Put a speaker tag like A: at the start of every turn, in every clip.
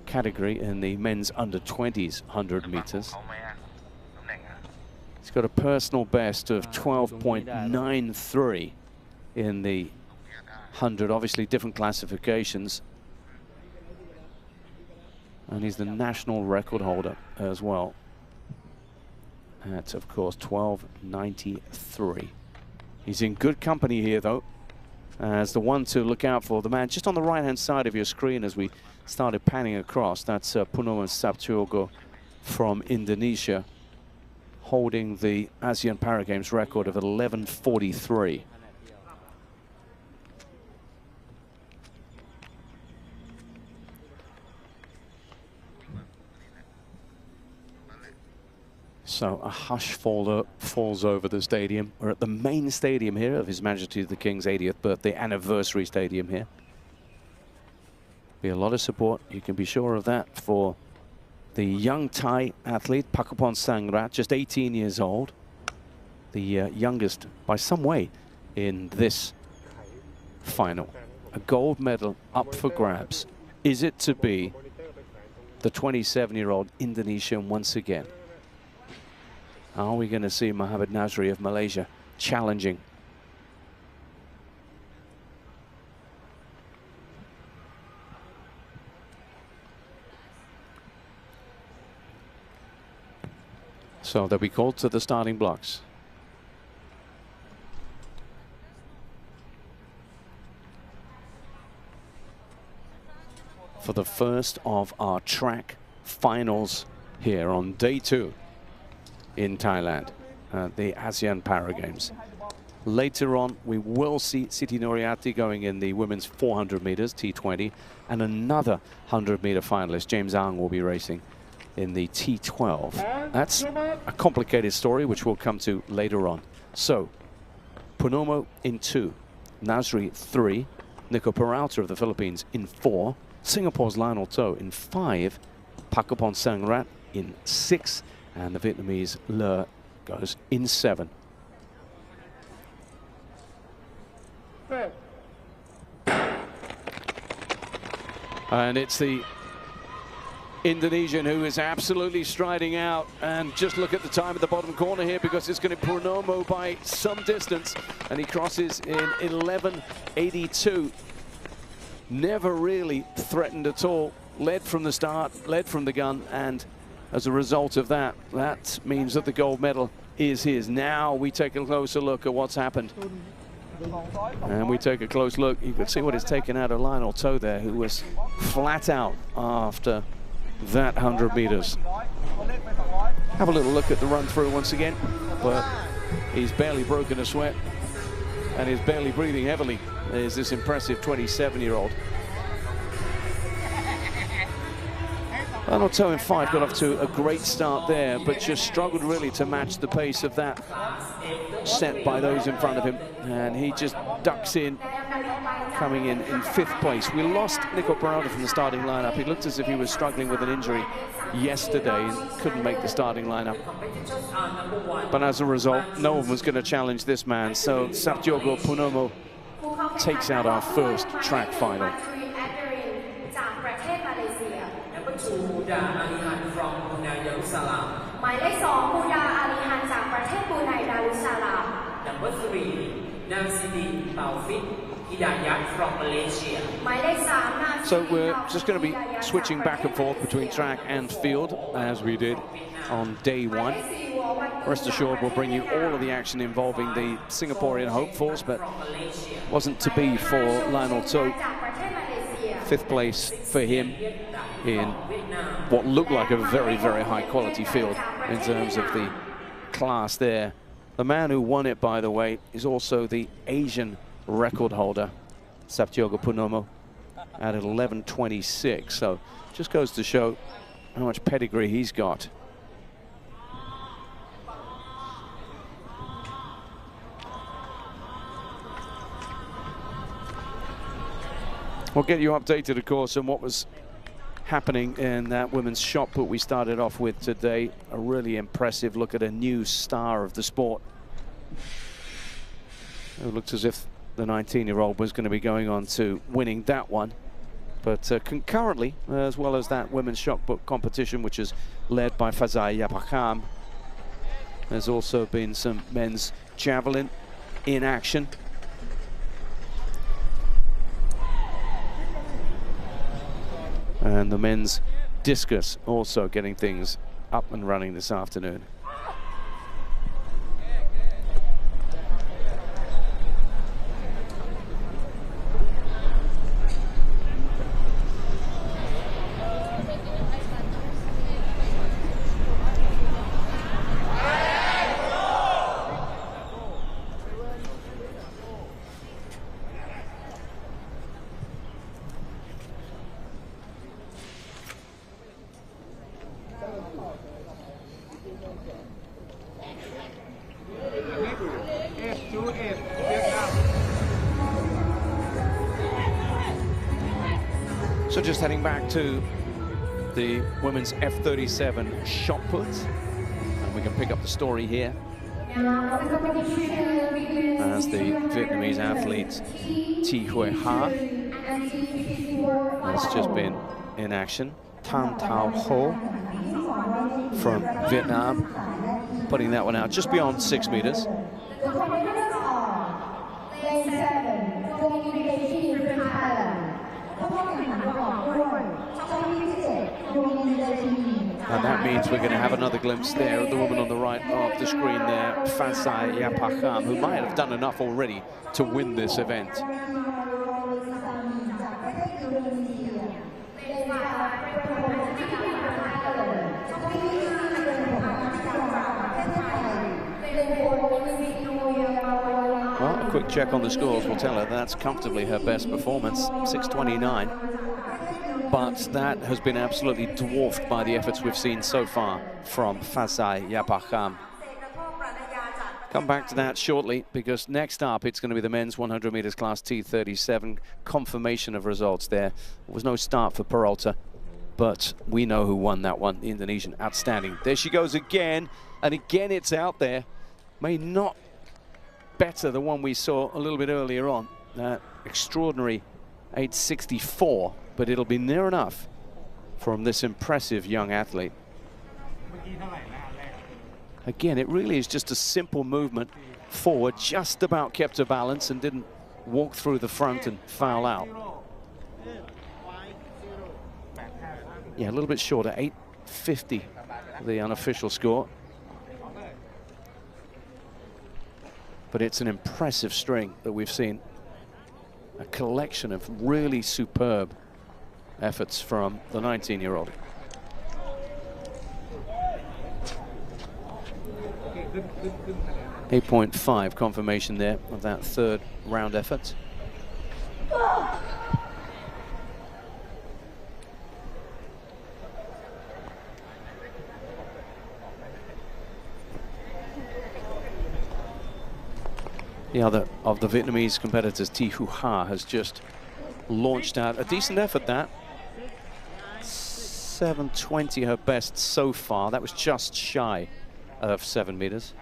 A: category in the men's under 20s 100 meters. He's got a personal best of 12.93 in the 100, obviously different classifications. And he's the national record holder as well. That's, of course, 12.93. He's in good company here, though, as the one to look out for. The man just on the right-hand side of your screen as we started panning across. That's Purnomo Saptiogo from Indonesia, holding the ASEAN Paragames record of 11.43. So a hush falls over the stadium. We're at the main stadium here of His Majesty the King's 80th birthday anniversary stadium here. Be a lot of support, you can be sure of that, for the young Thai athlete, Pakapon Sangrat, just 18 years old. The youngest by some way in this final. A gold medal up for grabs. Is it to be the 27-year-old Indonesian once again? Are we going to see Mohamed Nasri of Malaysia challenging? So they'll be called to the starting blocks. For the first of our track finals here on day 2 in Thailand, the ASEAN Paragames. Later on, we will see Siti Nuriati going in the women's 400 meters, T20, and another 100-meter finalist, James Ang, will be racing in the T12. That's a complicated story, which we'll come to later on. So, Purnomo in 2, Nasri 3, Nico Peralta of the Philippines in 4, Singapore's Lionel To in 5, Pakapon Sangrat in 6, and the Vietnamese Le goes in 7. And it's the Indonesian who is absolutely striding out, and just look at the time at the bottom corner here, because it's going to Purnomo by some distance, and he crosses in 11.82. Never really threatened at all, led from the start, led from the gun, and as a result of that, that means that the gold medal is his. Now we take a closer look at what's happened. And we take a close look. You can see what is taken out of Lionel To there, who was flat out after that 100 meters. Have a little look at the run through once again, but he's barely broken a sweat and is barely breathing heavily. There's this impressive 27-year-old. Lionel To in 5 got off to a great start there, but just struggled really to match the pace of that set by those in front of him, and he just ducks in, coming in 5th place. We lost Nico Peralta from the starting lineup. He looked as if he was struggling with an injury yesterday and couldn't make the starting lineup. But as a result, no one was going to challenge this man, so Saptiogo Purnomo takes out our first track final.
B: Number 3, Namsidi Taufik Hidayat from Malaysia.
A: So we're just going to be switching back and forth between track and field, as we did on day 1. Rest assured, we'll bring you all of the action involving the Singaporean hopefuls, but wasn't to be for Lionel To. 5th place for him in what looked like a very, very high quality field in terms of the class there. The man who won it, by the way, is also the Asian record holder, Saptiogo Purnomo, at 11.26. So just goes to show how much pedigree he's got. We'll get you updated, of course, on what was happening in that women's shot put we started off with today. A really impressive look at a new star of the sport. It looks as if the 19-year-old was going to be going on to winning that one. But concurrently, as well as that women's shot put competition, which is led by Fazai Yapakam, there's also been some men's javelin in action. And the men's discus also getting things up and running this afternoon. So just heading back to the women's F-37 shot put, and we can pick up the story here as the Vietnamese athlete Thi Huay Ha has just been in action. Tan Thao Ho from Vietnam putting that one out just beyond 6 meters. And that means we're going to have another glimpse there of the woman on the right of the screen there, Fazai Yapakam, who might have done enough already to win this event. Well, a quick check on the scores will tell her that's comfortably her best performance, 6:29. But that has been absolutely dwarfed by the efforts we've seen so far from Fazai Yapakam. Come back to that shortly, because next up it's going to be the men's 100 meters class T37. Confirmation of results there. There was no start for Peralta, but we know who won that one, the Indonesian. Outstanding. There she goes again, and again it's out there. May not better the one we saw a little bit earlier on. That extraordinary 864. But it'll be near enough from this impressive young athlete. Again, it really is just a simple movement forward, just about kept her balance and didn't walk through the front and foul out. Yeah, a little bit shorter, 850, the unofficial score. But it's an impressive string that we've seen. A collection of really superb efforts from the 19-year-old. .5 confirmation there of that third round effort. The other of the Vietnamese competitors, Thi Huay Ha, has just launched out a decent effort. That 7:20 her best so far. That was just shy of 7 meters.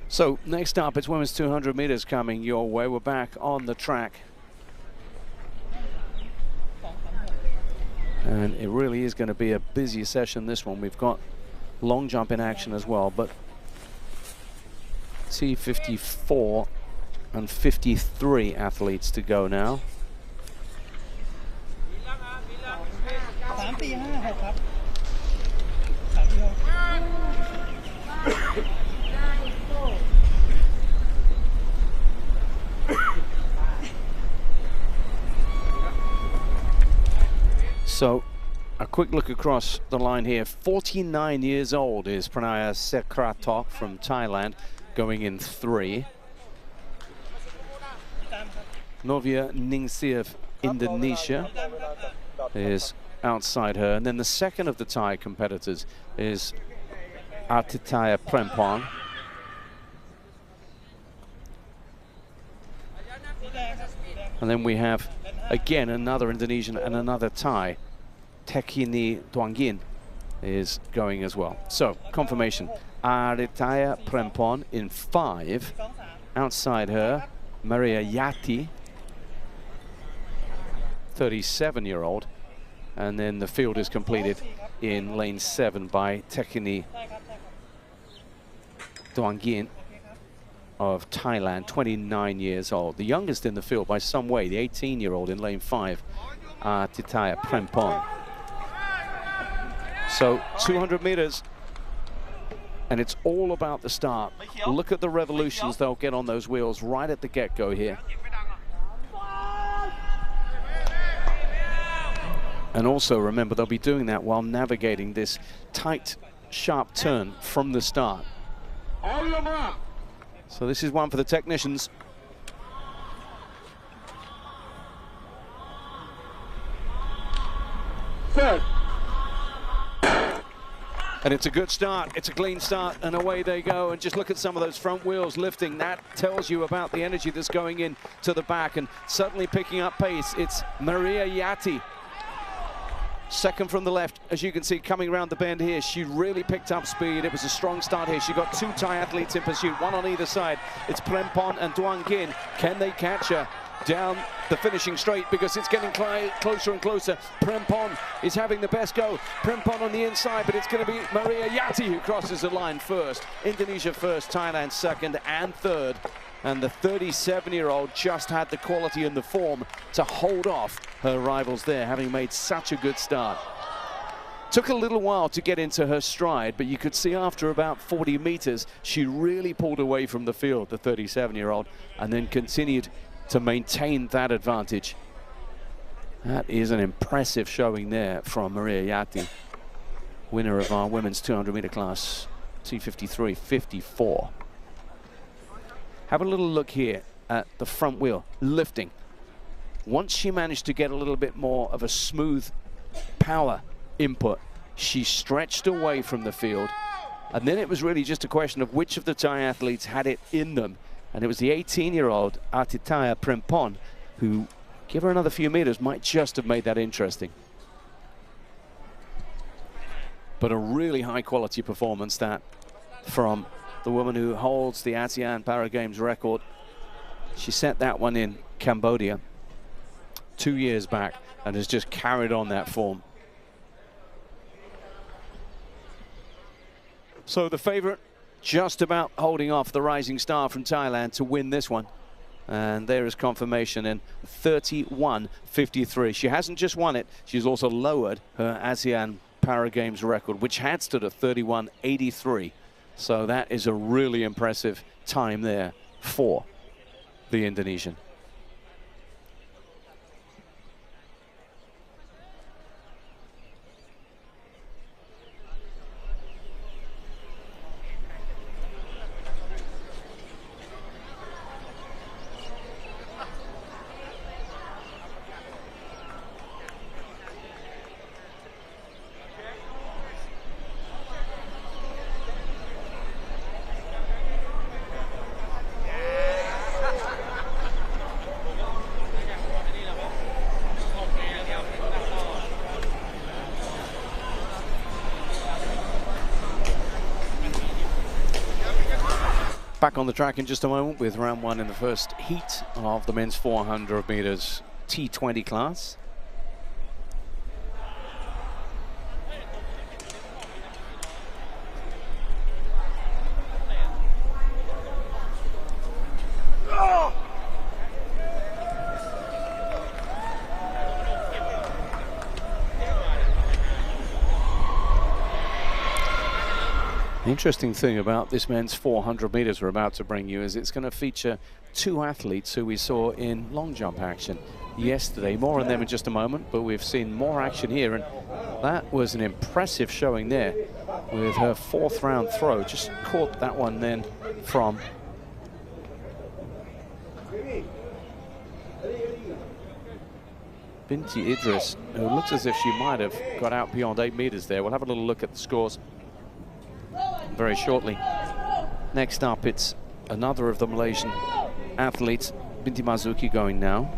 A: So next up, it's women's 200 meters coming your way. We're back on the track. And it really is going to be a busy session, this one. We've got long jump in action as well, but T54 and 53 athletes to go now. So a quick look across the line here. 49 years old is Pranaya Sekratok from Thailand, going in 3. Novia Ningsih of Indonesia is outside her. And then the second of the Thai competitors is Artitaya Prempon. And then we have, again, another Indonesian and another Thai. Tekini Duangin is going as well. So, confirmation. Artitaya Prempon in 5. Outside her, Maria Yati, 37-year-old. And then the field is completed in lane 7 by Tekini Duangin of Thailand, 29 years old. The youngest in the field by some way, the 18-year-old in lane 5, Artitaya Prempon. So 200 meters, and it's all about the start. Look at the revolutions they'll get on those wheels right at the get-go here. And also remember, they'll be doing that while navigating this tight, sharp turn from the start. So this is one for the technicians. Third. And it's a good start, it's a clean start, and away they go. And just look at some of those front wheels lifting. That tells you about the energy that's going in to the back, and suddenly picking up pace. It's Maria Yati, second from the left, as you can see, coming around the bend here. She really picked up speed. It was a strong start here. She got 2 Thai athletes in pursuit, one on either side. It's Prempon and Duangin. Can they catch her down the finishing straight, because it's getting closer and closer? Prempon is having the best go. Prempon on the inside, but it's going to be Maria Yati who crosses the line first. Indonesia first, Thailand second and third. And the 37-year-old just had the quality and the form to hold off her rivals there, having made such a good start. Took a little while to get into her stride, but you could see after about 40 meters, she really pulled away from the field, the 37-year-old, and then continued to maintain that advantage. That is an impressive showing there from Maria Yati, winner of our women's 200-meter class, 253.54. Have a little look here at the front wheel lifting. Once she managed to get a little bit more of a smooth power input, she stretched away from the field, and then it was really just a question of which of the Thai athletes had it in them. And it was the 18-year-old Artitaya Prempon who, give her another few meters, might just have made that interesting. But a really high-quality performance, that, from the woman who holds the ASEAN Para Games record. She set that one in Cambodia 2 years back and has just carried on that form. So the favorite just about holding off the rising star from Thailand to win this one. And there is confirmation in 31.53. She hasn't just won it, she's also lowered her ASEAN Para Games record, which had stood at 31.83. So that is a really impressive time there for the Indonesian. Back on the track in just a moment with round 1 in the first heat of the men's 400 meters T20 class. The interesting thing about this men's 400 meters we're about to bring you is it's going to feature 2 athletes who we saw in long jump action yesterday. More on them in just a moment, but we've seen more action here, and that was an impressive showing there with her 4th round throw. Just caught that one then from Binti Idris, who looks as if she might have got out beyond 8 meters there. We'll have a little look at the scores very shortly. Next up, it's another of the Malaysian athletes, Binti Marzuki, going now.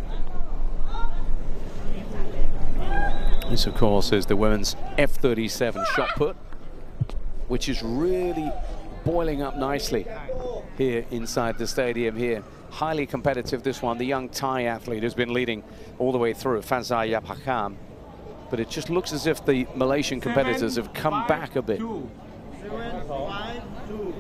A: This, of course, is the women's F37 shot put, which is really boiling up nicely here inside the stadium here. Highly competitive, this one. The young Thai athlete has been leading all the way through, Fazal Yapakam. But it just looks as if the Malaysian competitors have come back a bit.
C: 7, 5, 2.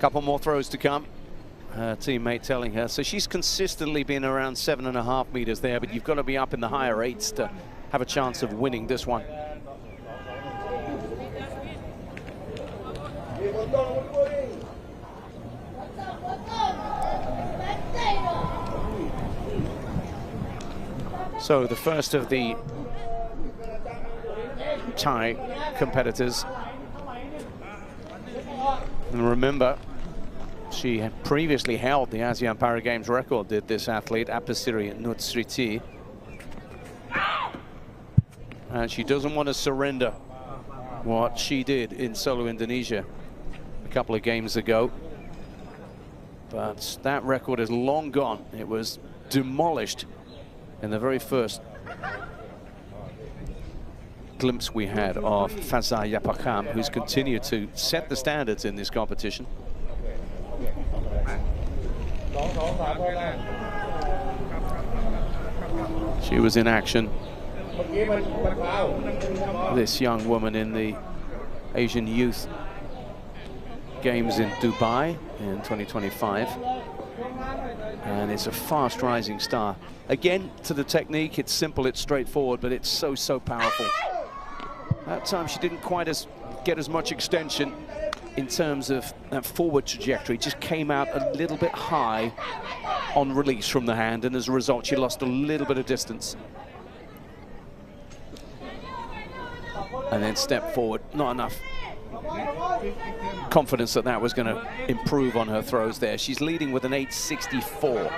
A: Couple more throws to come. Her teammate telling her. So she's consistently been around 7.5 meters there, but you've got to be up in the higher 8s to have a chance of winning this one. So the first of the Thai competitors, and remember, she had previously held the ASEAN Para Games record, did this athlete, Apasiri Nutsriti. And she doesn't want to surrender what she did in Solo, Indonesia a couple of games ago. But that record is long gone. It was demolished in the very first glimpse we had of Fazal Yapakam, who's continued to set the standards in this competition. She was in action, this young woman, in the Asian Youth Games in Dubai in 2025. And it's a fast rising star. Again, to the technique, it's simple, it's straightforward, but it's so powerful. That time she didn't quite get as much extension in terms of that forward trajectory. Just came out a little bit high on release from the hand, and as a result she lost a little bit of distance. And then stepped forward, not enough confidence that that was going to improve on her throws there. She's leading with an 8.64.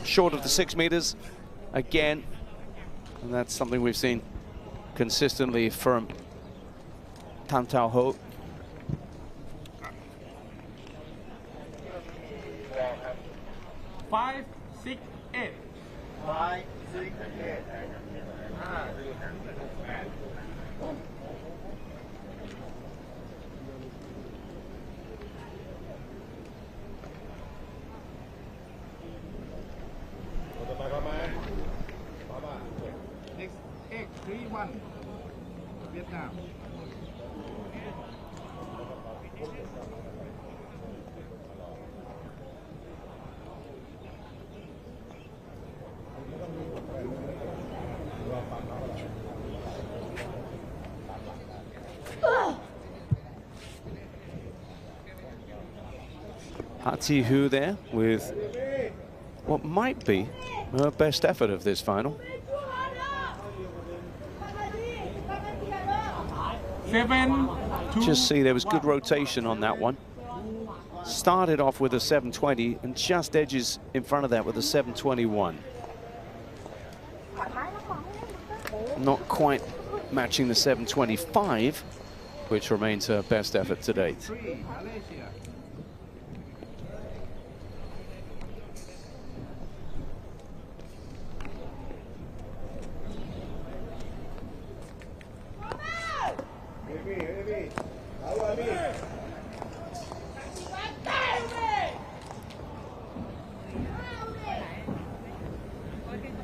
A: Short of the 6 meters again, and that's something we've seen consistently from Tan Tao Ho.
C: Five, 6, 8. 5, 6, 8. Next, 8-3-1. Vietnam.
A: Hati Hu there with what might be her best effort of this final.
C: 7, 2.
A: Just see there was good rotation on that one. Started off with a 720 and just edges in front of that with a 721. Not quite matching the 725, which remains her best effort to date.
C: 3, Malaysia.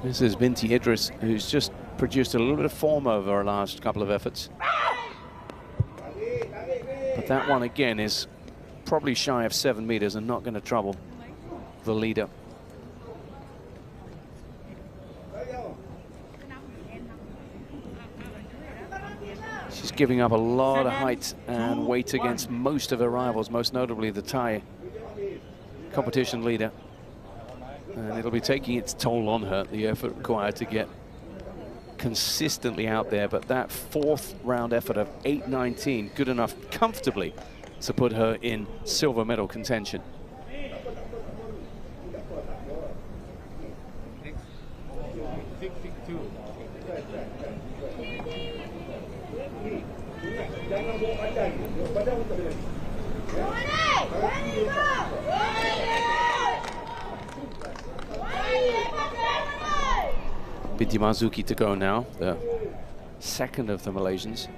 A: This is Binti Idris, who's just produced a little bit of form over her last couple of efforts. But But that one again is probably shy of 7 meters and not going to trouble the leader. She's giving up a lot of height and weight against most of her rivals, most notably the Thai competition leader. And it'll be taking its toll on her, the effort required to get consistently out there. But that fourth round effort of 8.19, good enough comfortably to put her in silver medal contention. Mazuki to go now, the second of the Malaysians.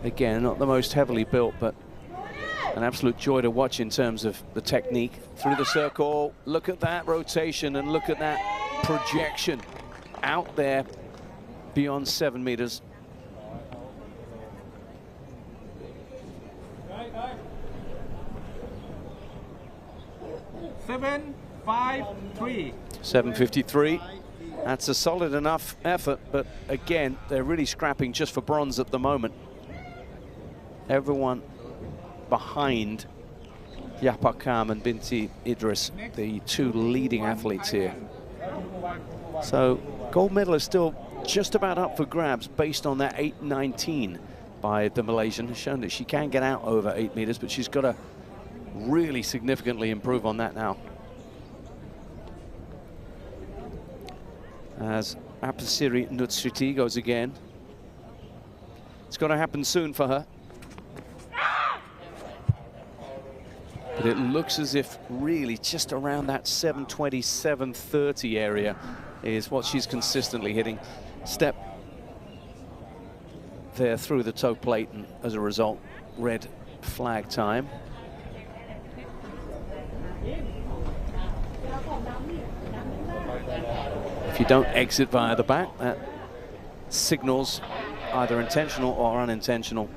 A: Again, not the most heavily built, but an absolute joy to watch in terms of the technique. Through the circle, look at that rotation and look at that projection out there beyond 7 meters.
C: Seven, 5, 3.
A: 7.53. That's a solid enough effort, but again, they're really scrapping just for bronze at the moment. Everyone behind Yapakam and Binti Idris, the two leading athletes here. So gold medal is still just about up for grabs based on that 8.19 by the Malaysian. Has shown that she can get out over 8 meters, but she's got to really significantly improve on that now. As Apasiri Nutsriti goes again. It's got to happen soon for her. But it looks as if really just around that 7:20, 7:30 area is what she's consistently hitting. Step there through the toe plate, and as a result, red flag time. If you don't exit via the back, that signals either intentional or unintentional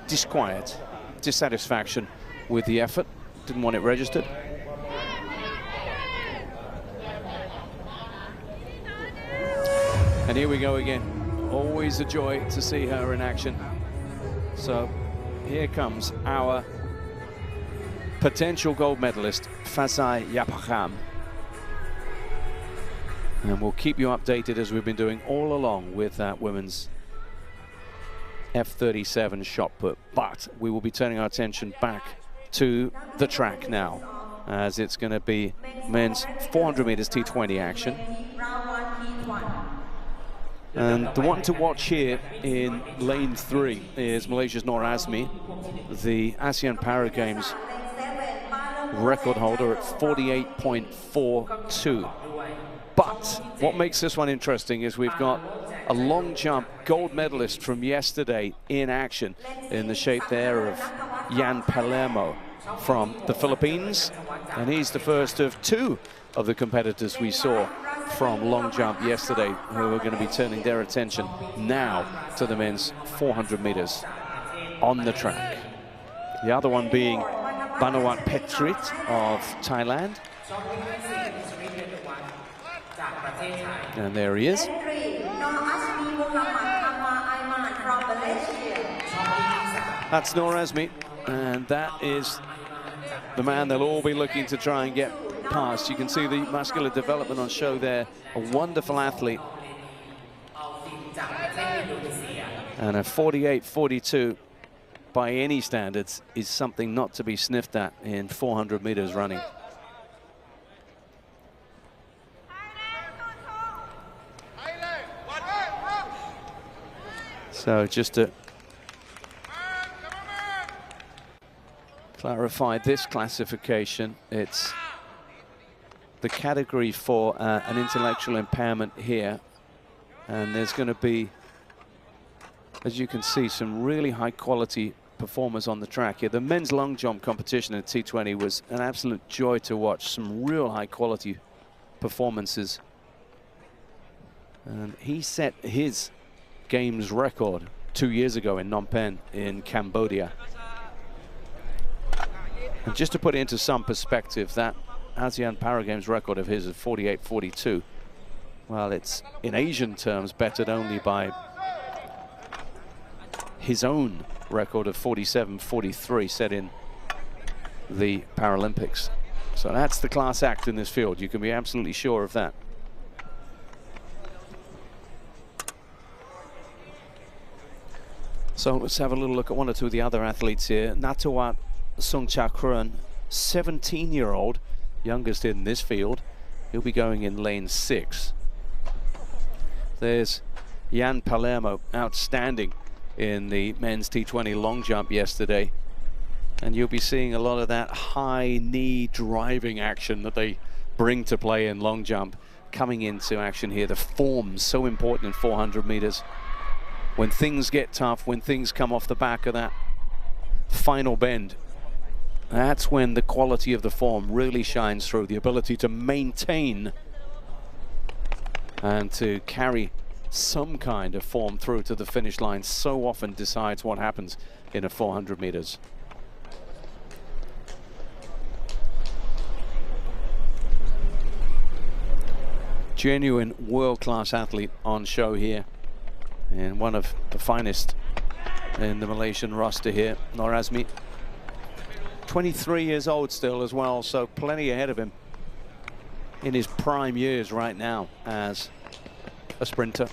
A: disquiet, dissatisfaction with the effort. Didn't want it registered. And here we go again. Always a joy to see her in action. So here comes our potential gold medalist, Fasai Yapakam. And we'll keep you updated as we've been doing all along with that women's F37 shot put. But we will be turning our attention back to the track now, as it's going to be men's 400 meters T20 action. And the one to watch here in lane 3 is Malaysia's Nur Azmi, the ASEAN Para Games record holder at 48.42. But what makes this one interesting is we've got a long jump gold medalist from yesterday in action in the shape there of Yan Palermo from the Philippines. And he's the first of 2 of the competitors we saw from long jump yesterday who are going to be turning their attention now to the men's 400 meters on the track. The other one being Banawat Petrit of Thailand. And there he is. That's Nur Azmi, and that is the man they'll all be looking to try and get past. You can see the muscular development on show there. A wonderful athlete. And a 48.42 by any standards is something not to be sniffed at in 400 meters running. So just to clarify this classification, it's the category for an intellectual impairment here. And there's going to be, as you can see, some really high quality performers on the track here. The men's long jump competition at T20 was an absolute joy to watch. Some real high quality performances. And he set his games record 2 years ago in Phnom Penh in Cambodia. And just to put it into some perspective, that ASEAN Para Games record of his is 48-42. Well, it's in Asian terms bettered only by his own record of 47-43 set in the Paralympics. So that's the class act in this field. You can be absolutely sure of that. So let's have a little look at one or two of the other athletes here. Natawat Songchakran, 17-year-old, youngest in this field. He'll be going in lane 6. There's Jan Palermo, outstanding in the men's T20 long jump yesterday. And you'll be seeing a lot of that high knee driving action that they bring to play in long jump coming into action here. The form's so important in 400 meters. When things get tough, when things come off the back of that final bend, that's when the quality of the form really shines through. The ability to maintain and to carry some kind of form through to the finish line so often decides what happens in a 400 meters. Genuine world-class athlete on show here, and one of the finest in the Malaysian roster here, Nur Azmi. 23 years old still as well, so plenty ahead of him in his prime years right now as a sprinter.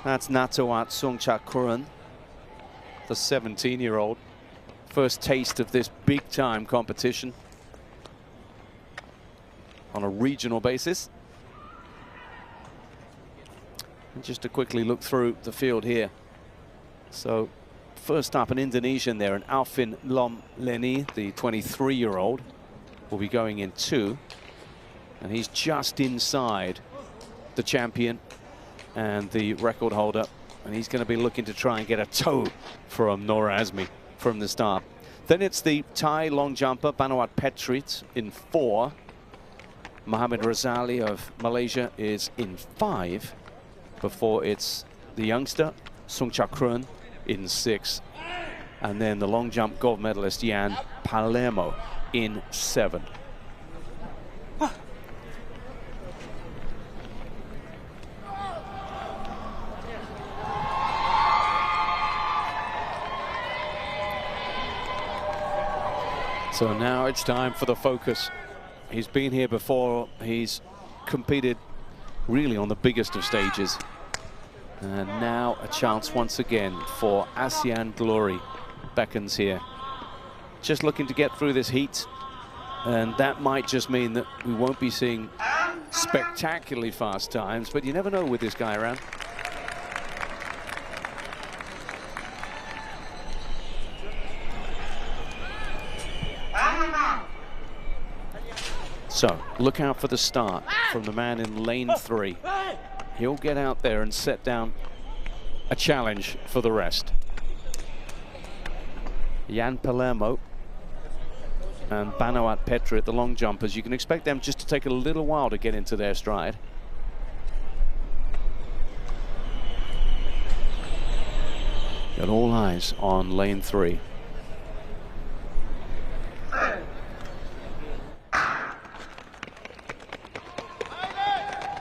A: That's Natawat Songchakran, the 17-year-old. First taste of this big-time competition on a regional basis. And just to quickly look through the field here. So first up, an Indonesian there, an Alvin Lom Leni, the 23-year-old, will be going in 2. And he's just inside the champion and the record holder. And he's going to be looking to try and get a toe from Nur Azmi from the start. Then it's the Thai long jumper, Banawat Petrit, in 4. Mohamed Razali of Malaysia is in 5. Before it's the youngster, Songchakran, in 6. And then the long jump gold medalist, Jan Palermo, in 7. So now it's time for the focus. He's been here before. He's competed really on the biggest of stages. And now a chance once again for ASEAN glory beckons here. Just looking to get through this heat. And that might just mean that we won't be seeing spectacularly fast times, but you never know with this guy around. So, look out for the start from the man in lane 3. He'll get out there and set down a challenge for the rest. Jan Palermo and Banawat Petrit, the long jumpers, you can expect them just to take a little while to get into their stride. Got all eyes on lane 3.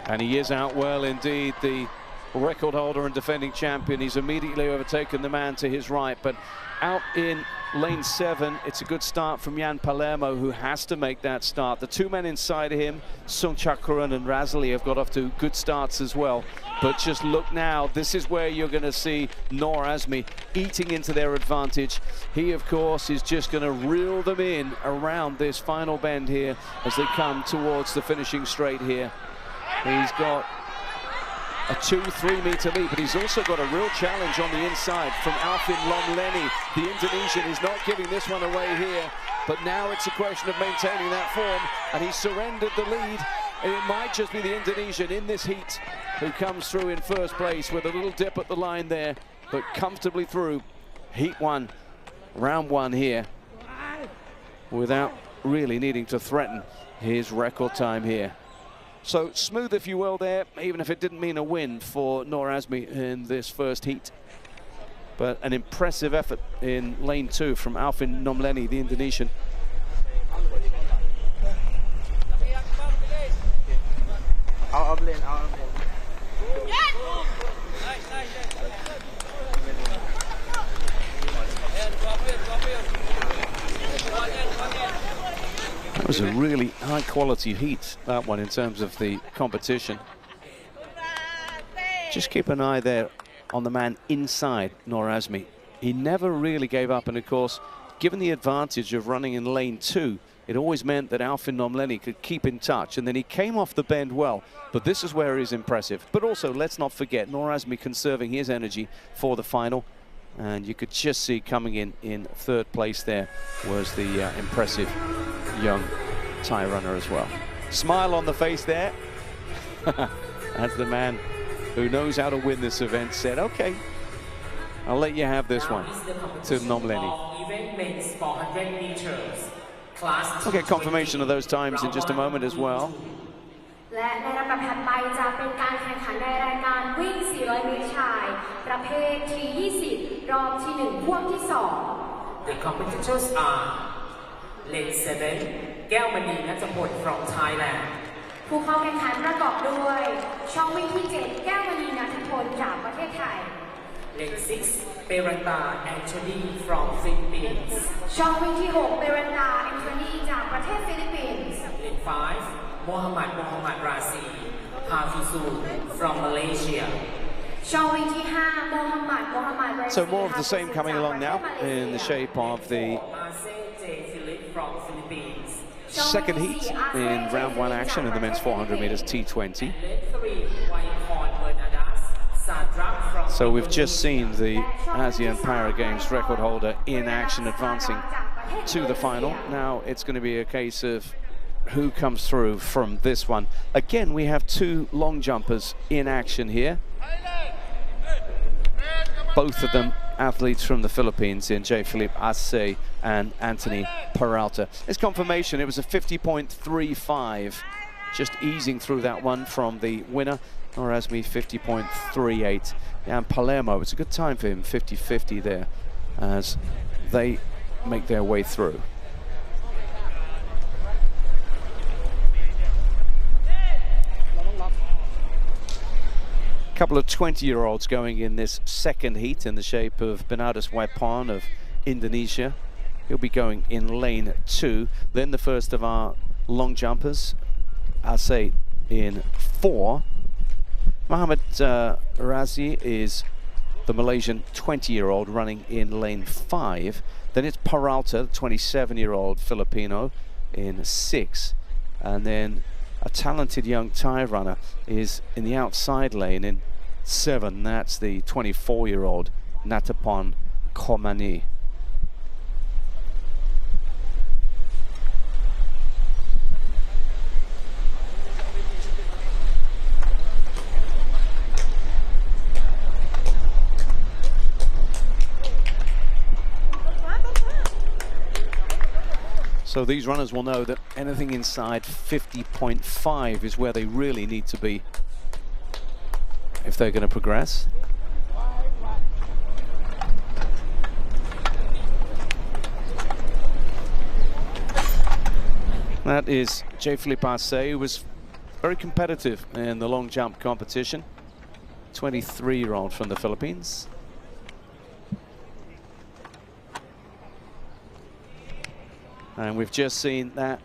A: And he is out well indeed, the record holder and defending champion. He's immediately overtaken the man to his right, but out in lane 7, it's a good start from Jan Palermo, who has to make that start. The 2 men inside of him, Songchakran and Razali, have got off to good starts as well. But just look now, this is where you're going to see Nur Azmi eating into their advantage. He, of course, is just going to reel them in around this final bend here as they come towards the finishing straight here. He's got a 2-3 meter lead, but he's also got a real challenge on the inside from Alvin Lom Leni. The Indonesian is not giving this one away here, but now it's a question of maintaining that form, and he surrendered the lead. And it might just be the Indonesian in this heat who comes through in first place with a little dip at the line there, but comfortably through heat 1, round 1 here, without really needing to threaten his record time here. So smooth, if you will, there, even if it didn't mean a win for Noor Azmi in this first heat. But an impressive effort in lane 2 from Alvin Nomleni, the Indonesian.
C: Out of lane, out of lane.
A: That was a really high quality heat, that one, in terms of the competition. Just keep an eye there on the man inside Noor Azmi. He never really gave up, and of course, given the advantage of running in lane 2, it always meant that Alvin Nomleni could keep in touch, and then he came off the bend well. But this is where he's impressive. But also, let's not forget, Noor Azmi conserving his energy for the final. And you could just see coming in third place there was the impressive young Thai runner as well. Smile on the face there. As the man who knows how to win this event said, okay, I'll let you have this one, to Nomleni. We'll get confirmation of those times in just a moment as well.
D: และในลำดับถัดไปจะเป็นการแข่งขันในรายการวิ่ง 400 เมตรชายประเภท T20 รอบที่ 1 พ่วงที่ 2
B: The competitors are Lane 7 แก้วมณีณัฐพล from Thailand
D: ผู้เข้าแข่งขันประกอบด้วยช่องวิ่งที่ 7 แก้วมณีณัฐพลจากประเทศไทย
B: Lane 6 เปรันตา Anthony from Philippines
D: ช่องวิ่งที่ 6 เปรันตา แอนโทนีจากประเทศฟิลิปปินส์
B: Lane 5 Mohammad Razi Hafizu from Malaysia
D: ช่องวิ่งที่ 5 โมฮัมหมัด Razi
A: So more of the same coming along now in the shape of the
B: from Philippines
A: second heat in round 1 action in the men's 400 meters T20. So we've just seen the ASEAN Para Games record holder in action advancing to the final. Now it's going to be a case of who comes through from this one. Again, we have 2 long jumpers in action here. Both of them athletes from the Philippines in J. Philippe Asse and Anthony Peralta. It's confirmation, it was a 50.35, just easing through that one from the winner, Noor Azmi 50.38. And Palermo, it's a good time for him, 50.50 there, as they make their way through. Couple of 20-year-olds going in this second heat in the shape of Bernardus Waipon of Indonesia. He'll be going in lane 2. Then the first of our long jumpers, Asse in 4. Mohammad Razi is the Malaysian 20-year-old running in lane 5. Then it's Peralta, 27-year-old Filipino, in 6. And then a talented young Thai runner is in the outside lane in 7. That's the 24-year-old Natapon Komani. So these runners will know that anything inside 50.5 is where they really need to be if they're going to progress. That is J. Philippe Asse, who was very competitive in the long jump competition. 23-year-old from the Philippines. And we've just seen that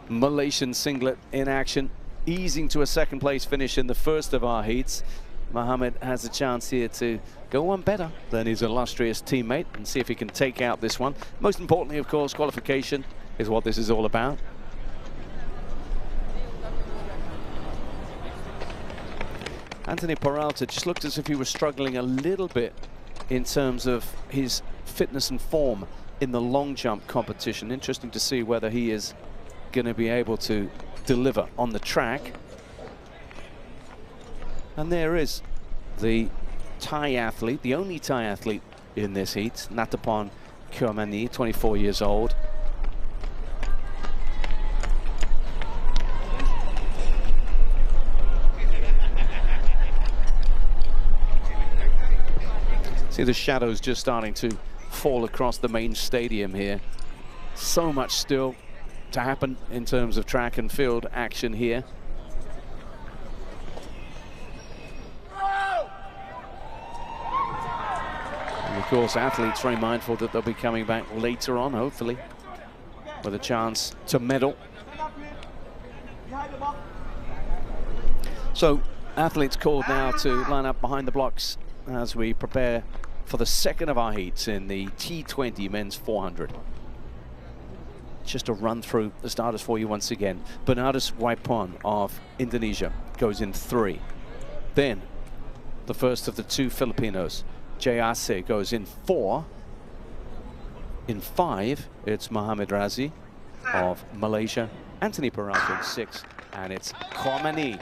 A: Malaysian singlet in action, easing to a second place finish in the first of our heats. Mohammed has a chance here to go one better than his illustrious teammate and see if he can take out this one. Most importantly, of course, qualification is what this is all about. Anthony Peralta just looked as if he was struggling a little bit in terms of his fitness and form in the long jump competition. Interesting to see whether he is going to be able to deliver on the track. And there is the Thai athlete, the only Thai athlete in this heat, Natapon Komani, 24 years old. See the shadows just starting to fall across the main stadium here. So much still to happen in terms of track and field action here. And of course, athletes very mindful that they'll be coming back later on, hopefully, with a chance to medal. So athletes called now to line up behind the blocks as we prepare for the second of our heats in the T20 men's 400. Just to run through the starters for you once again. Bernardus Waipon of Indonesia goes in 3. Then the first of the 2 Filipinos, Jayase, goes in 4. In 5, it's Mohamed Razi of Malaysia. Anthony Peralta in 6. And it's Khomani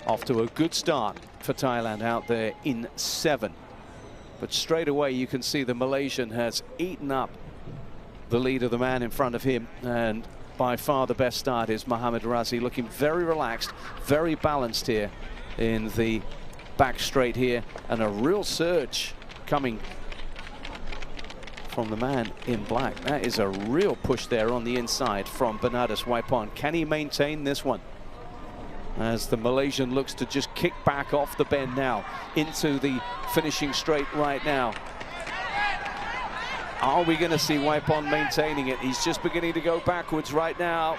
A: off to a good start for Thailand out there in 7. But straight away you can see the Malaysian has eaten up the lead of the man in front of him, and by far the best start is Mohamed Razi, looking very relaxed, very balanced here in the back straight here, and a real surge coming from the man in black. That is a real push there on the inside from Bernardus Waipon. Can he maintain this one? As the Malaysian looks to just kick back off the bend now into the finishing straight right now. Are we going to see Waipon maintaining it? He's just beginning to go backwards right now.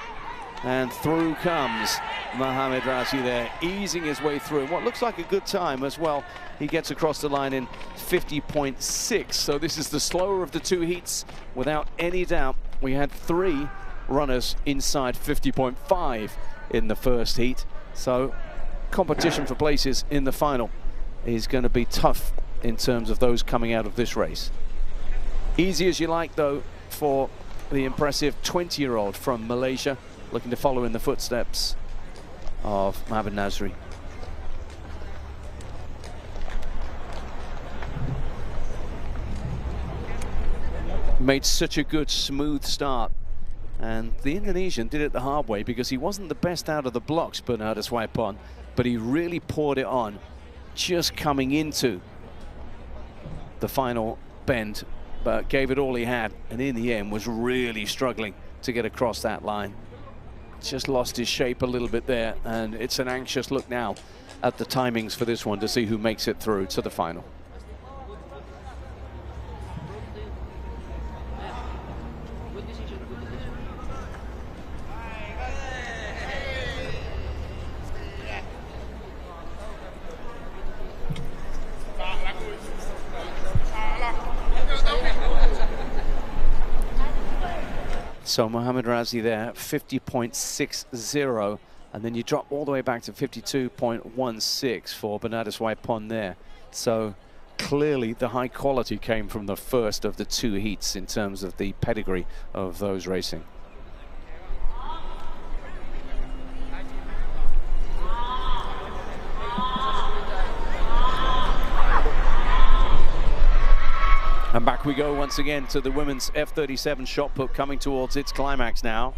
A: And through comes Mohamed Razi there, easing his way through. What looks like a good time as well. He gets across the line in 50.6. So this is the slower of the 2 heats, without any doubt. We had 3 runners inside 50.5 in the first heat. So competition for places in the final is going to be tough in terms of those coming out of this race. Easy as you like, though, for the impressive 20-year-old from Malaysia, looking to follow in the footsteps of Mohamed Nazri. Made such a good, smooth start. And the Indonesian did it the hard way, because he wasn't the best out of the blocks, Bernardus Waipon, but he really poured it on, just coming into the final bend, but gave it all he had, and in the end was really struggling to get across that line. Just lost his shape a little bit there, and it's an anxious look now at the timings for this one to see who makes it through to the final. So Mohamed Razi there, 50.60, and then you drop all the way back to 52.16 for Bernardus Waipon there. So clearly the high quality came from the first of the 2 heats in terms of the pedigree of those racing. And back we go once again to the women's F37 shot put, coming towards its climax now.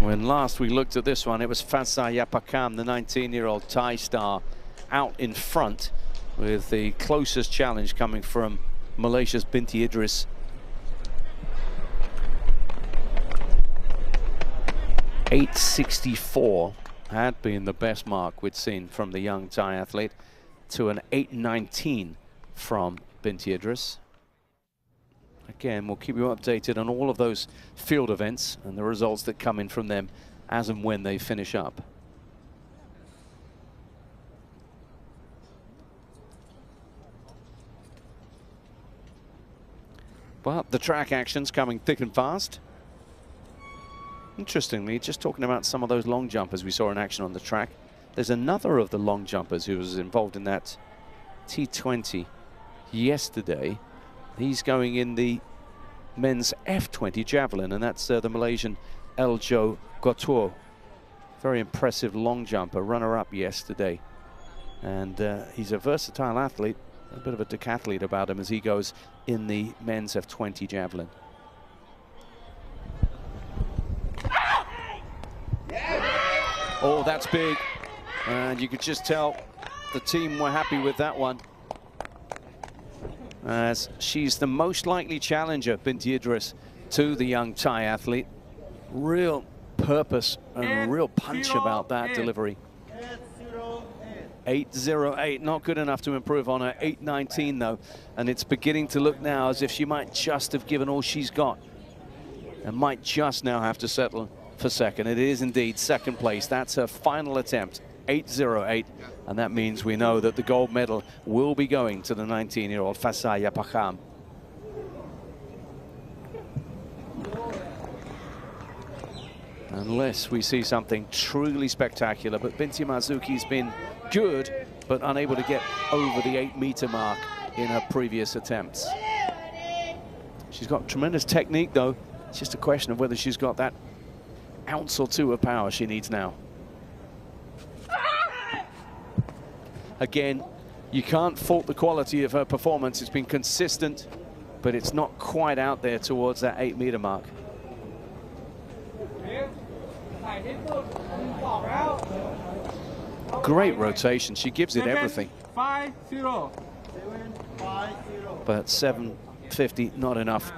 A: When last we looked at this one, it was Fasa Yapakam, the 19-year-old Thai star, out in front, with the closest challenge coming from Malaysia's Binti Idris. .864 had been the best mark we'd seen from the young Thai athlete, to an .819 from Binti Idris. Again, we'll keep you updated on all of those field events and the results that come in from them as and when they finish up. But the track action's coming thick and fast. Interestingly, just talking about some of those long jumpers we saw in action on the track, there's another of the long jumpers who was involved in that T20 yesterday. He's going in the men's F20 javelin, and that's the Malaysian Eljo Gotuo. Very impressive long jumper, runner-up yesterday. And he's a versatile athlete, a bit of a decathlete about him as he goes in the men's F20 javelin. Oh, that's big. And you could just tell the team were happy with that one, as she's the most likely challenger, Binti Idris, to the young Thai athlete. Real purpose and real punch about that delivery. 8.08, not good enough to improve on her 8.19 though, and it's beginning to look now as if she might just have given all she's got and might just now have to settle for second. It is indeed second place. That's her final attempt, 8.08, and that means we know that the gold medal will be going to the 19-year-old Fasaya Pakam. Unless we see something truly spectacular, but Binti Marzuki's been good, but unable to get over the 8-meter mark in her previous attempts. She's got tremendous technique, though. It's just a question of whether she's got that ounce or two of power she needs now. Again, you can't fault the quality of her performance. It's been consistent, but it's not quite out there towards that 8-meter mark. Great rotation. She gives it everything.
C: 5-0.
A: But 750, not enough.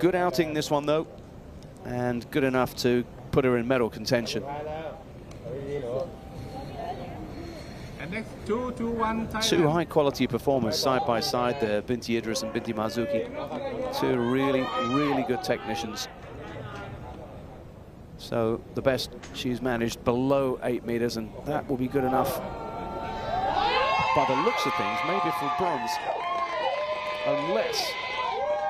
A: Good outing this one, though, and good enough to put her in medal contention.
C: And next 2-1 Thailand.
A: Two high-quality performers side by side there, Binti Idris and Binti Marzuki. Two really, really good technicians. So the best she's managed below 8 meters, and that will be good enough by the looks of things, maybe for bronze, unless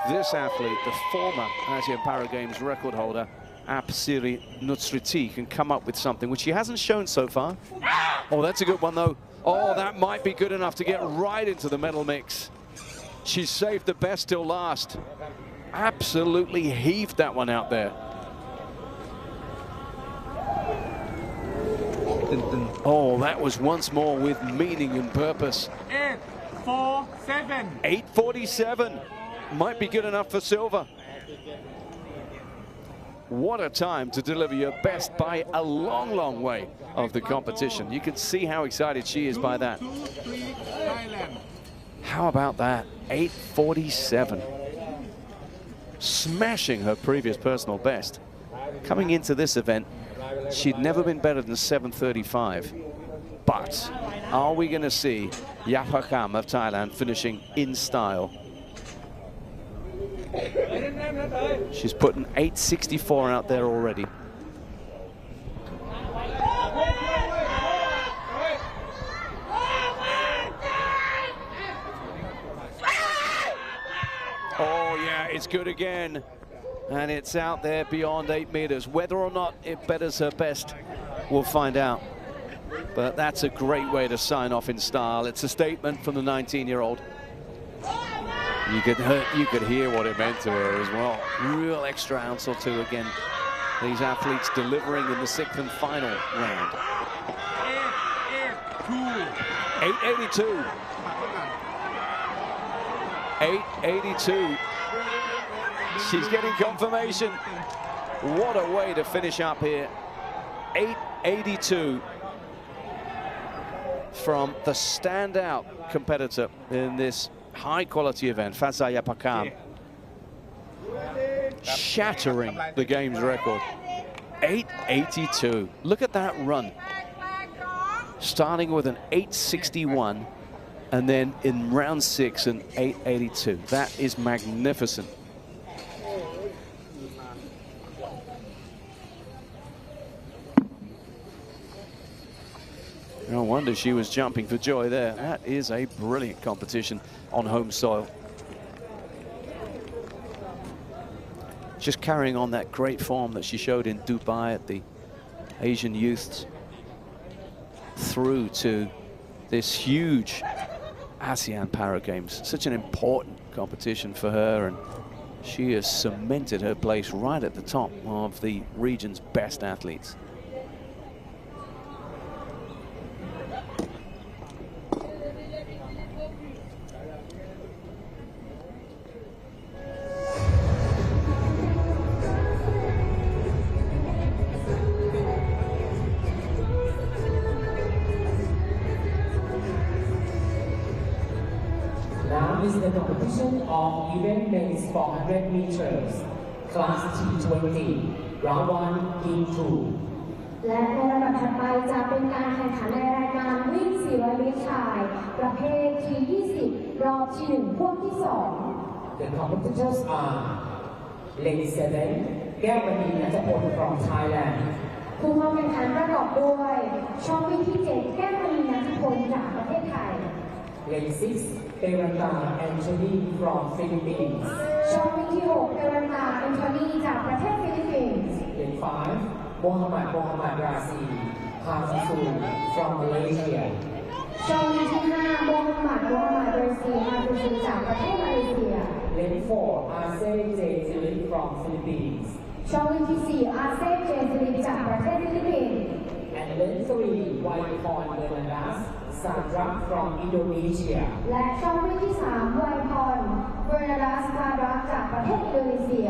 A: this athlete, the former Asian Para Games record holder, Apsiri Nutsriti, can come up with something which she hasn't shown so far. Oh, that's a good one though. Oh, that might be good enough to get right into the medal mix. She saved the best till last. Absolutely heaved that one out there. Oh, that was once more with meaning and purpose.
C: 8-4-7.
A: 8.47 might be good enough for silver. What a time to deliver your best by a long, long way of the competition. You can see how excited she is by that.
C: 2-3 Thailand.
A: How about that? 8.47. Smashing her previous personal best. Coming into this event, she'd never been better than 7.35. But are we going to see Yapakam of Thailand finishing in style? She's put an 8.64 out there already. Oh yeah, it's good again. And it's out there beyond 8 meters. Whether or not it betters her best, we'll find out. But that's a great way to sign off in style. It's a statement from the 19-year-old. You could hear what it meant to her as well. Real extra ounce or two again. These athletes delivering in the 6th and final round. 8.82. 8.82. She's getting confirmation. What a way to finish up here. 8.82 from the standout competitor in this high-quality event, Fasaya Pakam. Shattering the game's record. 8.82. Look at that run. Starting with an 8.61 and then in round 6 an 8.82. That is magnificent. No wonder she was jumping for joy there. That is a brilliant competition on home soil. Just carrying on that great form that she showed in Dubai at the Asian Youths through to this huge ASEAN Para Games. Such an important competition for her, and she has cemented her place right at the top of the region's best athletes.
B: is the competition of event men's 400 meters, class T20, round 1, team 2.
D: และในลำดับถัดไปจะเป็นการแข่งขันในรายการวิ่ง 400 เมตรชาย ประเภท T20 รอบที่ 1 พวกที่ 2
B: The competitors are Lady 7, แก้วมณีนัทพล from Thailand.
D: ผู้เข้าแข่งขันประกอบด้วยช่องวิ่งที่ 7 แก้วมณีนัทพลจากประเทศไทย
B: Lady 6, เอรันดา Anthony from Philippines.
D: ช่องวิ่งที่ 6 เอรันดา แอนโทนีจากประเทศฟิลิปปินส์
B: Lady 5, Mohammad Razi, Hamsu from Malaysia.
D: ช่องวิ่งที่ 5 โมฮัมหมัดเรซีฮาฟิซูจากประเทศมาเลเซีย
B: Lady 4, Arce J. Philip from Philippines.
D: ช่องวิ่งที่ 4 อาเซ่เจนซิลิจากประเทศฟิลิปปินส์
B: And Lady 3, Waipon Bernardas, Sandra from Indonesia.
D: และช่องวิ่งที่ 3 ไวพรเบอร์นาดัสมารักจากประเทศอินโดนีเซีย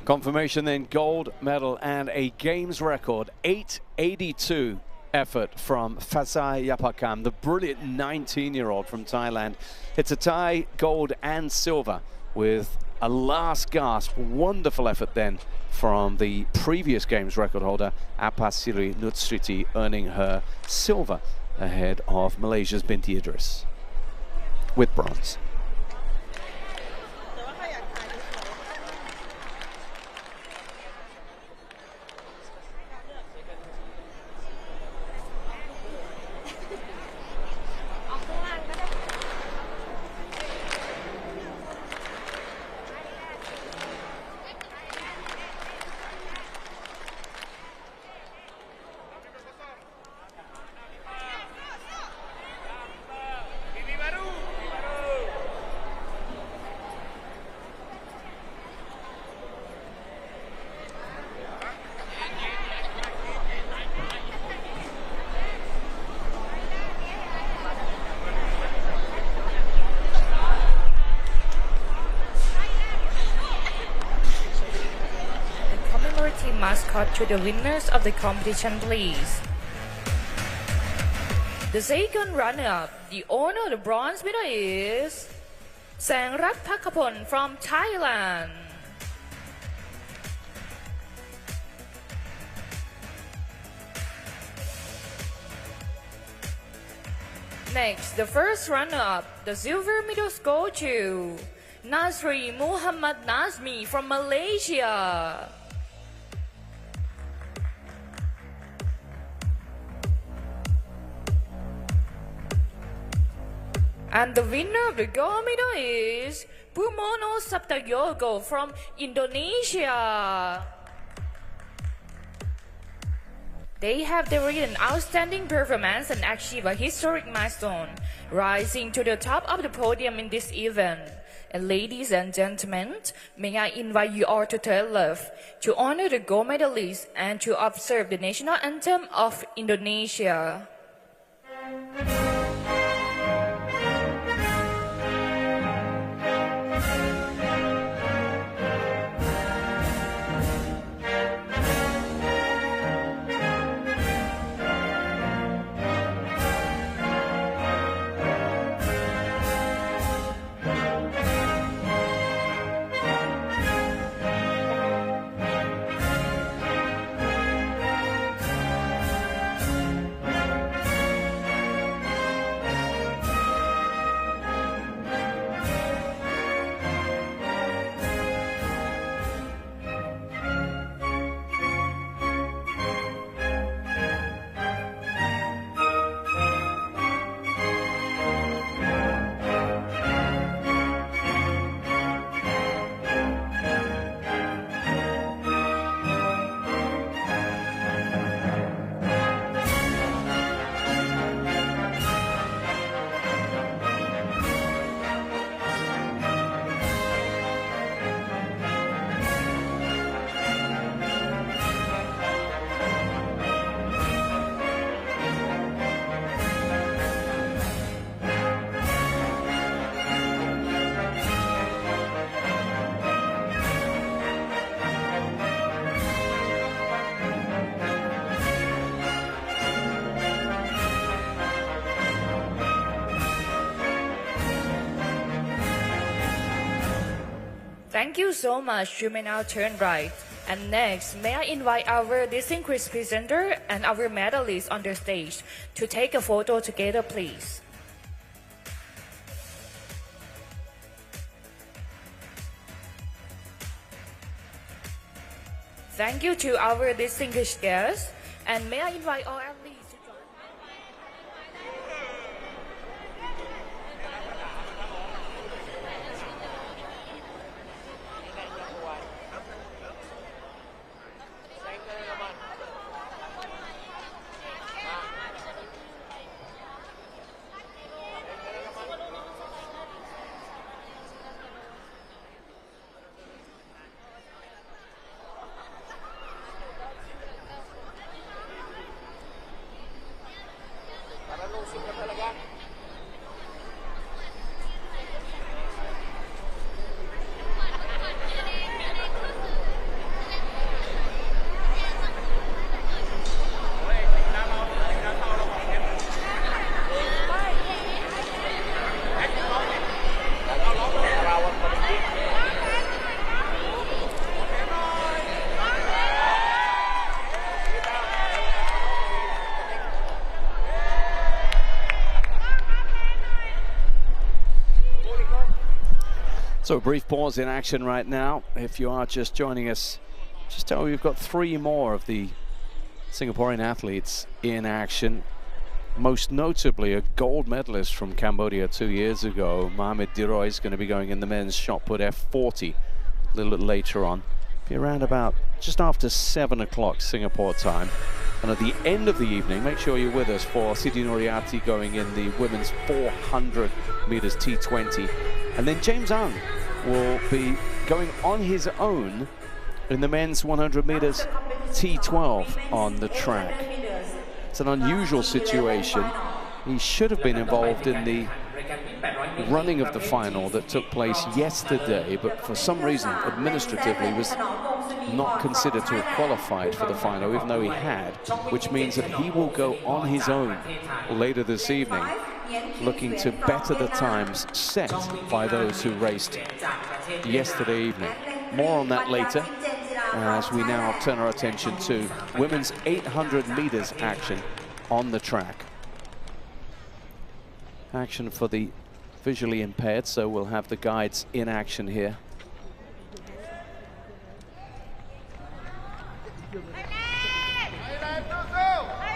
A: Confirmation then, gold medal and a games record, 8:82 effort from Fasai Yapakam, the brilliant 19-year-old from Thailand. It's a tie, gold and silver with a last gasp. Wonderful effort then from the previous games record holder, Apasiri Nutsriti, earning her silver ahead of Malaysia's Binti Idris with bronze.
E: Mascot to the winners of the competition, please. The second runner-up, the owner of the bronze medal is Sangrat Phakapon from Thailand. Next, the first runner-up, the silver medals go to Nasri Muhammad Nazmi from Malaysia. And the winner of the gold medal is Pumono Saptayogo from Indonesia. They have delivered an outstanding performance and achieved a historic milestone, rising to the top of the podium in this event. And ladies and gentlemen, may I invite you all to turn left to honor the gold medalists and to observe the national anthem of Indonesia. Thank you so much. You may now turn right. And next, may I invite our distinguished presenter and our medalists on the stage to take a photo together, please. Thank you to our distinguished guests. And may I invite all athletes to join.
A: So a brief pause in action right now. If you are just joining us, just tell you we've got 3 more of the Singaporean athletes in action. Most notably a gold medalist from Cambodia 2 years ago. Mohamed Diroy is going to be going in the men's shot put F40 a little bit later on. Be around about just after 7 o'clock Singapore time. And at the end of the evening, make sure you're with us for Siti Nuriati going in the women's 400 meters T20. And then James Ang will be going on his own in the men's 100 meters T12 on the track. It's an unusual situation. He should have been involved in the running of the final that took place yesterday, but for some reason administratively was not considered to have qualified for the final, even though he had, which means that he will go on his own later this evening, looking to better the times set by those who raced yesterday evening. More on that later, as we now turn our attention to women's 800 meters action on the track. Action for the visually impaired, so we'll have the guides in action here.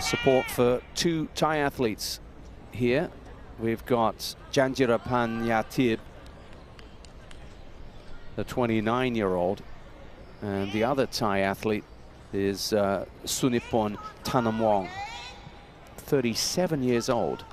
A: Support for 2 Thai athletes here. We've got Janjirapan Yatib, the 29-year-old, and the other Thai athlete is Sunipon Thanamwong, 37 years old.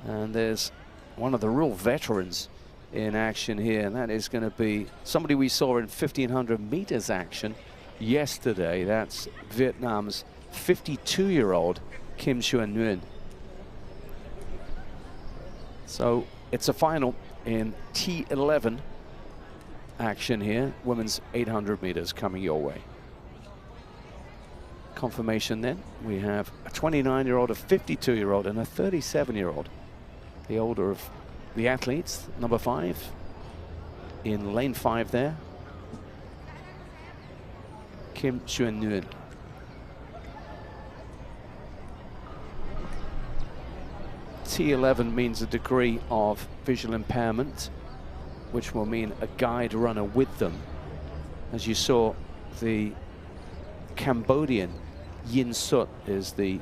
A: And there's one of the real veterans in action here, and that is going to be somebody we saw in 1500 meters action yesterday. That's Vietnam's 52-year-old Kim Xuan Nguyen. So it's a final in T11 action here, women's 800 meters coming your way. Confirmation then, we have a 29-year-old, a 52-year-old, and a 37-year-old. The older of the athletes, number 5 in lane 5 there, Kim Xuan Nguyen. T11 means a degree of visual impairment, which will mean a guide runner with them. As you saw, the Cambodian Yin Sut is the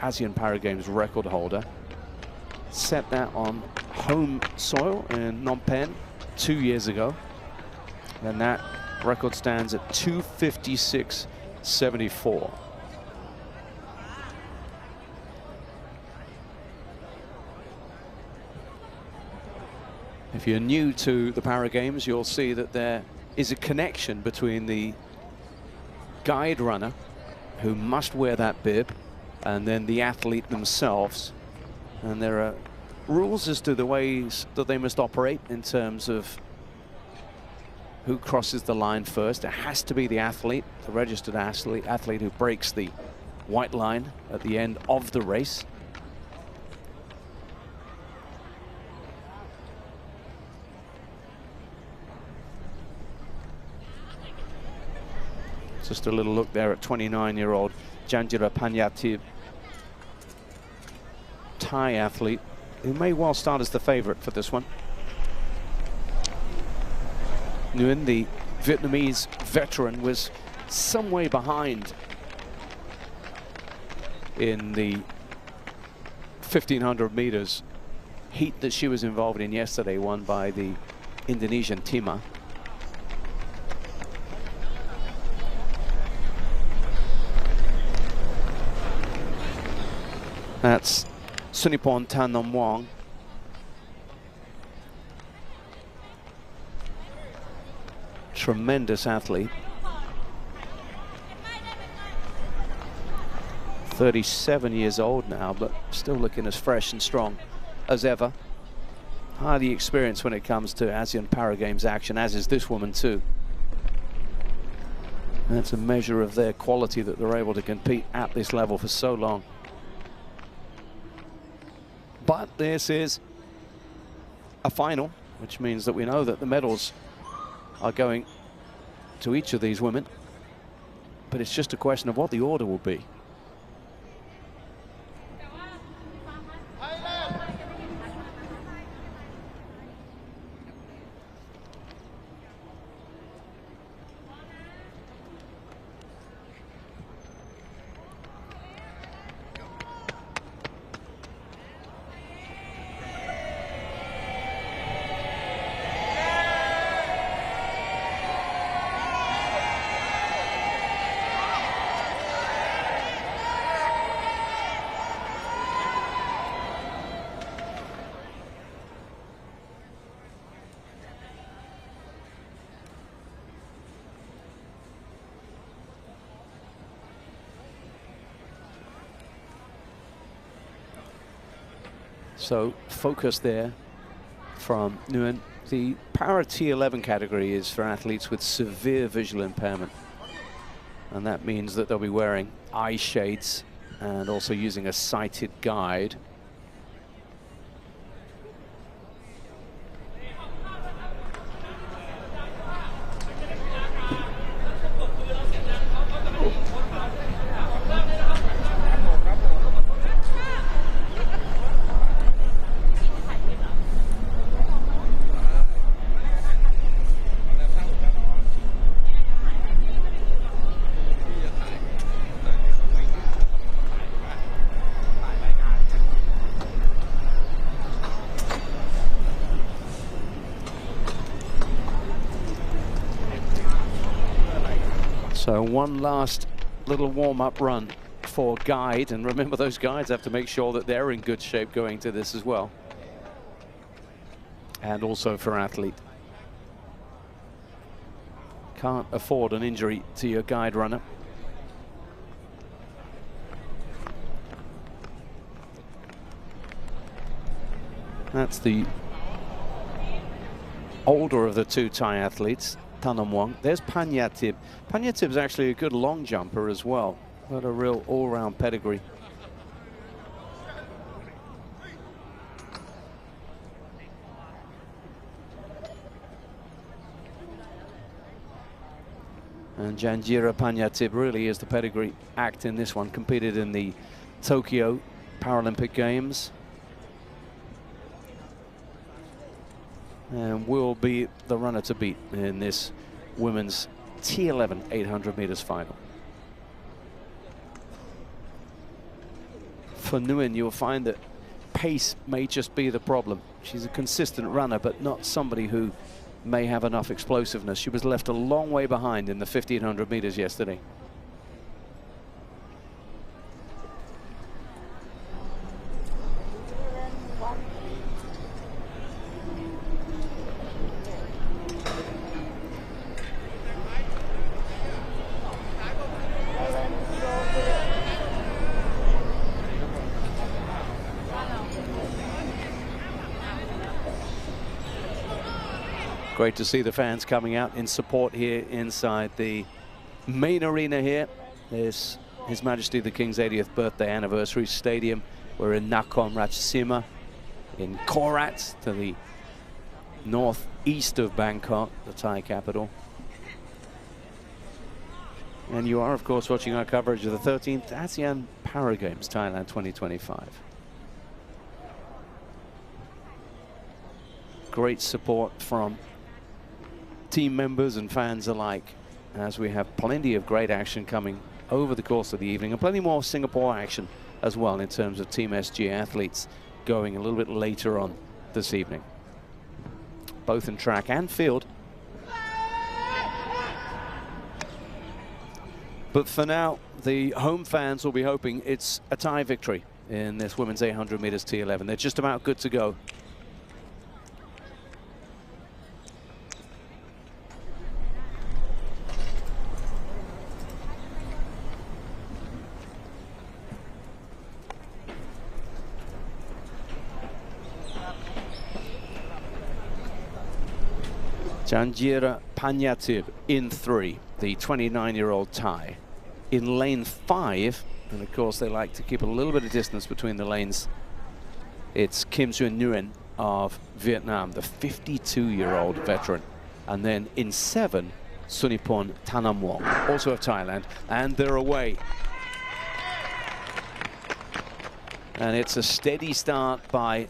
A: ASEAN Para Games record holder. Set that on home soil in Phnom Penh 2 years ago. And that record stands at 2:56.74. If you're new to the Para Games, you'll see that there is a connection between the guide runner, who must wear that bib, and then the athlete themselves. And there are rules as to the ways that they must operate in terms of who crosses the line first. It has to be the athlete, the registered athlete who breaks the white line at the end of the race. Just a little look there at 29-year-old Janjira Panyatib, Thai athlete, who may well start as the favorite for this one. Nguyen, the Vietnamese veteran, was some way behind in the 1500 meters heat that she was involved in yesterday, won by the Indonesian Tima. That's Sunipon Thanomwong. Tremendous athlete. 37 years old now, but still looking as fresh and strong as ever. Highly experienced when it comes to ASEAN Para Games action, as is this woman too. That's a measure of their quality, that they're able to compete at this level for so long. But this is a final, which means that we know that the medals are going to each of these women. But it's just a question of what the order will be. So focus there from Nguyen. The Para T11 category is for athletes with severe visual impairment. And that means that they'll be wearing eye shades and also using a sighted guide. So one last little warm-up run for guide, and remember, those guides have to make sure that they're in good shape going to this as well, and also for athlete. Can't afford an injury to your guide runner. That's the older of the two Thai athletes, Thanomwong. There's Panyatib. Panyatib's actually a good long jumper as well. Got a real all-round pedigree. And Janjira Panyatib really is the pedigree act in this one. Competed in the Tokyo Paralympic Games. And will be the runner to beat in this women's T11 800 meters final. For Nguyen, you'll find that pace may just be the problem. She's a consistent runner, but not somebody who may have enough explosiveness. She was left a long way behind in the 1500 meters yesterday. Great to see the fans coming out in support here inside the main arena here. There's His Majesty the King's 80th birthday anniversary stadium. We're in Nakhon Ratchasima in Korat, to the northeast of Bangkok, the Thai capital. And you are, of course, watching our coverage of the 13th ASEAN Para Games, Thailand 2025. Great support from team members and fans alike, as we have plenty of great action coming over the course of the evening, and plenty more Singapore action as well in terms of Team SG athletes going a little bit later on this evening, both in track and field. But for now, the home fans will be hoping it's a tie victory in this women's 800 meters T11. They're just about good to go. Janjira Panyatib in 3, the 29-year-old Thai. In lane 5, and of course they like to keep a little bit of distance between the lanes, it's Kim Xuan Nguyen of Vietnam, the 52-year-old veteran. And then in 7, Sunipon Thanamwong, also of Thailand, and they're away. And it's a steady start by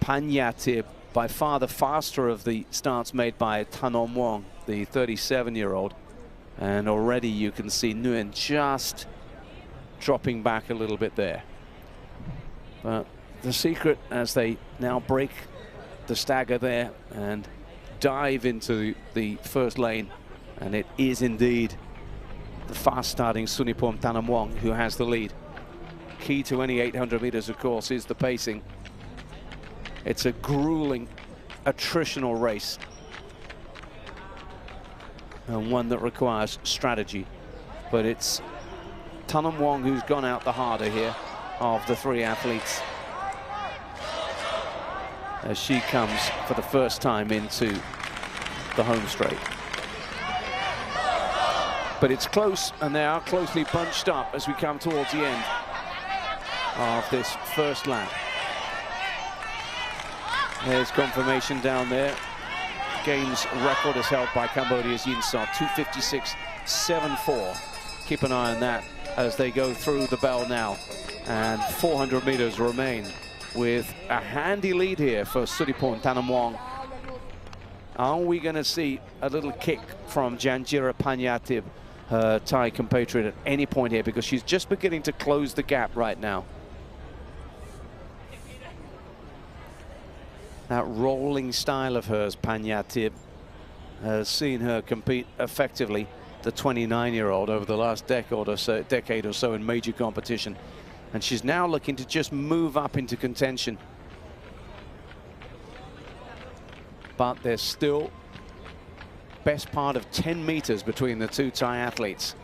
A: Panyatib, by far the faster of the starts made by Thanamwong, the 37-year-old. And already you can see Nguyen just dropping back a little bit there. But the secret, as they now break the stagger there and dive into the first lane, and it is indeed the fast-starting Sunipon Thanamwong who has the lead. Key to any 800 meters, of course, is the pacing. It's a grueling, attritional race, and one that requires strategy. But it's Thanamwong who's gone out the harder here of the 3 athletes, as she comes for the first time into the home straight. But it's close, and they are closely bunched up as we come towards the end of this first lap. There's confirmation down there. Games record is held by Cambodia's Yin So, 2:56.74. Keep an eye on that as they go through the bell now. And 400 meters remain with a handy lead here for Sunipon Thanamwong. Are we going to see a little kick from Janjira Panyatib, her Thai compatriot, at any point here? Because she's just beginning to close the gap right now. That rolling style of hers, Panyatib, has seen her compete effectively, the 29-year-old, over the last decade or so in major competition. And she's now looking to just move up into contention. But there's still best part of 10 meters between the 2 Thai athletes.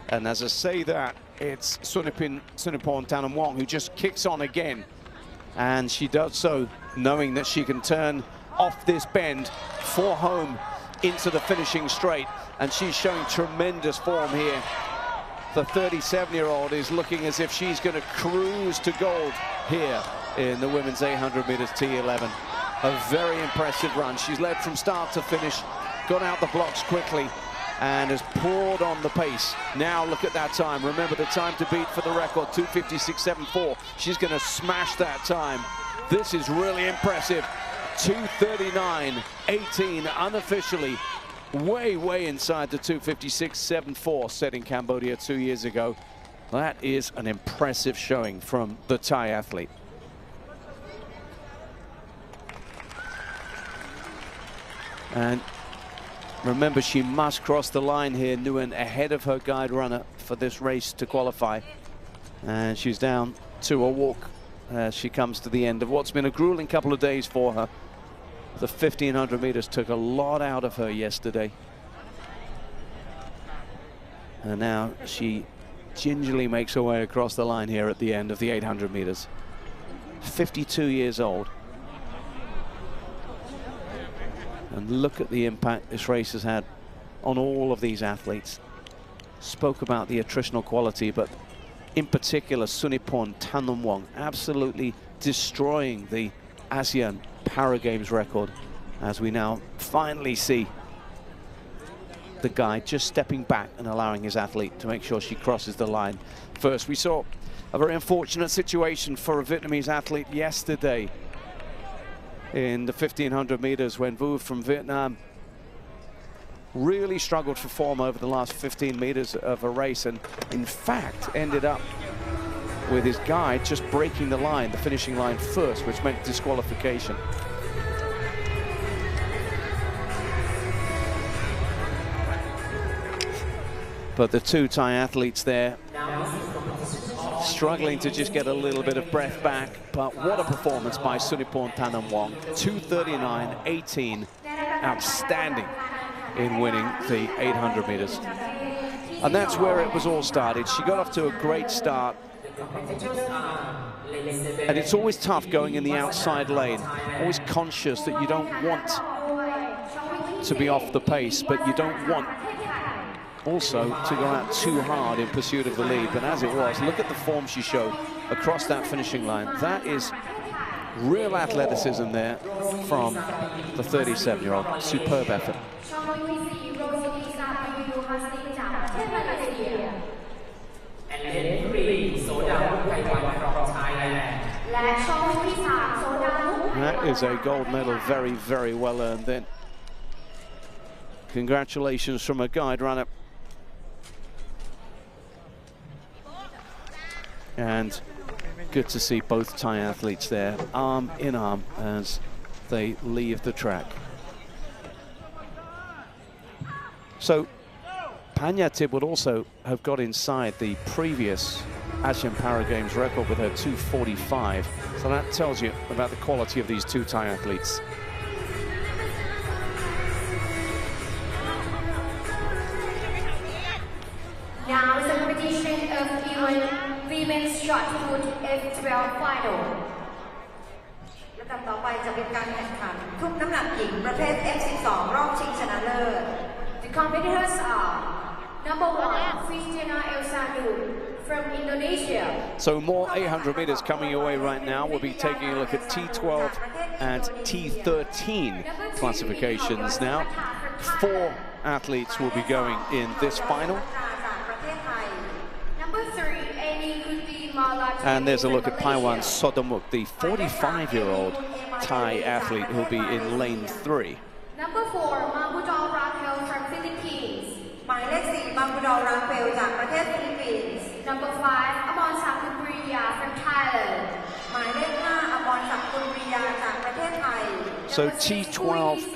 A: And as I say that, it's Sunipon Thanamwong who just kicks on again. And she does so knowing that she can turn off this bend for home into the finishing straight. And she's showing tremendous form here. The 37-year-old is looking as if she's going to cruise to gold here in the women's 800 meters T11. A very impressive run. She's led from start to finish, got out the blocks quickly, and has poured on the pace. Now look at that time. Remember the time to beat for the record, 2:56.74. She's going to smash that time. This is really impressive. 2:39.18 unofficially. Way inside the 2:56.74 set in Cambodia 2 years ago. That is an impressive showing from the Thai athlete. And remember, she must cross the line here, Nguyen, ahead of her guide runner for this race to qualify. And she's down to a walk as she comes to the end of what's been a grueling couple of days for her. The 1,500 meters took a lot out of her yesterday. And now she gingerly makes her way across the line here at the end of the 800 meters. 52 years old. And look at the impact this race has had on all of these athletes. Spoke about the attritional quality, but in particular, Sunipon Thanamwong absolutely destroying the ASEAN Para Games record, as we now finally see the guide, just stepping back and allowing his athlete to make sure she crosses the line first. We saw a very unfortunate situation for a Vietnamese athlete yesterday in the 1500 meters when Vu from Vietnam really struggled for form over the last 15 meters of a race, and in fact ended up with his guide just breaking the line, the finishing line first, which meant disqualification. But the two Thai athletes there struggling to just get a little bit of breath back. But what a performance by Suniporn Thanamwong. 2:39.18. Outstanding in winning the 800 meters. And that's where it was all started. She got off to a great start. And it's always tough going in the outside lane. Always conscious that you don't want to be off the pace, but you don't want also to go out too hard in pursuit of the lead. But as it was, look at the form she showed across that finishing line. That is real athleticism there from the 37-year-old. Superb effort. That is a gold medal, very, very well earned then. Congratulations from a guide runner. And good to see both Thai athletes there, arm in arm, as they leave the track. So Panyatip would also have got inside the previous Asian Para Games record with her 2:45. So that tells you about the quality of these two Thai athletes.
D: Now is the competition of women's shot put F12 final.
F: ลำดับต่อไปจะเป็นการแข่งขันทุกน้ำหนักหญิงประเภท F12 รอบชิงชนะเลิศ
D: The competitors are number 1, Christina Elsanu from Indonesia.
A: So more 800 meters coming your way right now. We'll be taking a look at T12 and T13 classifications now. 4 athletes will be going in this final. And there's a look at Paiwan Sodomuk, the 45-year-old Thai athlete who'll be in lane 3.
D: Number 4, Mambudol Raquel from Philippines.
F: หมายเลข 4 Mambudol Raquel จากประเทศฟิลิปปินส์
D: Number 5, Amon Sakupriya from Thailand.
F: หมายเลข 5 อมรศักดิ์กุลปรียาจากประเทศไทย
A: So T12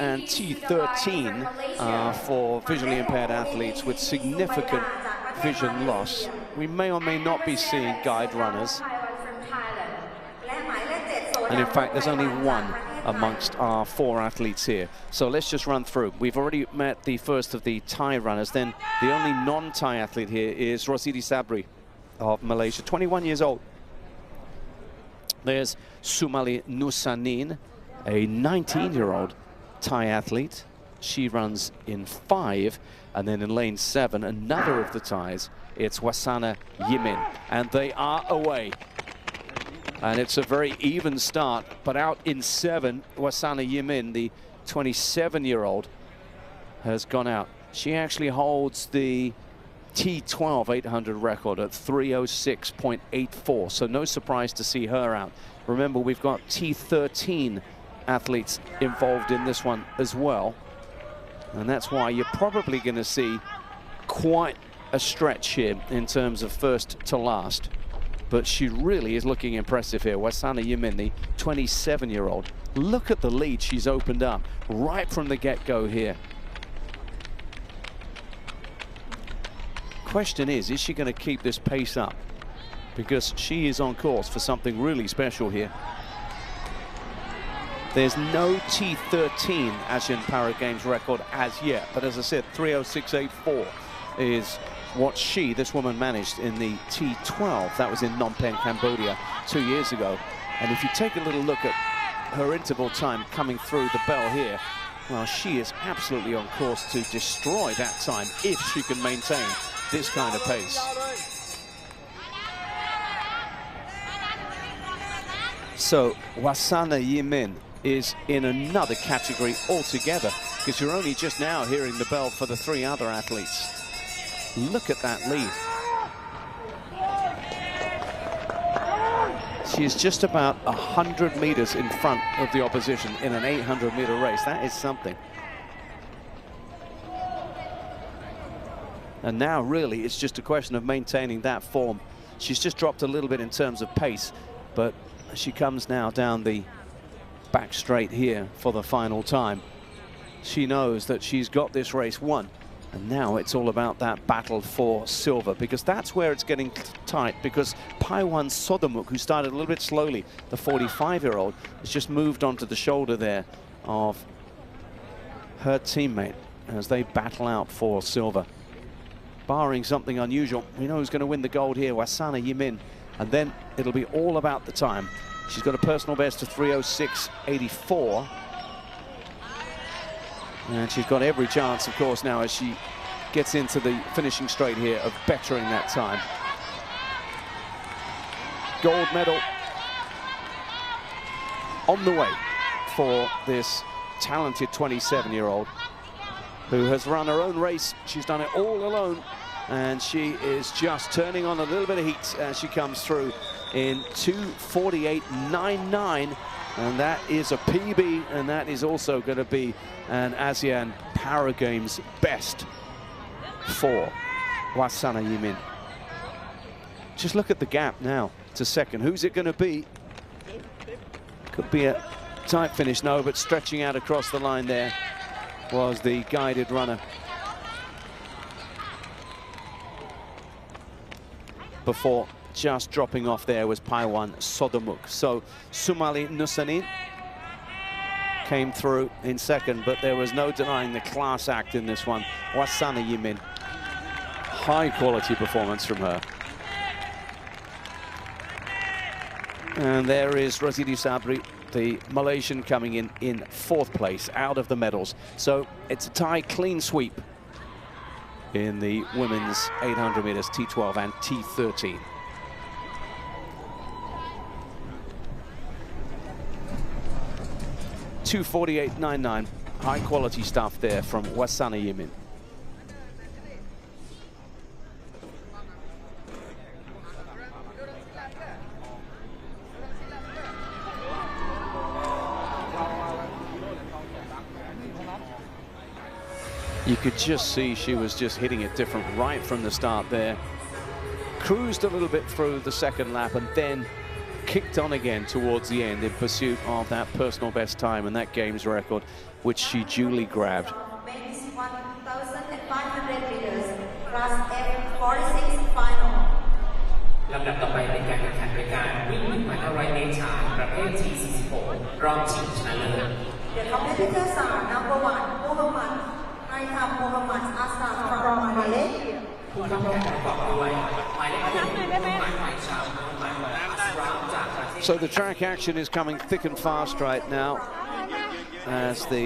A: and T13 are for visually impaired athletes with significant vision loss. We may or may not be seeing guide runners. And in fact, there's only one amongst our 4 athletes here. So let's just run through. We've already met the first of the Thai runners. Then the only non-Thai athlete here is Rosidi Sabri of Malaysia, 21 years old. There's Sumali Nusanin, a 19-year-old Thai athlete. She runs in 5, and then in lane 7, another of the Thais, it's Wasana Yimin, and they are away. And it's a very even start, but out in 7, Wasana Yimin, the 27-year-old, has gone out. She actually holds the T12 800 record at 3:06.84, so no surprise to see her out. Remember, we've got T13 athletes involved in this one as well, and that's why you're probably going to see quite a stretch here in terms of first to last. But she really is looking impressive here. Wasana Yimin, the 27-year-old. Look at the lead she's opened up right from the get-go here. Question is she going to keep this pace up? Because she is on course for something really special here. There's no T13 Asian Para Games record as yet, but as I said, 3:06.84 is what this woman managed in the T12. That was in Phnom Penh, Cambodia 2 years ago. And if you take a little look at her interval time coming through the bell here, well, she is absolutely on course to destroy that time if she can maintain this kind of pace. So Wasana Yimin is in another category altogether, because you're only just now hearing the bell for the 3 other athletes. Look at that lead. She is just about 100 meters in front of the opposition in an 800-meter race. That is something. And now really it's just a question of maintaining that form. She's just dropped a little bit in terms of pace, but she comes now down the back straight here for the final time. She knows that she's got this race won. And now it's all about that battle for silver, because that's where it's getting tight, because Paiwan Sodamuk, who started a little bit slowly, the 45-year-old, has just moved onto the shoulder there of her teammate as they battle out for silver. Barring something unusual, we know who's going to win the gold here, Wasana Yimin, and then it'll be all about the time. She's got a personal best of 3:06.84. And she's got every chance, of course, now as she gets into the finishing straight here of bettering that time. Gold medal on the way for this talented 27-year-old who has run her own race. She's done it all alone, and she is just turning on a little bit of heat as she comes through in 2:48.99. And that is a PB, and that is also going to be an ASEAN Para Games best for Wasana Yimin. Just look at the gap now to second. Who's it going to be? Could be a tight finish, no, but stretching out across the line there was the guided runner. Before just dropping off there was Paiwan Sodamuk. So Sumali Nusanin came through in second, but there was no denying the class act in this one. Wasana Yimin, high quality performance from her. And there is Rosidi Sabri, the Malaysian, coming in 4th place out of the medals. So it's a tie, clean sweep in the women's 800 meters T12 and T13. .248.99, high quality stuff there from Wasana Yimin. You could just see she was just hitting it different right from the start there. Cruised a little bit through the second lap and then kicked on again towards the end in pursuit of that personal best time and that games record, which she duly grabbed.
F: Men's 1,500 meters, class F46 final.
B: ลำดับต่อไปเป็นการแข่งขันรายการวิ่ง 1,500 เมตรชายประเภท T46 รอบชิงชนะเลิศ
F: The competitors are number 1, Muhammad Haitham Muhammad Aslam from Malaysia.
B: ผู้เข้าแข่งขันประกอบด้วยหมายเลข 1 Muhammad Haitham Muhammad Aslam จากประเทศ
A: So the track action is coming thick and fast right now as the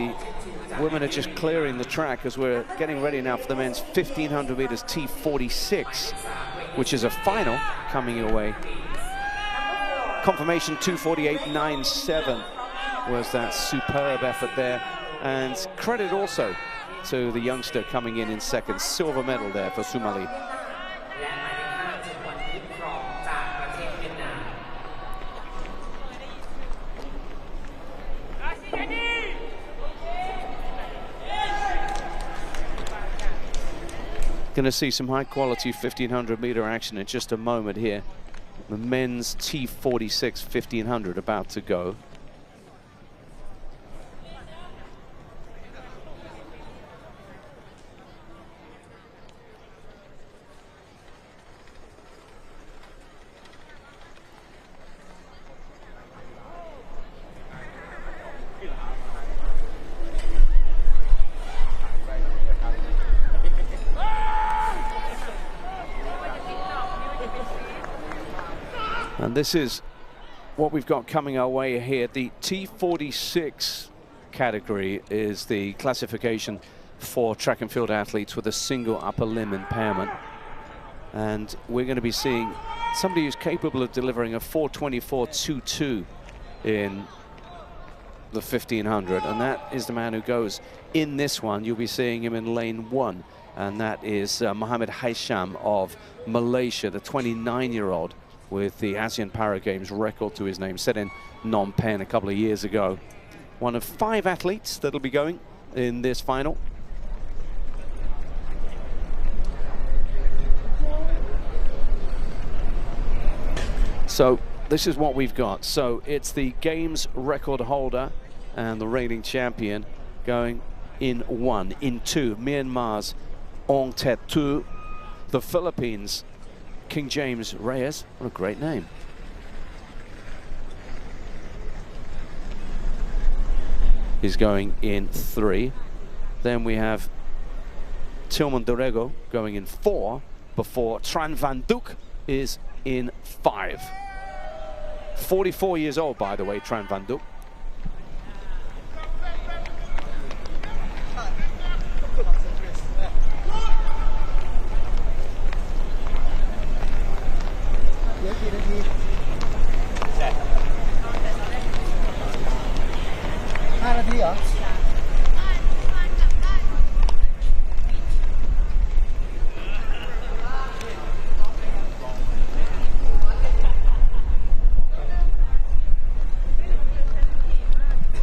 A: women are just clearing the track as we're getting ready now for the men's 1,500 meters T46, which is a final coming your way. Confirmation 2:48.97 was that superb effort there, and credit also to the youngster coming in second. Silver medal there for Sumali. Going to see some high quality 1,500 meter action in just a moment here. The men's T46 1,500 about to go. And this is what we've got coming our way here. The T46 category is the classification for track and field athletes with a single upper limb impairment. And we're going to be seeing somebody who's capable of delivering a 4:24.22 in the 1500, and that is the man who goes in this one. You'll be seeing him in lane 1, and that is Mohammed Haisham of Malaysia, the 29-year-old with the ASEAN Para Games record to his name, set in Phnom Penh a couple of years ago. One of 5 athletes that'll be going in this final. So this is what we've got. So it's the games record holder and the reigning champion going in 1. In 2, Myanmar's Ong Tet Tu. The Philippines, King James Reyes. What a great name. He's going in 3. Then we have Tilman Dorego going in 4 before Tran Van Duc is in 5. 44 years old, by the way, Tran Van Duc.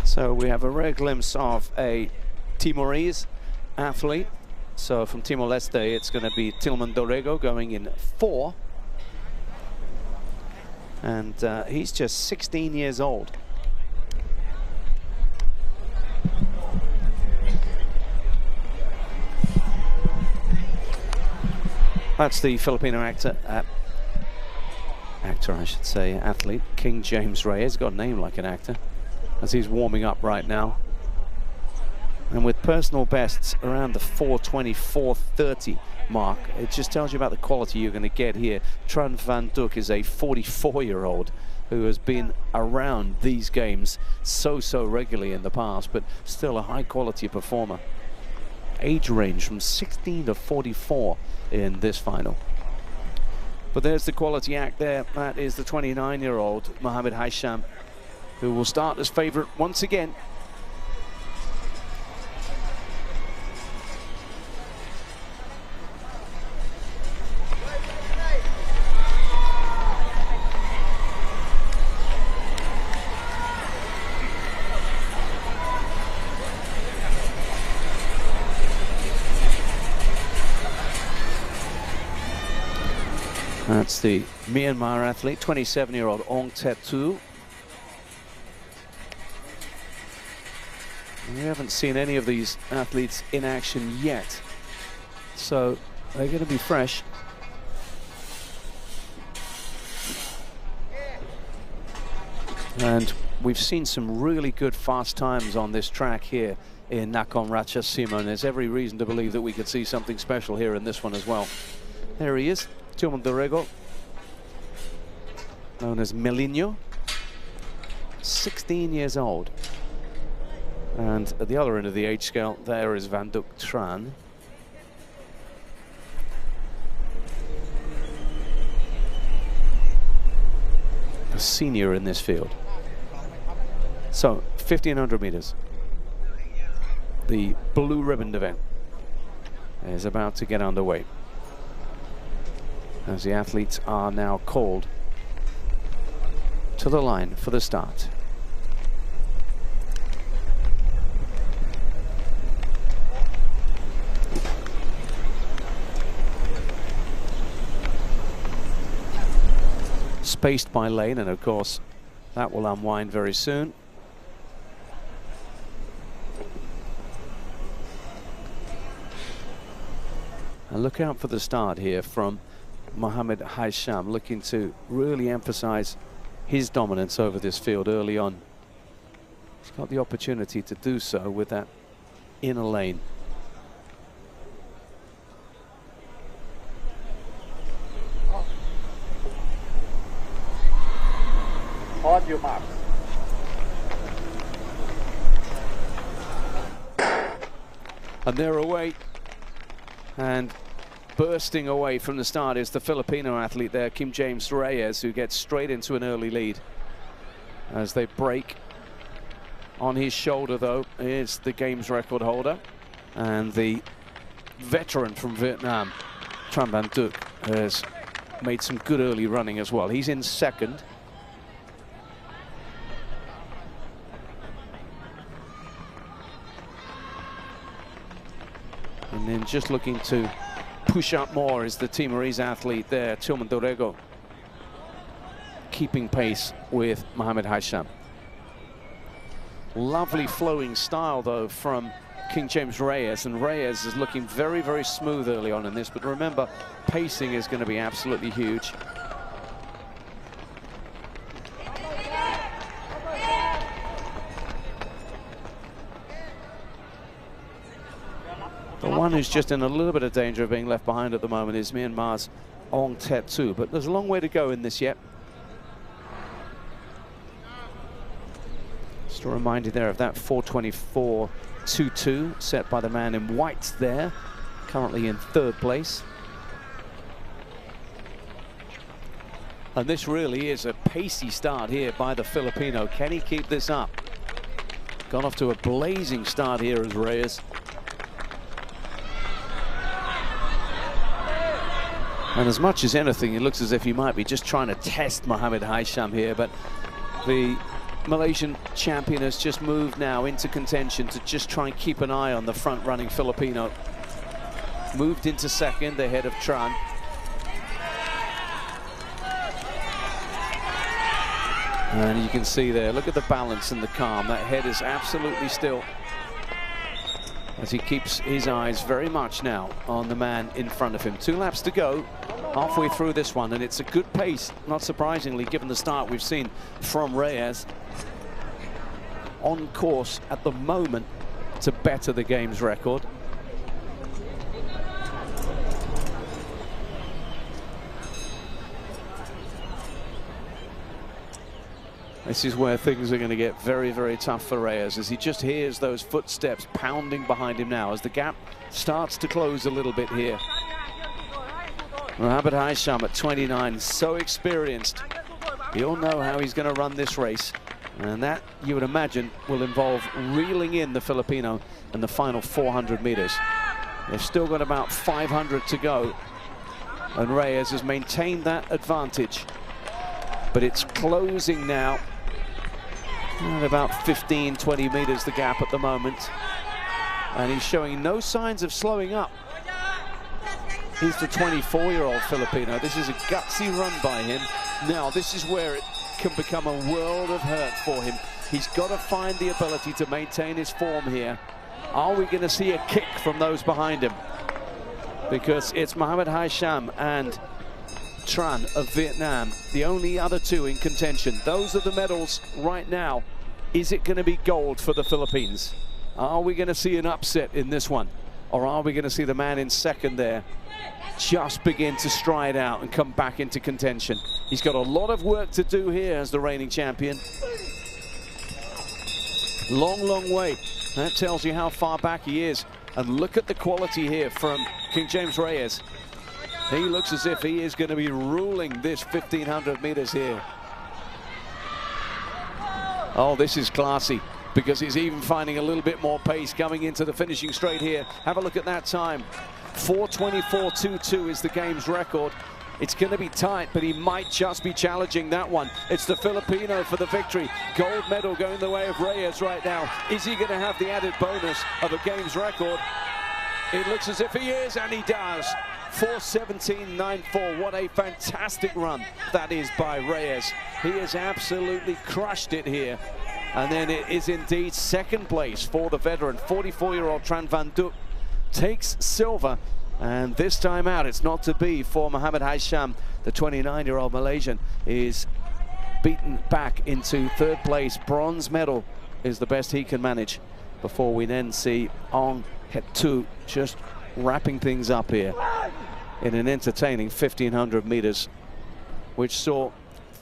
A: So we have a rare glimpse of a Timorese athlete. So from Timor-Leste, it's going to be Tilman Dorego going in 4. And he's just 16 years old. That's the Filipino athlete, King James Reyes. Got a name like an actor, as he's warming up right now. And with personal bests around the 4:20, 4:30 mark, it just tells you about the quality you're going to get here. Tran Van Duc is a 44-year-old who has been around these games so regularly in the past, but still a high-quality performer. Age range from 16 to 44 in this final. But there's the quality act there. That is the 29-year-old Mohammed Haisham, who will start as favorite once again. That's the Myanmar athlete, 27-year-old Ong Tet Tu. We haven't seen any of these athletes in action yet, so they're going to be fresh. And we've seen some really good fast times on this track here in Nakhon Ratchasima, and there's every reason to believe that we could see something special here in this one as well. There he is, Tilman Dorego, known as Melinho, 16 years old. And at the other end of the age scale, there is Van Duc Tran. A senior in this field. So, 1500 meters. The blue ribbon event is about to get underway, as the athletes are now called to the line for the start. Spaced by lane, and of course that will unwind very soon. And look out for the start here from Mohammed Haisham, looking to really emphasize his dominance over this field early on. He's got the opportunity to do so with that inner lane.
C: On your mark.
A: And they're away. And bursting away from the start is the Filipino athlete there, King James Reyes, who gets straight into an early lead as they break On his shoulder, though, is the games record holder and the veteran from Vietnam, Tran Van Duc, has made some good early running as well. He's in second. And then just looking to push up more is the Timorese athlete there, Tillman Dorego, keeping pace with Mohamed Haisham. Lovely flowing style, though, from King James Reyes, and Reyes is looking very, very smooth early on in this, but remember, pacing is going to be absolutely huge. The one who's just in a little bit of danger of being left behind at the moment is Myanmar's Ong Tet Tu, but there's a long way to go in this yet. Just a reminder there of that 4:24.22 set by the man in white there, currently in third place. And this really is a pacey start here by the Filipino. Can he keep this up? Gone off to a blazing start here as Reyes. And as much as anything, it looks as if he might be just trying to test Mohamed Haisham here, but the Malaysian champion has just moved now into contention to just try and keep an eye on the front-running Filipino. Moved into second ahead of Tran. And you can see there, look at the balance and the calm. That head is absolutely still as he keeps his eyes very much now on the man in front of him. 2 laps to go, halfway through this one, and it's a good pace, not surprisingly, given the start we've seen from Reyes. On course at the moment to better the game's record. This is where things are going to get very, very tough for Reyes, as he just hears those footsteps pounding behind him now as the gap starts to close a little bit here. Mohamed Haisham at 29, so experienced. He'll know how he's going to run this race, and that, you would imagine, will involve reeling in the Filipino in the final 400 meters. They've still got about 500 to go, and Reyes has maintained that advantage, but it's closing now. At about 15-20 meters the gap at the moment, and he's showing no signs of slowing up. He's the 24-year-old Filipino. This is a gutsy run by him. Now this is where it can become a world of hurt for him. He's got to find the ability to maintain his form here. Are we going to see a kick from those behind him? Because it's Mohamed Haisham and Tran of Vietnam, the only other two in contention. Those are the medals right now. Is it going to be gold for the Philippines? Are we going to see an upset in this one? Or are we going to see the man in second there just begin to stride out and come back into contention? He's got a lot of work to do here as the reigning champion. Long, long way. That tells you how far back he is. And look at the quality here from King James Reyes. He looks as if he is going to be ruling this 1500 meters here. Oh, this is classy, because he's even finding a little bit more pace coming into the finishing straight here. Have a look at that time. 4:24.22 is the game's record. It's going to be tight, but he might just be challenging that one. It's the Filipino for the victory. Gold medal going the way of Reyes right now. Is he going to have the added bonus of a game's record? It looks as if he is, and he does. 4:17.94. What a fantastic run that is by Reyes. He has absolutely crushed it here. And then it is indeed second place for the veteran. 44-year-old Tran Van Duc takes silver. And this time out, it's not to be for Mohamed Haisham. The 29-year-old Malaysian is beaten back into third place. Bronze medal is the best he can manage before we then see Ong Tet Tu just wrapping things up here in an entertaining 1500 meters, which saw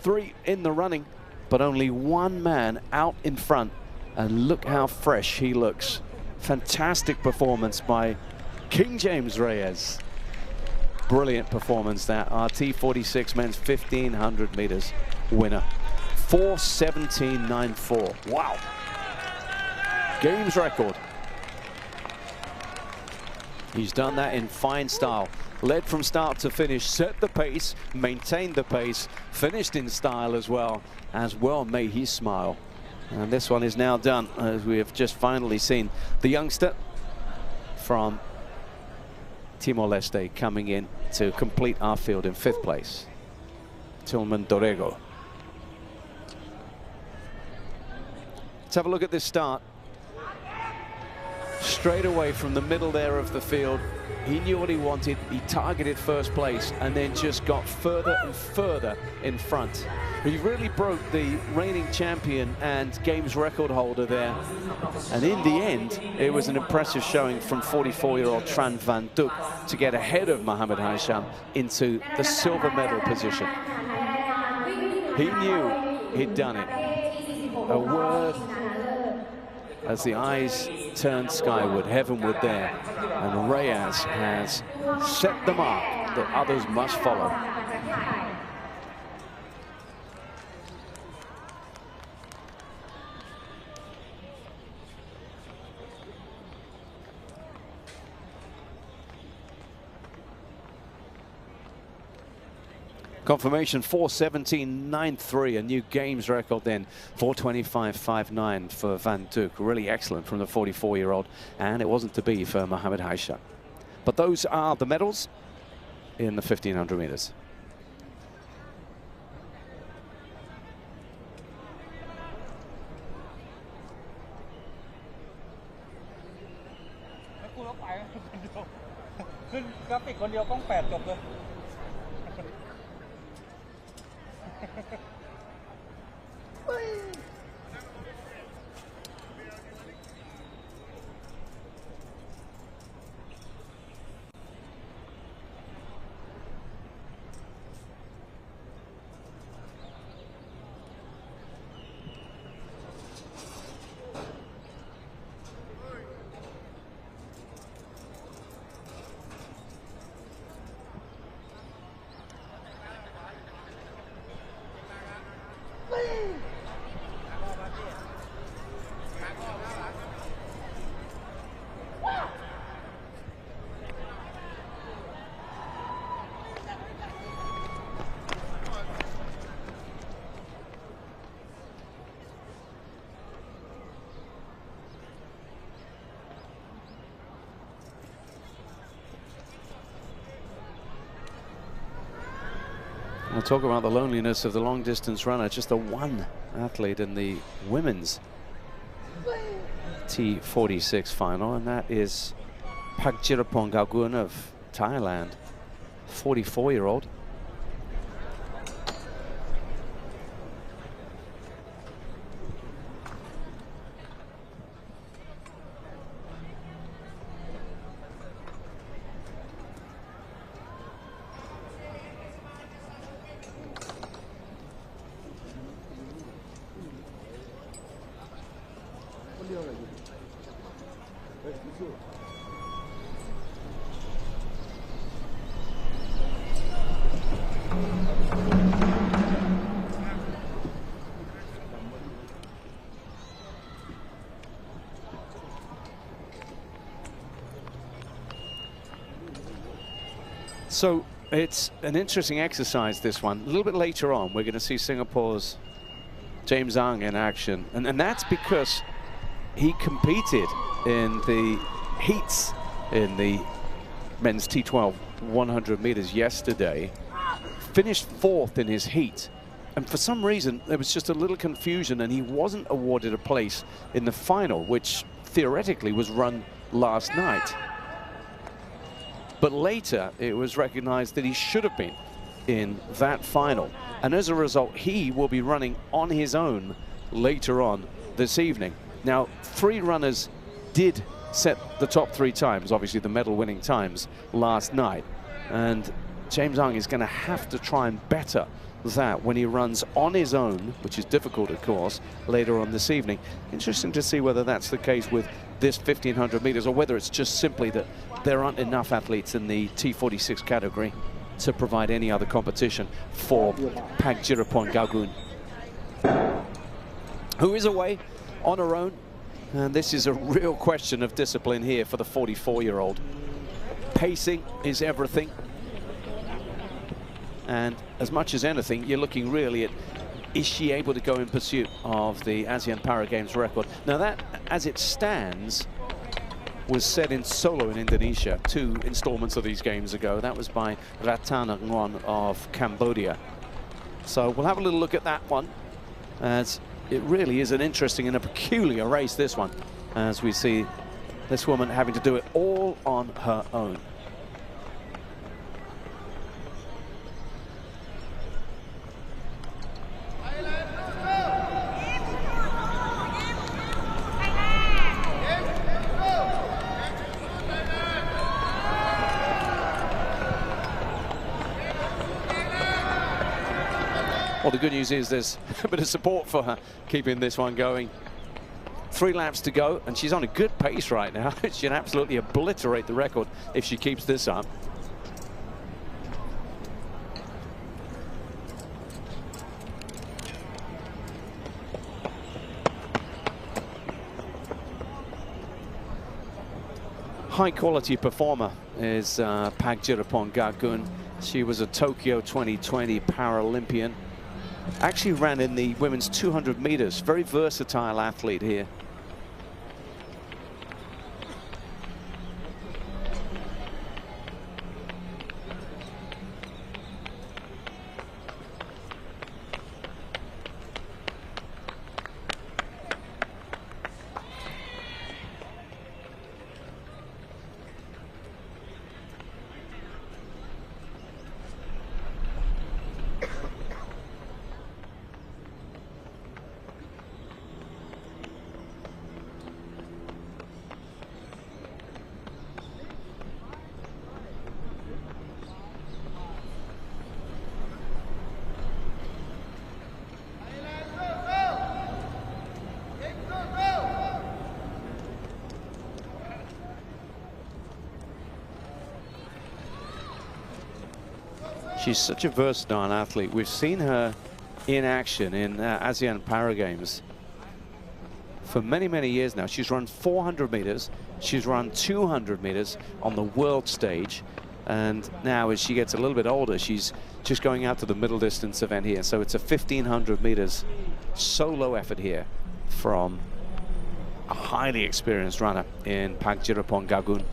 A: 3 in the running, but only 1 man out in front. And look how fresh he looks. Fantastic performance by King James Reyes. Brilliant performance, that RT46 men's 1500 meters winner. 4:17.94. Wow. Games record. He's done that in fine style. Led from start to finish, set the pace, maintained the pace, finished in style as well. As well may he smile. And this one is now done, as we have just finally seen the youngster from Timor-Leste coming in to complete our field in 5th place. Tilman Dorego. Let's have a look at this start. Straight away from the middle there of the field, he knew what he wanted. He targeted 1st place and then just got further and further in front. He really broke the reigning champion and games record holder there. And in the end, it was an impressive showing from 44-year-old Tran Van Duk to get ahead of Mohammed Haisham into the silver medal position. He knew he'd done it. A word as the eyes turned skyward, heavenward there. And Reyes has set the mark that others must follow. Confirmation 4:17.93, a new games record then. 4:25.59 for Van Duk. Really excellent from the 44-year-old, and it wasn't to be for Mohammed Haisham. But those are the medals in the 1500 meters. We'll talk about the loneliness of the long distance runner. Just the one athlete in the women's T46 final, and that is Pagchirapong Galgun of Thailand, 44-year-old. So it's an interesting exercise, this one. A little bit later on, we're going to see Singapore's James Ang in action. And that's because he competed in the heats in the men's T12 100 meters yesterday, finished 4th in his heat. And for some reason, there was just a little confusion and he wasn't awarded a place in the final, which theoretically was run last night. But later, it was recognized that he should have been in that final. And as a result, he will be running on his own later on this evening. Now, 3 runners did set the top 3 times, obviously the medal-winning times, last night. And James Ang is going to have to try and better that when he runs on his own, which is difficult, of course, later on this evening. Interesting to see whether that's the case with this 1500 meters or whether it's just simply that there aren't enough athletes in the T46 category to provide any other competition for Pagchirapong Galgun, who is away on her own And this is a real question of discipline here for the 44-year-old. Pacing is everything. And as much as anything, you're looking really at, is she able to go in pursuit of the ASEAN Para Games record? Now that, as it stands, was set in solo in Indonesia 2 installments of these games ago. That was by Rattanangron of Cambodia. So we'll have a little look at that one, as it really is an interesting and a peculiar race, this one, as we see this woman having to do it all on her own. Well, the good news is there's a bit of support for her keeping this one going. 3 laps to go, and she's on a good pace right now. She can absolutely obliterate the record if she keeps this up. High-quality performer is Pagdirapong Gagun. She was a Tokyo 2020 Paralympian. Actually ran in the women's 200 meters. Very versatile athlete here. She's such a versatile athlete. We've seen her in action in ASEAN Para Games for many, many years now. She's run 400 meters. She's run 200 meters on the world stage. And now as she gets a little bit older, she's just going out to the middle distance event here. So it's a 1,500 meters solo effort here from a highly experienced runner in Pagdirapong Gagun.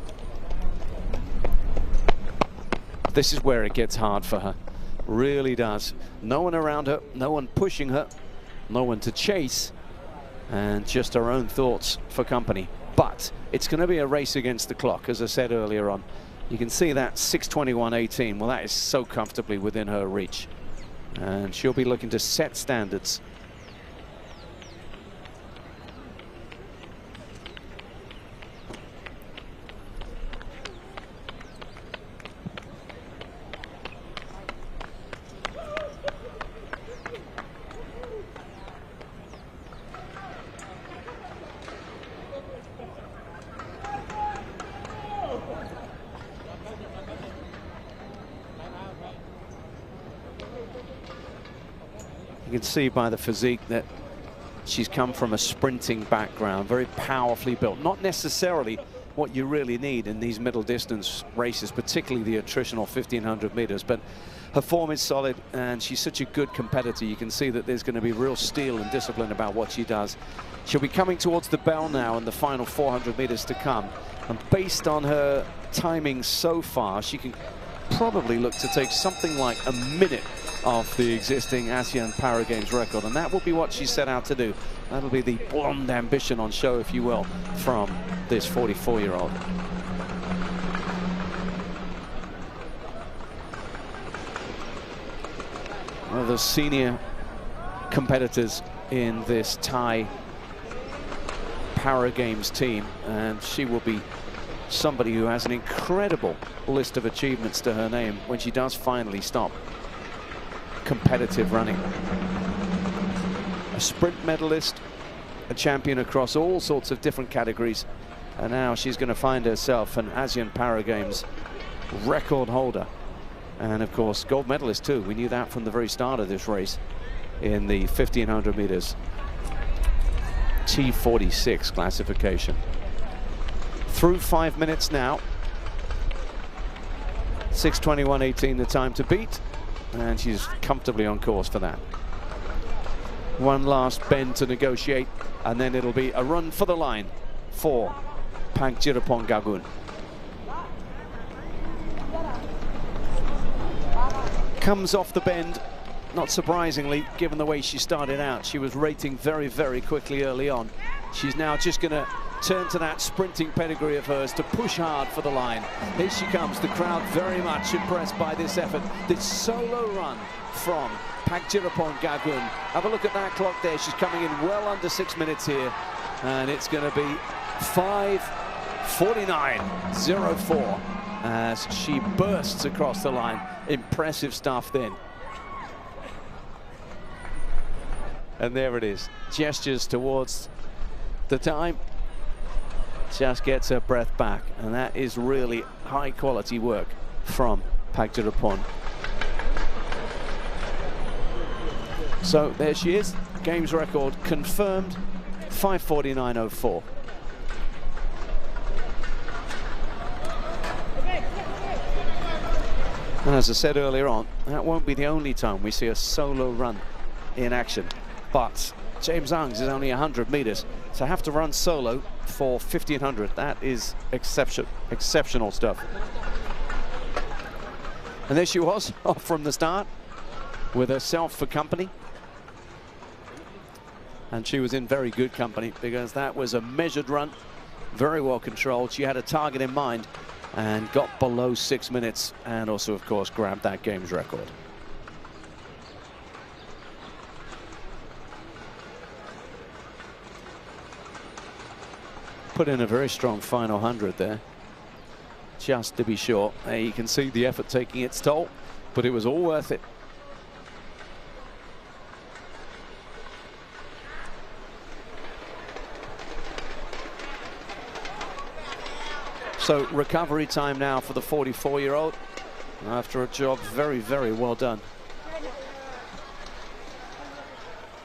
A: This is where it gets hard for her, really does. No one around her, no one pushing her, no one to chase, and just her own thoughts for company. But it's going to be a race against the clock, as I said earlier on. You can see that 6:21.18. Well, that is so comfortably within her reach, and she'll be looking to set standards. You can see by the physique that she's come from a sprinting background, very powerfully built. Not necessarily what you really need in these middle distance races, particularly the attritional 1,500 meters, but her form is solid and she's such a good competitor. You can see that there's going to be real steel and discipline about what she does. She'll be coming towards the bell now in the final 400 meters to come. And based on her timing so far, she can probably look to take something like a minute off the existing ASEAN Para Games record, and that will be what she set out to do. That'll be the blonde ambition on show, if you will, from this 44-year-old. One of the senior competitors in this Thai Para Games team, and she will be somebody who has an incredible list of achievements to her name when she does finally stop competitive running. A sprint medalist, a champion across all sorts of different categories, and now she's going to find herself an ASEAN Para Games record holder, and of course gold medalist too. We knew that from the very start of this race in the 1,500 meters. T46 classification. Through 5 minutes now. 6:21.18 the time to beat, and she's comfortably on course for that. One last bend to negotiate, and then it'll be a run for the line for Pangchirapong Gagun. Comes off the bend, not surprisingly, given the way she started out. She was rating very, very quickly early on. She's now just going to turn to that sprinting pedigree of hers to push hard for the line. Here she comes, the crowd very much impressed by this effort. This solo run from Pangchirapong Gagun. Have a look at that clock there. She's coming in well under 6 minutes here, and it's going to be 5:49.04 as she bursts across the line. Impressive stuff then. And there it is. Gestures towards the time. Just gets her breath back, and that is really high quality work from Pangchirapong. So there she is, games record confirmed, 5:49.04. And as I said earlier on, that won't be the only time we see a solo run in action, but James Ang's is only 100 meters, so have to run solo for 1500. That is exceptional stuff. And there she was, off from the start, with herself for company. And she was in very good company, because that was a measured run, very well controlled. She had a target in mind and got below 6 minutes, and also, of course, grabbed that games record. Put in a very strong final 100 there, just to be sure. There you can see the effort taking its toll, but it was all worth it. So recovery time now for the 44-year-old after a job very, very well done.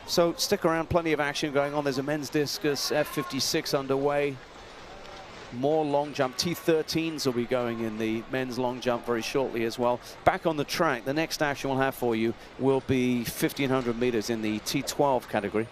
A: So stick around, plenty of action going on. There's a men's discus F56 underway. More long jump. T13s will be going in the men's long jump very shortly as well. Back on the track, the next action we'll have for you will be 1500 meters in the T12 category.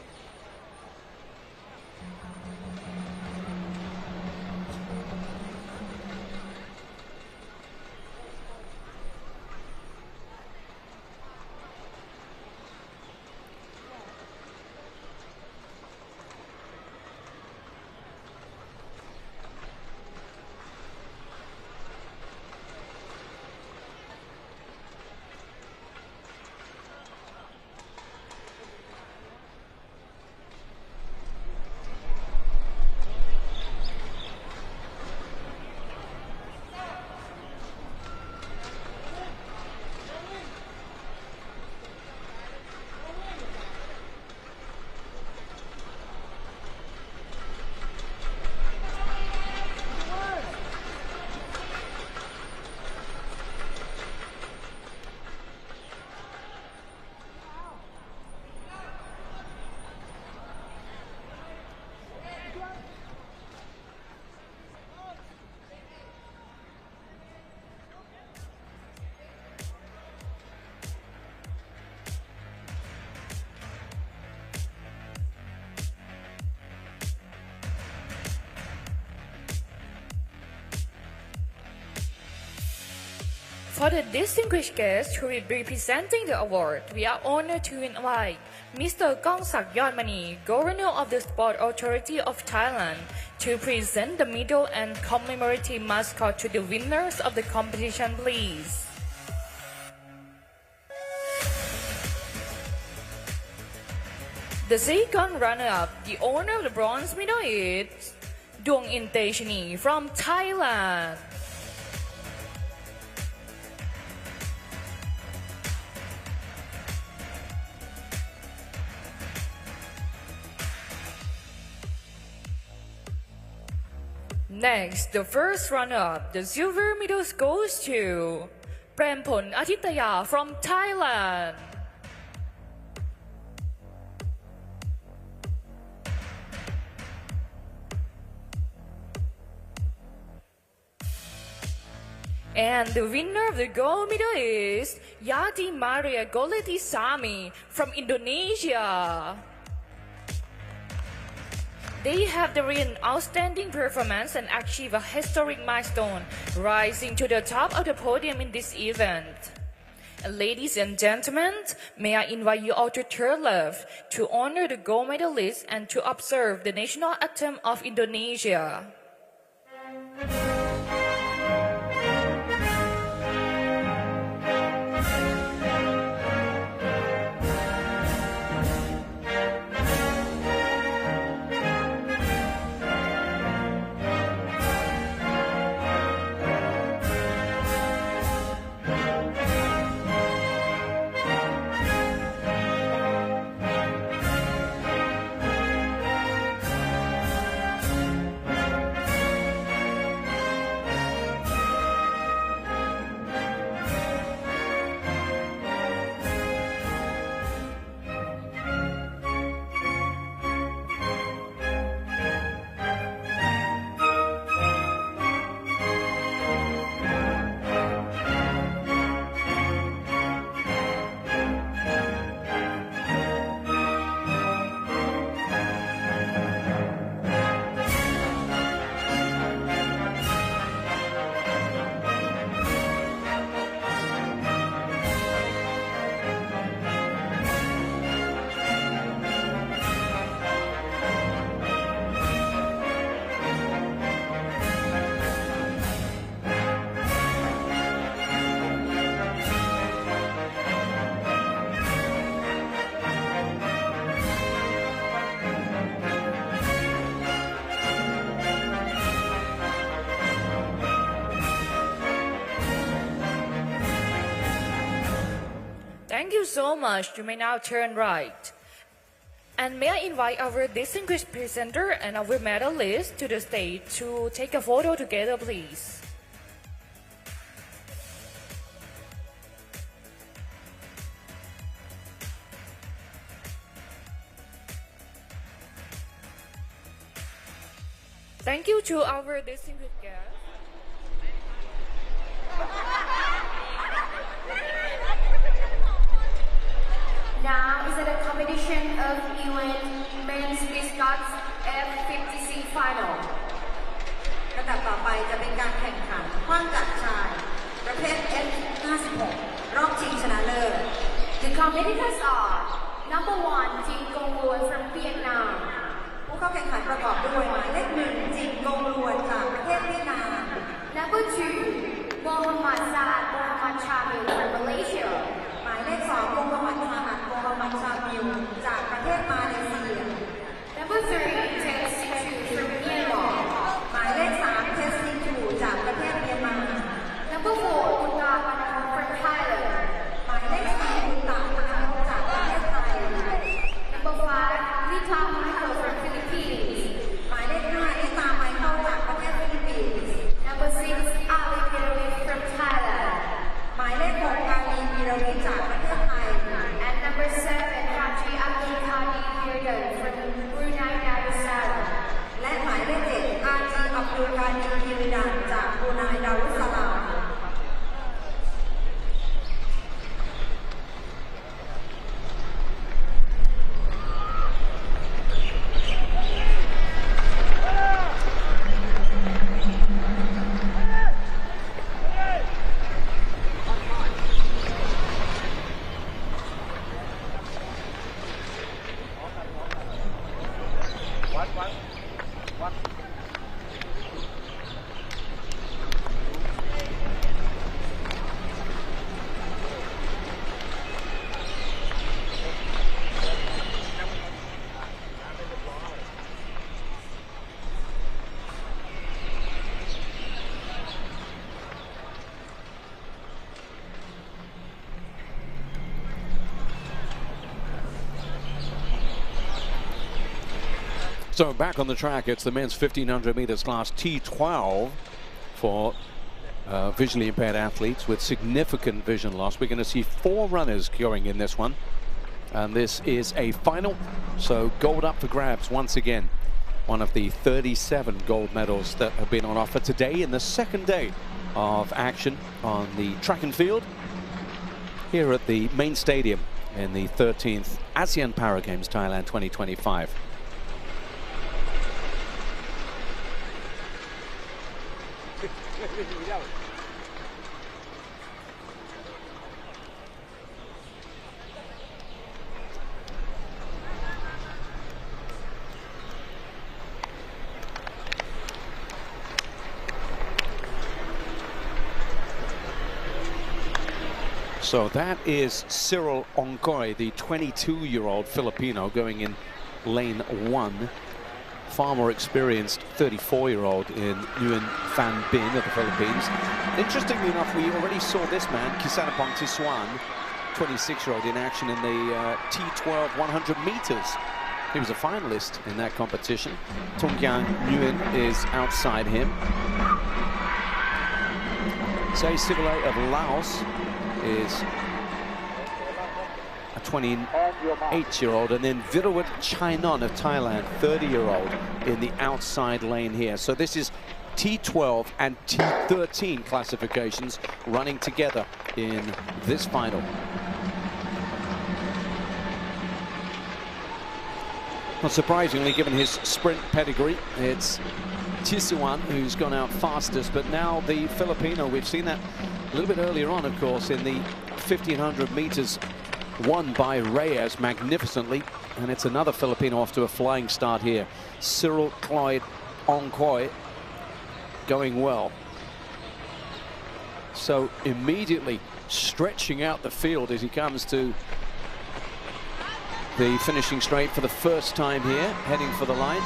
E: For the distinguished guest who will be presenting the award, we are honored to invite Mr. Kongsak Yodmani, Governor of the Sport Authority of Thailand, to present the medal and commemorative mascot to the winners of the competition, please. The second runner-up, the owner of the bronze medal, is Duong Intechini from Thailand. Next, the first runner-up, the silver medal goes to Prempon Atitaya from Thailand. And the winner of the gold medal is Yati Maria Goletisami from Indonesia. They have demonstrated an outstanding performance and achieved a historic milestone, rising to the top of the podium in this event. And ladies and gentlemen, may I invite you all to turn left to honor the gold medalist and to observe the national anthem of Indonesia. Thank you so much. You may now turn right. And may I invite our distinguished presenter and our medalist to the stage to take a photo together, please. Thank you to our distinguished guests.
D: Now is the competition of event men's discus F50C final.
F: ลำดับต่อไปจะเป็นการแข่งขันขว้างกัดชายประเภท F56 รอบชิงชนะเลิศ
D: The competitors are number 1 Jin Gongluan from Vietnam.
F: ผู้เข้าแข่งขันประกอบด้วยหมายเลข 1 จินกงลวนจากประเทศเวียดนาม
D: Number 2 Muhammad Saad Muhammad Chamil from Malaysia.
F: หมายเลข 2 วงประวัติศาสตร์วงประวัติศาสตร์มิวจากประเทศมาเลเซีย
D: Number 3 Ted Situ from Myanmar.
F: หมายเลข 3 เทสซิทูจากประเทศเมียนมา
D: Number 4 Uta Panakon from Thailand.
F: หมายเลข 4 คุณตาพนมจากประเทศไทย
D: Number 5 Lita Michael from Philippines.
F: หมายเลข 5 นิตาไมเคิลจากประเทศฟิลิปปินส์
D: Number 6 Ali Pirawit from Thailand.
F: หมายเลข 6 กาลีวีรวิทย์จากประเทศไทย
D: And number 7 Haji Abdul Qadir Hirdan from Brunei Darussalam.
F: และหมายเลข 7 อาจีอับดุลกาดีฮิริดันจากบรูไนดารุสสลาม
A: So back on the track, it's the men's 1500 meters class T12 for visually impaired athletes with significant vision loss. We're going to see 4 runners going in this one. And this is a final, so gold up for grabs once again. One of the 37 gold medals that have been on offer today in the second day of action on the track and field here at the main stadium in the 13th ASEAN Para Games Thailand 2025. So that is Cyril Ongkoy, the 22-year-old Filipino, going in lane 1. Far more experienced 34-year-old in Nguyen Phan Binh of the Philippines. Interestingly enough, we already saw this man, Kisanapong Tiswan, 26-year-old, in action in the T12 100 meters. He was a finalist in that competition. Tongyang Nguyen is outside him. Say Sivalay of Laos is a 28-year-old, and then Virawat Chainon of Thailand, 30-year-old, in the outside lane here. So this is T12 and T13 classifications running together in this final. Not surprisingly, given his sprint pedigree, it's Tisuan who's gone out fastest, but now the Filipino, we've seen that a little bit earlier on, of course, in the 1500 meters, won by Reyes magnificently, and it's another Filipino off to a flying start here. Cyril Clyde Ongkoy going well. So immediately stretching out the field as he comes to the finishing straight for the first time here, heading for the line.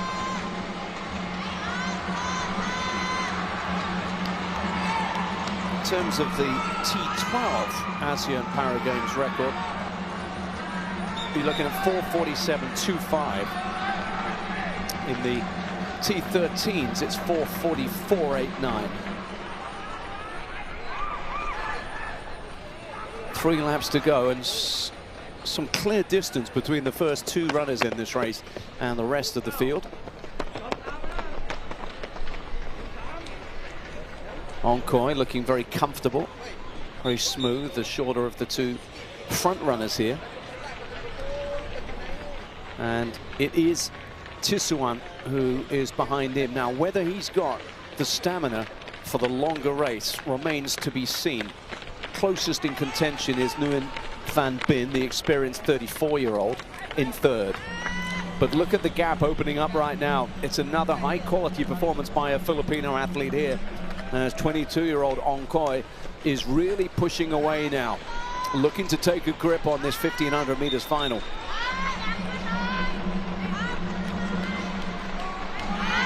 A: In terms of the T12 ASEAN Para Games record, be looking at 4:47.25. In the T13s, it's 4:44.89. 3 laps to go, and some clear distance between the first 2 runners in this race and the rest of the field. Ongkoy looking very comfortable, very smooth, the shorter of the 2 front runners here. And it is Tisuan who is behind him. Now, whether he's got the stamina for the longer race remains to be seen. Closest in contention is Nguyen Phan Binh, the experienced 34-year-old, in 3rd. But look at the gap opening up right now. It's another high-quality performance by a Filipino athlete here, as 22-year-old Ongkoy is really pushing away now, looking to take a grip on this 1500 meters final.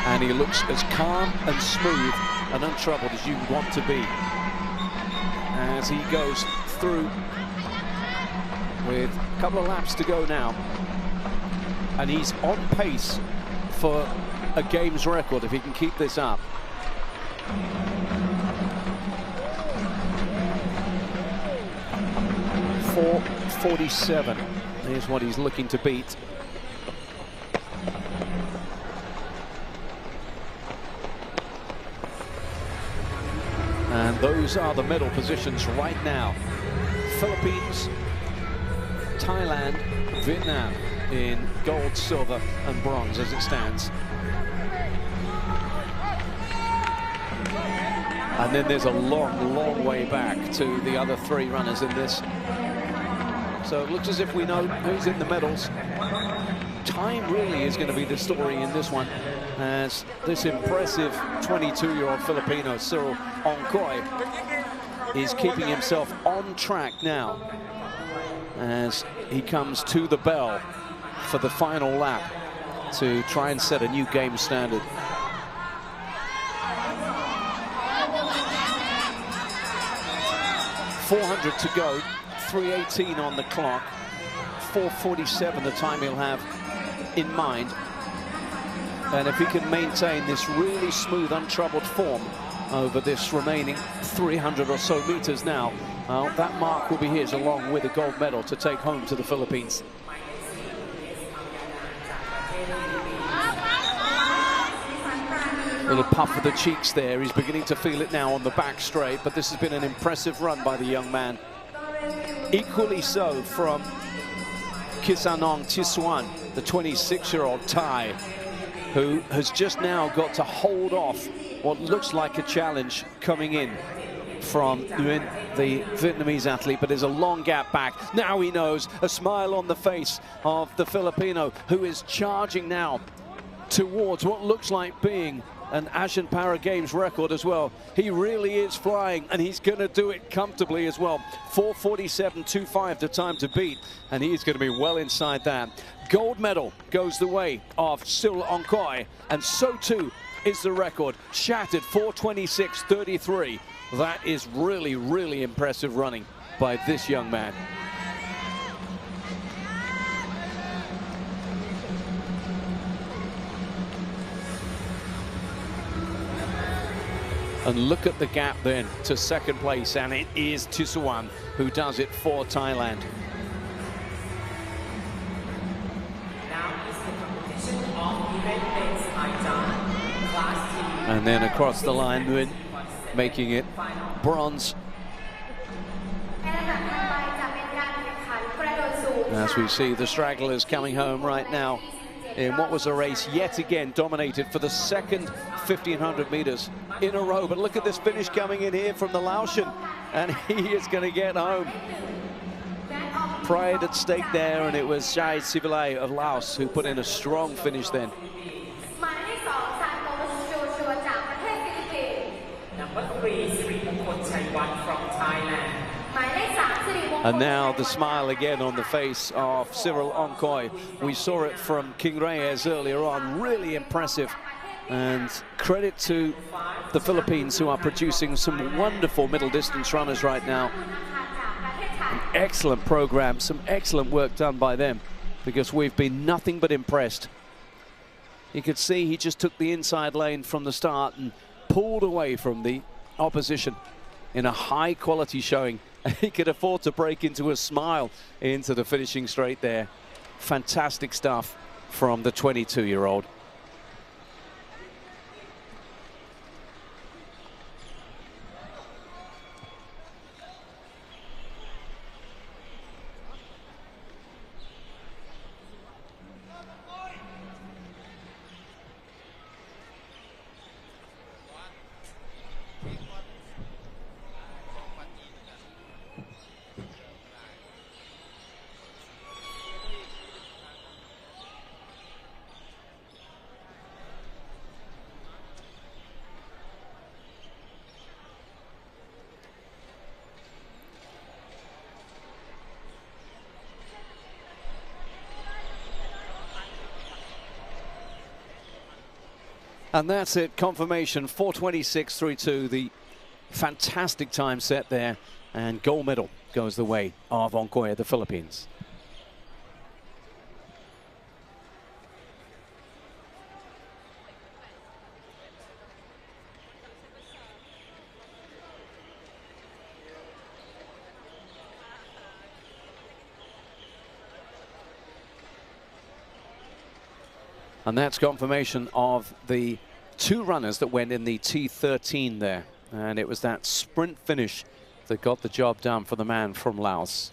A: And he looks as calm and smooth and untroubled as you want to be as he goes through with a couple of laps to go now. And he's on pace for a games record if he can keep this up. .447 is what he's looking to beat. And those are the medal positions right now. Philippines, Thailand, Vietnam in gold, silver and bronze as it stands. And then there's a long, long way back to the other 3 runners in this. So it looks as if we know who's in the medals. Time really is going to be the story in this one, as this impressive 22-year-old Filipino, Cyril Ongkoy, is keeping himself on track now as he comes to the bell for the final lap to try and set a new game standard. .400 to go, 3:18 on the clock, 4:47 the time he'll have in mind. And if he can maintain this really smooth, untroubled form over this remaining 300 or so meters now, that mark will be his, along with a gold medal to take home to the Philippines. Little puff of the cheeks there. He's beginning to feel it now on the back straight, but this has been an impressive run by the young man. Equally so from Kisanong Tiswan, the 26-year-old Thai, who has just now got to hold off what looks like a challenge coming in from Nguyen, the Vietnamese athlete, but there's a long gap back. Now he knows, a smile on the face of the Filipino, who is charging now towards what looks like being an Asian Para Games record as well. He really is flying, and he's going to do it comfortably as well. 4:47.25 the time to beat, and he's going to be well inside that. Gold medal goes the way of Cyril Oncoy, and so too is the record. Shattered 4:26.33. That is really, really impressive running by this young man. And look at the gap then to second place, and it is Tiswan who does it for Thailand. And then across the line, Nguyen making it bronze. As we see the stragglers coming home right now in what was a race yet again dominated for the second 1500 meters in a row. But look at this finish coming in here from the Laotian, and he is going to get home. Pride at stake there, and it was Chai Sivilai of Laos who put in a strong finish then. And now the smile again on the face of Cyril Oncoy. We saw it from King Reyes earlier on. Really impressive. And credit to the Philippines, who are producing some wonderful middle distance runners right now. An excellent program, some excellent work done by them, because we've been nothing but impressed. You could see he just took the inside lane from the start and pulled away from the opposition in a high quality showing. He could afford to break into a smile into the finishing straight there. Fantastic stuff from the 22-year-old. And that's it, confirmation, 4:26.32, the fantastic time set there, and gold medal goes the way of Oncoy of the Philippines. And that's confirmation of the two runners that went in the T13 there. And it was that sprint finish that got the job done for the man from Laos.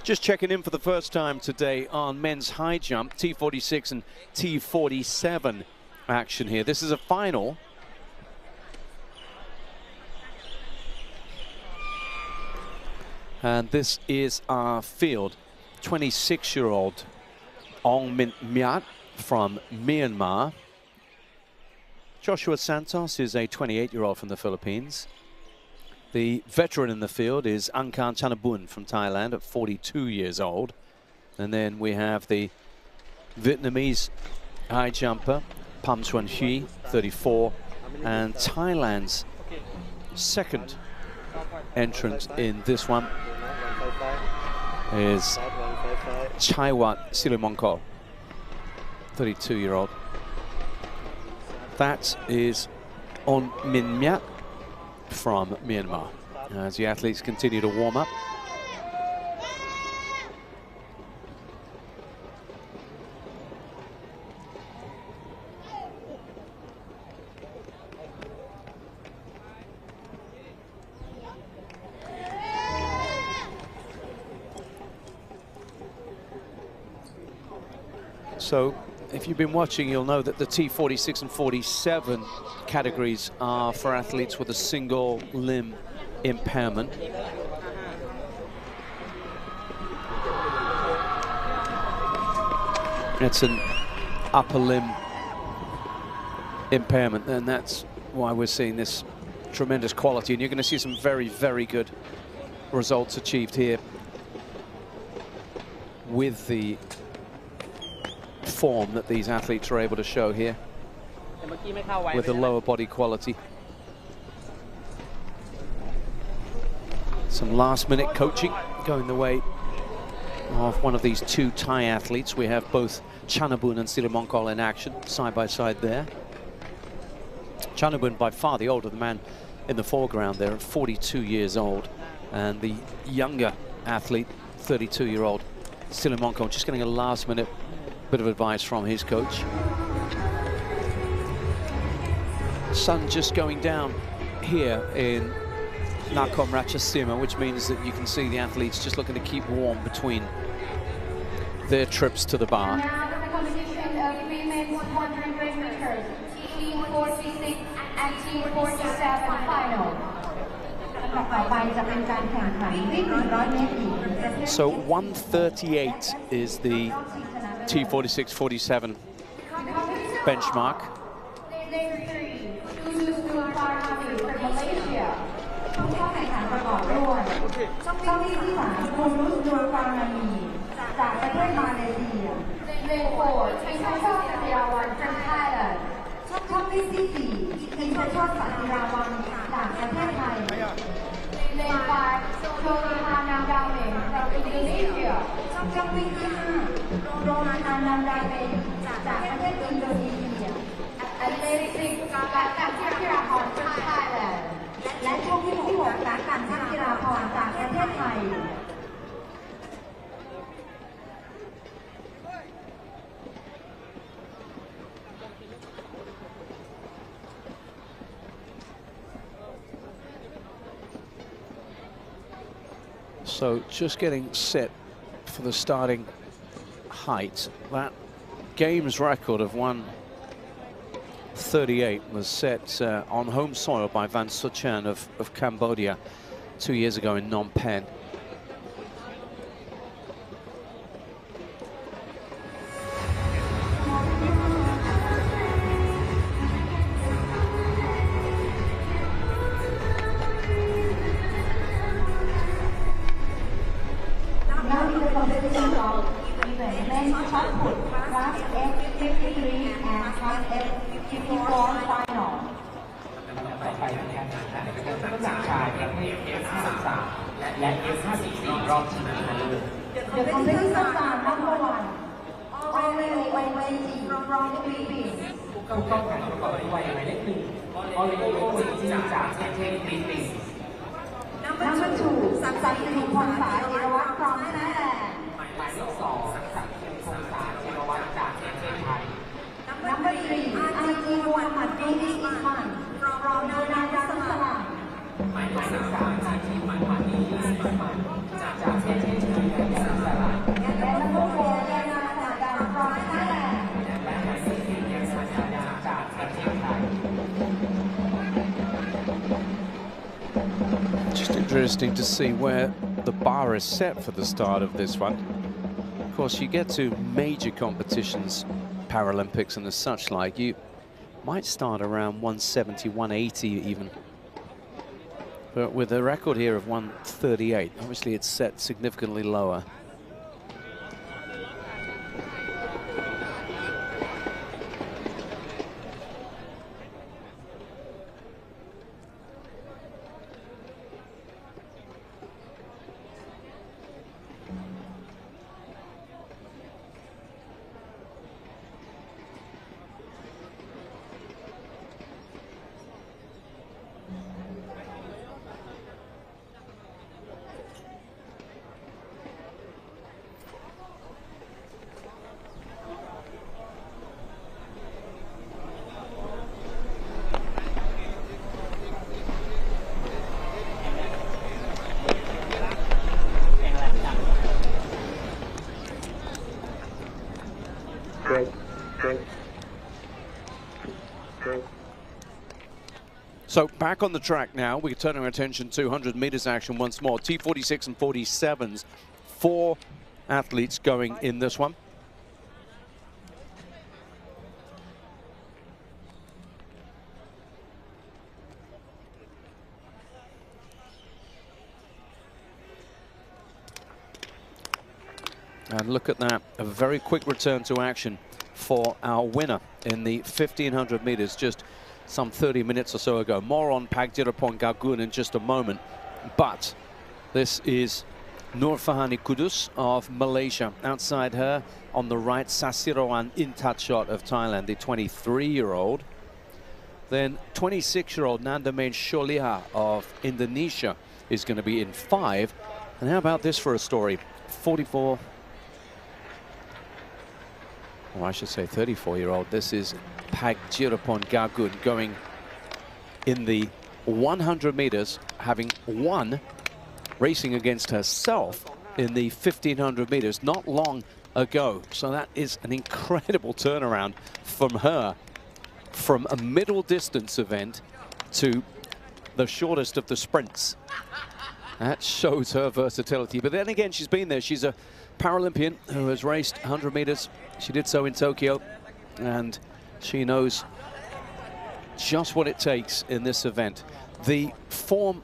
A: Just checking in for the first time today on men's high jump, T46 and T47 action here. This is a final. And this is our field. 26-year-old Ong Min Myat from Myanmar. Joshua Santos is a 28-year-old from the Philippines. The veteran in the field is Angkan Chanabun from Thailand at 42 years old. And then we have the Vietnamese high jumper, Pham Xuan Huy, 34, and Thailand's second entrant in this one is Chaiwat Silimongkol, 32-year-old. That is On Min Myat from Myanmar, as the athletes continue to warm up. So, if you've been watching, you'll know that the T46 and 47 categories are for athletes with a single limb impairment. It's an upper limb impairment, and that's why we're seeing this tremendous quality. And you're going to see some very, very good results achieved here with the form that these athletes are able to show here with the lower body quality. Some last-minute coaching going the way of one of these two Thai athletes. We have both Chanabun and Silimongkol in action side by side there. Chanabun by far the older man in the foreground there at 42 years old, and the younger athlete, 32-year-old Silimongkol, just getting a last-minute bit of advice from his coach. Sun just going down here in Nakhon Ratchasima, which means that you can see the athletes just looking to keep warm between their trips to the bar.
D: Now the competition of women's 100 meters, Team 46 and Team 47 final.
A: So 138 is the T46-47 benchmark. So just getting set for the starting height. That games record of 138 was set on home soil by Van Suchen of Cambodia 2 years ago in Phnom Penh. Just interesting to see where the bar bar is set for the start of this one. Of course, you get to major competitions, Paralympics and as such like, you might start around 170, 180 even. But with a record here of 138, obviously it's set significantly lower. So back on the track now, we turn our attention to 100 meters action once more. T46 and 47s, 4 athletes going in this one. And look at that, a very quick return to action for our winner in the 1500 meters, just some 30 minutes or so ago. More on Pagdirapong Gagun in just a moment. But this is Nur Fahani Kudus of Malaysia. Outside her, on the right, Sasiroan Intatshot of Thailand, the 23-year-old. Then 26-year-old Nandamain Sholiha of Indonesia is going to be in 5. And how about this for a story? 44... Well, I should say 34-year-old. This is Pagdirapong Gagun going in the 100 meters, having won, racing against herself in the 1500 meters not long ago. So that is an incredible turnaround from her, from a middle distance event to the shortest of the sprints. That shows her versatility. But then again, she's been there. She's a Paralympian who has raced 100 meters. She did so in Tokyo, and she knows just what it takes in this event. The form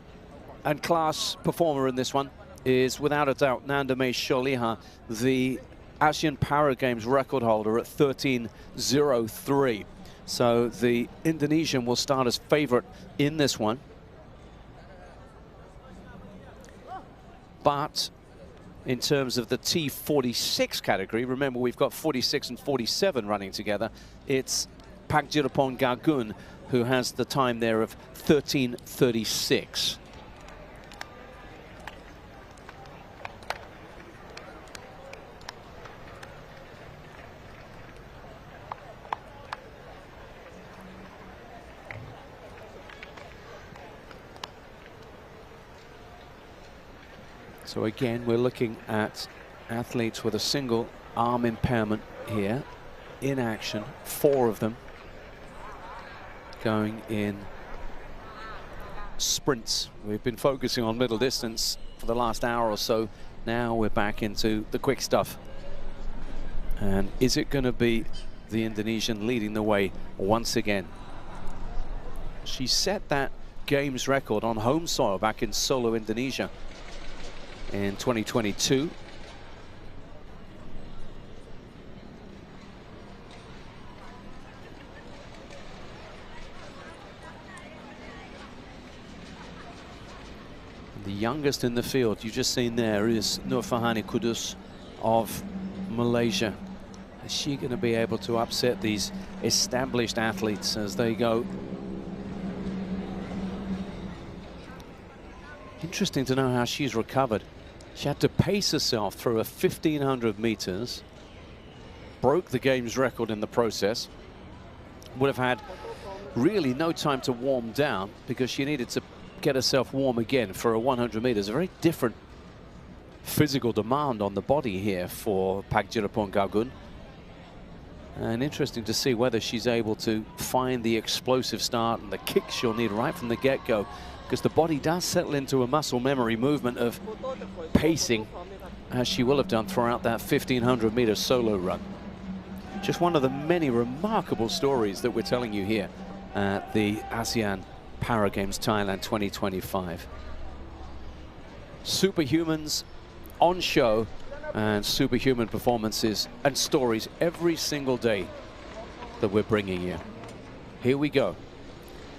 A: and class performer in this one is without a doubt Nandamain Sholiha, the Asian Para Games record holder at 13:03. So the Indonesian will start as favorite in this one. But in terms of the T46 category, remember we've got 46 and 47 running together. It's Pagdirapong Gagun who has the time there of 13:36. So again, we're looking at athletes with a single arm impairment here in action, 4 of them going in sprints. We've been focusing on middle distance for the last hour or so. Now we're back into the quick stuff. And is it going to be the Indonesian leading the way once again? She set that games record on home soil back in Solo, Indonesia in 2022. The youngest in the field you've just seen there is Nur Fahani Kudus of Malaysia. Is she going to be able to upset these established athletes as they go? Interesting to know how she's recovered. She had to pace herself through a 1500 meters, broke the games record in the process, would have had really no time to warm down because she needed to get herself warm again for a 100 meters. A very different physical demand on the body here for Pagdirapong Gagun. And interesting to see whether she's able to find the explosive start and the kick she'll need right from the get-go, because the body does settle into a muscle memory movement of pacing, as she will have done throughout that 1,500-meter solo run. Just one of the many remarkable stories that we're telling you here at the ASEAN Para Games Thailand 2025. Superhumans on show, and superhuman performances and stories every single day that we're bringing you. Here we go.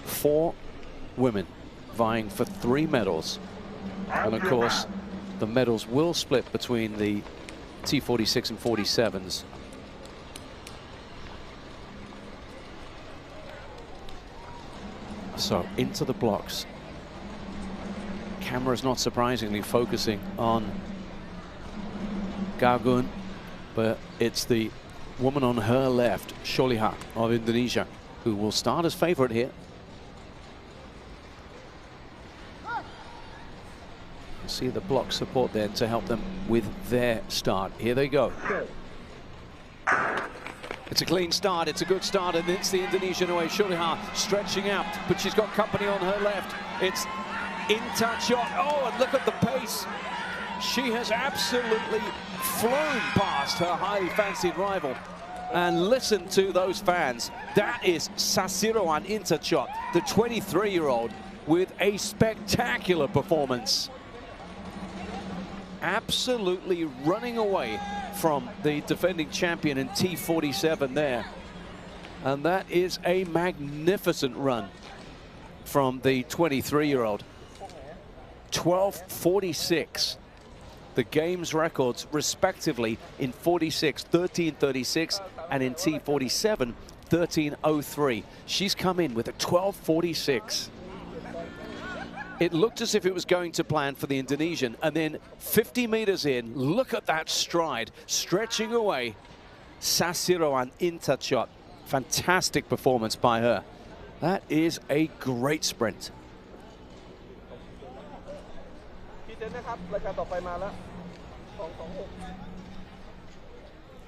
A: 4 women vying for 3 medals. And of course, the medals will split between the T46 and 47s. So into the blocks. Camera's not surprisingly focusing on Gagun, but it's the woman on her left, Sholiha of Indonesia, who will start as favorite here. See the block support there to help them with their start. Here they go. It's a clean start, it's a good start, and it's the Indonesian away. Sholiha stretching out, but she's got company on her left. It's in touch shot. Oh, and look at the pace. She has absolutely flown past her highly fancied rival. And listen to those fans. That is Sasiroan Intachot, the 23-year-old, with a spectacular performance. Absolutely running away from the defending champion in T47 there. And that is a magnificent run from the 23-year-old. 12:46. The game's records respectively in 46, 13:36, and in T47, 13:03. She's come in with a 12:46. It looked as if it was going to plan for the Indonesian, and then 50 meters in, look at that stride, stretching away. Sasiroan Intachot. Fantastic performance by her. That is a great sprint.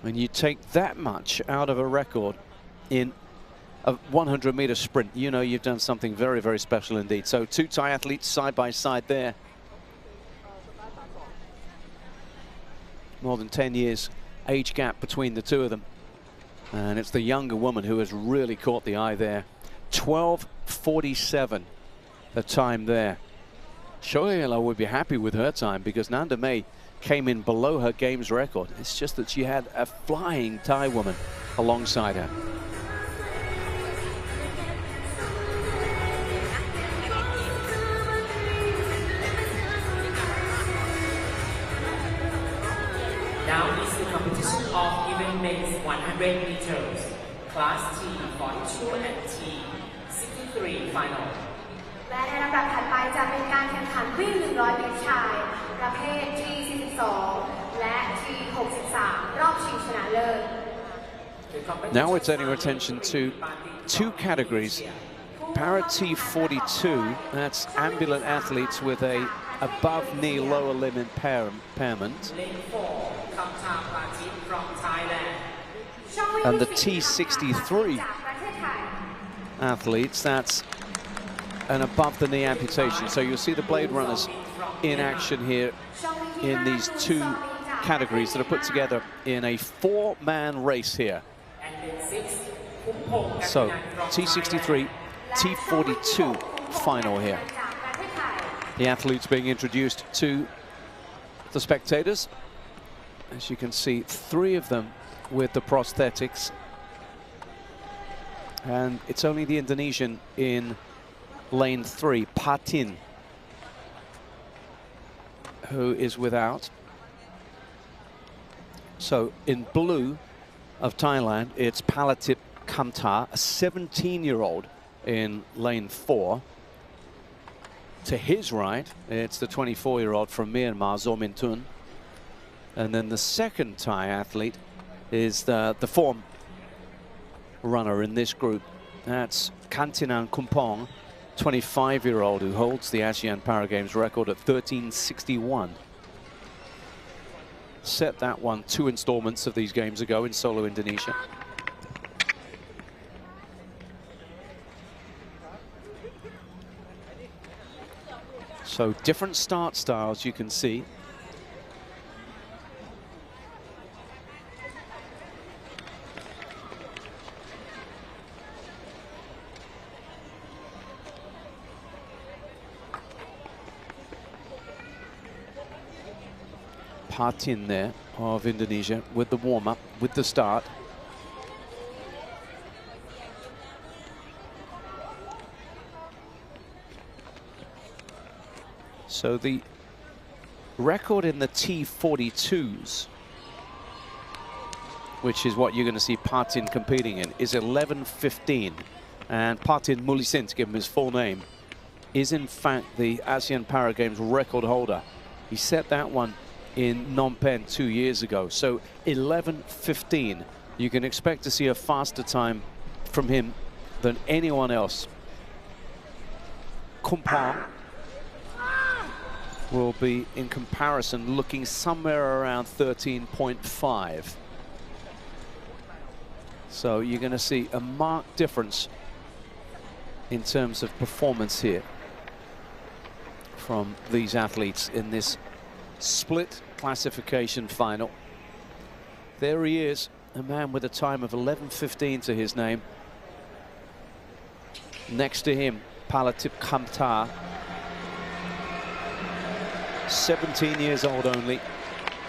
A: When you take that much out of a record in a 100-meter sprint, you know you've done something very, very special indeed. So 2 Thai athletes side by side there. More than 10 years age gap between the two of them. And it's the younger woman who has really caught the eye there. 12:47, the time there. Shoela would be happy with her time because Nanda May came in below her game's record. It's just that she had a flying Thai woman alongside her.
B: Now is the competition of event men's 100 meters, class T42 and T63 final.
D: และในลำดับถัดไปจะเป็นการแข่งขันวิ่ง 100 เมตรชาย ประเภท T42 และ T63 รอบชิงชนะเลิศ
A: Now we're turning our attention to 2 categories. Para T42, that's ambulant athletes with a above knee lower limb impairment. And the T63 athletes, that's an above the knee amputation. So you'll see the Blade Runners in action here in these 2 categories that are put together in a 4-man race here. So T63, T42 final here. The athletes being introduced to the spectators. As you can see, 3 of them with the prosthetics. And it's only the Indonesian in lane 3, Patin, who is without. So in blue of Thailand, it's Palatip Kamta, a 17-year-old in lane 4. To his right, it's the 24-year-old from Myanmar, Zomintun. And then the second Thai athlete is the form runner in this group. That's Kantinan Kumpong, 25-year-old who holds the ASEAN Para Games record at 13:61. Set that one 2 installments of these games ago in Solo, Indonesia. So different start styles you can see. Patin there of Indonesia with the warm-up, with the start. So the record in the T42s, which is what you're going to see Patin competing in, is 11:15. And Patin Mulisin, to give him his full name, is in fact the ASEAN Para Games record holder. He set that one in Phnom Penh 2 years ago. So 11:15. You can expect to see a faster time from him than anyone else. Kumpang will be, in comparison, looking somewhere around 13.5. So you're going to see a marked difference in terms of performance here from these athletes in this split classification final. There he is, a man with a time of 11:15 to his name. Next to him, Palatip Kamtar, 17 years old only,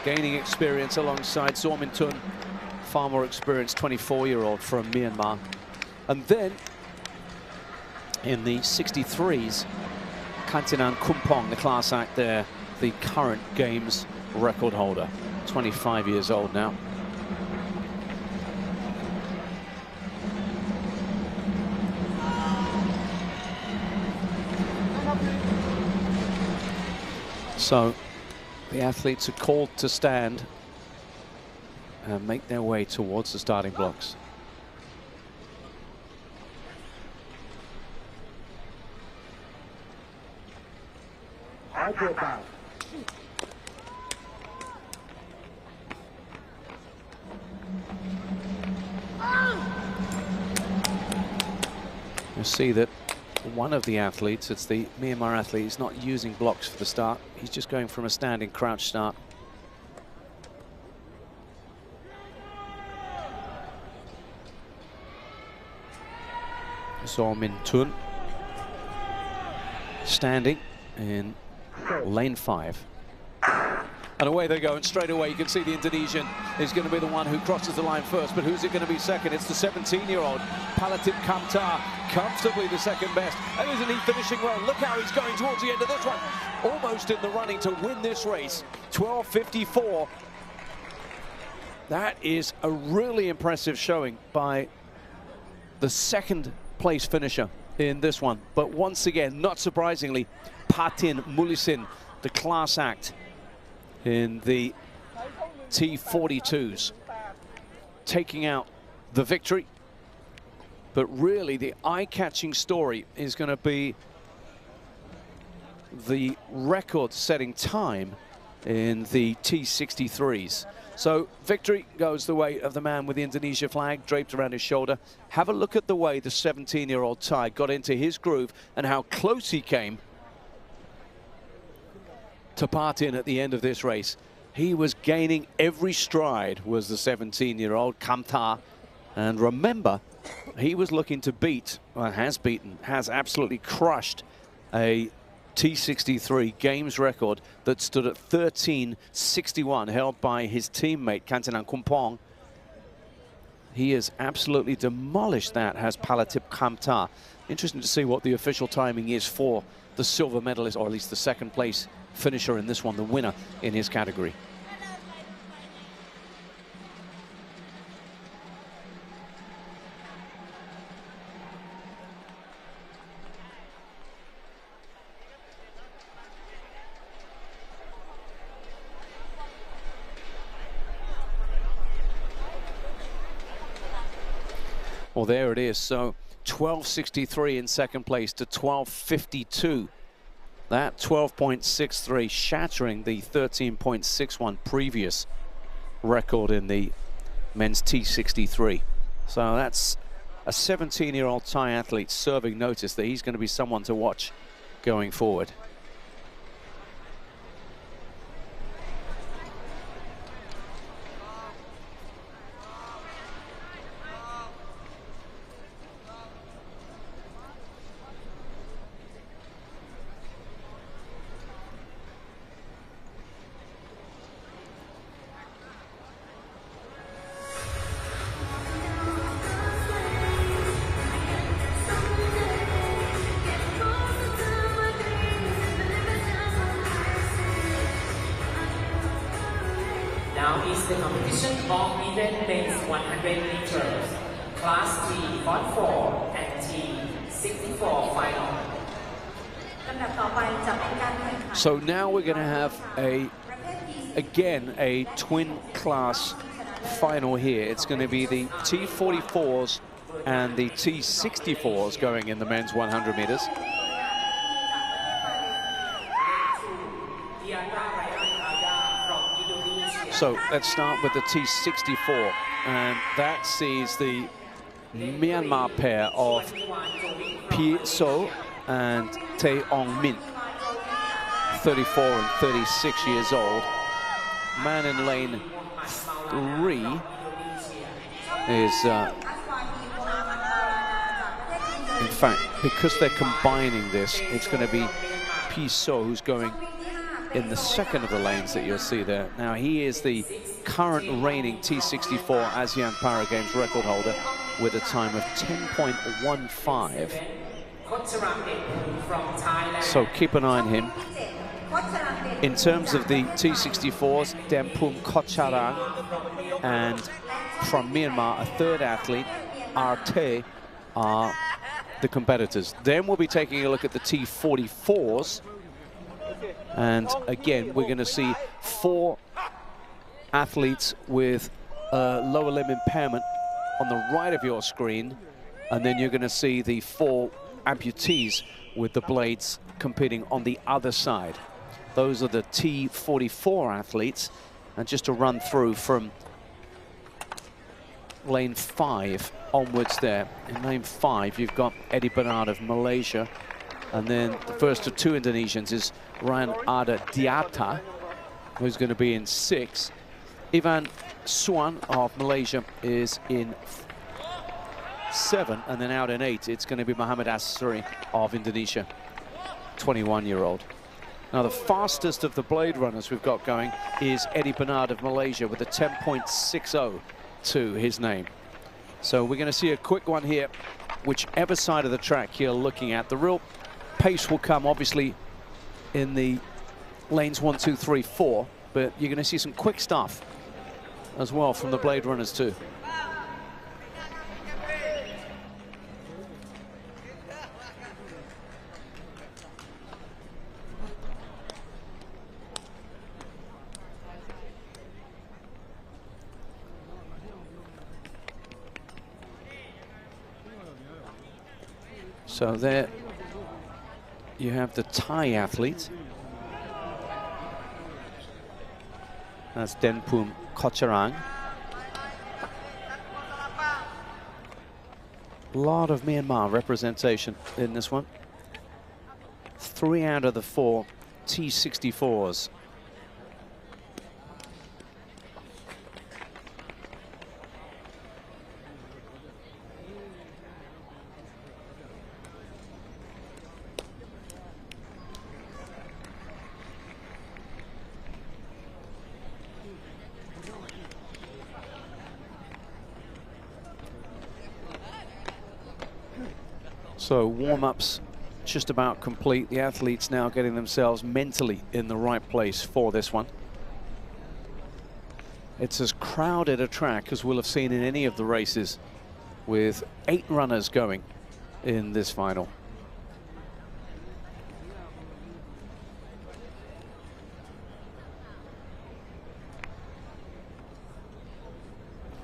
A: gaining experience alongside Zormintun, far more experienced 24-year-old from Myanmar. And then in the 63s, Kantinan Kumpong, the class act there, the current games record holder, 25 years old now. So the athletes are called to stand and make their way towards the starting blocks. You see that one of the athletes, it's the Myanmar athlete, is not using blocks for the start. He's just going from a standing crouch start. Zormintun standing in lane 5. And away they go, and straight away you can see the Indonesian is going to be the one who crosses the line first. But who's it going to be second? It's the 17-year-old Palatip Kamtar, comfortably the second best. And isn't he finishing well? Look how he's going towards the end of this one. Almost in the running to win this race. 12:54. That is a really impressive showing by the second place finisher in this one. But once again, not surprisingly, Patin Mulisin, the class act in the T42s, taking out the victory. But really the eye-catching story is going to be the record-setting time in the T63s. So victory goes the way of the man with the Indonesia flag draped around his shoulder. Have a look at the way the 17-year-old Thai got into his groove and how close he came to Patin at the end of this race. He was gaining every stride, was the 17-year-old Kamtar. And remember, he was looking to beat, well, has absolutely crushed a T63 games record that stood at 13:61, held by his teammate Kantinan Kumpong. He has absolutely demolished that, has Palatip Kamtar. Interesting to see what the official timing is for the silver medalist, or at least the second place finisher in this one, the winner in his category. Well, there it is. So 12:63 in second place to 12:52. That 12.63 shattering the 13.61 previous record in the men's T63. So that's a 17-year-old Thai athlete serving notice that he's going to be someone to watch going forward.
B: Now is the competition of event men's 100 meters, class T44 and T64 final.
A: So now we're going to have again a twin class final here. It's going to be the T44s and the T64s going in the men's 100 meters. So let's start with the T64, and that sees the Myanmar pair of Pi So and Tae Ong Min, 34 and 36 years old. Man in lane 3 is, in fact, because they're combining this, it's going to be Pi So who's going in the second of the lanes that you'll see there. Now, he is the current reigning T64 ASEAN Para Games record holder with a time of 10.15. So keep an eye on him. In terms of the T64s, Dempum Kotcharang and from Myanmar, a third athlete, Arte, are the competitors. Then we'll be taking a look at the T44s. And again, we're going to see 4 athletes with lower limb impairment on the right of your screen. And then you're going to see the 4 amputees with the blades competing on the other side. Those are the T44 athletes. And just to run through from lane 5 onwards there. In lane 5, you've got Eddie Bernard of Malaysia. And then the first of 2 Indonesians is Ryan Ada Diata, who's going to be in 6. Ivan Suan of Malaysia is in 7. And then out in 8, it's going to be Muhammad Asri of Indonesia, 21-year-old. Now, the fastest of the blade runners we've got going is Eddie Bernard of Malaysia with a 10.60 to his name. So we're going to see a quick one here, whichever side of the track you're looking at. The real pace will come, obviously, in the lanes 1, 2, 3, 4, but you're going to see some quick stuff as well from the blade runners too. So there you have the Thai athlete. That's Denpum Kotcharang. A lot of Myanmar representation in this one. 3 out of the 4 T64s. So warm-ups just about complete. The athletes now getting themselves mentally in the right place for this one. It's as crowded a track as we'll have seen in any of the races, with 8 runners going in this final.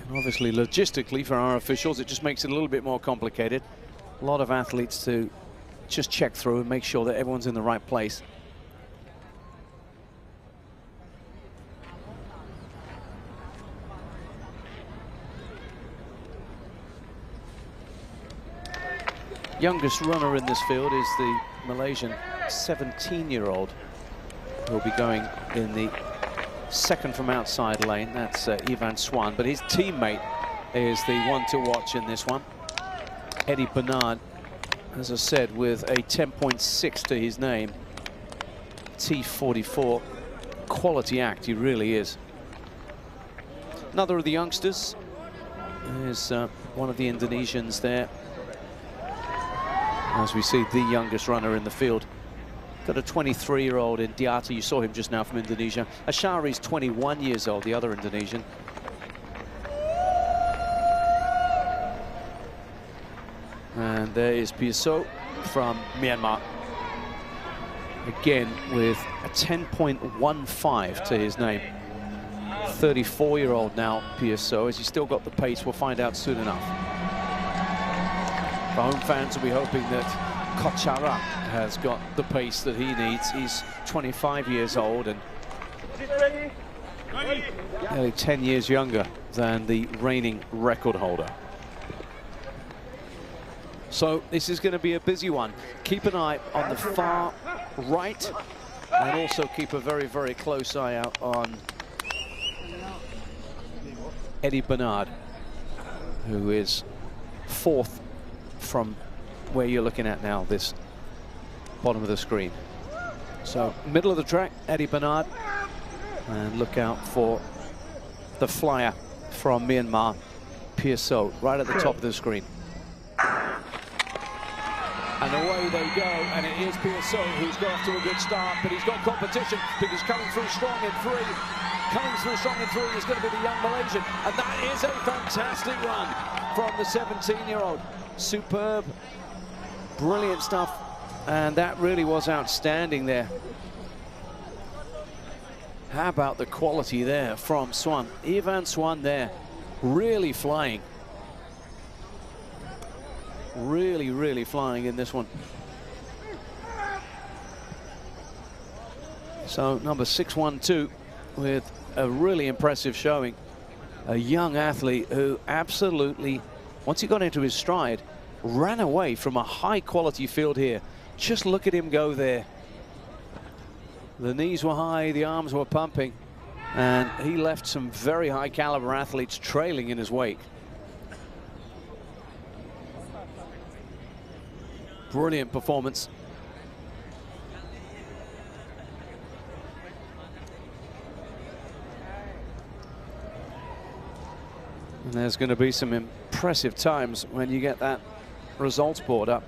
A: And obviously, logistically, for our officials, it just makes it a little bit more complicated. A lot of athletes to just check through and make sure that everyone's in the right place. Youngest runner in this field is the Malaysian 17-year-old who'll be going in the second from outside lane. That's Ivan Swan, but his teammate is the one to watch in this one. Eddie Bernard, as I said, with a 10.6 to his name. T44, quality act, he really is. Another of the youngsters is one of the Indonesians there. As we see, the youngest runner in the field Got a 23-year-old in Diata. You saw him just now from Indonesia. Ashari's 21 years old, the other Indonesian. And there is Piaso from Myanmar. Again, with a 10.15 to his name. 34-year-old now, Piaso. Has he still got the pace? We'll find out soon enough. The home fans will be hoping that Kotcharak has got the pace that he needs. He's 25 years old and nearly 10 years younger than the reigning record holder. So this is going to be a busy one. Keep an eye on the far right and also keep a very, very close eye out on Eddie Bernard, who is fourth from where you're looking at now, this bottom of the screen. So middle of the track, Eddie Bernard, and look out for the flyer from Myanmar, Piaso, right at the top of the screen. And away they go, and it is Piaso who's got off to a good start, but he's got competition because coming through strong in three. Coming through strong in three is going to be the young Malaysian, and that is a fantastic run from the 17-year-old. Superb, brilliant stuff, and that really was outstanding there. How about the quality there from Swan? Ivan Swan there, really flying. Really, really flying in this one. So number 612 with a really impressive showing. A young athlete who absolutely, once he got into his stride, ran away from a high quality field here. Just look at him go there. The knees were high, the arms were pumping, and he left some very high caliber athletes trailing in his wake. Brilliant performance. And there's going to be some impressive times when you get that results board up.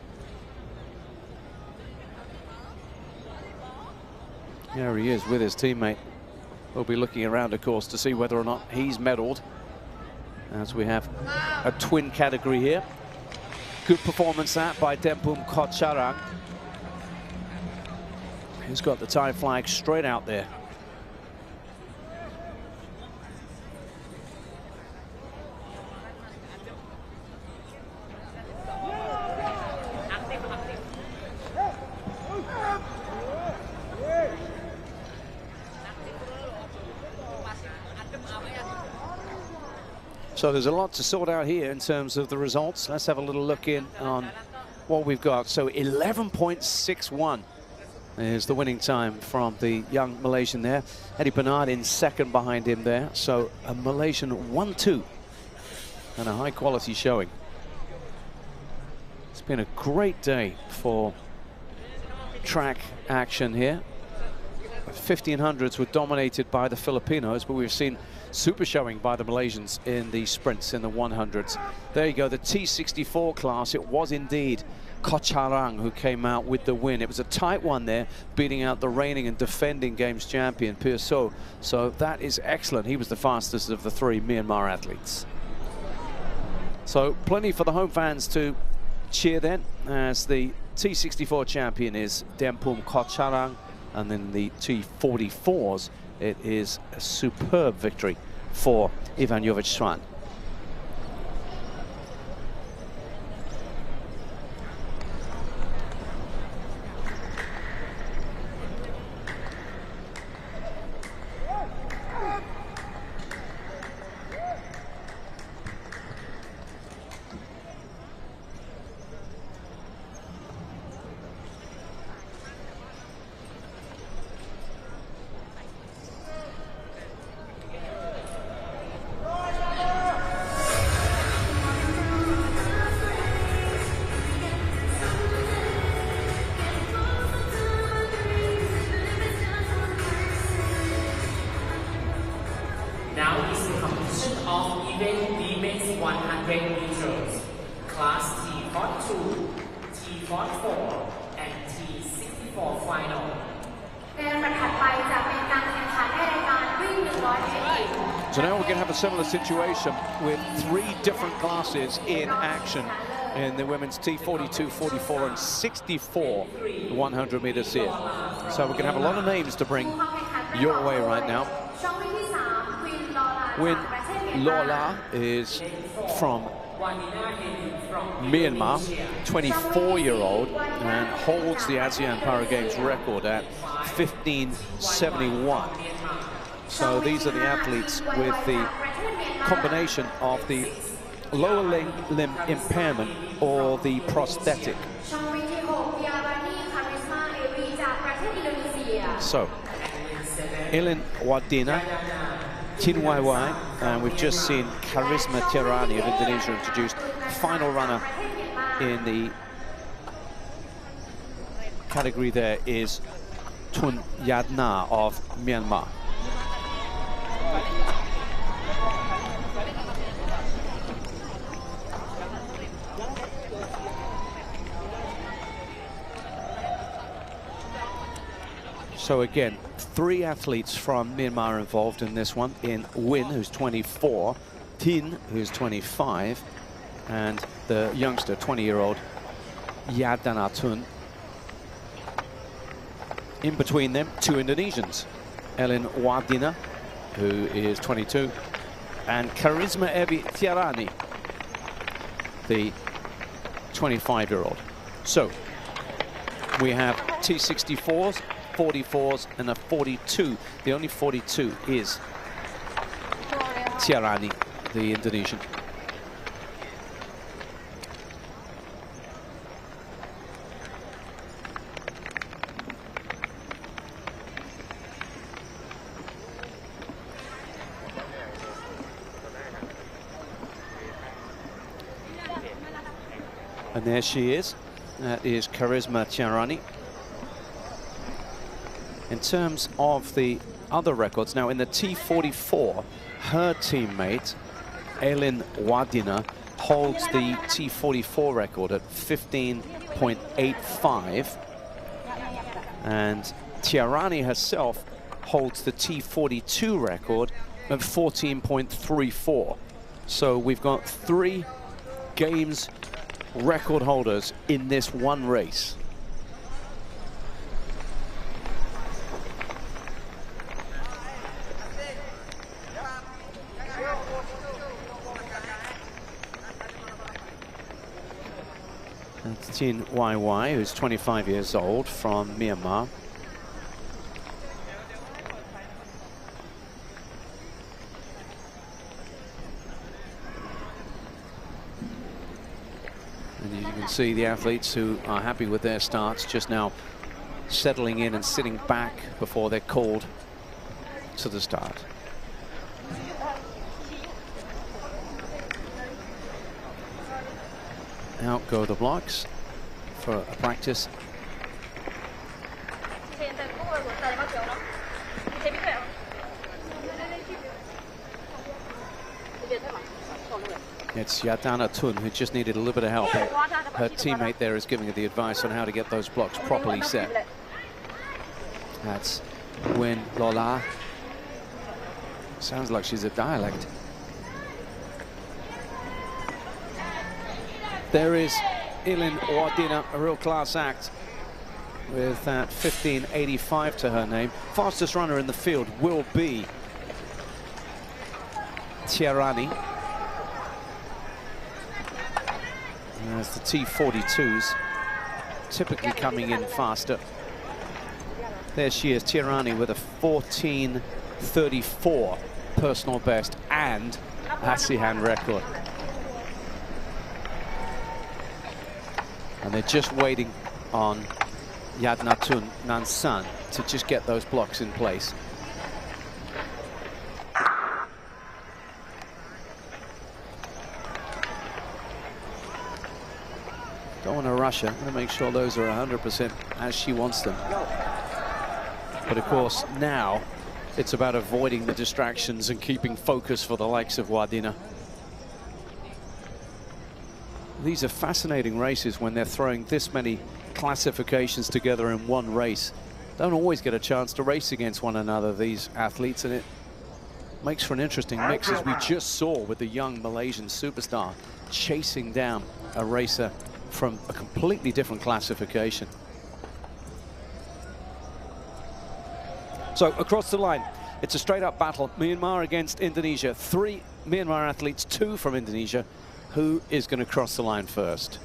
A: There he is with his teammate. We'll be looking around, of course, to see whether or not he's medaled, as we have a twin category here. Good performance that by Dempum Kotcharak, who's got the Thai flag straight out there. So there's a lot to sort out here in terms of the results. Let's have a little look in on what we've got. So 11.61 is the winning time from the young Malaysian there. Eddie Bernard in second behind him there. So a Malaysian 1-2 and a high quality showing. It's been a great day for track action here. 1500s were dominated by the Filipinos, but we've seen super showing by the Malaysians in the sprints in the 100s. There you go, the T64 class. It was indeed Kotcharak who came out with the win. It was a tight one there, beating out the reigning and defending games champion Piaso. So that is excellent. He was the fastest of the three Myanmar athletes. So plenty for the home fans to cheer then, as the T64 champion is Dempum Kotcharak, and then the T44s, it is a superb victory for Ivan Swan.
B: Now is the competition of event women's 100 meters, class T42, T44, and T64 for final.
D: ในลำดับถัดไปจะเป็นการแข่งขันในรายการวิ่ง100 เมตรหญิง
A: So now we're going to have a similar situation with 3 different classes in action in the women's T42, 44 and 64 100-meter series. So we're going to have a lot of names to bring your way right now.
D: ช่องวิ่งที่ 3 วินลอลา
A: Win
D: จากประเทศเมียนมา
A: Lola is from
B: Wanina Hedi from
A: Myanmar,
B: Indonesia.
A: 24-year-old, and holds the ASEAN Para Games record at 15:71. So these are the athletes with the combination of the lower limb impairment or the prosthetic.
D: ช่องวิ่งที่ 6 ยารานีคาริสมาเอวีจากประเทศอินโดนีเซีย
A: So, Ilin Wadina, Tin Wai, and we've just seen Karisma Tirani of Indonesia introduced. Final runner in the category there is Tun Yadna of Myanmar. So again, 3 athletes from Myanmar involved in this one, in Win, who's 24, Tin, who's 25, and the youngster, 20-year-old Yadanatun. In between them, 2 Indonesians, Elin Wadina, who is 22, and Karisma Evi Tiarani, the 25-year-old. So we have T64s, 44s, and a 42. The only 42 is Tiarani, the Indonesian. And there she is. That is Karisma Tiarani. In terms of the other records, now in the T44, her teammate, Elin Wadina, holds the T44 record at 15.85. And Tiarani herself holds the T42 record at 14.34. So we've got 3 games record holders in this one race. That's Tin YY, who's 25 years old, from Myanmar. And you can see the athletes who are happy with their starts just now settling in and sitting back before they're called to the start. Out go the blocks for a practice. It's Yadana Tun who just needed a little bit of help. Her teammate there is giving her the advice on how to get those blocks properly set. That's Win Lola. Sounds like she's a dialect. There is Ilin Wadina, a real class act, with that 15.85 to her name. Fastest runner in the field will be Tiarani. As the T42s typically coming in faster. There she is, Tiarani, with a 14.34 personal best and ASEAN record. And they're just waiting on Yadnatun Nansan to just get those blocks in place. Don't want to rush her. I'm going to make sure those are 100% as she wants them. But of course, now it's about avoiding the distractions and keeping focus for the likes of Wadina. These are fascinating races when they're throwing this many classifications together in one race. Don't always get a chance to race against one another, these athletes, and it makes for an interesting mix, as we just saw with the young Malaysian superstar chasing down a racer from a completely different classification. So across the line, it's a straight-up battle. Myanmar against Indonesia. 3 Myanmar athletes, 2 from Indonesia. Who is going to cross the line first?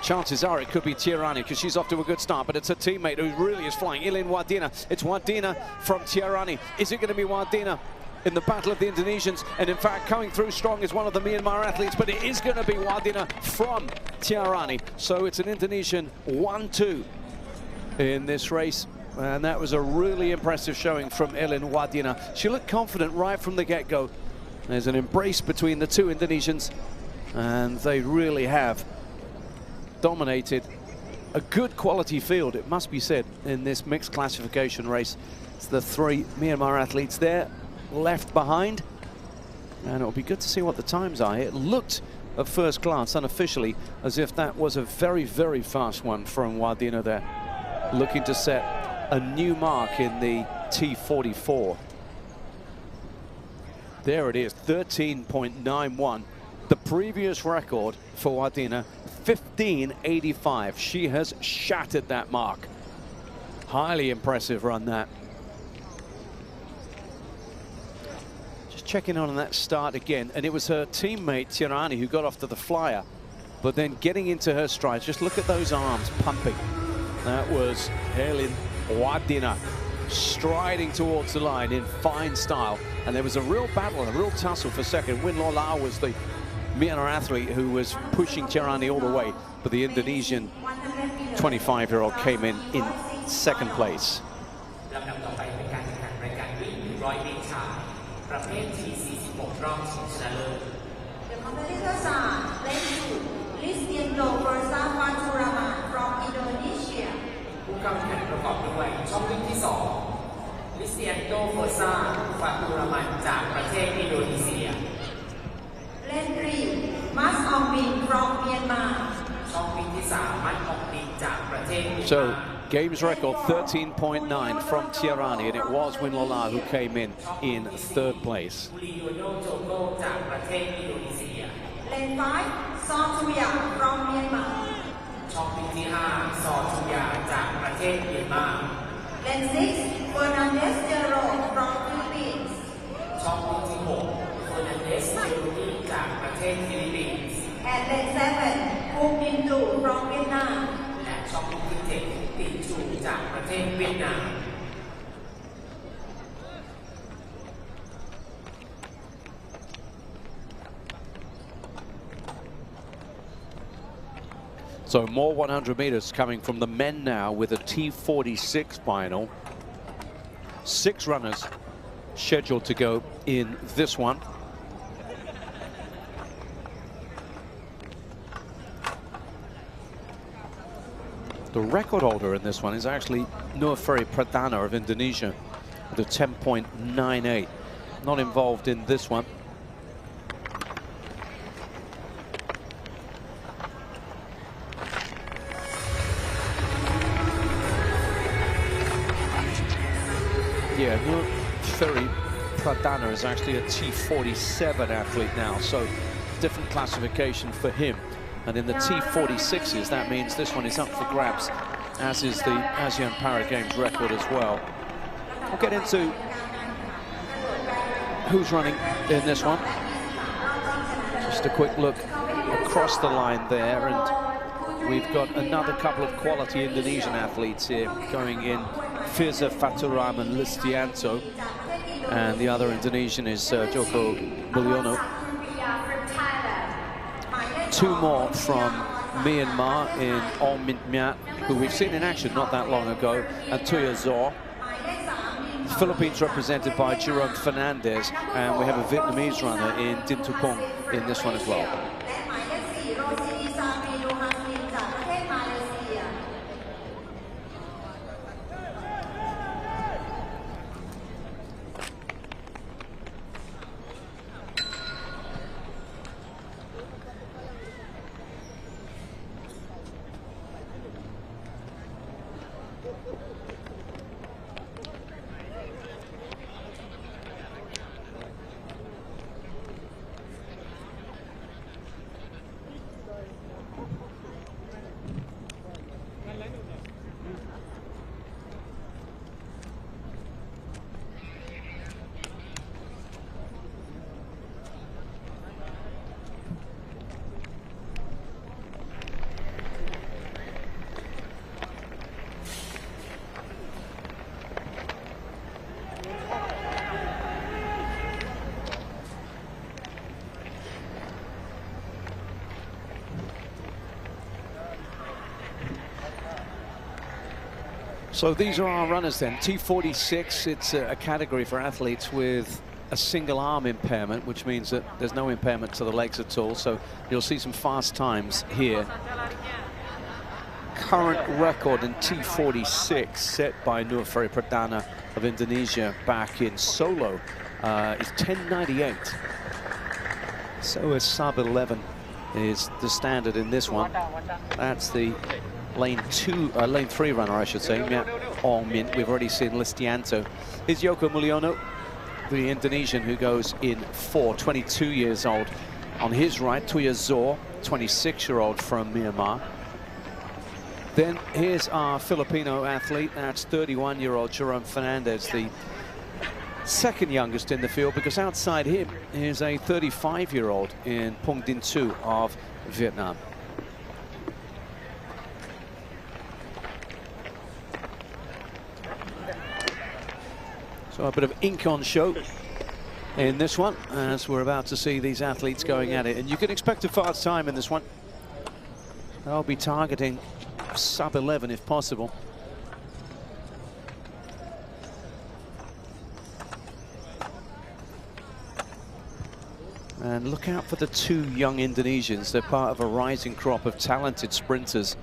A: Chances are it could be Tiarani, because she's off to a good start, but it's her teammate who really is flying. Ilin Wardina. It's Wardina from Tiarani. Is it going to be Wardina in the battle of the Indonesians? And in fact, coming through strong is one of the Myanmar athletes, but it is going to be Wardina from Tiarani. So it's an Indonesian 1-2 in this race. And that was a really impressive showing from Ilin Wardina. She looked confident right from the get-go. There's an embrace between the 2 Indonesians, and they really have dominated a good quality field, it must be said, in this mixed classification race. It's the 3 Myanmar athletes there left behind, and it'll be good to see what the times are. It looked at first glance, unofficially, as if that was a very, very fast one from Wardina there, looking to set a new mark in the T44. There it is, 13.91. The previous record for Wardina, 15.85. She has shattered that mark. Highly impressive run, that. Just checking on that start again, and it was her teammate Tiarani who got off to the flyer, but then getting into her stride. Just look at those arms pumping. That was Ilin Wardina striding towards the line in fine style, and there was a real battle, a real tussle for second. Win Law Lau was the Myanmar athlete who was pushing Tiarani all the way, but the Indonesian 25-year-old came in second place.
B: ลำดับต่อไปเป็นการแข่งขันรายการวิ่ง100 เมตรชายประเภท T46 รอบชิงชนะเลิศ
F: The competitors are Lensu Listiendo Versa Faturama from Indonesia
B: ผู้เข้าแข่งขันประกอบด้วยช่องวิ่งที่2 Listiendo Versa Faturaman จากประเทศอินโดนีเซีย
F: Lendri Mas Ongmin from Myanmar
B: ช่องวิ่งที่3 มัดออกบินจากประเทศเมียนมา
A: So games record 13.9 from Tiarani, and it was Win Law Lau who came in third place.
B: บุริโยโนโจโกจากประเทศอินโดนีเซีย
F: Len 5 Sotuya from Myanmar
B: ช่องวิ่งที่5 ซอทุยาจากประเทศเมียนมา
F: Len 6 Fernandez Jero from Philippines
B: ช่องวิ่งที่6 Fernandez Jero จากประเทศฟิลิปปินส์
F: and Len 7 Hu Minh Tu from Vietnam
B: และช่องวิ่งที่7 ตินจูจากประเทศเวียดนาม
A: So more 100 meters coming from the men now with a T46 final. 6 runners scheduled to go in this one. The record holder in this one is actually Nur Ferry Pradana of Indonesia with a 10.98. Not involved in this one. Yeah, Nur Ferry Pradana is actually a T47 athlete now, so different classification for him. And in the T46s, that means this one is up for grabs, as is the ASEAN Para Games record as well. We'll get into who's running in this one. Just a quick look across the line there, and we've got another couple of quality Indonesian athletes here going in. Firza Faturaman Listianto, and the other Indonesian is Joko Mulyono. 2 more from Myanmar in Om Mint Myat, who we've seen in action not that long ago, and Tuya Zor. The Philippines represented by Jerome Fernandez, and we have a Vietnamese runner in Din Thupong in this one as well. So these are our runners then. T46, it's a category for athletes with a single arm impairment, which means that there's no impairment to the legs at all. So you'll see some fast times here. Current record in T46 set by Nur Ferry Pradana of Indonesia back in Solo is 10:98. So a sub 11 is the standard in this one. That's the lane 3 runner, I should say. We've already seen Listianto. Here's Yoko Mulyono, the Indonesian who goes in 4, 22 years old. On his right, Tuya Zor, 26-year-old from Myanmar. Then here's our Filipino athlete, that's 31-year-old Jerome Fernandez, the second youngest in the field, because outside him is a 35-year-old in Pung Din Tu of Vietnam. So a bit of ink on show in this one, as we're about to see these athletes going at it. And you can expect a fast time in this one. They'll be targeting sub 11 if possible. And look out for the two young Indonesians. They're part of a rising crop of talented sprinters.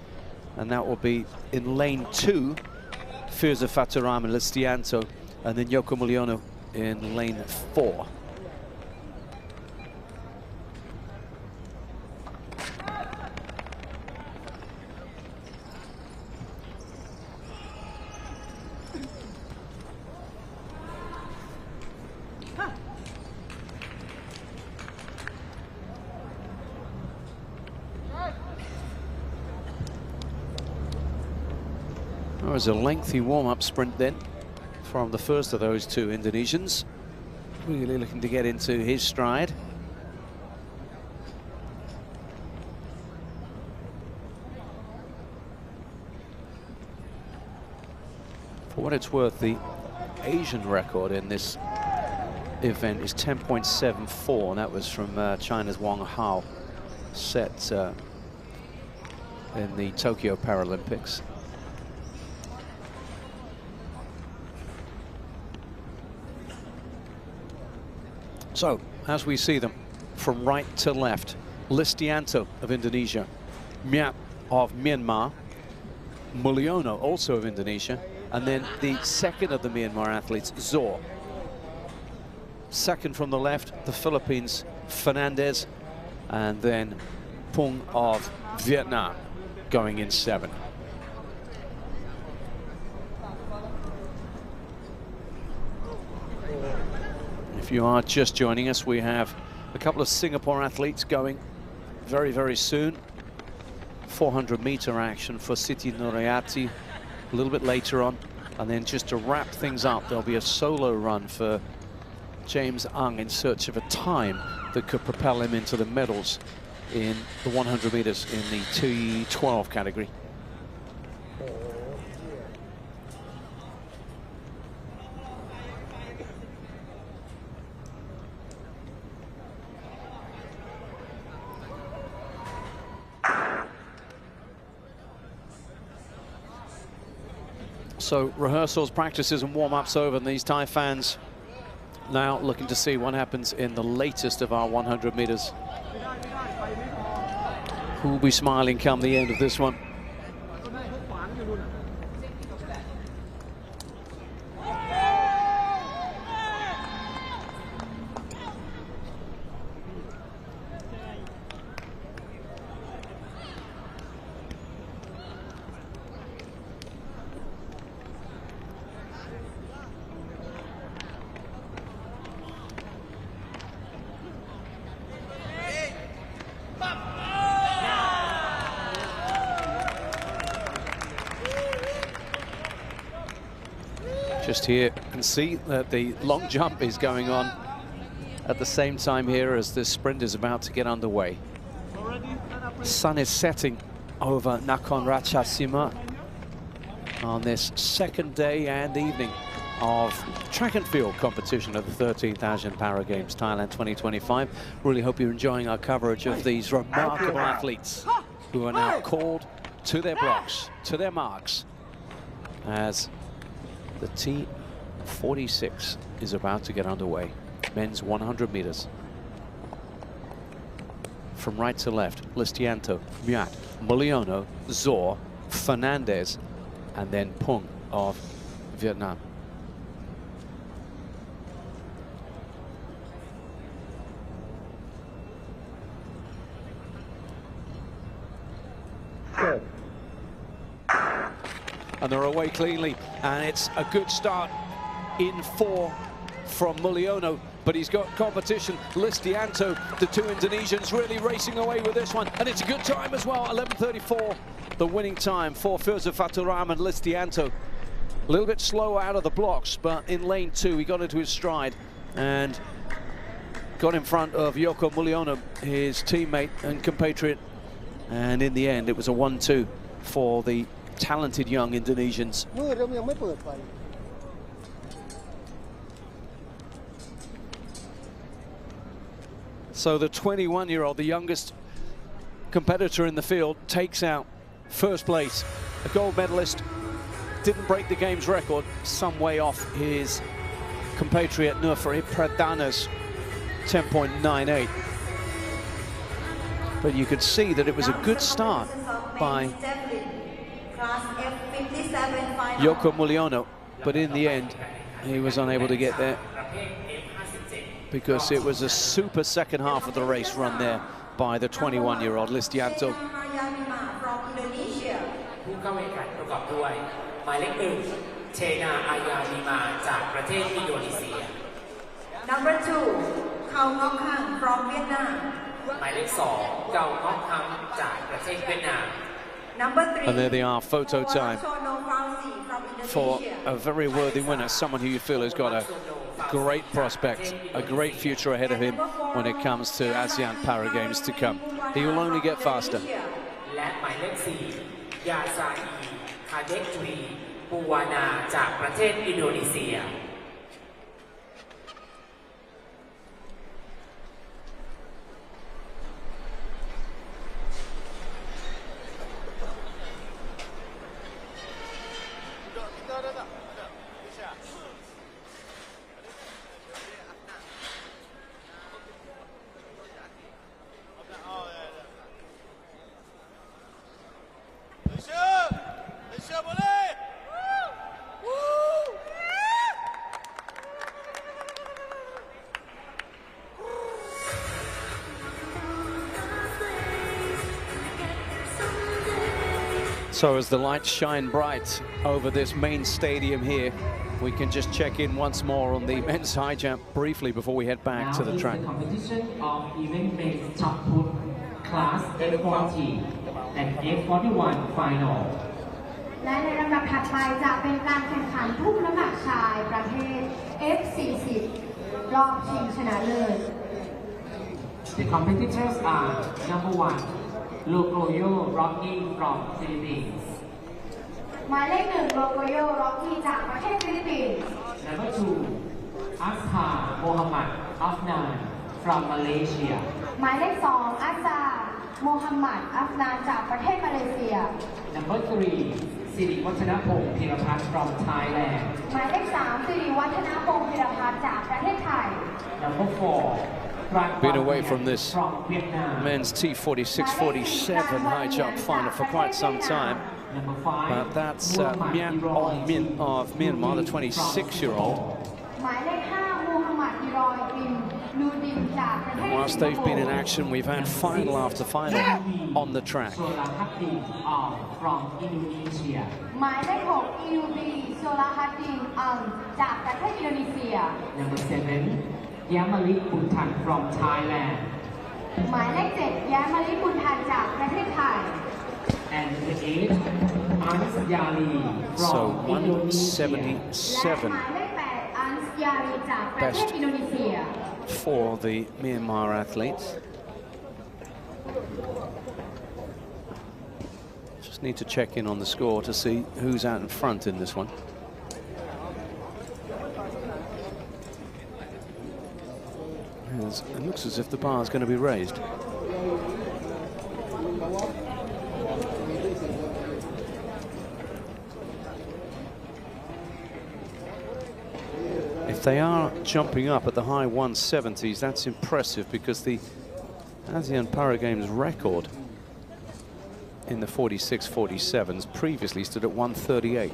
A: And that will be in lane 2, Firza Fataram and Listianto, and then Yoko Mulyono in lane 4. There was a lengthy warm-up sprint then from the first of those two Indonesians. Really looking to get into his stride. For what it's worth, the Asian record in this event is 10.74, and that was from China's Wang Hao, set in the Tokyo Paralympics. So, as we see them, from right to left, Listianto of Indonesia, Myat of Myanmar, Mulyono also of Indonesia, and then the second of the Myanmar athletes, Zor. Second from the left, the Philippines, Fernandez, and then Pung of Vietnam going in 7. If you are just joining us, we have a couple of Singapore athletes going very, very soon. 400-meter action for Siti Nurhayati a little bit later on. And then just to wrap things up, there'll be a solo run for James Ang in search of a time that could propel him into the medals in the 100 meters in the T12 category. So rehearsals, practices and warm-ups over, and these Thai fans now looking to see what happens in the latest of our 100 meters. Who will be smiling come the end of this one? Just here, you can see that the long jump is going on at the same time here as the sprint is about to get underway. The sun is setting over Nakhon Ratchasima on this second day and evening of track and field competition of the 13th Asian Para Games Thailand 2025. Really hope you're enjoying our coverage of these remarkable athletes who are now called to their blocks, to their marks, as the T46 is about to get underway. Men's 100 meters. From right to left, Listianto, Myat, Muliono, Zor, Fernandez, and then Pung of Vietnam. And they're away cleanly, and it's a good start in 4 from Muliono, but he's got competition. Listianto, the 2 Indonesians, really racing away with this one, and it's a good time as well. 11:34, the winning time for Firza Faturam and Listianto. A little bit slow out of the blocks, but in lane 2 he got into his stride and got in front of Yoko Muliono, his teammate and compatriot, and in the end it was a 1-2 for the talented young Indonesians. So the 21-year-old, the youngest competitor in the field, takes out first place. A gold medalist, didn't break the game's record, some way off his compatriot Nurfari Pradana's 10.98. But you could see that it was a good start by Yoko Muliono, but in the end he was unable to get there because it was a super second half of the race run there by the 21-year-old Listianto.
F: Number 2, Khao Ngok Hang from Vietnam. Number 3,
A: and there they are, photo time for a very worthy winner, someone who you feel has got a great prospect, a great future ahead of him when it comes to ASEAN Para Games to come. He will only get faster. So as the lights shine bright over this main stadium here, we can just check in once more on the men's high jump briefly before we head back to the track.
B: The competition of event men's shot put class F40 and F41 final.
D: และในลำดับถัดไปจะเป็นการแข่งขันทุ่มน้ำหนักชายประเภท F40 รอบชิงชนะเลิศ
B: The competitors are number 1, Lokoyo Rocky from Philippines.
D: หมายเลข 1 โลโกโยร็อกกี้จากประเทศฟิลิปปินส์
B: Number 2, Ashar Mohammad Afnan from Malaysia.
D: หมายเลข 2 อัซซาโมฮัมหมัดอัฟนานจากประเทศมาเลเซีย
B: Number 3, Siri Wattanapong Pirapat from Thailand.
D: หมายเลข 3 สิริวัฒนพงศ์พิรพัฒน์จากประเทศไทย
B: Number 4,
A: Been away from this
B: from Vietnam.
A: men's T46-47 high jump final for quite some time.
B: Number 5,
A: But that's Myat Ong Min of Myanmar, the 26-year-old.
D: หมายเลข 5 มูฮัมหมัดอิรอยบินนูดินจากประเทศ
A: Whilst they've been in action, we've had final after final on the track.
B: Solahaddin from Indonesia.
D: หมายเลข 6 อินูบีโซลาฮัดดินอังจากประเทศอินโดนีเซีย
B: Number 7, Yamalik Buntan from Thailand.
D: หมายเลข 7 แย้มมาลิบุญทันจากประเทศไทย
B: And number 8, Anis Yali
A: So
B: from Indonesia.
D: และห
A: 177
D: มายเลข 8 อันสยารีจากประเทศอินโดนีเซีย
A: for the Myanmar athletes. Just need to check in on the score to see who's out in front in this one. It looks as if the bar is going to be raised. If they are jumping up at the high 170s, that's impressive, because the ASEAN Para Games record in the 46-47s previously stood at 138.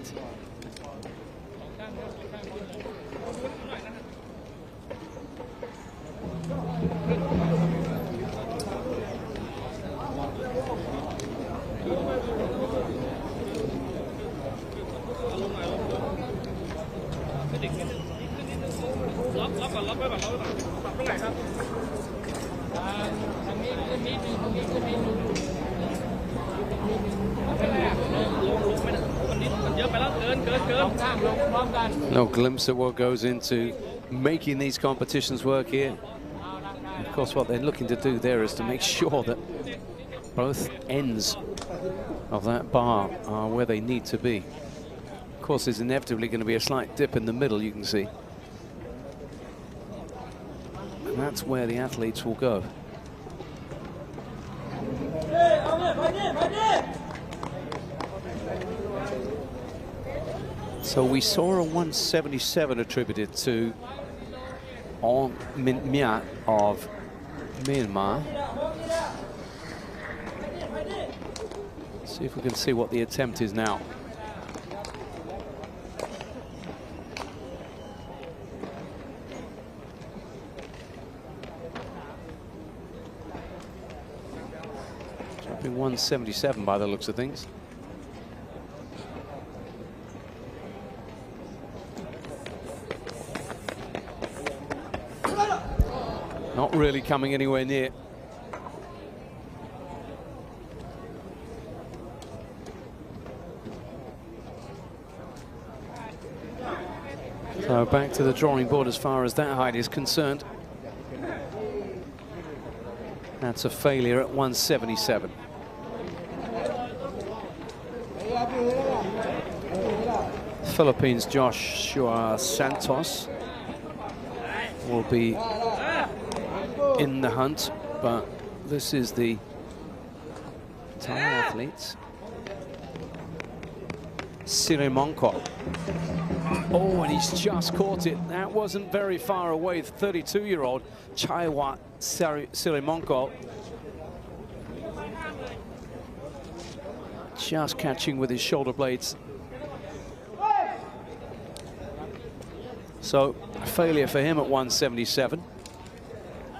A: No glimpse at what goes into making these competitions work here. Of course, what they're looking to do there is to make sure that both ends of that bar are where they need to be. Of course, there's inevitably going to be a slight dip in the middle, you can see. And that's where the athletes will go. So we saw a 177 attributed to Ong Min Mya of Myanmar. See if we can see what the attempt is now. Jumping 177 by the looks of things. Not really coming anywhere near. So back to the drawing board as far as that height is concerned. That's a failure at 177. Philippines' Joshua Santos will be in the hunt, but this is the Thai athletes. Sirimonko. Oh, and he's just caught it. That wasn't very far away. The 32-year-old Chaiwa Sirimonko just catching with his shoulder blades. So a failure for him at 177.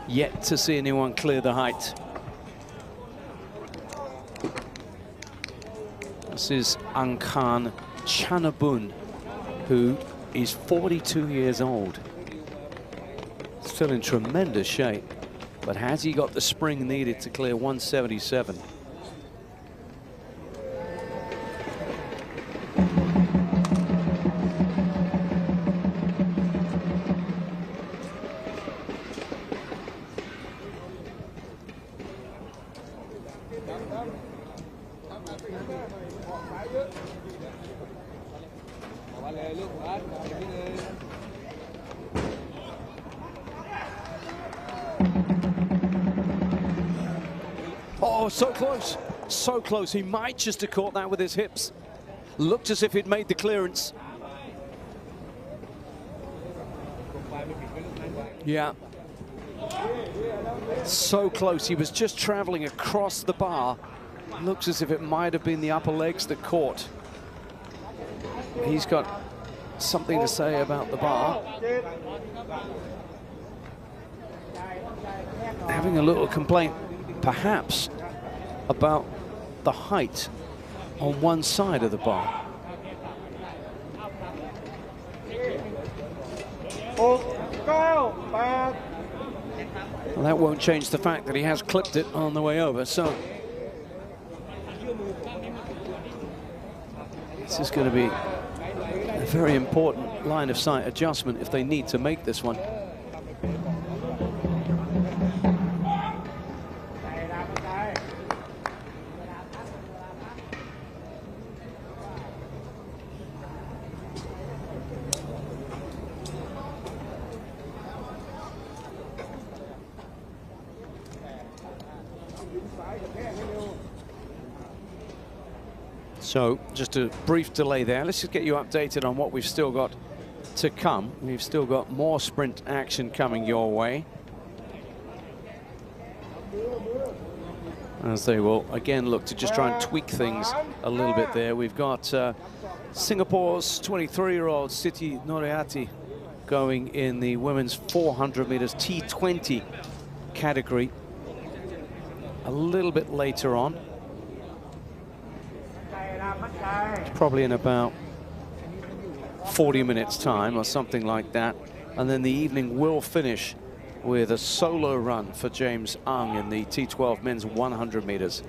A: Yet to see anyone clear the height. This is Angkan Chanabun, who is 42 years old. Still in tremendous shape, but has he got the spring needed to clear 177? Oh, so close, so close. He might just have caught that with his hips. Looked as if he'd made the clearance. Yeah. So close. He was just traveling across the bar. Looks as if it might have been the upper legs that caught. He's got something to say about the bar. Having a little complaint, perhaps, about the height on one side of the bar. Well, that won't change the fact that he has clipped it on the way over, so this is going to be a very important line of sight adjustment if they need to make this one. So just a brief delay there. Let's just get you updated on what we've still got to come. We've still got more sprint action coming your way, as they will again look to just try and tweak things a little bit there. We've got Singapore's 23-year-old Siti Nurhayati going in the women's 400 meters T20 category a little bit later on, probably in about 40 minutes time or something like that. And then the evening will finish with a solo run for James Ang in the T12 men's 100 meters.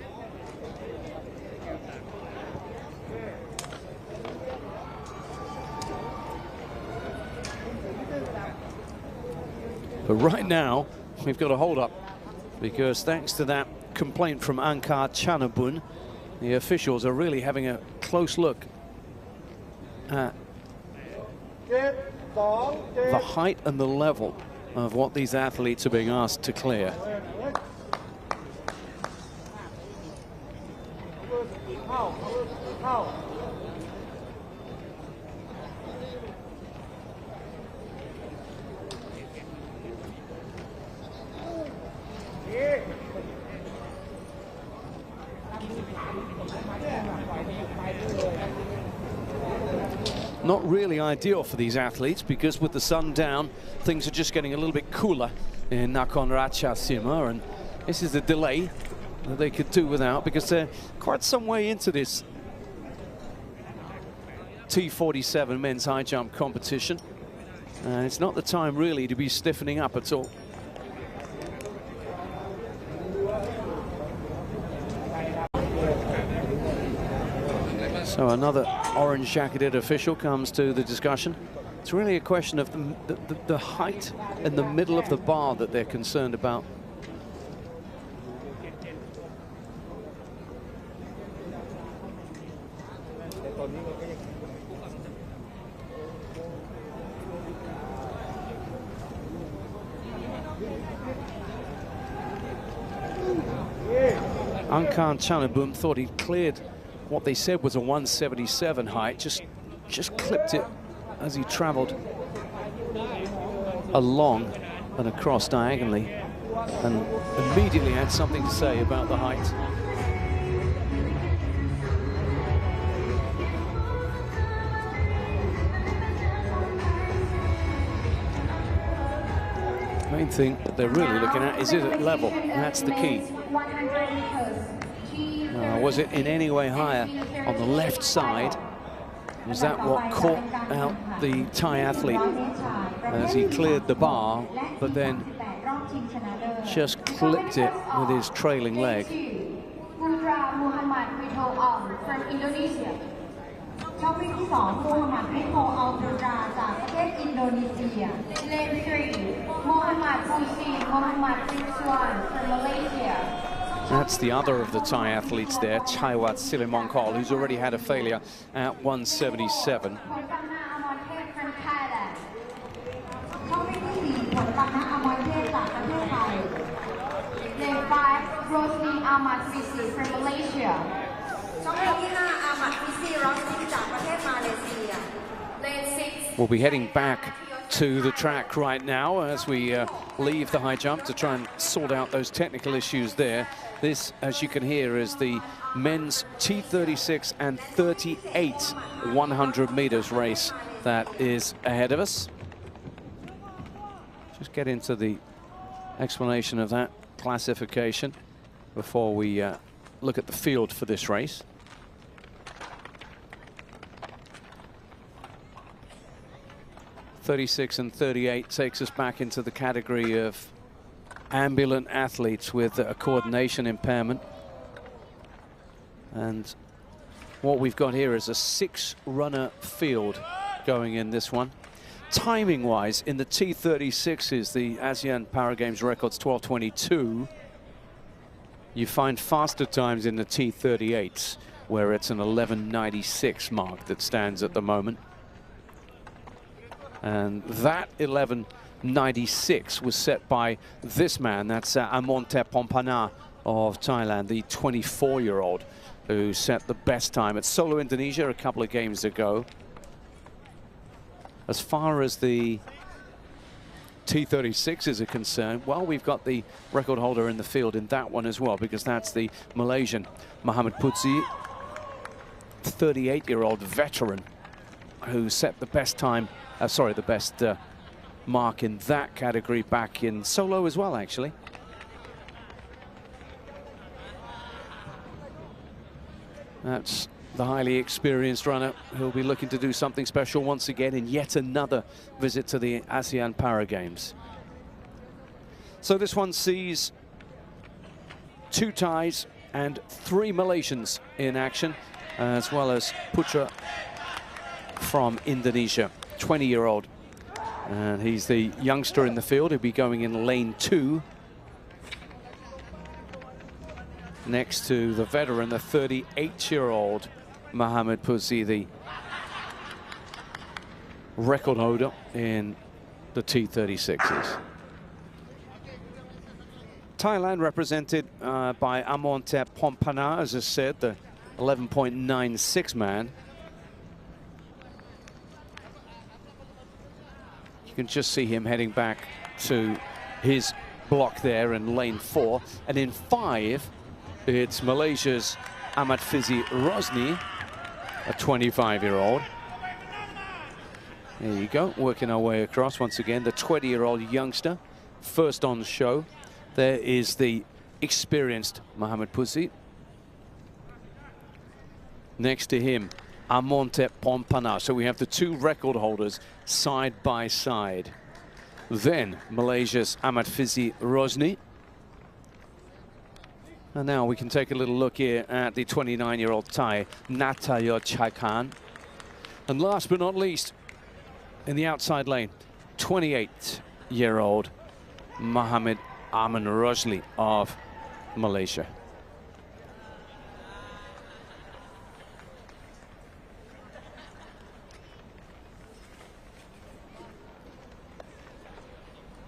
A: But right now, we've got a hold up, because thanks to that complaint from Angkar Chanabun, the officials are really having a close look at the height and the level of what these athletes are being asked to clear. Not really ideal for these athletes, because with the sun down, things are just getting a little bit cooler in Nakhon Ratchasima, and this is a delay that they could do without, because they're quite some way into this T47 men's high jump competition. It's not the time really to be stiffening up at all. So another orange-jacketed official comes to the discussion. It's really a question of the height in the middle of the bar that they're concerned about. Angkar Chanabun thought he'd cleared what they said was a 177 height, just clipped it as he traveled along and across diagonally, and immediately had something to say about the height. The main thing that they're really looking at is it level, and that's the key. Was it in any way higher on the left side? Was that what caught out the Thai athlete as he cleared the bar, but then just clipped it with his trailing leg? That's the other of the Thai athletes there, Chaiwat Silimongkol, who's already had a failure at 177. We'll be heading back to the track right now as we leave the high jump to try and sort out those technical issues there. This, as you can hear, is the men's T36 and 38 100 meters race that is ahead of us. Just get into the explanation of that classification before we look at the field for this race. .36 and 38 takes us back into the category of ambulant athletes with a coordination impairment. And what we've got here is a 6-runner field going in this one. Timing-wise, in the T36s, the ASEAN Para Games record's 12:22. You find faster times in the T38s, where it's an 11:96 mark that stands at the moment. And that 11:96 was set by this man, that's Amontep Pompana of Thailand, the 24-year-old who set the best time at Solo Indonesia a couple of games ago. As far as the T36s are concerned, well, we've got the record holder in the field in that one as well, because that's the Malaysian Muhammad Putzi, 38-year-old veteran who set the best time, the best mark in that category back in solo as well, actually. That's the highly experienced runner who'll be looking to do something special once again in yet another visit to the ASEAN Para Games. So this one sees 2 Thais and 3 Malaysians in action, as well as Putra from Indonesia, 20-year-old. And he's the youngster in the field. He'll be going in lane 2. Next to the veteran, the 38-year-old Muhammad Putzi, the record holder in the T36s. Thailand represented by Amontep Pompana, as I said, the 11.96 man. You can just see him heading back to his block there in lane 4. And in 5, it's Malaysia's Ahmad Fizi Rosni, a 25-year-old. There you go, working our way across once again. The 20-year-old youngster, first on the show. There is the experienced Muhammad Putzi. Next to him, Amontep Pompana. So we have the 2 record holders side by side. Then Malaysia's Ahmad Fizi Rosni. And now we can take a little look here at the 29-year-old Thai, Natayo Chaikan. And last but not least, in the outside lane, 28-year-old Mohammed Aman Rosli of Malaysia.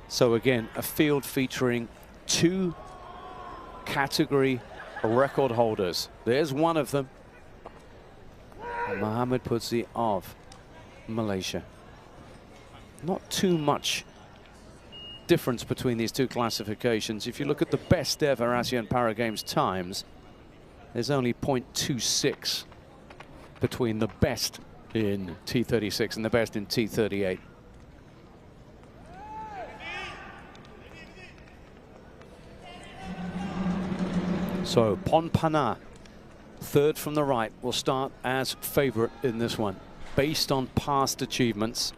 A: So again, a field featuring 2 category record holders. There's one of them, Muhammad Putzi of Malaysia. Not too much difference between these 2 classifications. If you look at the best ever ASEAN Para Games times, there's only 0.26 between the best in T36 and the best in T38. So Pompana, 3rd from the right, will start as favorite in this one, based on past achievements.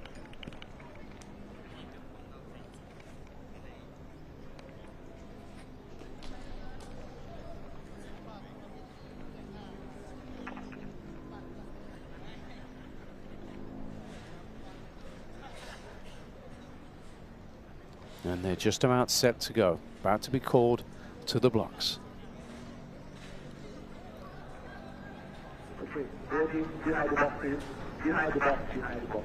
A: And they're just about set to go, about to be called to the blocks.
C: Behind the box, please. Behind the box, behind the box.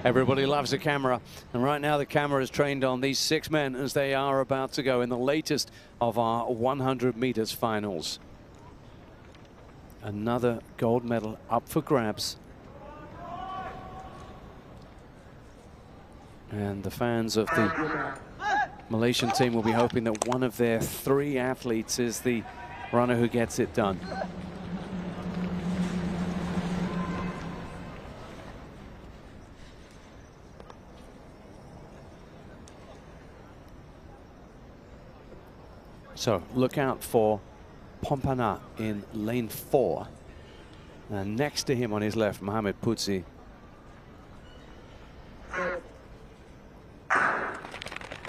A: Everybody loves a camera, and right now the camera is trained on these 6 men as they are about to go in the latest of our 100 meters finals. Another gold medal up for grabs. And the fans of the Malaysian team will be hoping that one of their 3 athletes is the runner who gets it done. So look out for Pompana in lane 4. And next to him on his left, Muhammad Putzi.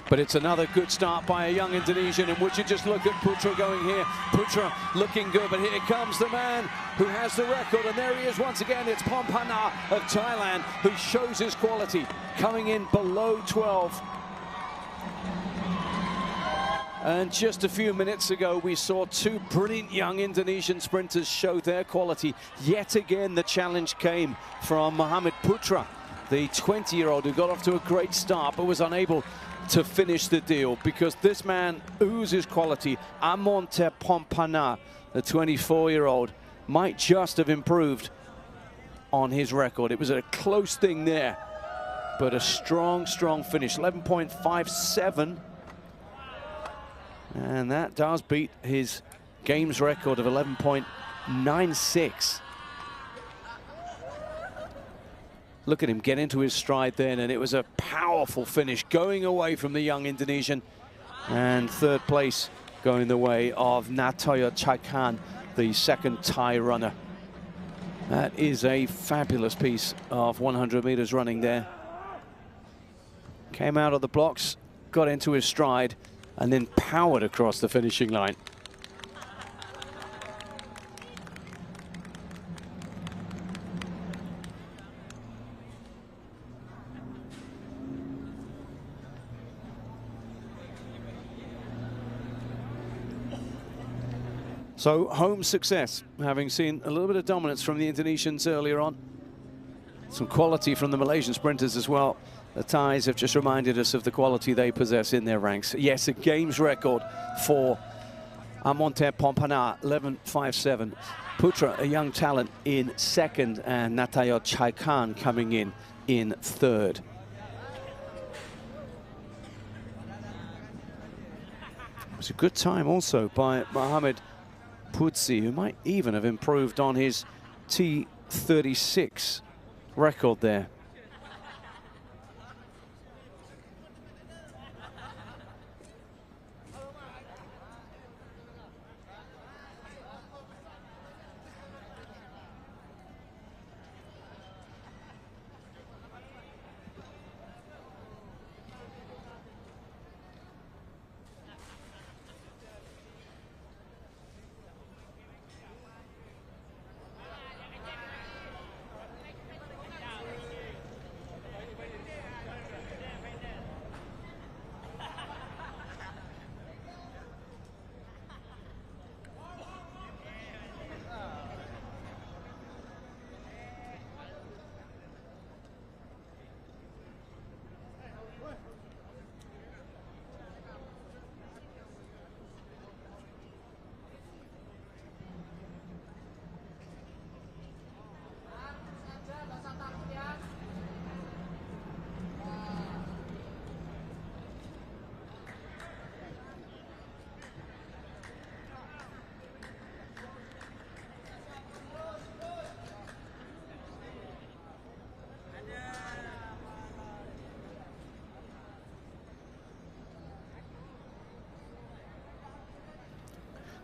A: But it's another good start by a young Indonesian, and would you just look at Putra going here. Putra looking good, but here comes the man who has the record, and there he is once again. It's Pompana of Thailand who shows his quality, coming in below 12. And just a few minutes ago, we saw 2 brilliant young Indonesian sprinters show their quality. Yet again, the challenge came from Muhammad Putra the 20-year-old who got off to a great start but was unable to finish the deal, because this man oozes quality. Amonte Pompana, the 24-year-old, might just have improved on his record. It was a close thing there, but a strong, strong finish. 11.57. And that does beat his games record of 11.96. Look at him get into his stride then, and it was a powerful finish going away from the young Indonesian. And third place going the way of Natoya Chaikan, the second Thai runner. That is a fabulous piece of 100 meters running there. Came out of the blocks, got into his stride, and then powered across the finishing line. So home success, having seen a little bit of dominance from the Indonesians earlier on. Some quality from the Malaysian sprinters as well. The Thais have just reminded us of the quality they possess in their ranks. Yes, a games record for Amonte Pompana, 11.57. Putra, a young talent, in second, and Natayo Chaikan coming in third. It was a good time also by Mohamed Putsi, who might even have improved on his T36 record there.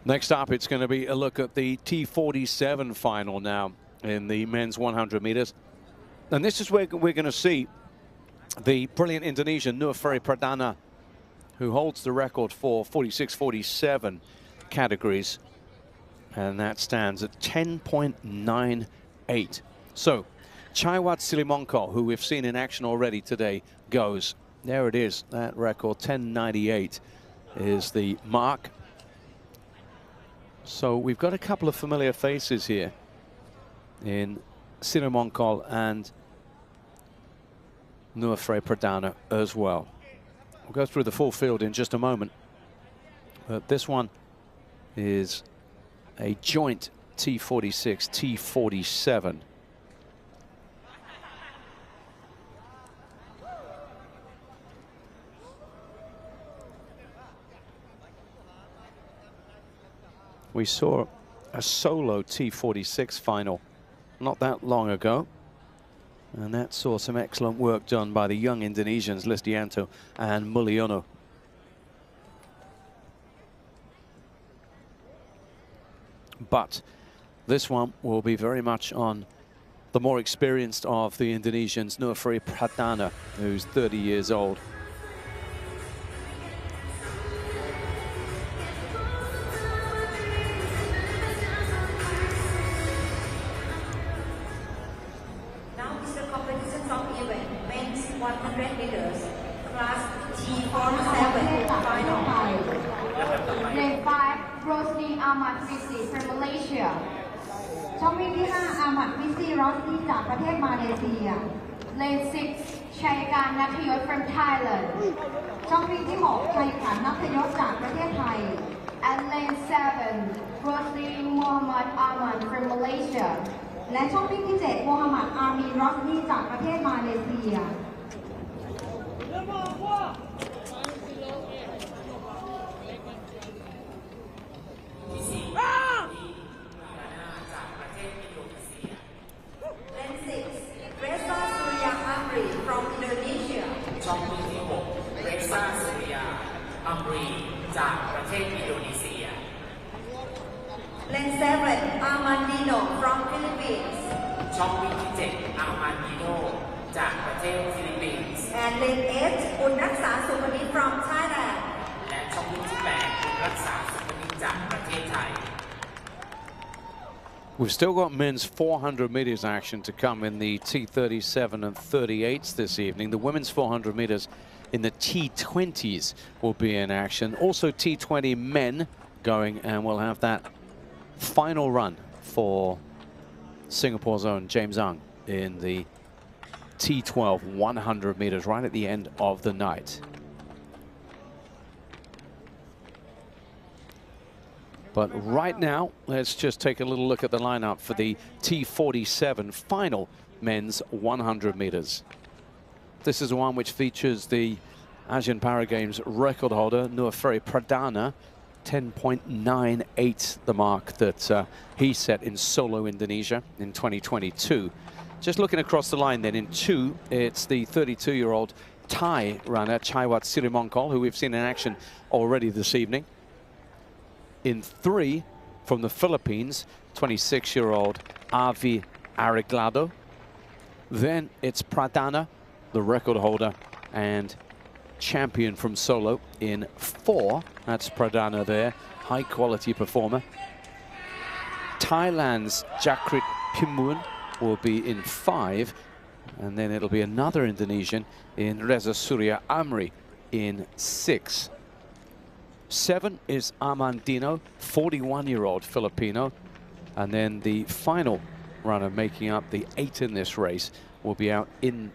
A: Next up, it's going to be a look at the T47 final now in the men's 100 meters. And this is where we're going to see the brilliant Indonesian Nurferi Pradana, who holds the record for 46-47 categories. And that stands at 10.98. So, Chaiwat Silimongkol, who we've seen in action already today, goes. There it is, that record, 10.98 is the mark. So we've got a couple of familiar faces here in Silimongkol and Nurferi Pradana as well. We'll go through the full field in just a moment. But this one is a joint T46, T47. We saw a solo T46 final not that long ago, and that saw some excellent work done by the young Indonesians Listianto and Mulyono. But this one will be very much on the more experienced of the Indonesians, Nurferi Pradana, who's 30 years old.
D: Lane 6 ชัยการนัทยศ from Thailand
F: ช่องวิ่งที่ 6 ชัยขันนัทยศจากประเทศไทย
D: and Lane 7 Rosli Muhammad Aman from Malaysia
F: และช่องวิ่งที่ 7 โมฮัมหมัด อามีน รอสนีจากประเทศมาเลเซีย Lane 6 Reza Surya Amri from Indonesia
B: ช่องวิ่งที่ 6 เรซ่าสุริยาอัมรีจากประเทศอินโดนีเซีย
F: Lane 7 Armandino from Philippines
B: ช่องวิ่งที่ 7 อาร์มานดิโนจากประเทศฟิลิปปินส์
F: and Lane 8 บุญรักษาสุพนิช from Thailand
B: และช่องวิ่งที่ 8 บุญรักษาสุพนิชจากประเทศไทย
A: We've still got men's 400 meters action to come in the T37 and 38s this evening. The women's 400 meters in the T20s will be in action. Also T20 men going, and we'll have that final run for Singapore's own James Ang in the T12 100 meters right at the end of the night. But right now, let's just take a little look at the lineup for the T47 final men's 100 meters. This is one which features the Asian Para Games record holder, Nuaferi Pradana, 10.98, the mark that he set in Solo, Indonesia in 2022. Just looking across the line then, in 2, it's the 32-year-old Thai runner, Chaiwat Sirimongkol, who we've seen in action already this evening. In 3, from the Philippines, 26-year-old Avi Arreglado. Then it's Pradana, the record holder and champion from Solo, in 4. That's Pradana there, high-quality performer. Thailand's Jakrit Pimun will be in 5. And then it'll be another Indonesian in Reza Surya Amri in 6. 7 is Armandino, 41-year-old Filipino. And then the final runner making up the 8 in this race will be out in,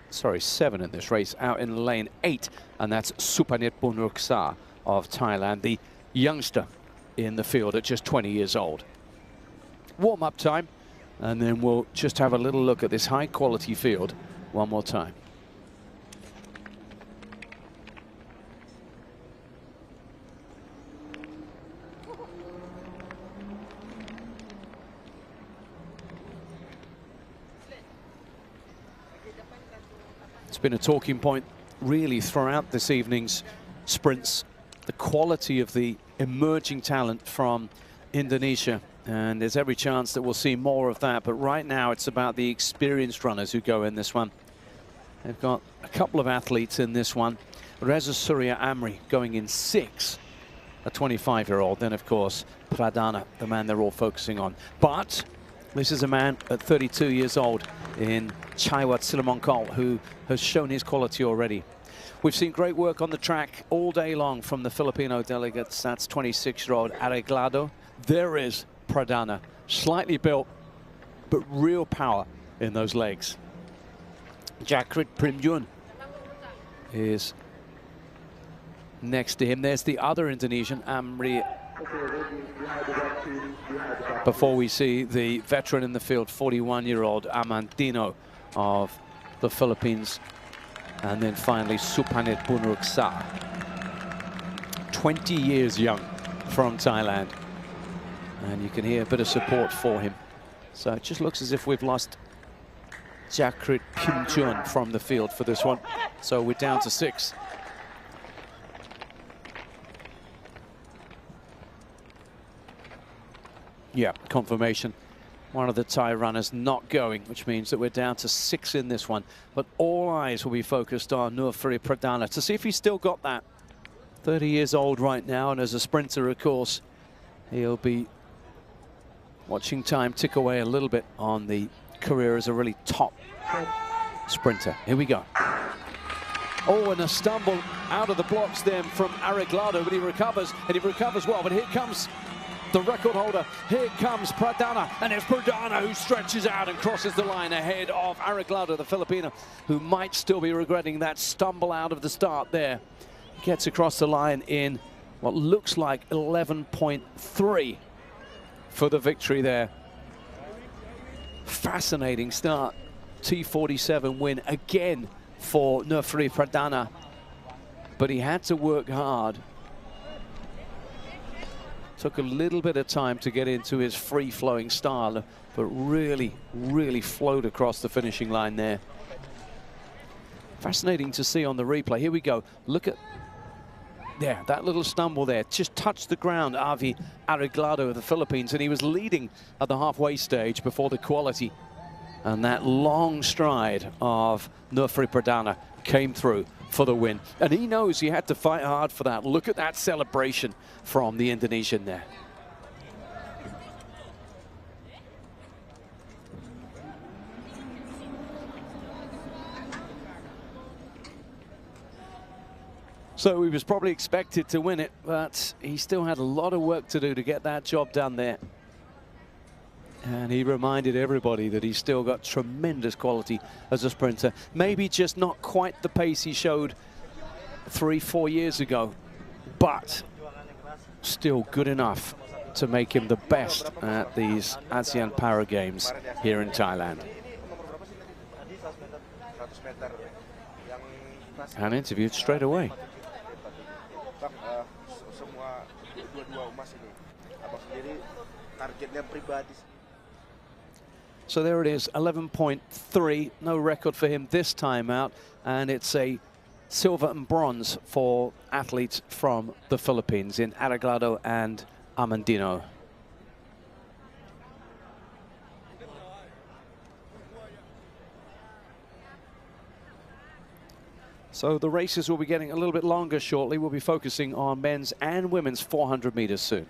A: 7 in this race, out in lane 8. And that's Supanit Bunruksa of Thailand, the youngster in the field at just 20 years old. Warm-up time, and then we'll just have a little look at this high-quality field one more time. It's been a talking point really throughout this evening's sprints, the quality of the emerging talent from Indonesia, and there's every chance that we'll see more of that. But right now it's about the experienced runners who go in this one. They've got a couple of athletes in this one. Reza Surya Amri going in 6, a 25-year-old. Then of course Pradana, the man they're all focusing on. But this is a man at 32 years old in Chaiwat Sirimongkol, who has shown his quality already. We've seen great work on the track all day long from the Filipino delegates. That's 26-year-old Arreglado. There is Pradana, slightly built, but real power in those legs. Jakrit Primjun is next to him. There's the other Indonesian, Amri. Before we see the veteran in the field, 41-year-old Armandino of the Philippines. And then finally, Supanit Bunruksa, 20 years young, from Thailand. And you can hear a bit of support for him. So it just looks as if we've lost Jakrit Pimjun from the field for this one. So we're down to 6. Yeah, confirmation. One of the Thai runners not going, which means that we're down to 6 in this one. But all eyes will be focused on Nuaferi Pradana to see if he's still got that. 30 years old right now, and as a sprinter, of course, he'll be watching time tick away a little bit on the career as a really top sprinter. Here we go. Oh, and a stumble out of the blocks then from Arreglado, but he recovers, and he recovers well. But here comes the record holder. Here comes Pradana, and it's Pradana who stretches out and crosses the line ahead of Arreglado, the Filipino, who might still be regretting that stumble out of the start there. He gets across the line in what looks like 11.3 for the victory there. Fascinating start. T47 win again for Nofri Pradana, but he had to work hard. Took a little bit of time to get into his free-flowing style, but really, really flowed across the finishing line there. Fascinating to see on the replay. Here we go. Look at there, that little stumble there. Just touched the ground, Avi Arreglado of the Philippines, and he was leading at the halfway stage before the quality. And that long stride of Nofri Pradana came through for the win. And he knows he had to fight hard for that. Look at that celebration from the Indonesian there. So he was probably expected to win it, but he still had a lot of work to do to get that job done there. And he reminded everybody that he's still got tremendous quality as a sprinter. Maybe just not quite the pace he showed 3-4 years ago, but still good enough to make him the best at these ASEAN Para Games here in Thailand. And interviewed straight away. So there it is, 11.3, no record for him this time out, and it's a silver and bronze for athletes from the Philippines in Arreglado and Amandino. So the races will be getting a little bit longer shortly. We'll be focusing on men's and women's 400 meters soon.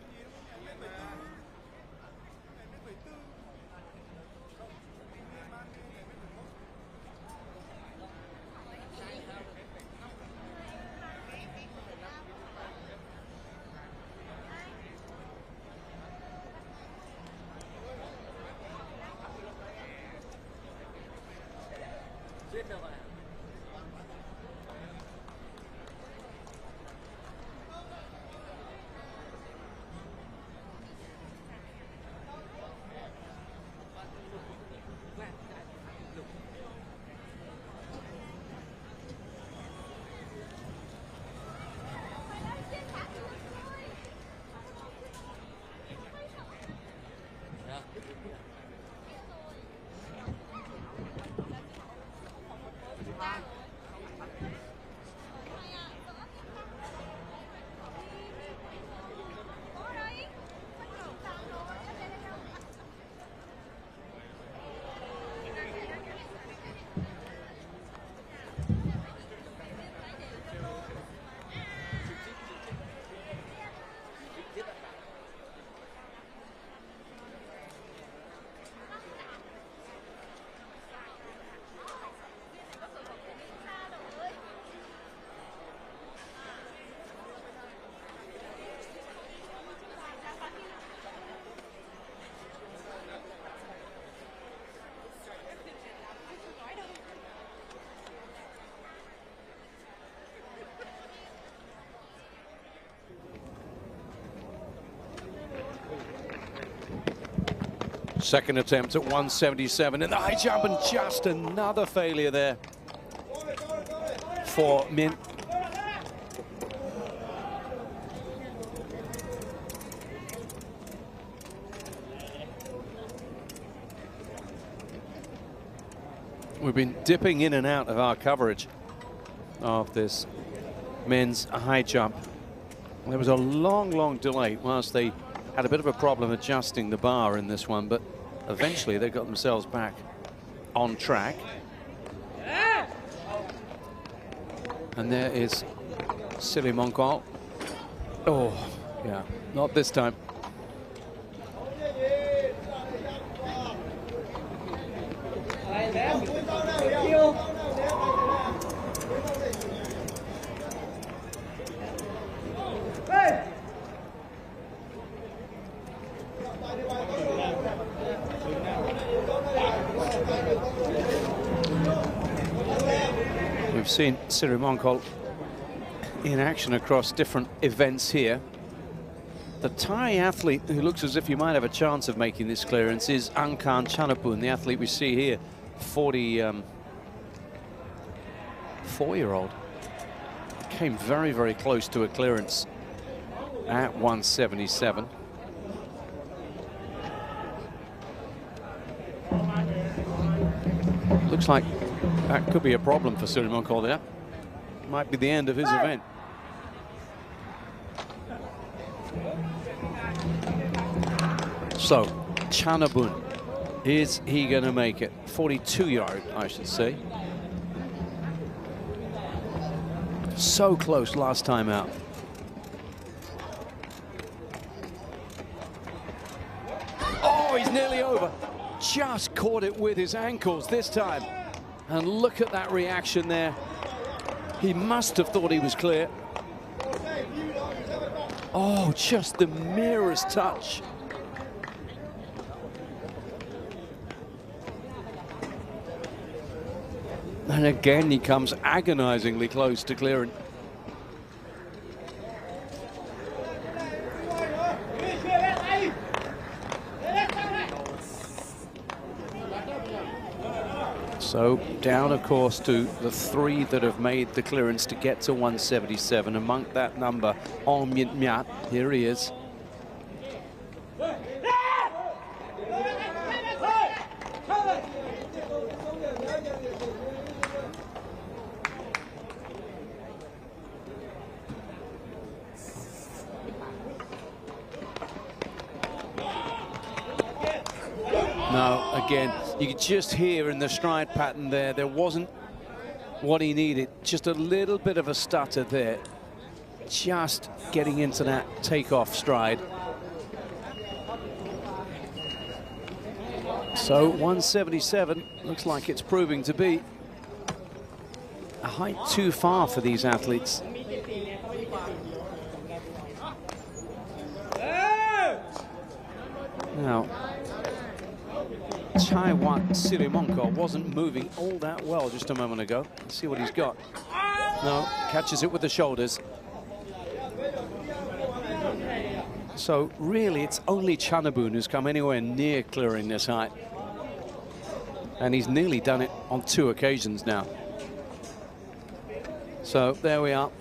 A: Second attempt at 177 in the high jump, and just another failure there for Min. We've been dipping in and out of our coverage of this men's high jump. There was a long delay whilst they had a bit of a problem adjusting the bar in this one, but eventually they got themselves back on track. And there is Silly Mongkol. Oh, yeah, not this time. seen Sirimonko in action across different events here. The Thai athlete who looks as if he might have a chance of making this clearance is Angkan Chanapun, the athlete we see here, 44-year-old. Came very, very close to a clearance at 177. Looks like that could be a problem for Sirimonko there. Might be the end of his event. So, Chanapun, is he going to make it? 42-yard, I should say. So close last time out. Oh, he's nearly over. Just caught it with his ankles this time. And look at that reaction there. He must have thought he was clear. Oh, just the merest touch. And again, he comes agonizingly close to clearing. So down, of course, to the three that have made the clearance to get to 177. Among that number, Ong Myint Myat, here he is. Now, again, you could just hear in the stride pattern there wasn't what he needed. Just a little bit of a stutter there. Just getting into that takeoff stride. So 177 looks like it's proving to be a height too far for these athletes. Now, Chaiwat Sirimonko wasn't moving all that well just a moment ago. Let's see what he's got. No, catches it with the shoulders. So really, it's only Chanapun who's come anywhere near clearing this height. And he's nearly done it on 2 occasions now. So there we are.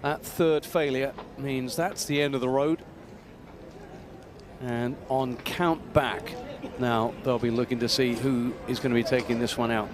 A: That third failure means that's the end of the road. And on count back, now they'll be looking to see who is going to be taking this one out.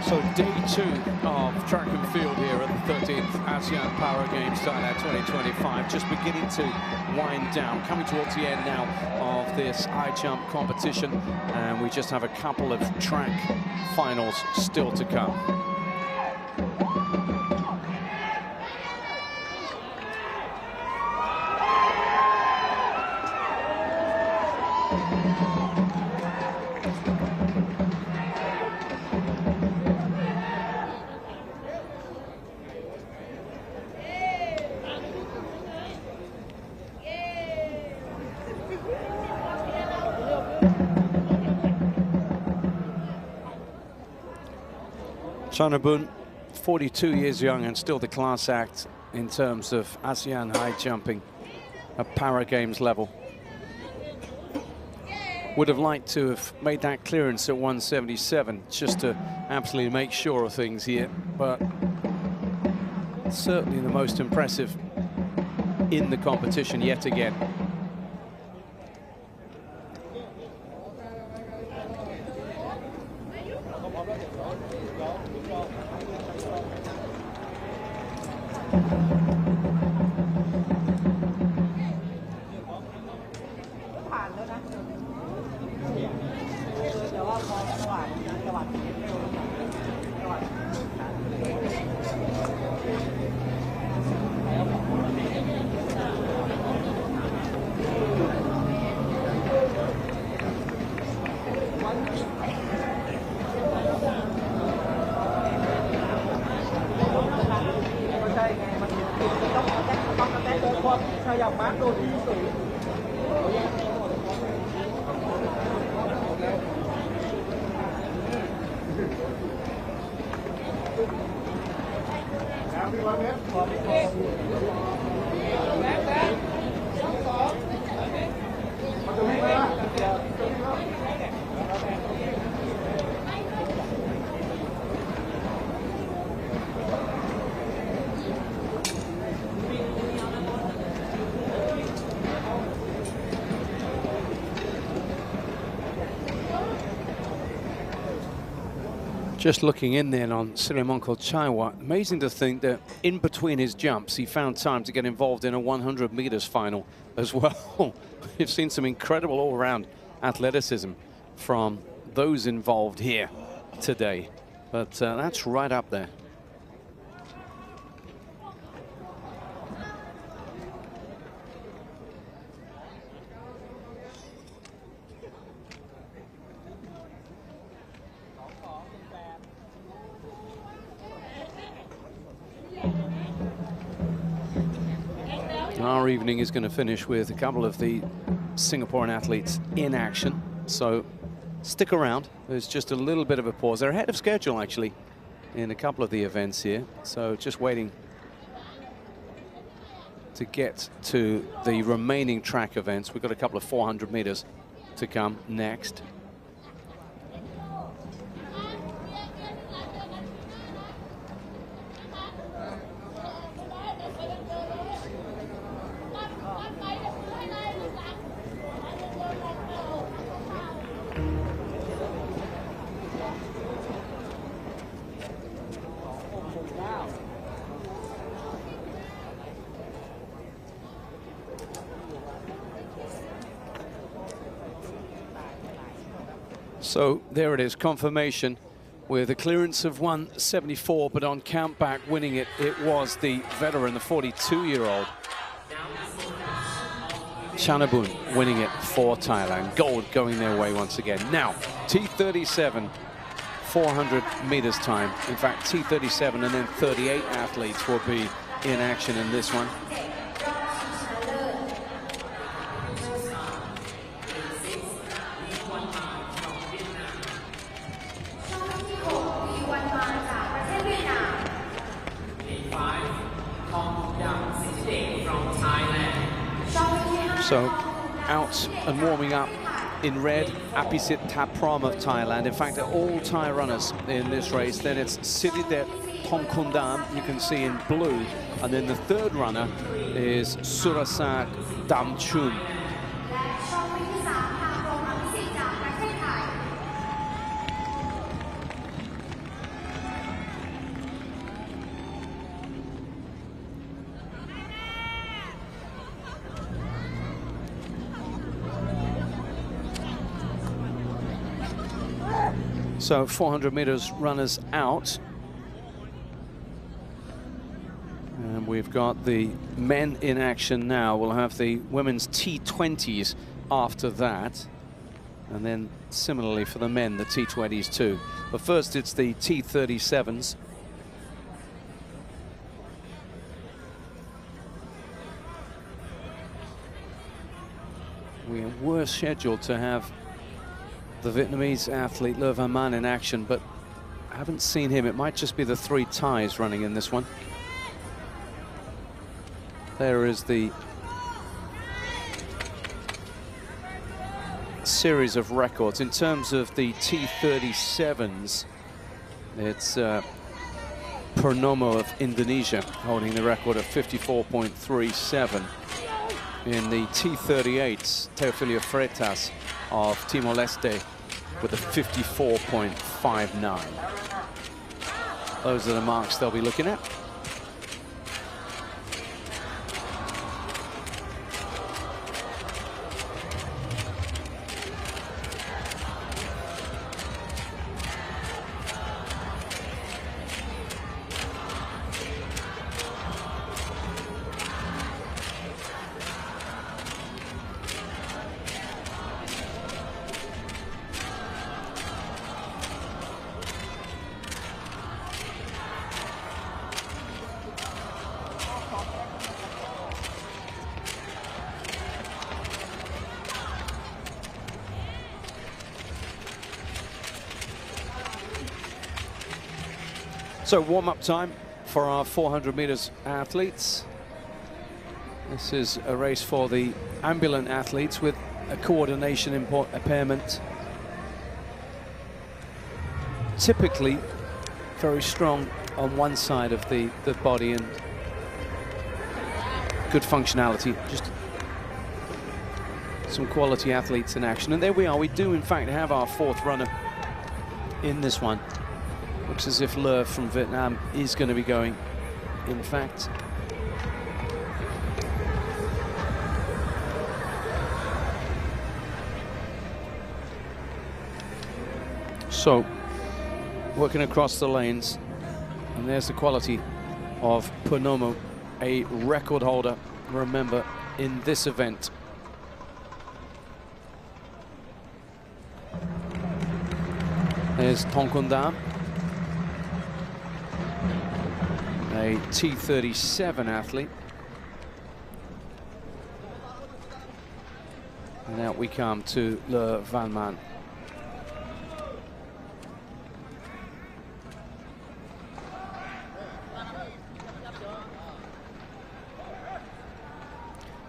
A: So day 2 of track and field here at the 13th ASEAN Para Games Thailand 2025, just beginning to wind down, coming towards the end now of this high jump competition, and we just have a couple of track finals still to come. Chanapun, 42 years young and still the class act in terms of ASEAN high jumping. a Para Games level. Would have liked to have made that clearance at 177 just to absolutely make sure of things here, but certainly the most impressive in the competition yet again. Just looking in then on Sirimonko Chaiwa, amazing to think that in between his jumps, he found time to get involved in a 100 meters final as well. We've seen some incredible all-round athleticism from those involved here today, but that's right up there. Our evening is going to finish with a couple of the Singaporean athletes in action, so stick around. There's just a little bit of a pause. They're ahead of schedule actually in a couple of the events here, so just waiting to get to the remaining track events. We've got a couple of 400 meters to come next. So there it is, confirmation with a clearance of 174, but on count back winning it, it was the veteran, the 42-year-old Chanabun winning it for Thailand. Gold going their way once again. Now, T37, 400 meters time. In fact, T37 and then 38 athletes will be in action in this one. So out and warming up in red, Apisit Thaprom of Thailand. In fact, they're all Thai runners in this race. Then it's Siddhidet Thongkundam, you can see in blue. And then the third runner is Surasak Damchun. So 400 meters runners out. And we've got the men in action now. We'll have the women's T20s after that. And then similarly for the men, the T20s too. But first it's the T37s. We were scheduled to have the Vietnamese athlete Le Van Man in action, but I haven't seen him. It might just be the three Thais running in this one. There is the series of records. In terms of the T37s, it's Purnomo of Indonesia holding the record of 54.37. In the T38s, Teofilio Freitas of Timor-Leste with a 54.59. Those are the marks they'll be looking at. So warm-up time for our 400 meters athletes. This is a race for the ambulant athletes with a coordination impairment. Typically very strong on one side of the body and good functionality. Just some quality athletes in action. And there we are. We do in fact have our fourth runner in this one. Looks as if Le from Vietnam is going to be going, in fact. So, working across the lanes, and there's the quality of Purnomo, a record holder, remember, in this event. There's Thongkondam, a T37 athlete. And out we come to Le Van Man.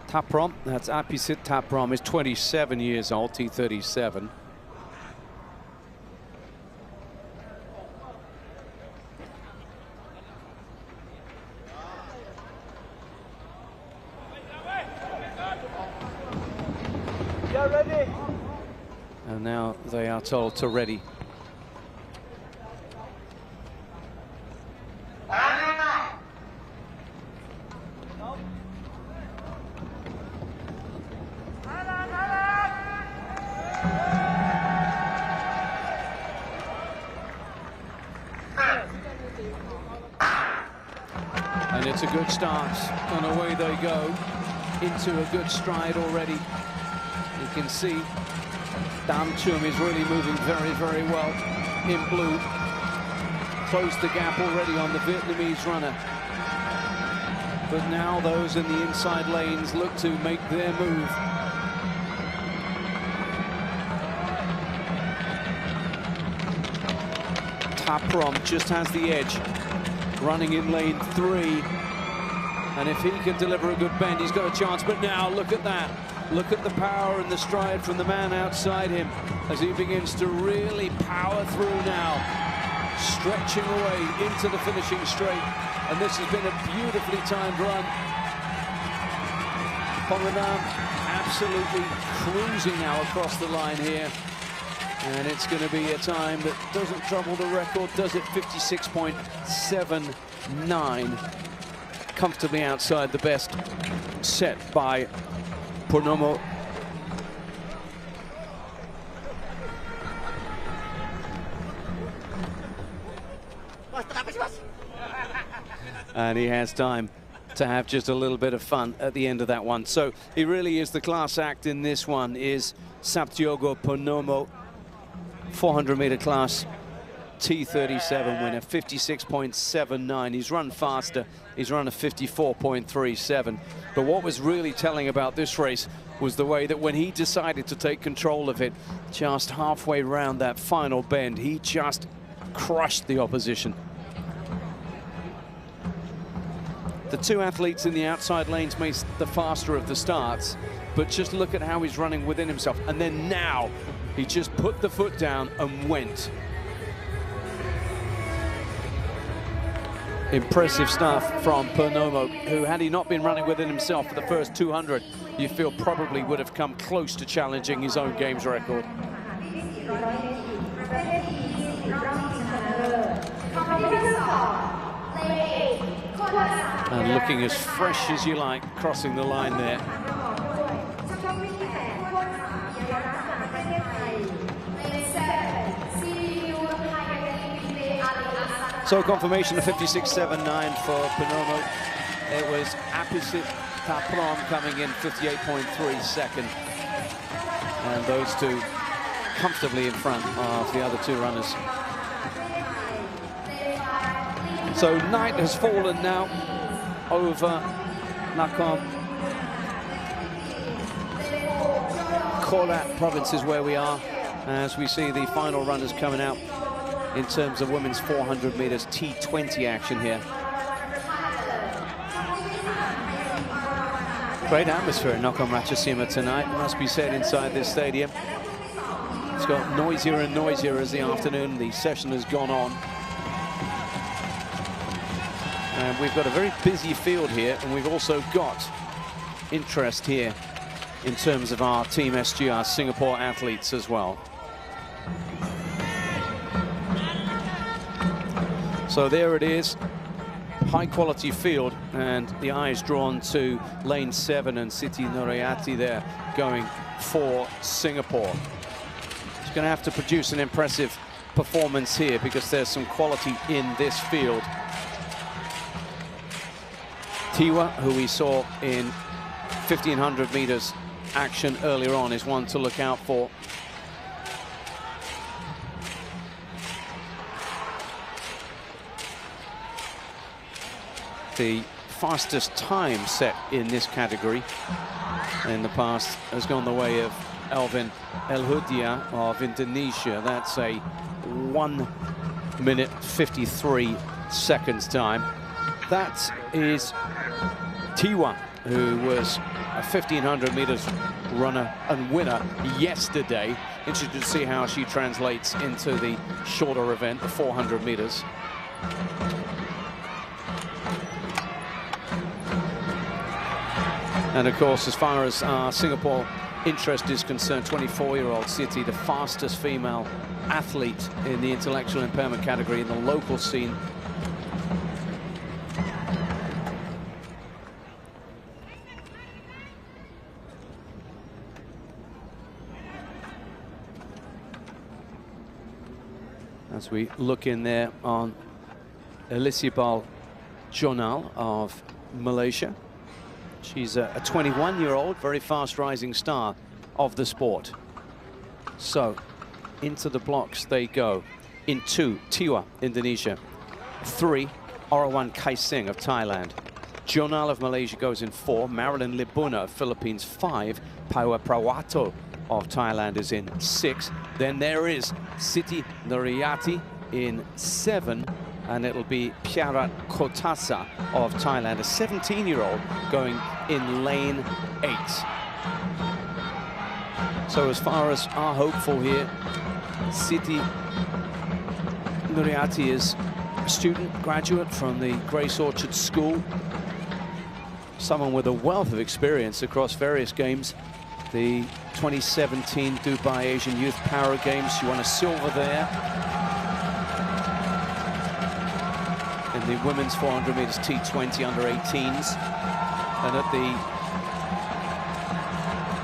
A: Taprom, that's Apisit Taprom, is 27 years old, T37.
C: Ready.
A: And now they are told to ready. And it's a good start, and away they go into a good stride already. You can see Dam Chum is really moving very, very well in blue. Closed the gap already on the Vietnamese runner. But now those in the inside lanes look to make their move. Taprom just has the edge, running in lane 3. And if he can deliver a good bend, he's got a chance. But now look at that. Look at the power and the stride from the man outside him as he begins to really power through now, stretching away into the finishing straight. And this has been a beautifully timed run. Thongkondam absolutely cruising now across the line here. And it's going to be a time that doesn't trouble the record, does it? 56.79. Comfortably outside the best set by Purnomo. And he has time to have just a little bit of fun at the end of that one. So he really is the class act in this one, is Saptiogo Purnomo, 400-meter class T37 winner, 56.79. He's run faster. He's run a 54.37. But what was really telling about this race was the way that when he decided to take control of it, just halfway round that final bend, he just crushed the opposition. The two athletes in the outside lanes made the faster of the starts, but just look at how he's running within himself. And then now, he just put the foot down and went. Impressive stuff from Purnomo, who, had he not been running within himself for the first 200, you feel probably would have come close to challenging his own games record. And looking as fresh as you like, crossing the line there. So confirmation of 56.79 for Purnomo. It was Apisit Taprom coming in 58.3 second. And those two comfortably in front of the other two runners. So Knight has fallen now over Nakhon. Kolat province is where we are as we see the final runners coming out in terms of women's 400 meters T20 action here. Great atmosphere in Nakhon Ratchasima tonight, must be said, inside this stadium. It's got noisier and noisier as the afternoon, the session has gone on. And we've got a very busy field here, and we've also got interest here in terms of our Team SGR Singapore athletes as well. So there it is, high quality field, and the eye is drawn to lane 7 and Siti Nurhayati there going for Singapore. She's going to have to produce an impressive performance here because there's some quality in this field. Tiwa, who we saw in 1500 meters action earlier on, is one to look out for. The fastest time set in this category in the past has gone the way of Alvin El-Hudia of Indonesia. That's a 1 minute 53 seconds time. That is Tiwa, who was a 1500 meters runner and winner yesterday. Interested to see how she translates into the shorter event, the 400 meters. And of course, as far as our Singapore interest is concerned, 24-year-old Siti, the fastest female athlete in the intellectual impairment category in the local scene. As we look in there on Elisabeth Jonal of Malaysia. She's a 21-year-old, very fast rising star of the sport. So into the blocks they go. In 2, Tiwa, Indonesia. 3, Orawan Kaising of Thailand. Jonal of Malaysia goes in 4. Marilyn Libuna of Philippines 5. Pawa Prawato of Thailand is in 6. Then there is Siti Nurhayati in 7. And it'll be Piarat Kotasa of Thailand, a 17-year-old, going in lane 8. So as far as our hopeful here, Siti Nurhayati is a student, graduate from the Grace Orchard School. Someone with a wealth of experience across various games. The 2017 Dubai Asian Youth Para Games, she won a silver there. In the women's 400 meters T20 under 18s, and at the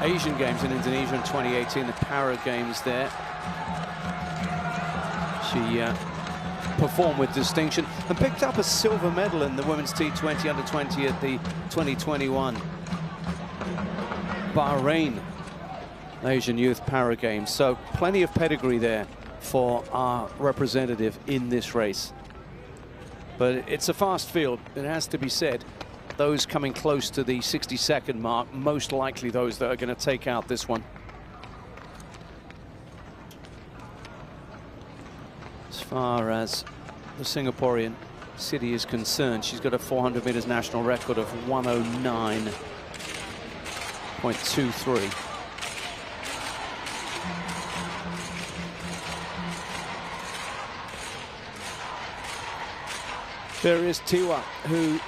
A: Asian Games in Indonesia in 2018, the Para Games there, she performed with distinction and picked up a silver medal in the women's T20 under 20 at the 2021 Bahrain Asian Youth Para Games. So plenty of pedigree there for our representative in this race. But it's a fast field, it has to be said. Those coming close to the 60-second mark, most likely those that are going to take out this one. As far as the Singaporean Siti is concerned, she's got a 400 meters national record of 109. .23. There is Tiwa, who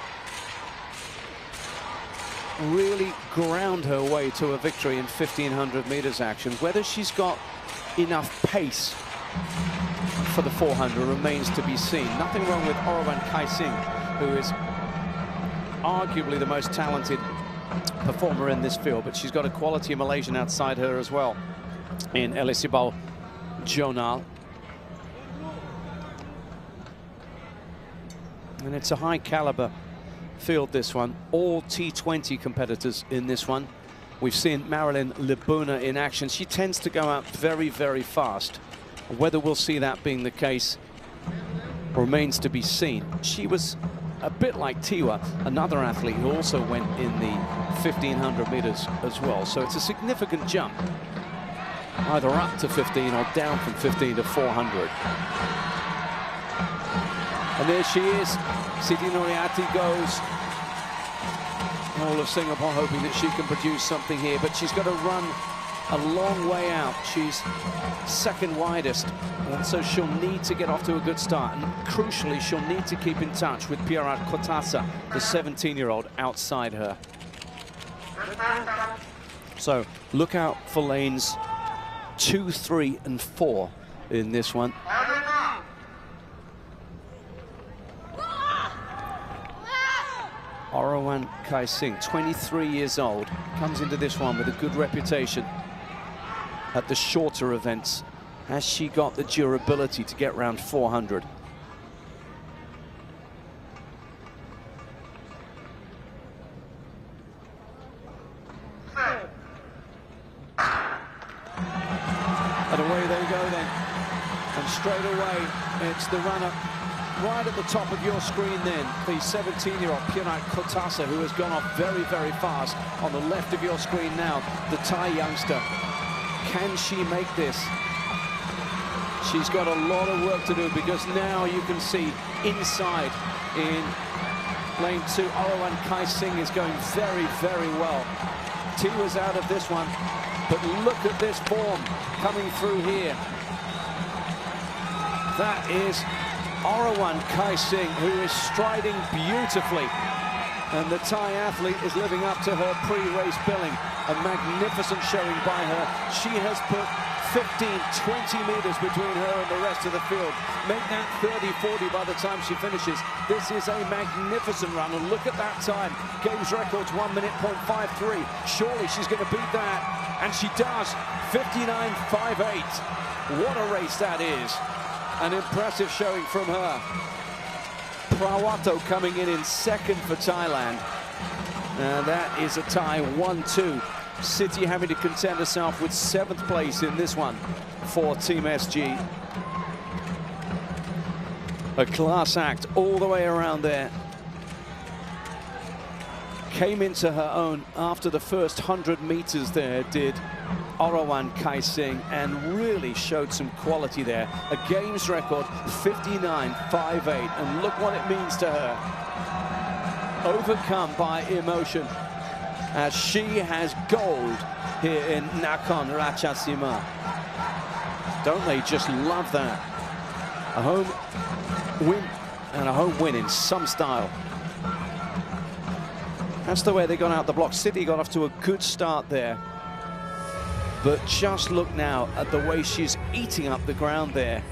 A: really ground her way to a victory in 1500 meters action. Whether she's got enough pace for the 400 remains to be seen. Nothing wrong with Orawan Kai-Sing, who is arguably the most talented performer in this field, but she's got a quality Malaysian outside her as well in Elisabeth Jonal. And it's a high caliber field, this one. All T20 competitors in this one. We've seen Marilyn Libuna in action. She tends to go out very, very fast. Whether we'll see that being the case remains to be seen. She was a bit like Tiwa, another athlete who also went in the 1500 meters as well. So it's a significant jump, either up to 15 or down from 15 to 400. And there she is. Siti Nuriati goes. All of Singapore hoping that she can produce something here, but she's got to run a long way out. She's second widest, and so she'll need to get off to a good start. And crucially, she'll need to keep in touch with Piarat Kotasa, the 17-year-old outside her. So look out for lanes 2, 3, and 4 in this one. Orawan Kai-Sing, 23 years old, comes into this one with a good reputation at the shorter events. Has she got the durability to get round 400? And away they go then. And straight away, it's the runner right at the top of your screen then, the 17-year-old Piarat Kotasa, who has gone off very, very fast. On the left of your screen now, the Thai youngster. Can she make this? She's got a lot of work to do, because now you can see inside in lane 2, Orawan Kai-Sing is going very, very well. Tiwa's out of this one, but look at this form coming through here. That is Orawan Kai-Sing, who is striding beautifully, and the Thai athlete is living up to her pre-race billing. A magnificent showing by her. She has put 15, 20 meters between her and the rest of the field. Make that 30, 40 by the time she finishes. This is a magnificent run, and look at that time. Games records 1 minute .53. Surely she's going to beat that, and she does. 59.58. What a race that is. An impressive showing from her. Prawato coming in second for Thailand. That is a tie, 1-2. Siti having to contend herself with 7th place in this one for Team SG. A class act all the way around there. Came into her own after the first 100 meters there, did Orawan Kai-Sing, and really showed some quality there. A games record, 59.58, and look what it means to her. Overcome by emotion, as she has gold here in Nakhon Ratchasima. Don't they just love that? A home win, and a home win in some style. That's the way they got out the block. Siti got off to a good start there. But just look now at the way she's eating up the ground there.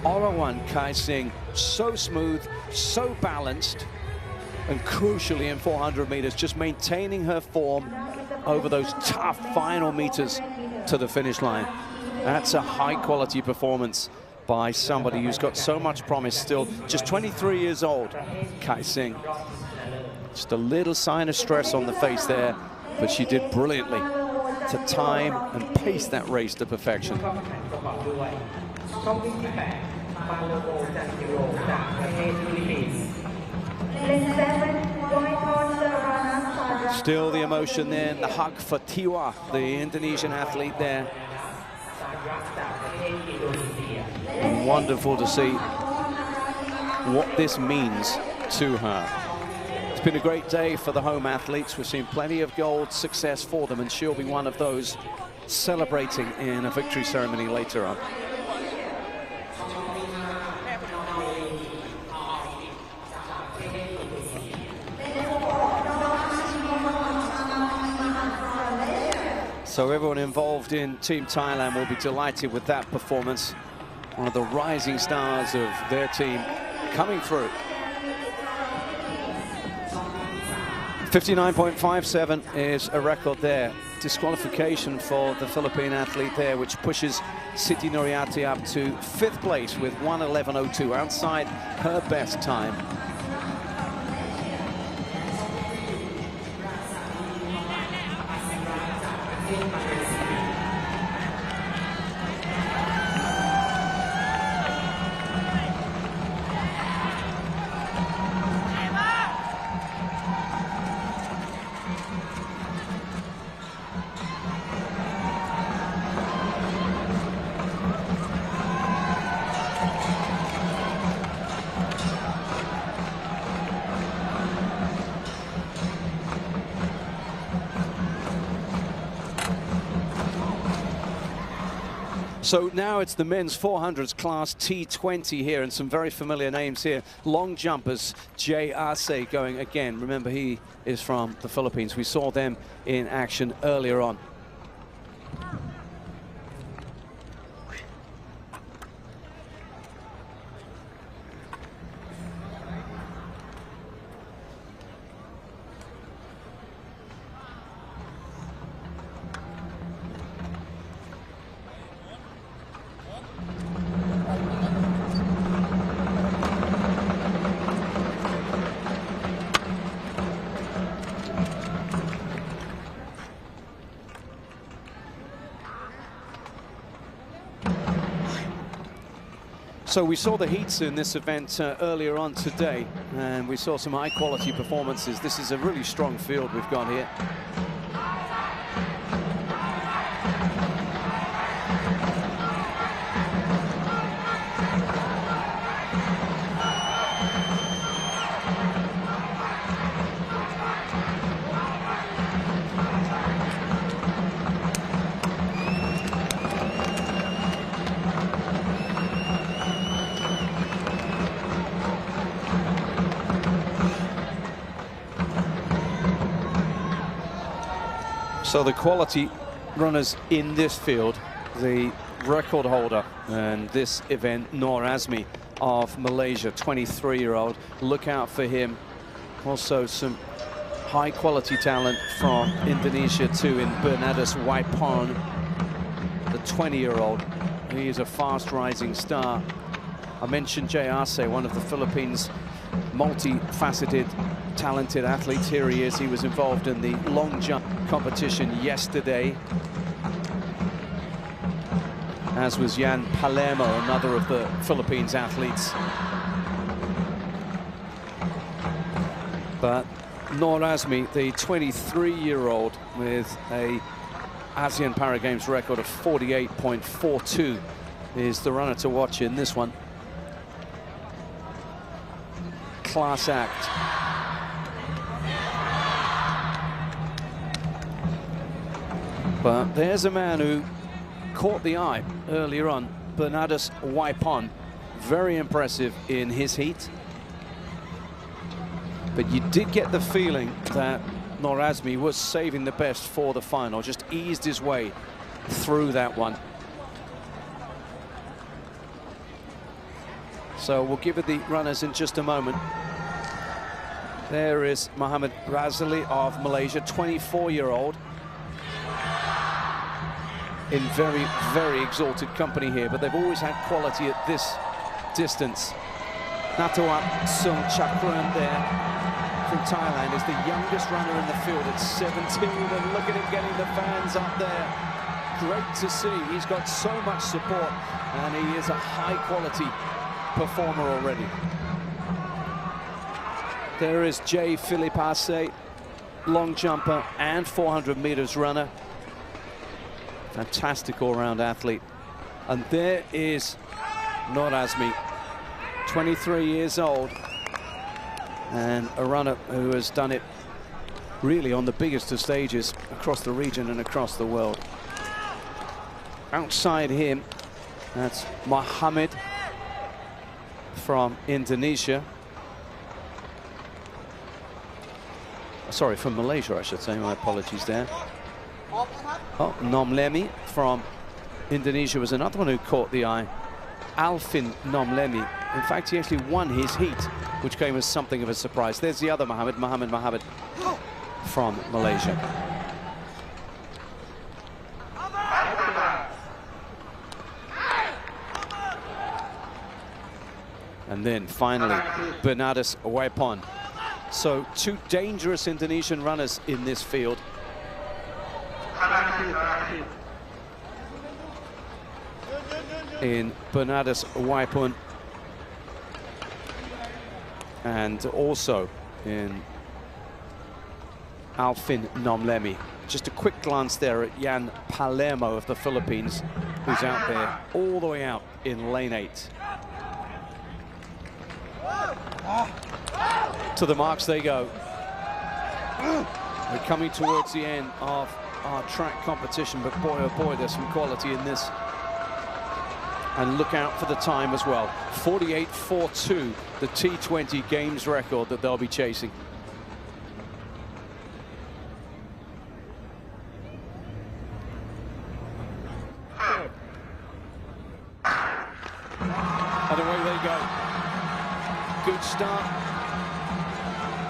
A: Orawan Kai-Sing, so smooth, so balanced, and crucially in 400 meters, just maintaining her form over those tough final meters to the finish line. That's a high-quality performance by somebody who's got so much promise still. Just 23 years old, Kai-Sing. Just a little sign of stress on the face there, but she did brilliantly to time and pace that race to perfection. Still the emotion there, the hug for Tiwa, the Indonesian athlete there. And wonderful to see what this means to her. To been a great day for the home athletes. We've seen plenty of gold success for them, and she'll be one of those celebrating in a victory ceremony later on. So everyone involved in Team Thailand will be delighted with that performance. One of the rising stars of their team coming through. 59.57 is a record there. Disqualification for the Philippine athlete there, which pushes Siti Nuriati up to 5th place with 1:11.02, outside her best time. So now it's the men's 400s class T20 here, and some very familiar names here. Long jumpers, Jay Arce going again. Remember, he is from the Philippines. We saw them in action earlier on. So we saw the heats in this event earlier on today, and we saw some high-quality performances. This is a really strong field we've got here. So the quality runners in this field, the record holder and this event, Noor Azmi of Malaysia, 23-year-old. Look out for him. Also some high quality talent from Indonesia too, in Bernardus Waipon, the 20-year-old. He is a fast rising star. I mentioned Jay Arce, one of the Philippines' multifaceted, talented athletes. Here he is. He was involved in the long jump competition yesterday, as was Yan Palermo, another of the Philippines athletes. But Noor Azmi, the 23-year-old with a ASEAN Para Games record of 48.42, is the runner to watch in this one. Class act. But there's a man who caught the eye earlier on, Bernardus Waipon. Very impressive in his heat. But you did get the feeling that Noor Azmi was saving the best for the final, just eased his way through that one. So we'll give it the runners in just a moment. There is Muhammad Razali of Malaysia, 24-year-old. In very, very exalted company here, but they've always had quality at this distance. Natawat Sungchakran there from Thailand is the youngest runner in the field at 17, and look at him getting the fans up there. Great to see. He's got so much support, and he is a high-quality performer already. There is Jay Philippe Arce, long jumper and 400 meters runner. Fantastic all-round athlete. And there is Noor Azmi, 23 years old. and a runner who has done it really on the biggest of stages across the region and across the world. Outside him, that's Mohammed from Indonesia. Sorry, from Malaysia, I should say. My apologies there. Oh, Nomlemi from Indonesia was another one who caught the eye. Alvin Nomlemi. In fact, he actually won his heat, which came as something of a surprise. There's the other Mohammed from Malaysia. And then finally, Bernardus Waipon. So 2 dangerous Indonesian runners in this field. In Bernardus Waipon and also in Alvin Nomlemi. Just a quick glance there at Yan Palermo of the Philippines, who's out there all the way out in lane 8. To the marks they go. We're coming towards the end of our track competition, but boy oh boy, there's some quality in this. And look out for the time as well. 48.42, the T20 Games record that they'll be chasing. And away they go. Good start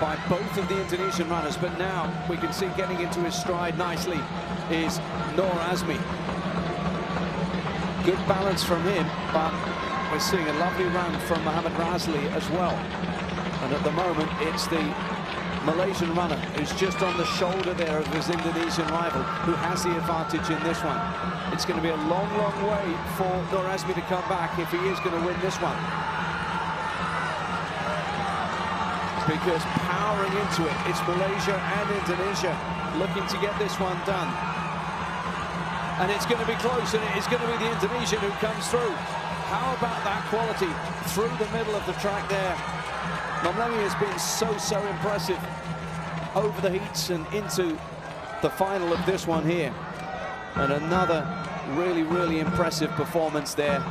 A: by both of the Indonesian runners, but now we can see getting into his stride nicely is Nur Azmi. Good balance from him, but we're seeing a lovely run from Muhammad Razli as well. And at the moment, it's the Malaysian runner who's just on the shoulder there of his Indonesian rival who has the advantage in this one. It's going to be a long, long way for Nur Azmi to come back if he is going to win this one. Because powering into it, it's Malaysia and Indonesia looking to get this one done. And it's going to be close, and it is going to be the Indonesian who comes through. How about that quality through the middle of the track there? Nomlemi has been so impressive over the heats and into the final of this one here. And another really impressive performance there.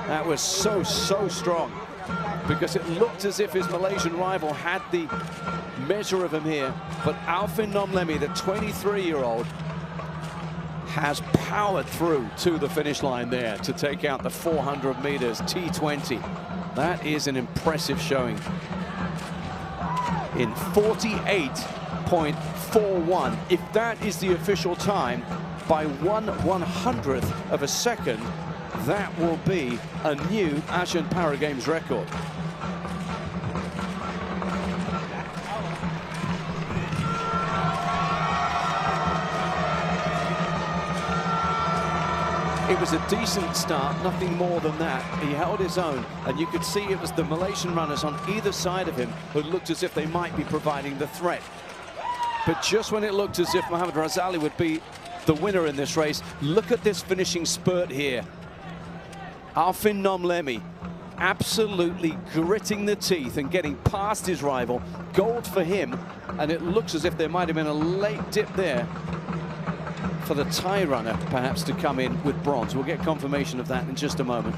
A: That was so strong, because it looked as if his Malaysian rival had the measure of him here. But Alvin Nomlemi, the 23-year-old, has powered through to the finish line there to take out the 400 meters T20. That is an impressive showing. In 48.41, if that is the official time, by 1/100th of a second, that will be a new ASEAN Para Games record. It was a decent start, nothing more than that. He held his own, and you could see it was the Malaysian runners on either side of him who looked as if they might be providing the threat. But just when it looked as if Muhammad Razali would be the winner in this race, look at this finishing spurt here. Alvin Nomlemi absolutely gritting the teeth and getting past his rival. Gold for him, and it looks as if there might have been a late dip there for the Thai runner, perhaps, to come in with bronze. We'll get confirmation of that in just a moment.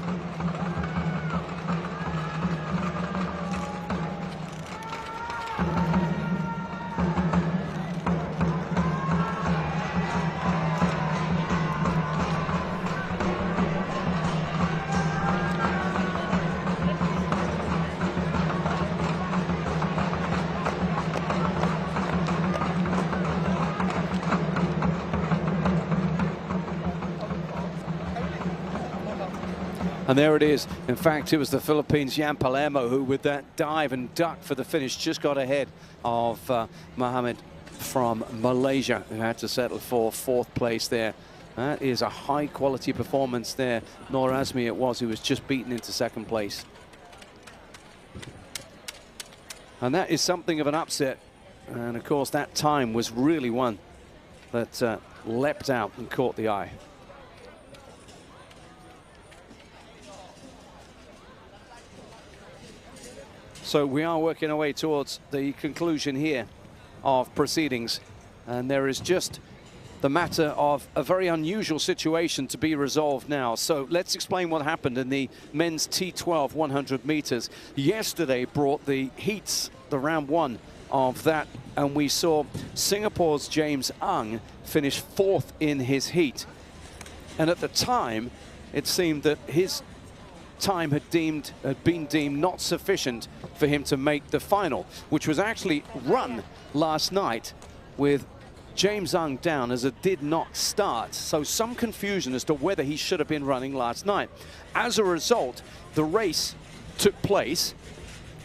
A: And there it is. In fact, it was the Philippines' Yan Palermo who, with that dive and duck for the finish, just got ahead of Mohammed from Malaysia, who had to settle for 4th place there. That is a high-quality performance there. Nur Azmi it was, who was just beaten into 2nd place. And that is something of an upset. And, of course, that time was really one that leapt out and caught the eye. So we are working our way towards the conclusion here of proceedings. And there is just the matter of a very unusual situation to be resolved now. So let's explain what happened in the men's T12 100 meters. Yesterday brought the heats, the round one of that, and we saw Singapore's James Ang finish 4th in his heat. And at the time, it seemed that his time had been deemed not sufficient for him to make the final, which was actually run last night with James Ang down as it did not start. So some confusion as to whether he should have been running last night. As a result, the race took place,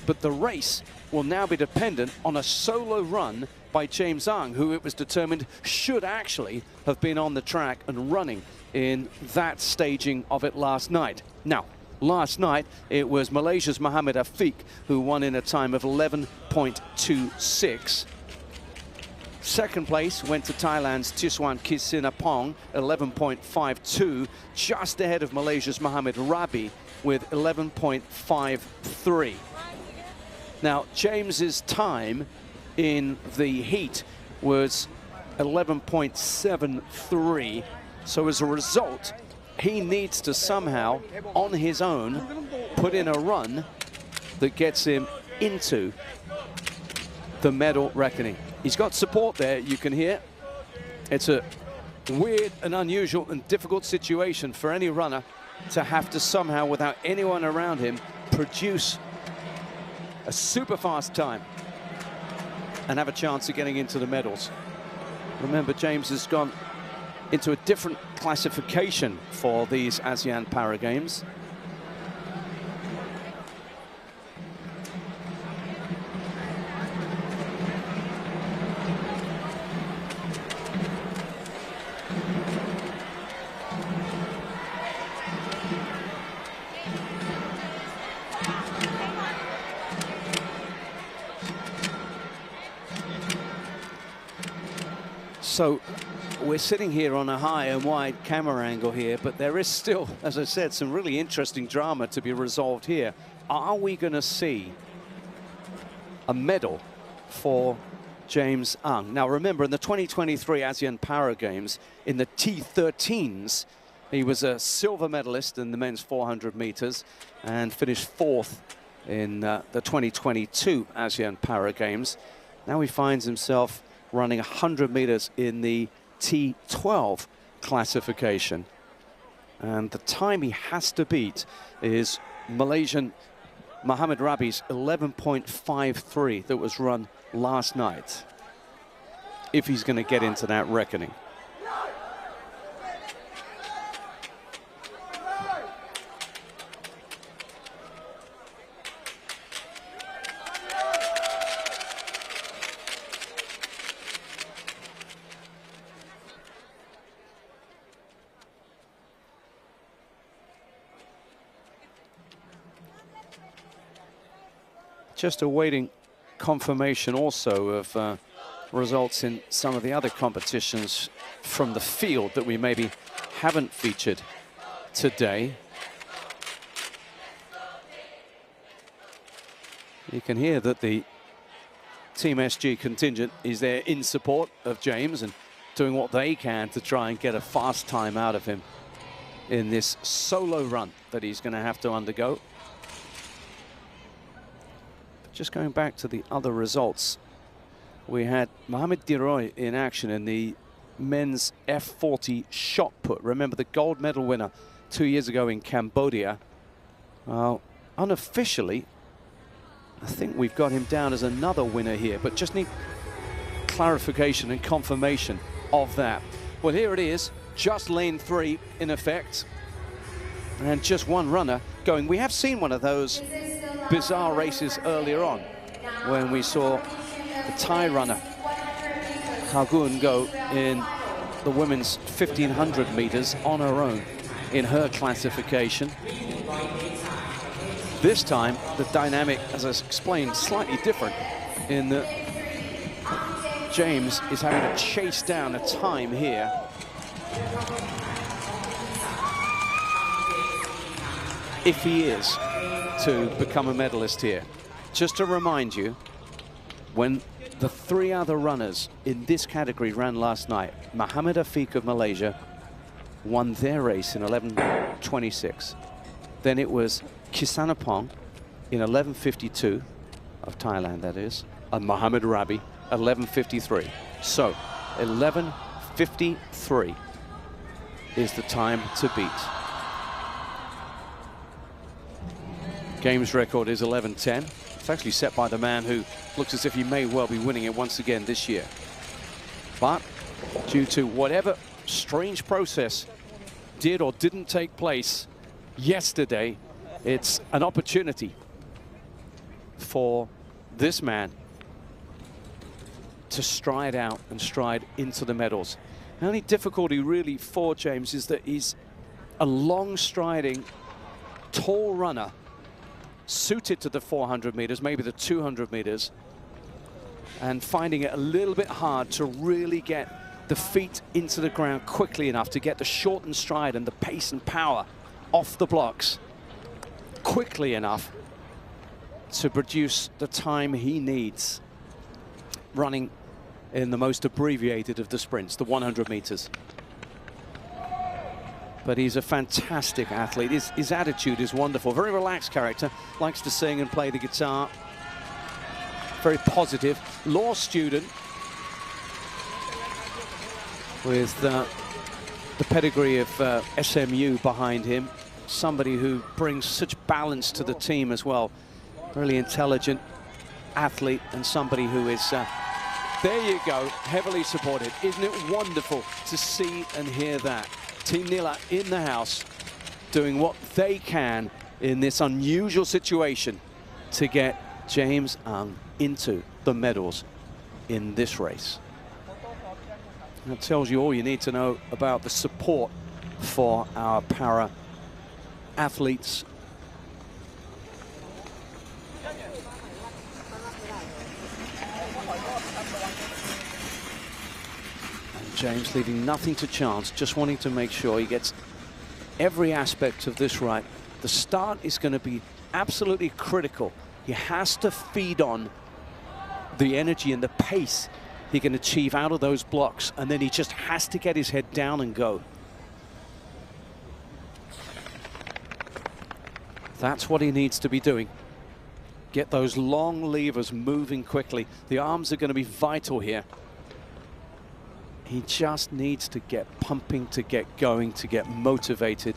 A: but the race will now be dependent on a solo run by James Ang, who it was determined should actually have been on the track and running in that staging of it last night. Now, last night, it was Malaysia's Mohamed Afiq who won in a time of 11.26. Second place went to Thailand's Tiswan Kisinapong, 11.52, just ahead of Malaysia's Mohamed Rabi with 11.53. Now, James's time in the heat was 11.73. So as a result, he needs to somehow, on his own, put in a run that gets him into the medal reckoning. He's got support there, you can hear. It's a weird and unusual and difficult situation for any runner to have to somehow, without anyone around him, produce a super fast time and have a chance of getting into the medals. Remember, James has gone into a different classification for these ASEAN Para Games. So we're sitting here on a high and wide camera angle here, but there is still, as I said, some really interesting drama to be resolved here. Are we going to see a medal for James Ang? Now, remember, in the 2023 ASEAN Para Games, in the T13s, he was a silver medalist in the men's 400 meters and finished 4th in the 2022 ASEAN Para Games. Now he finds himself running 100 meters in the T12 classification. And the time he has to beat is Malaysian Mohamed Rabi's 11.53 that was run last night, if he's going to get into that reckoning. Just awaiting confirmation also of results in some of the other competitions from the field that we maybe haven't featured today. You can hear that the Team SG contingent is there in support of James and doing what they can to try and get a fast time out of him in this solo run that he's going to have to undergo. Just going back to the other results, we had Mohamed Diroy in action in the men's F40 shot put. Remember, the gold medal winner 2 years ago in Cambodia. Unofficially, I think we've got him down as another winner here, but just need clarification and confirmation of that. Well, here it is, just lane 3 in effect, and just one runner going. We have seen one of those bizarre races earlier on when we saw the Thai runner Hargun go in the women's 1500 meters on her own in her classification. This time the dynamic, as I explained, slightly different in that James is having to chase down a time here. If he is to become a medalist here. just to remind you, when the 3 other runners in this category ran last night, Mohamed Afiq of Malaysia won their race in 11:26. Then it was Kisanapong in 11:52 of Thailand, that is, and Mohamed Rabi 11:53. So 11:53 is the time to beat. Games record is 11:10. It's actually set by the man who looks as if he may well be winning it once again this year. But due to whatever strange process did or didn't take place yesterday, it's an opportunity for this man to stride out and stride into the medals. The only difficulty really for James is that he's a long striding, tall runner suited to the 400 meters, maybe the 200 meters, and finding it a little bit hard to really get the feet into the ground quickly enough to get the shortened stride and the pace and power off the blocks quickly enough to produce the time he needs running in the most abbreviated of the sprints, the 100 meters. But he's a fantastic athlete. His attitude is wonderful. Very relaxed character, likes to sing and play the guitar. Very positive. Law student with the pedigree of SMU behind him. Somebody who brings such balance to the team as well. Really intelligent athlete and somebody who is, there you go, heavily supported. Isn't it wonderful to see and hear that? Team Nila in the house doing what they can in this unusual situation to get James Ang into the medals in this race. That tells you all you need to know about the support for our para athletes. James leaving nothing to chance, just wanting to make sure he gets every aspect of this right. The start is going to be absolutely critical. He has to feed on the energy and the pace he can achieve out of those blocks, and then he just has to get his head down and go. That's what he needs to be doing. Get those long levers moving quickly. The arms are going to be vital here. He just needs to get pumping, to get going, to get motivated.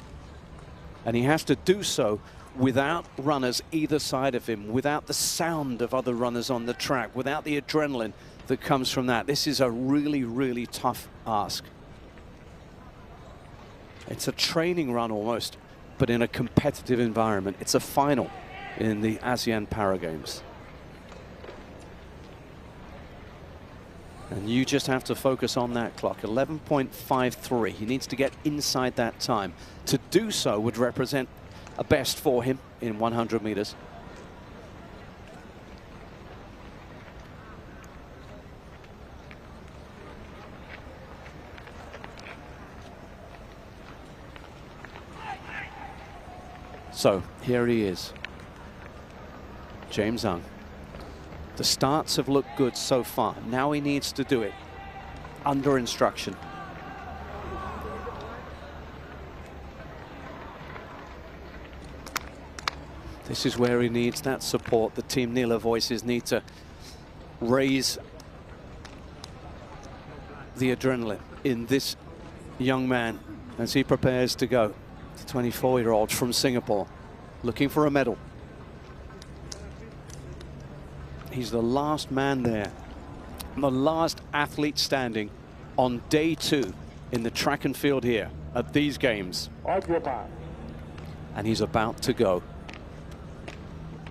A: And he has to do so without runners either side of him, without the sound of other runners on the track, without the adrenaline that comes from that. This is a really, really tough ask. It's a training run almost, but in a competitive environment. It's a final in the ASEAN Para Games. And you just have to focus on that clock, 11.53. He needs to get inside that time. To do so would represent a best for him in 100 meters. So here he is, James Ang. The starts have looked good so far. Now he needs to do it under instruction. This is where he needs that support. The Team Nila voices need to raise the adrenaline in this young man as he prepares to go. The 24-year-old from Singapore looking for a medal. He's the last man there, the last athlete standing on day 2 in the track and field here at these games. And he's about to go.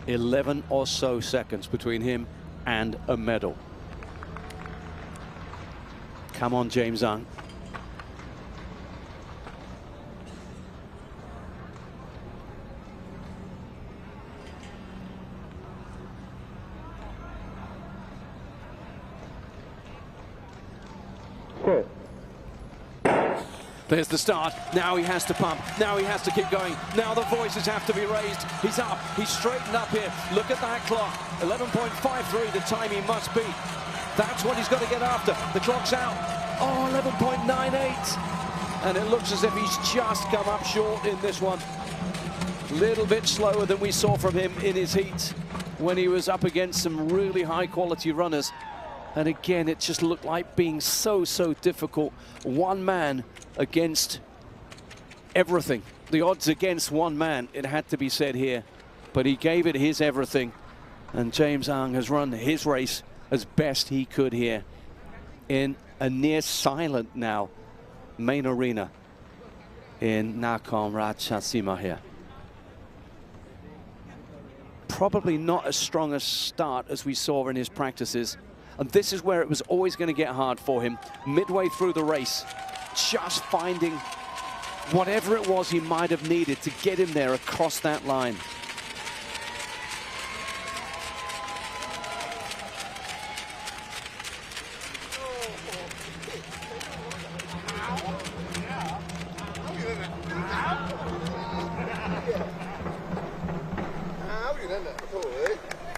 A: 11 or so seconds between him and a medal. Come on, James Ang. There's the start. Now he has to pump. Now he has to keep going. Now the voices have to be raised. He's up. He's straightened up here. Look at that clock. 11.53, the time he must beat. That's what he's got to get after. The clock's out. Oh, 11.98. And it looks as if he's just come up short in this one. A little bit slower than we saw from him in his heat when he was up against some really high-quality runners. And again, it just looked like being so difficult. One man against everything. The odds against one man, it had to be said here. But he gave it his everything. And James Ang has run his race as best he could here in a near silent now main arena in Nakhon Ratchasima here. Probably not as strong a start as we saw in his practices. And this is where it was always going to get hard for him. Midway through the race, just finding whatever it was he might have needed to get him there across that line.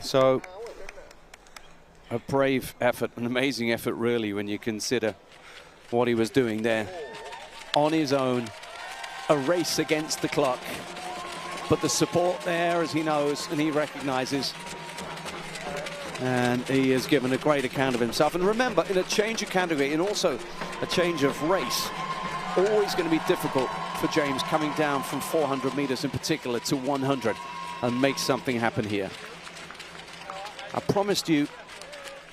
A: So, a brave effort, an amazing effort really, when you consider what he was doing there on his own, a race against the clock. But the support there, as he knows and he recognizes, and he has given a great account of himself. And remember, in a change of category and also a change of race, always going to be difficult for James coming down from 400 meters in particular to 100 and make something happen here. I promised you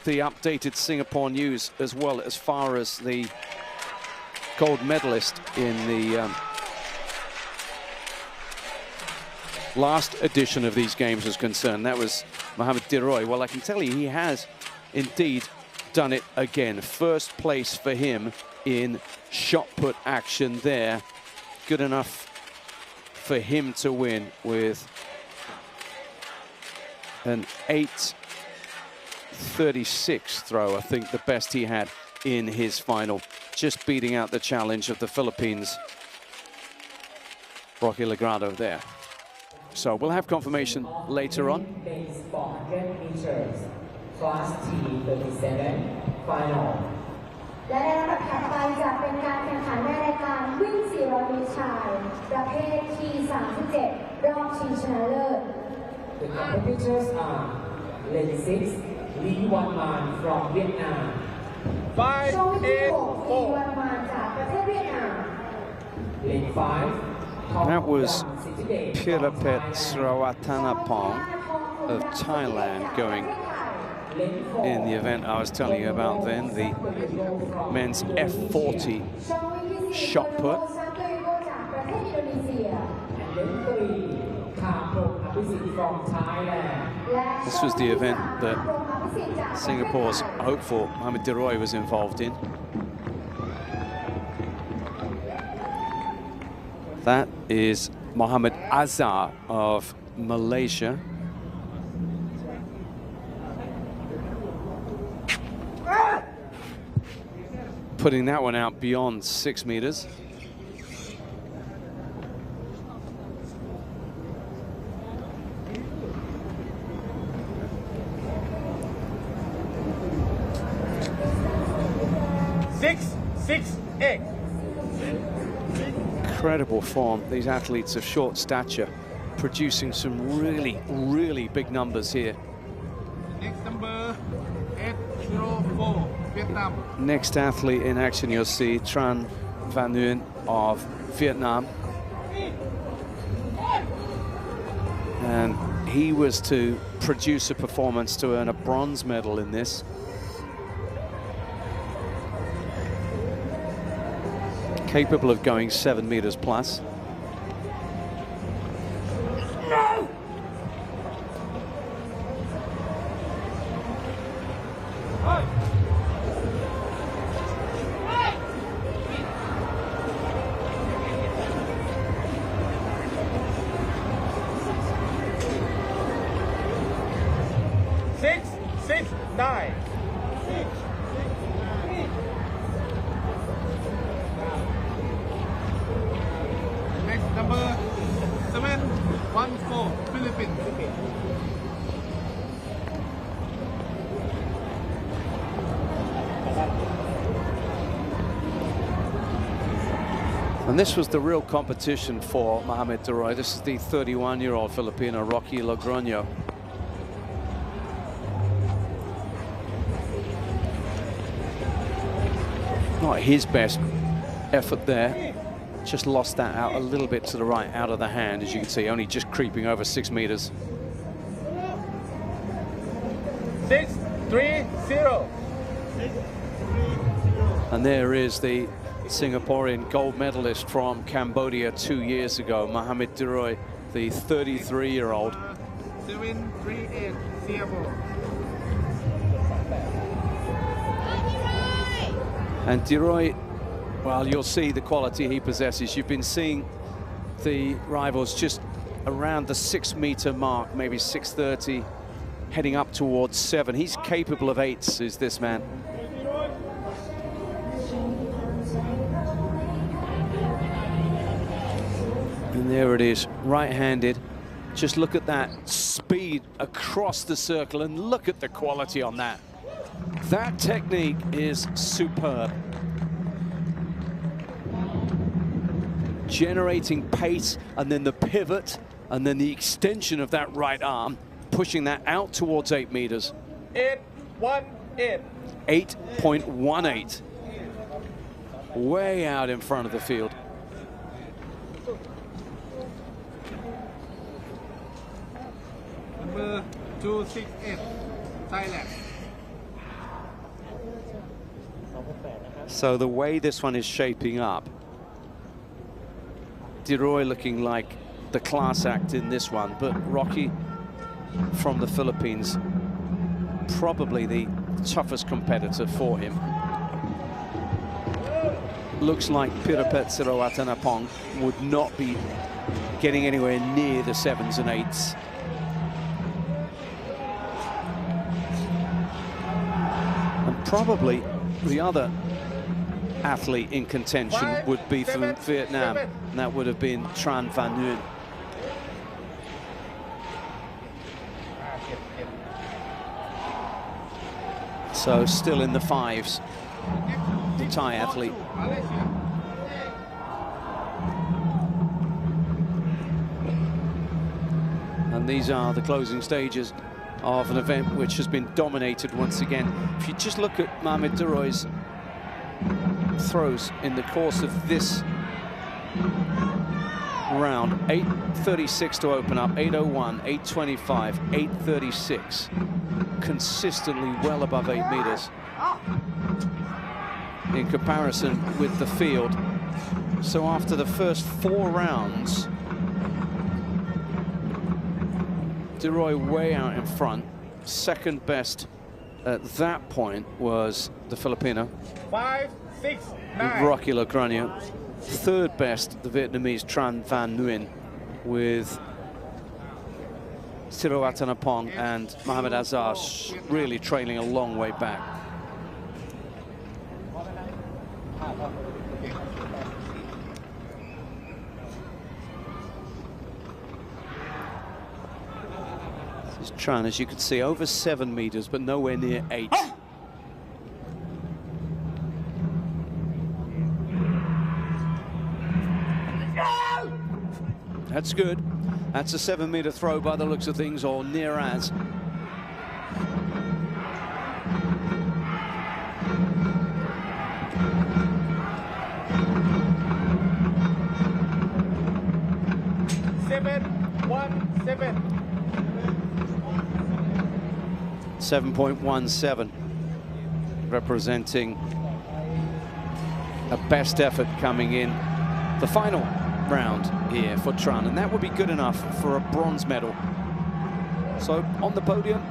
A: the updated Singapore news as well, as far as the gold medalist in the last edition of these games is concerned. That was Mohamed Diroy. Well, I can tell you he has indeed done it again. First place for him in shot put action there. Good enough for him to win with an 8:36 throw, I think the best he had in his final, just beating out the challenge of the Philippines, Rocky Legrado there. So we'll have confirmation later on.
B: 400 meters, class T37, final.
D: และในลำดับถัดไปจะเป็นการแข่งขันในรายการวิ่ง 400 เมตรชายประเภท T37 รอบชิงชนะเลิศ
B: The competitors are Lane 6, Lee Wan Man from Vietnam.
C: 5,
D: ช่วงที่ 6
C: 8,
D: ลีวั
C: 4.
D: นมาจากประเทศเวียดนาม
B: Lane 5,
A: That was Pirapet Srawatanapong of Thailand going in the event I was telling you about then, the men's F40 shot put. This was the event that Singapore's hopeful Mohamed Diroy was involved in. That is Mohamed Azhar of Malaysia. Putting that one out beyond 6 meters. Incredible form. These athletes of short stature producing some really big numbers here.
C: Next number 804, Vietnam.
A: Next athlete in action, you'll see Tran Van Nguyen of Vietnam. And he was to produce a performance to earn a bronze medal in this. Capable of going 7 meters plus.
C: No! Six, 9. Philippines.
A: And this was the real competition for Mohamed Duroy. This is the 31-year-old Filipino, Rocky Logroño. Not his best effort there. Just lost that out a little bit to the right, out of the hand, as you can see, only just creeping over 6 meters.
C: 6-3-0.
A: And there is the Singaporean gold medalist from Cambodia 2 years ago, Mohamed Duroy, the 33-year-old.
C: 7-3-8, Singapore.
A: And Duroy, well, you'll see the quality he possesses. You've been seeing the rivals just around the 6 meter mark, maybe 6:30, heading up towards 7. He's capable of 8s, is this man. And there it is, right-handed. Just look at that speed across the circle and look at the quality on that. That technique is superb. Generating pace, and then the pivot, and then the extension of that right arm, pushing that out towards 8 meters.
C: 8-1-8.
A: 8.18. Way out in front of the field.
C: Number 268, Thailand.
A: So the way this one is shaping up, Duroy looking like the class act in this one, but Rocky from the Philippines, probably the toughest competitor for him. Looks like Pirapet Sirowatanapong would not be getting anywhere near the 7s and 8s. And probably the other athlete in contention would be from Vietnam, and that would have been Tran Van Nguyen. So still in the 5s, the Thai athlete. And these are the closing stages of an event which has been dominated once again. If you just look at Mohamed Duroy's throws in the course of this round, 8:36 to open up, 8:01, 8:25, 8:36, consistently well above 8 meters in comparison with the field. So after the first 4 rounds, Duroy way out in front. Second best at that point was the Filipino,
C: 5-6-9.
A: Rocky Logroño. Third best, the Vietnamese Tran Van Nguyen, with Sirowatanapong and Mohamed Azhar really trailing a long way back. This is Tran, as you can see, over 7 meters, but nowhere near 8. That's good. That's a 7 meter throw by the looks of things, or near as.
C: $7.17.
A: 7.17, representing a best effort coming in the final round here for Tran, and that would be good enough for a bronze medal. So on the podium,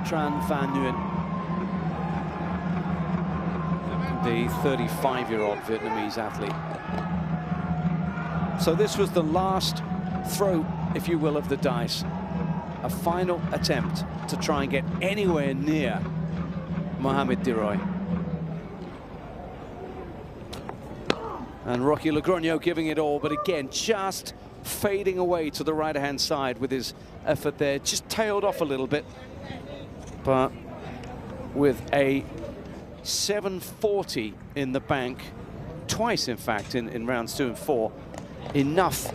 A: Tran Van Nguyen, the 35-year-old Vietnamese athlete. So this was the last throw, if you will, of the dice. A final attempt to try and get anywhere near Mohamed Duroy. And Rocky Logroño giving it all, but again, just fading away to the right-hand side with his effort there. Just tailed off a little bit, but with a 740 in the bank, twice in fact in rounds 2 and 4, enough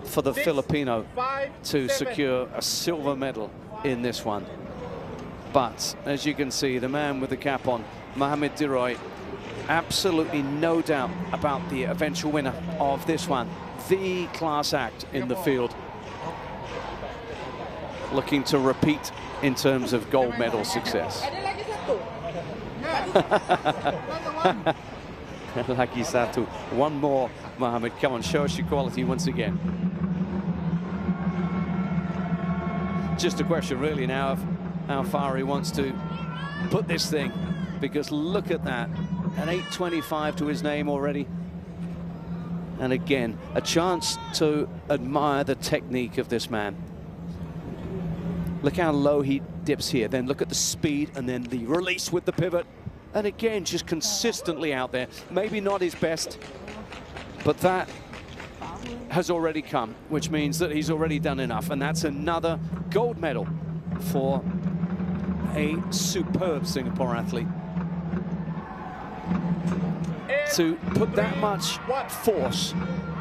A: for the Filipino to secure a silver medal in this one. But as you can see, the man with the cap on, Mohamed Diroy, absolutely no doubt about the eventual winner of this one. The class act in the field, looking to repeat in terms of gold medal success. Lagi satu. One more, Mohamed. Come on, show us your quality once again. Just a question really now of how far he wants to put this thing, because look at that, an 8.25 to his name already. And again, a chance to admire the technique of this man. Look how low he dips here, then look at the speed and then the release with the pivot. And again, just consistently out there. Maybe not his best, but that has already come, which means that he's already done enough. And that's another gold medal for a superb Singapore athlete. To put that much force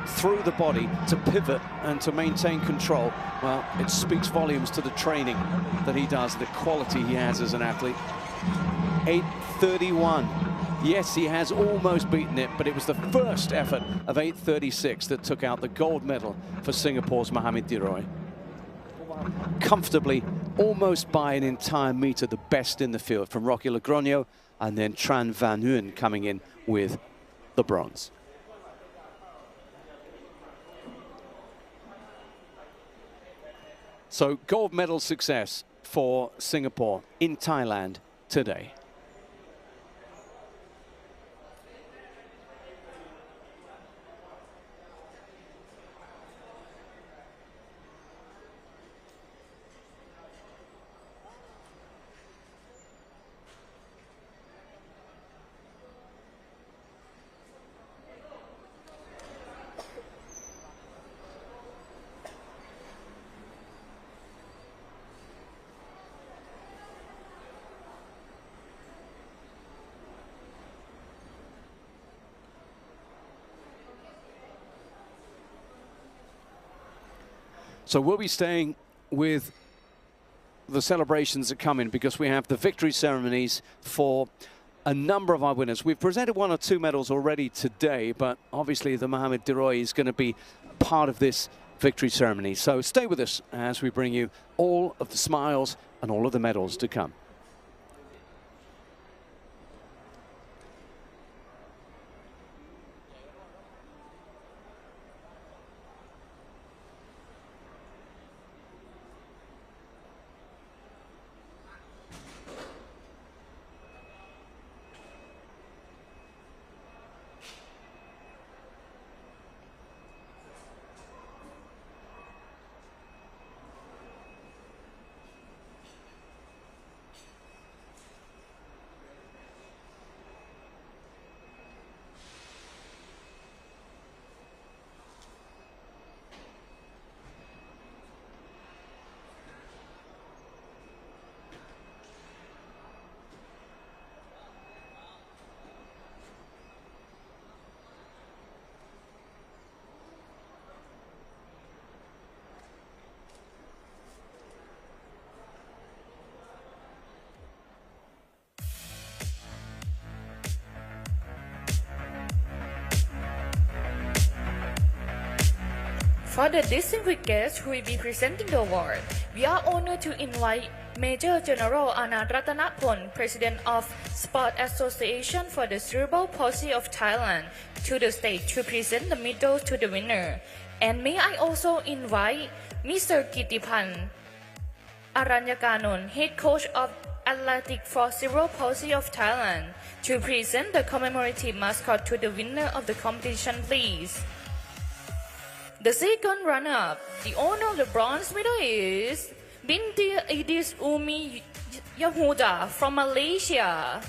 A: through the body, to pivot and to maintain control, well, it speaks volumes to the training that he does, the quality he has as an athlete. 8.31. Yes, he has almost beaten it, but it was the first effort of 8.36 that took out the gold medal for Singapore's Mohamed Diroy. Comfortably, almost by an entire meter, the best in the field from Rocky Logroño, and then Tran Van Nguyen coming in with the bronze. So gold medal success for Singapore in Thailand today. So we'll be staying with the celebrations that come in, because we have the victory ceremonies for a number of our winners. We've presented 1 or 2 medals already today, but obviously the Mohamed Diroy is going to be part of this victory ceremony. So stay with us as we bring you all of the smiles and all of the medals to come.
E: For the distinguished guests who will be presenting the award, we are honored to invite Major General Anand Ratanapon, President of Sport Association for the Cerebral Palsy of Thailand, to the stage to present the medal to the winner. And may I also invite Mr. Kitipan Aranyakanon, Head Coach of Athletics for Cerebral Palsy of Thailand, to present the commemorative mascot to the winner of the competition, please. The second runner-up, the owner of the bronze medal is Binti Idis Umi Yahuda from Malaysia.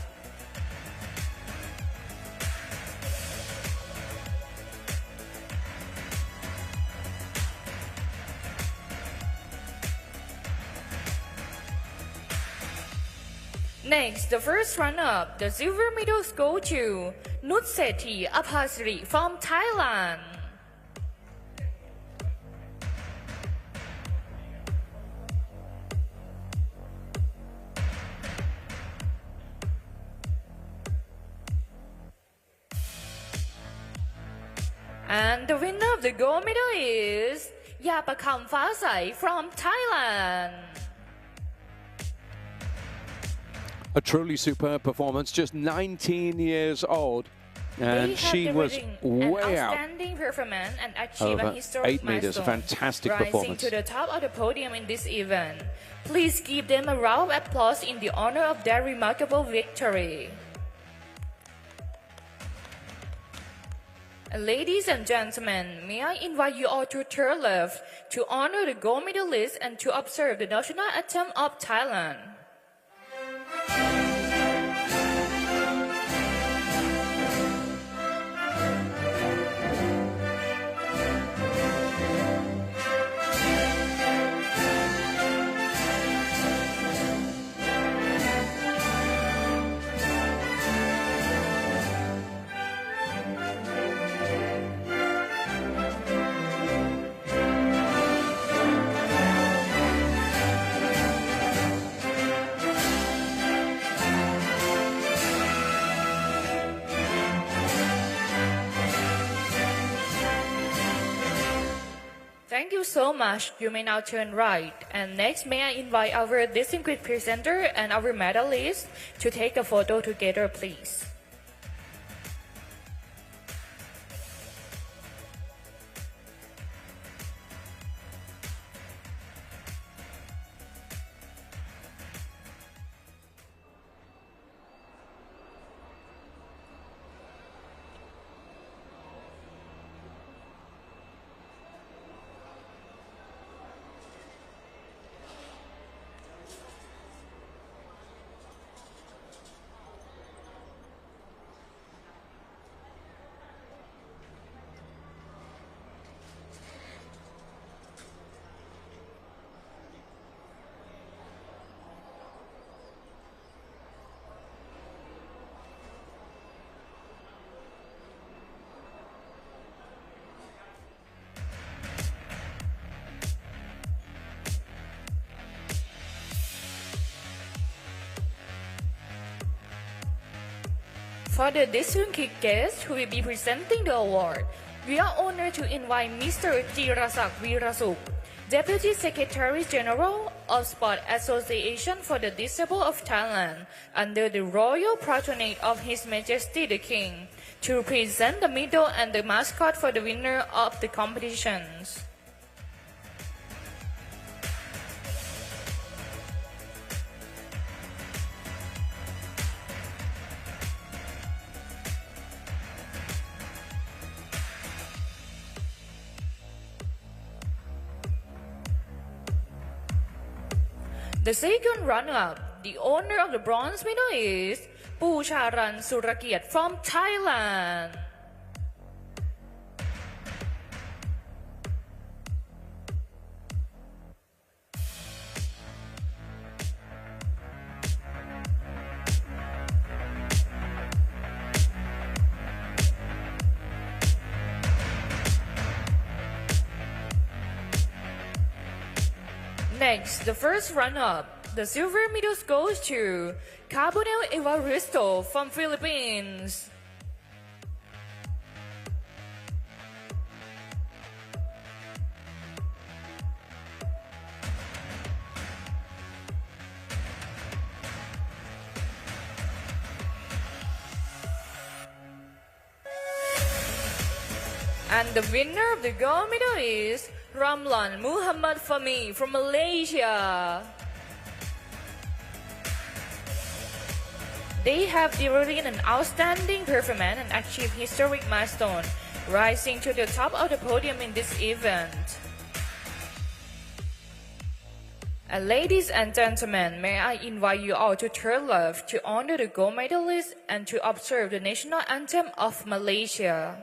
E: Next, the first runner-up, the silver medals go to Nutsethi Apasri from Thailand. And the winner of the gold medal is Yapakam Fasai from Thailand.
A: A truly superb performance, just 19 years old, and she was way out.
E: Outstanding performance and achieved a
A: Over
E: historic
A: 8 meters, a
E: milestone,
A: fantastic
E: rising
A: performance.
E: to the top of the podium in this event. Please give them a round of applause in the honor of their remarkable victory. Ladies and gentlemen, may I invite you all to turn left to honor the gold medalist and to observe the national anthem of Thailand. Thank you so much. You may now turn right. And next, may I invite our distinguished presenter and our medalist to take a photo together, please. For the distinguished guest who will be presenting the award, we are honored to invite Mr. Jirasak Wirasuk, Deputy Secretary General of Sport Association for the Disabled of Thailand, under the royal patronage of His Majesty the King, to present the medal and the mascot for the winner of the competitions. The second runner-up, the owner of the bronze medal is Pucharan Surakiat from Thailand. Next, the first runner-up, the silver medal goes to Carbonel Evaristo from Philippines. And the winner of the gold medal is Ramlan Muhammad Fahmi from Malaysia. They have delivered an outstanding performance and achieved historic milestone, rising to the top of the podium in this event. And ladies and gentlemen, may I invite you all to turn left to honor the gold medalist and to observe the national anthem of Malaysia.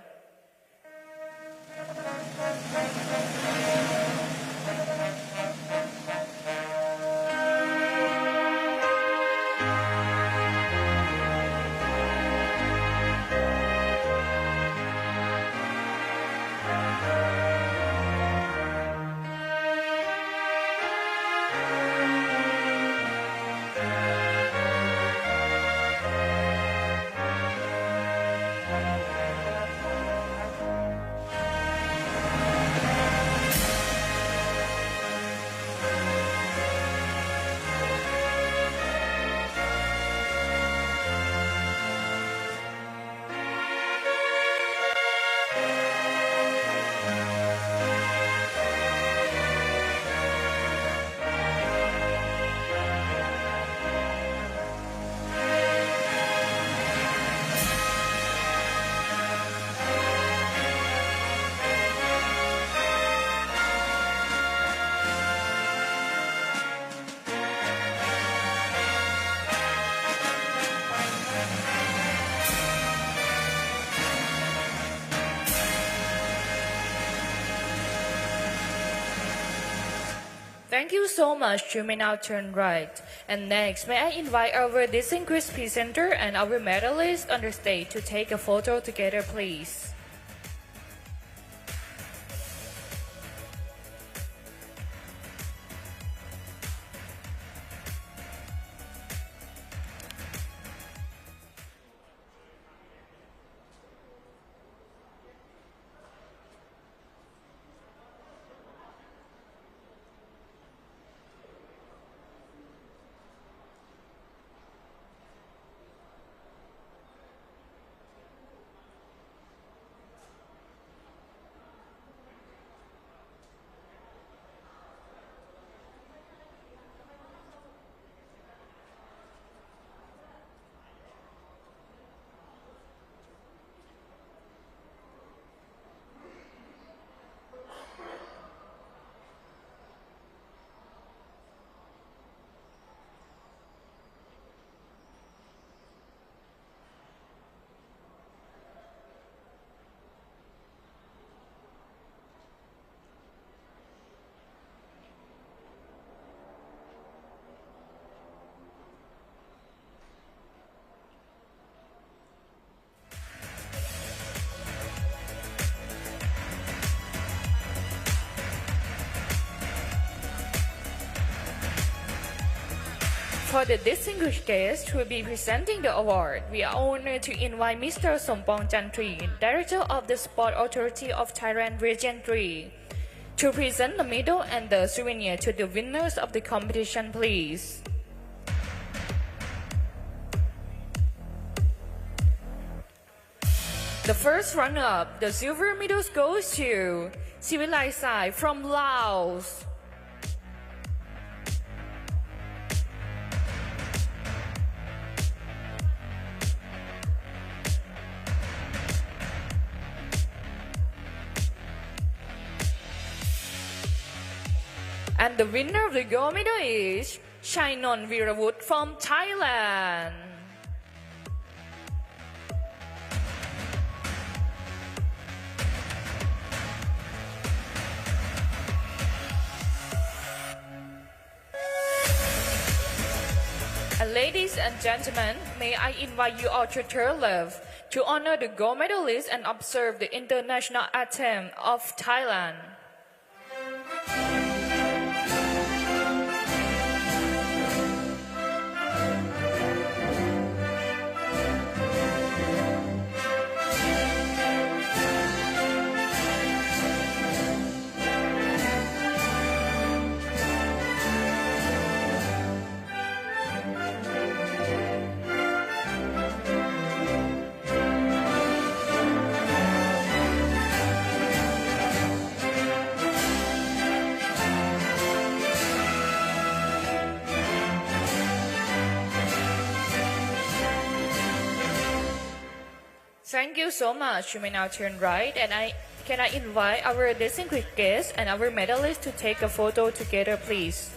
E: Thank you so much. You may now turn right. And next, may I invite our distinguished presenter and our medalist on the stage to take a photo together, please. For the distinguished guest who will be presenting the award, we are honored to invite Mr. Sompong Chantri, Director of the Sport Authority of Thailand Region 3, to present the medal and the souvenir to the winners of the competition, please. The first runner-up, the silver medal goes to Sivilai from Laos. And the winner of the gold medal is Shainon Viravut from Thailand. And ladies and gentlemen, may I invite you all to turn left to honor the gold medalist and observe the international anthem of Thailand. Thank you so much. You may now turn right, and can I invite our distinguished guests and our medalists to take a photo together, please.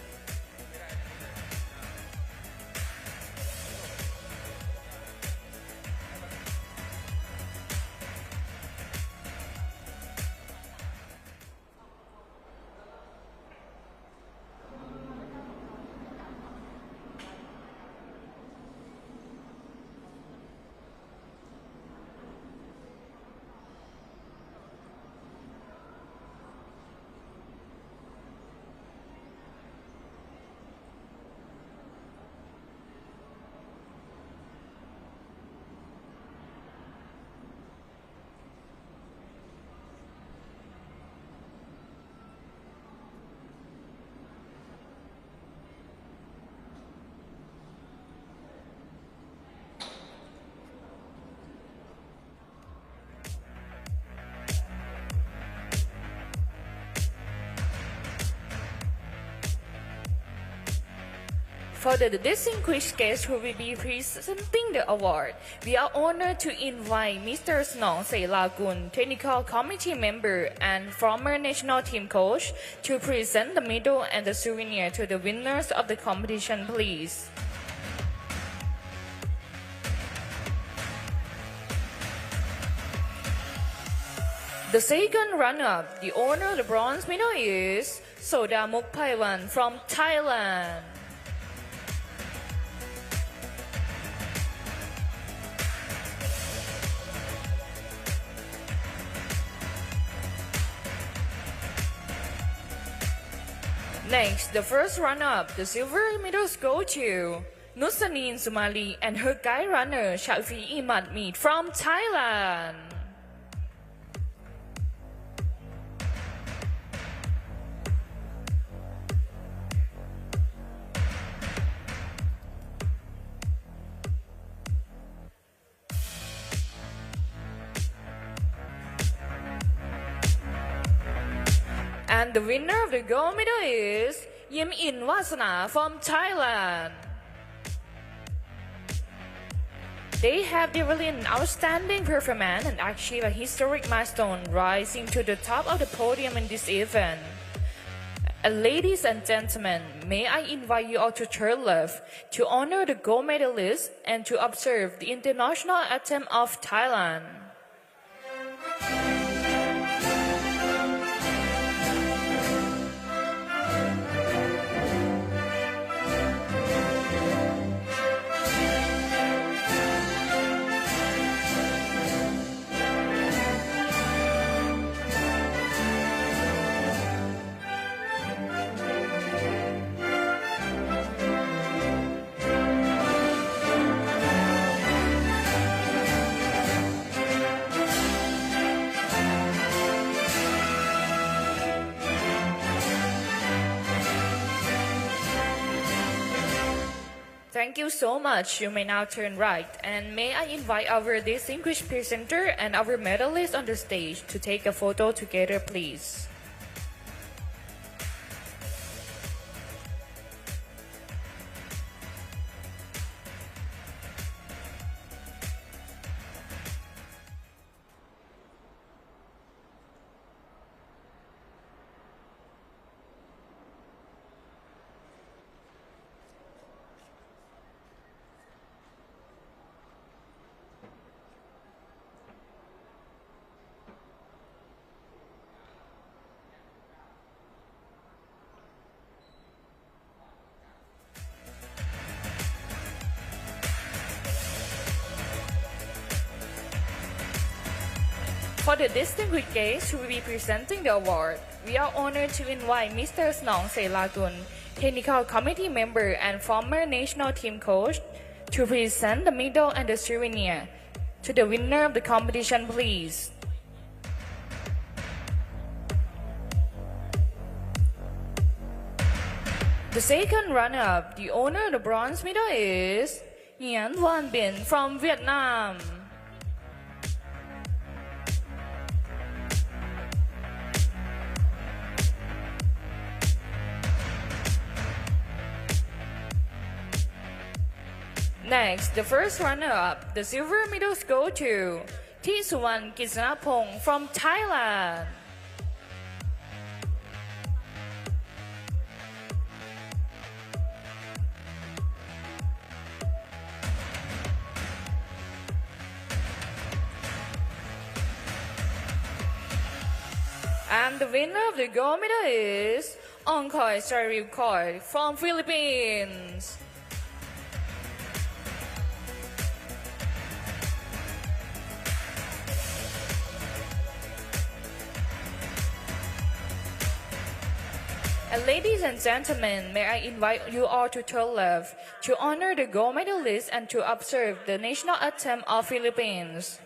E: For the distinguished guest who will be presenting the award, we are honored to invite Mr. Snong Selagun, Technical Committee Member and former national team coach, to present the medal and the souvenir to the winners of the competition, please. The second runner-up, the owner of the bronze medal is Sodamuk Paiwan from Thailand. Next, the first runner-up, the silver medals go to Nusanin Sumali and her guide runner Shafi Imad Meet from Thailand. And the winner of the gold medal is Yim In Wasana from Thailand. They have delivered an outstanding performance and achieved a historic milestone, rising to the top of the podium in this event. And ladies and gentlemen, may I invite you all to turn left to honor the gold medalist and to observe the international anthem of Thailand. Thank you so much. You may now turn right. And may I invite our distinguished presenter and our medalist on the stage to take a photo together, please. For the distinguished guests who will be presenting the award, we are honored to invite Mr. Snong Seilatun, Technical Committee member and former national team coach, to present the medal and the souvenir. To the winner of the competition, please. The second runner-up, the owner of the bronze medal is Nguyen Van Binh from Vietnam. Next, the first runner-up, the silver medals go to Thisuwan Kisnapong from Thailand. And the winner of the gold medal is Ongkoi Sarikoi from Philippines. And ladies and gentlemen, may I invite you all to turn left to honor the gold medalist and to observe the national anthem of Philippines.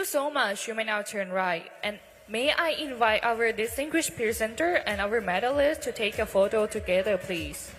E: you so much. You may now turn right. And may I invite our distinguished presenter and our medalist to take a photo together, please.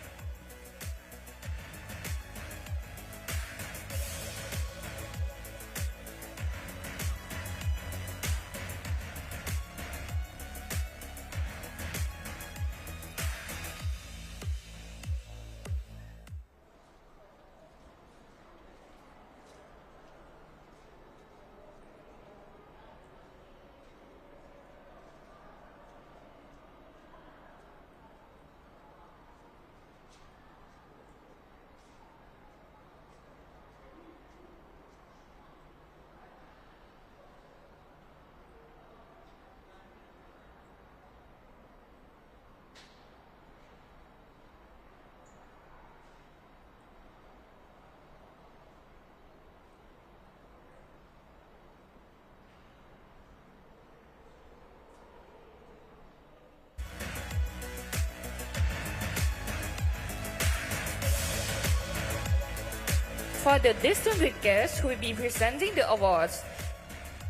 E: For the distinguished guests who will be presenting the awards,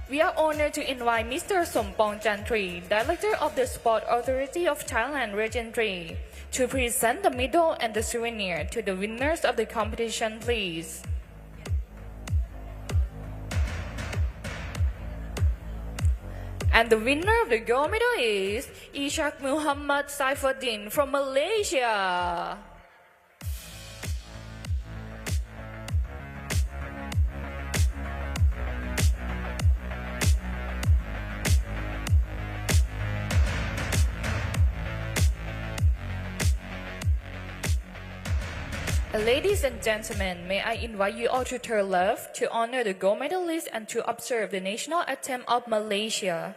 E: we are honored to invite Mr. Sompong Chantri, Director of the Sport Authority of Thailand Region 3, to present the medal and the souvenir to the winners of the competition, please. And the winner of the gold medal is Ishak Muhammad Saifuddin from Malaysia. Ladies and gentlemen, may I invite you all to turn left to honor the gold medalist and to observe the national anthem of Malaysia.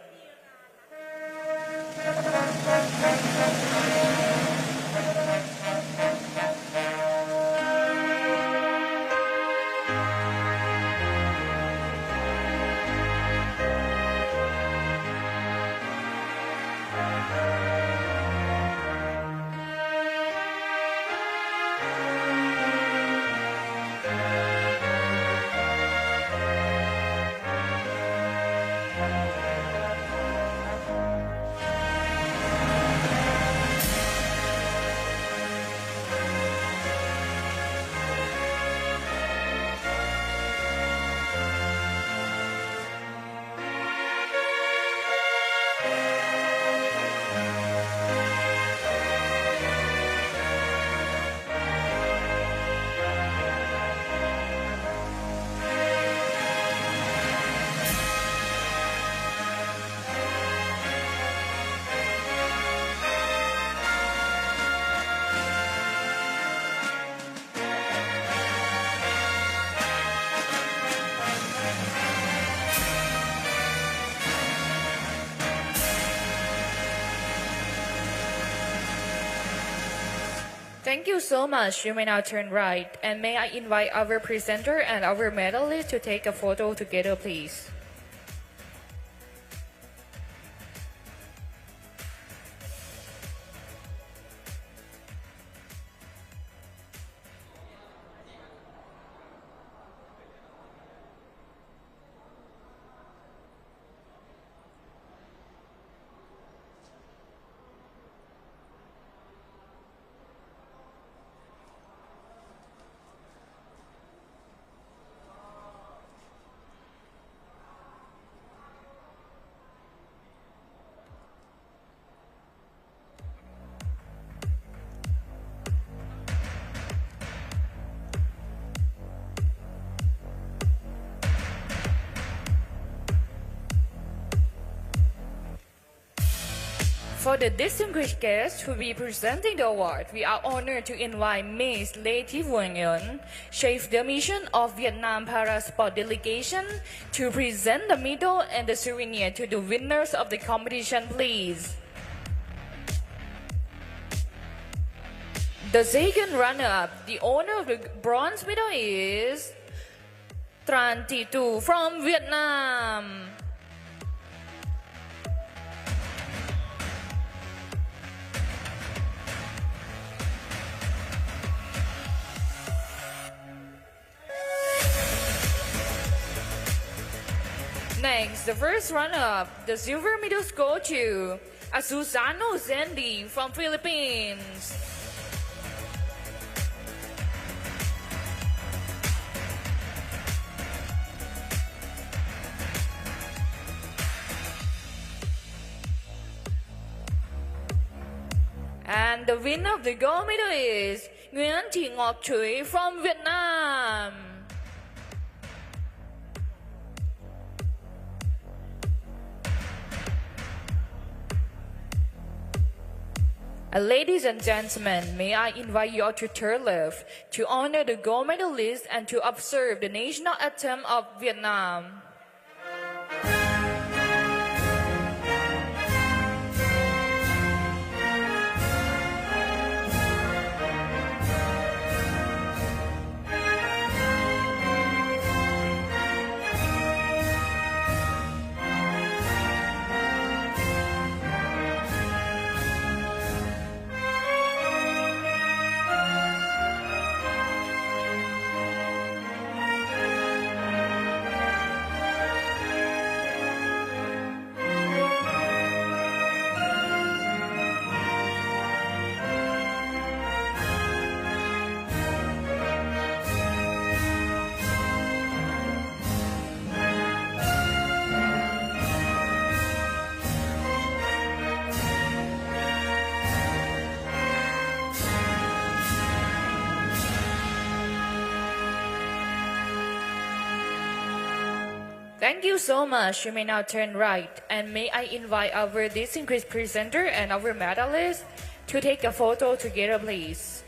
E: Thank you so much. You may now turn right. And may I invite our presenter and our medalist to take a photo together, please. For the distinguished guests who will be presenting the award, we are honored to invite Ms. Lê Thị Vuong Nguyen, Chef de Mission of Vietnam Para Sport Delegation, to present the medal and the souvenir to the winners of the competition, please. The second runner-up, the owner of the bronze medal is Tran Thi Tu from Vietnam. Next, the first runner-up, the silver medals go to Asusano Zendi from Philippines. And the winner of the gold medal is Nguyen Thị Ngọc Thủy from Vietnam. Ladies and gentlemen, may I invite you all to turn left to honor the gold medalist and to observe the national anthem of Vietnam. Thank you so much. You may now turn right. And may I invite our distinguished presenter and our medalist to take a photo together, please.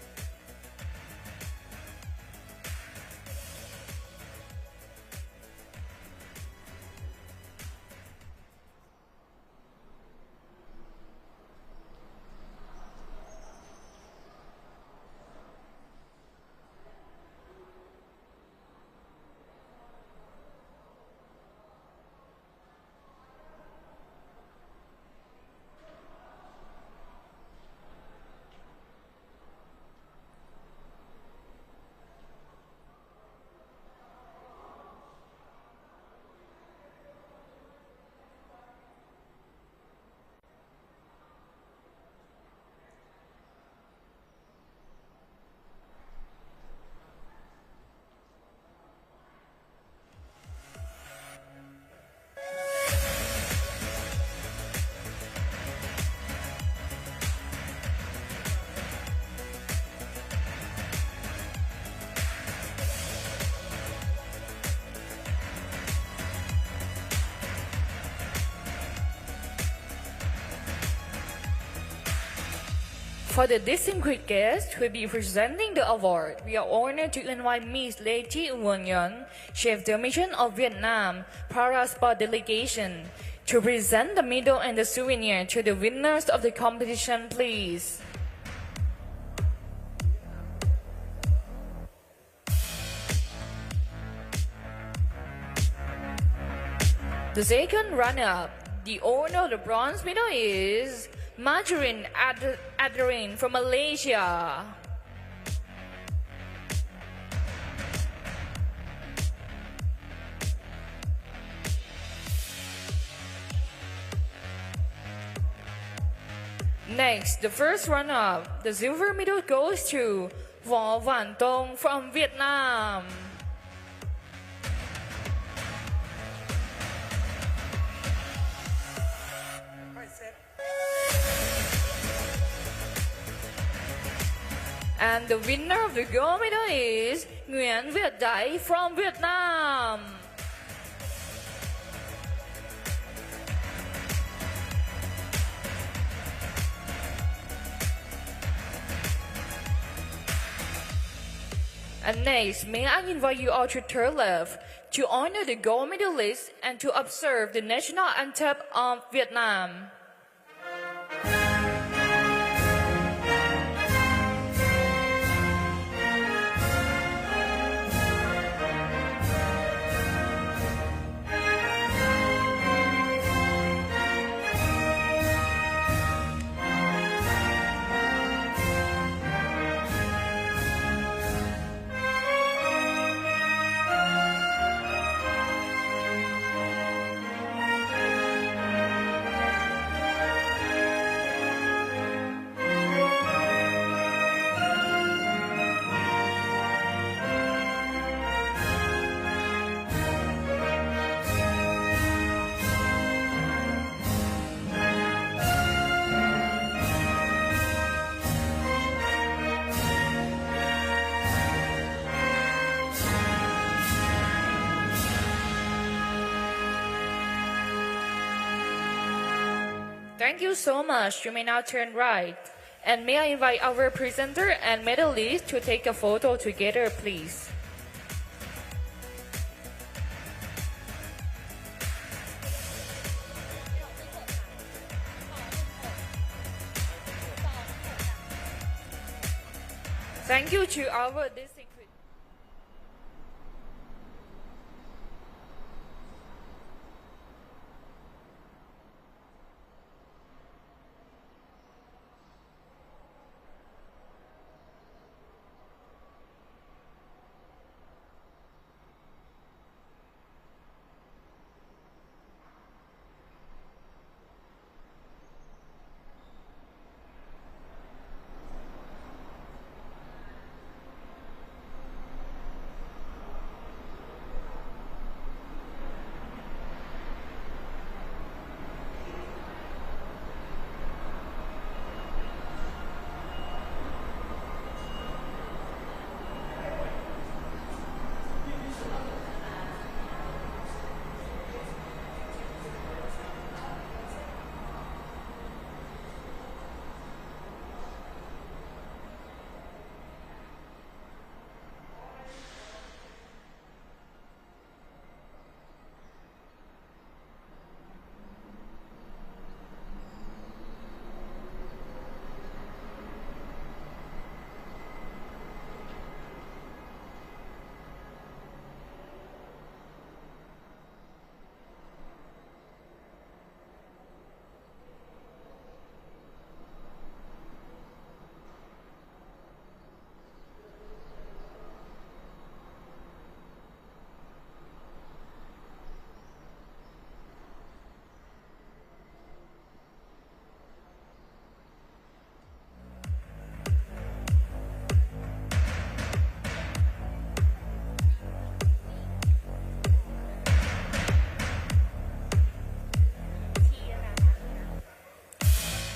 E: For the distinguished guest who will be presenting the award, we are honored to invite Ms. Lê Thị Nguyen Nguyen, Chef de Mission of Vietnam Parasport Delegation, to present the medal and the souvenir to the winners of the competition, please. The second runner-up, the owner of the bronze medal is Margarine Adrin from Malaysia. Next, the first runner-up, the silver medal goes to Võ Văn Tông from Vietnam. And the winner of the gold medal is Nguyen Viet Dai from Vietnam. And next, may I invite you all to turn left to honor the gold medalist and to observe the national anthem of Vietnam. Thank you so much. You may now turn right. And may I invite our presenter and medalist to take a photo together, please. Thank you to our district.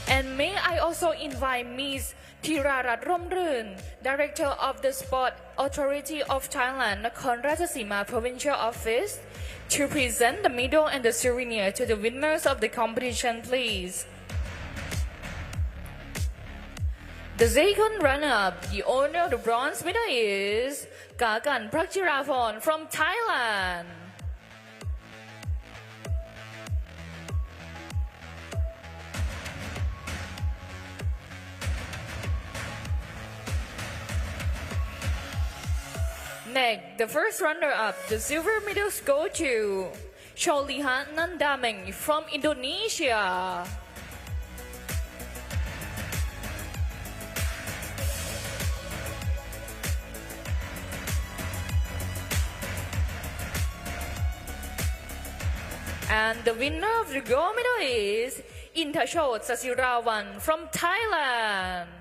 E: And may I also invite Ms. Thirarat Romrun, Director of the Sport Authority of Thailand, Nakhon Ratchasima Provincial Office, to present the medal and the souvenir to the winners of the competition, please. The second runner-up, the owner of the bronze medal is Kakan Prakchiraphon from Thailand. Next, the first runner-up, the silver medals go to Cholihan Nandameng from Indonesia. And the winner of the gold medal is Intachot Sasirawan from Thailand.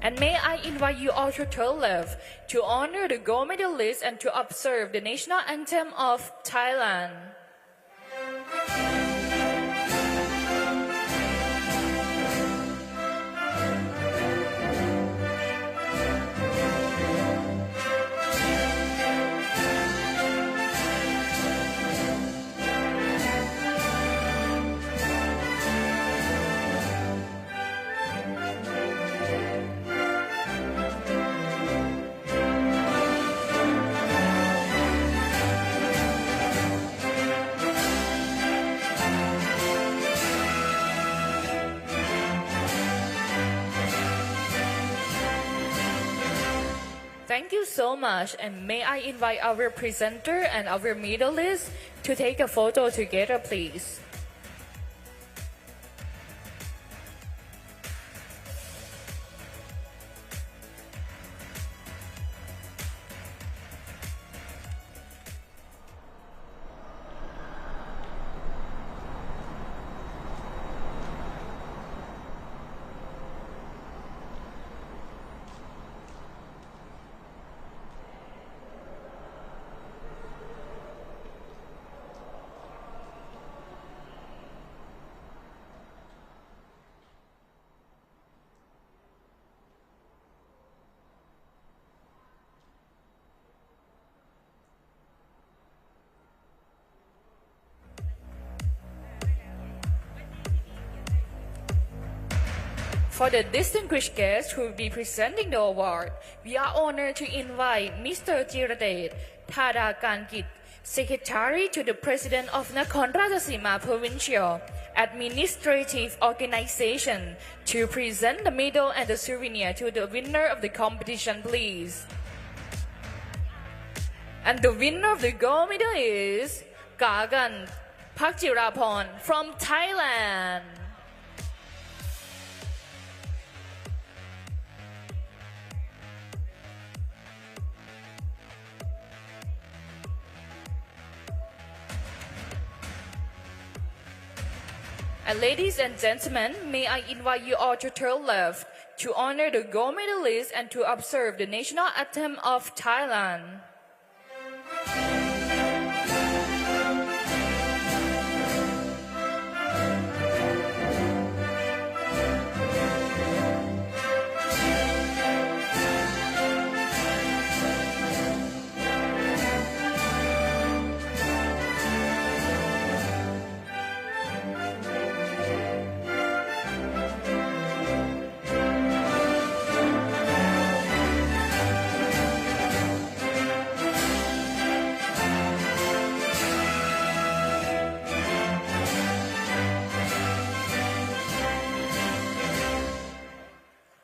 E: And may I invite you all to turn left to honor the gold medalist and to observe the national anthem of Thailand. Thank you so much, and may I invite our presenter and our medalist to take a photo together, please. For the distinguished guests who will be presenting the award, we are honored to invite Mr. Jiradet Thadakankit, Secretary to the President of Nakhon Ratchasima Provincial Administrative Organization, to present the medal and the souvenir to the winner of the competition, please. And the winner of the gold medal is Kagan Pakjirapon from Thailand. And ladies and gentlemen, may I invite you all to turn left to honor the gold medalist and to observe the national anthem of Thailand.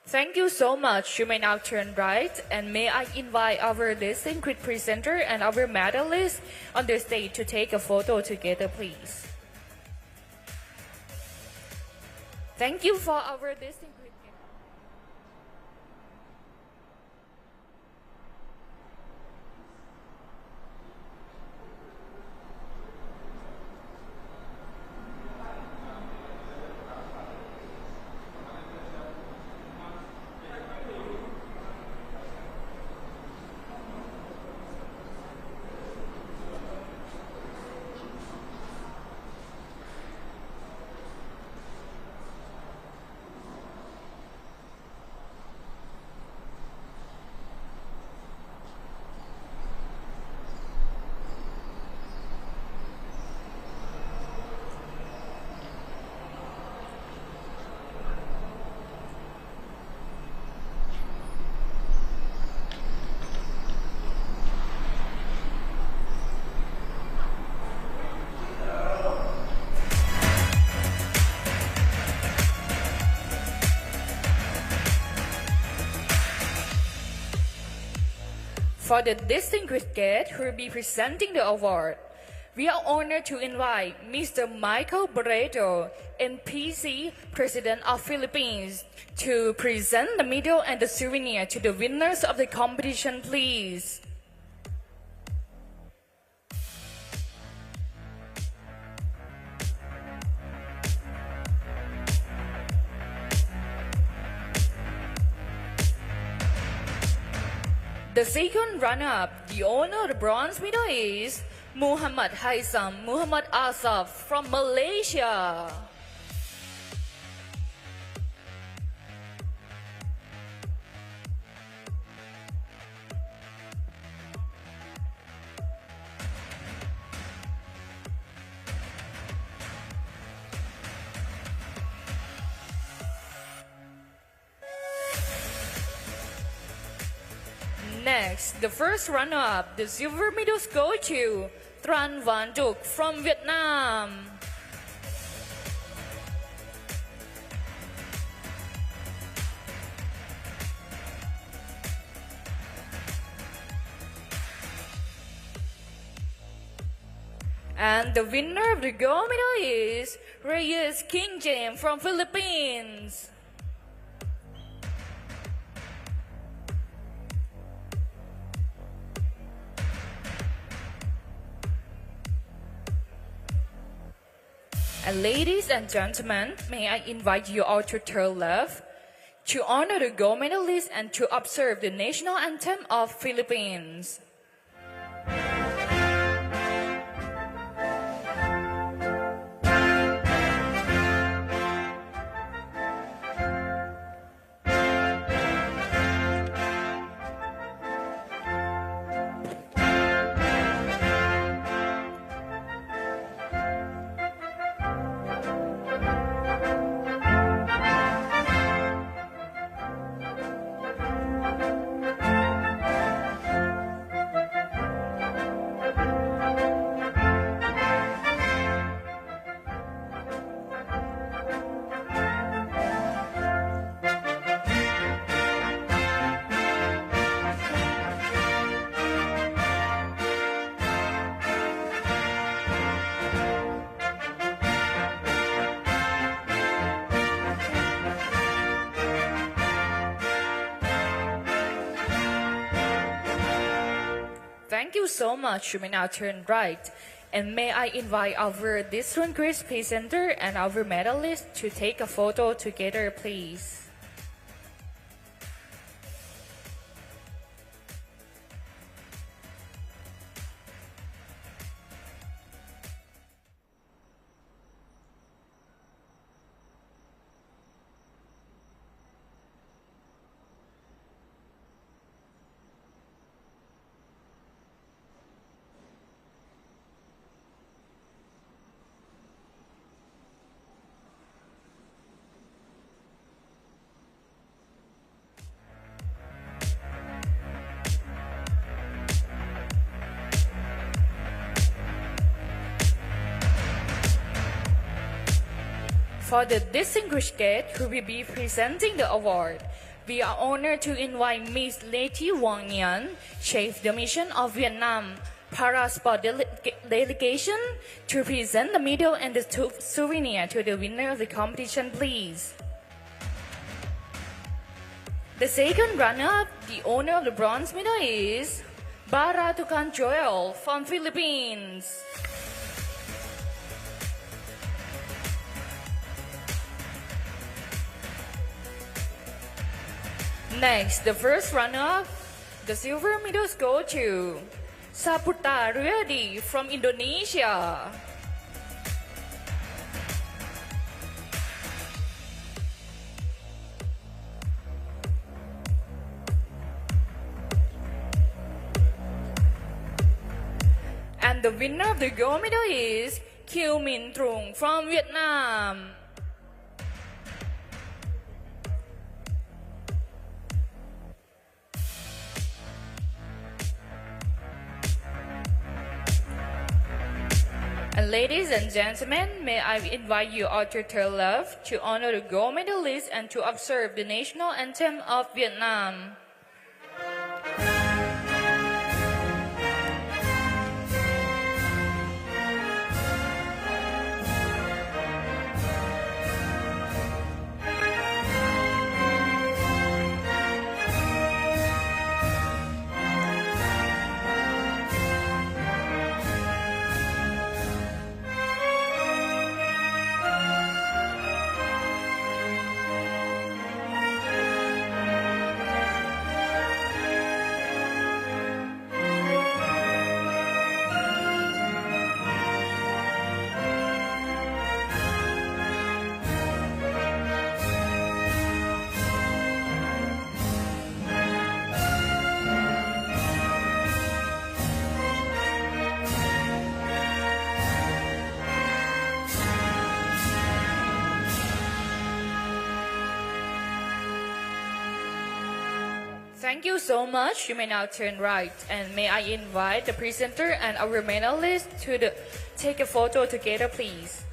E: Thank you so much. You may now turn right, and may I invite our distinguished presenter and our medalist on the stage to take a photo together, please. Thank you for our distinguished guest. For the distinguished guest who will be presenting the award, we are honored to invite Mr. Michael Barreto, NPC, President of Philippines, to present the medal and the souvenir to the winners of the competition, please. The second runner-up, the owner of the bronze medal, is Muhammad Haitham Muhammad Asaf from Malaysia. Next, the first runner-up, the silver medals go to Tran Van Duc from Vietnam. And the winner of the gold medal is Reyes King James from Philippines. And ladies and gentlemen, may I invite you all to turn left to honor the gold medalist and to observe the national anthem of Philippines. you so much. You may now turn right. And may I invite our distinguished presenter and our medalist to take a photo together, please. For the distinguished guest who will be presenting the award, we are honored to invite Ms. Lê Thị Hoàng Nhan, Chef de Mission of Vietnam Parasport Delegation, to present the medal and the souvenir to the winner of the competition, please. The second runner-up, the owner of the bronze medal, is Baratukan Joel from Philippines. Next, the first runner-up, the silver medals go to Saputra Riyadi from Indonesia. And the winner of the gold medal is Kieu Minh Trung from Vietnam. And ladies and gentlemen, may I invite you all to turn left to honor the gold medalist and to observe the national anthem of Vietnam. Thank you so much. You may now turn right. And may I invite the presenter and our medalist to take a photo together, please.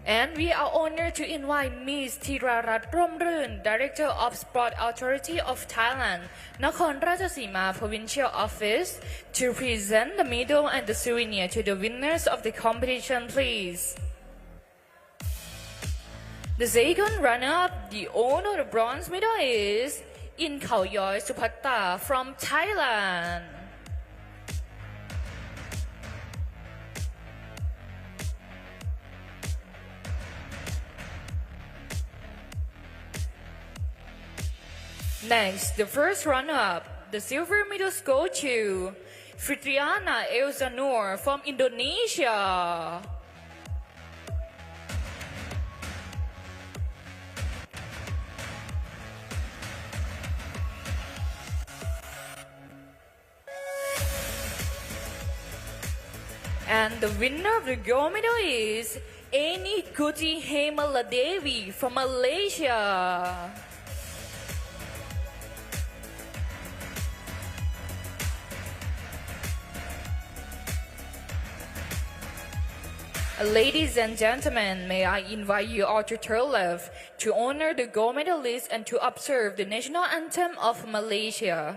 E: And we are honored to invite Ms. Thirarat Romrun, Director of Sport Authority of Thailand, Nakhon Ratchasima Provincial Office, to present the medal and the souvenir to the winners of the competition, please. The second runner-up, the owner of the bronze medal, is In Khao Yoi Supatta from Thailand. Next, the first runner-up, the silver medals go to Fitriana Elzanur from Indonesia. And the winner of the gold medal is Eni Kuti Hemaladevi from Malaysia. Ladies and gentlemen, may I invite you all to turn left to honor the gold medalist and to observe the national anthem of Malaysia.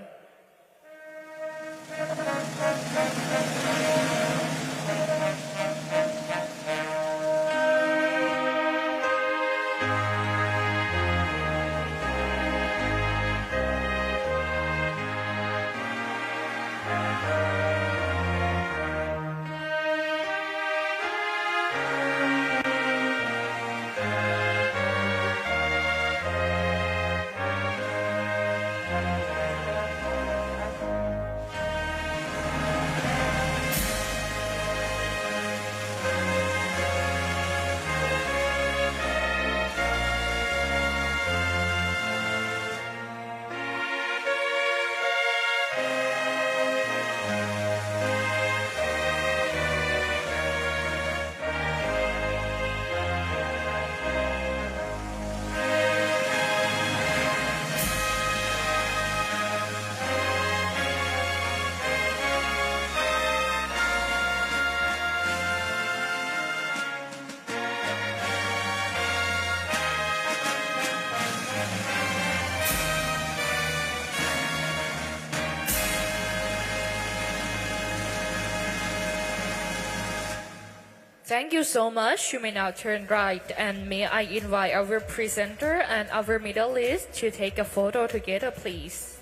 E: Thank you so much. You may now turn right, and may I invite our presenter and our medalist to take a photo together, please.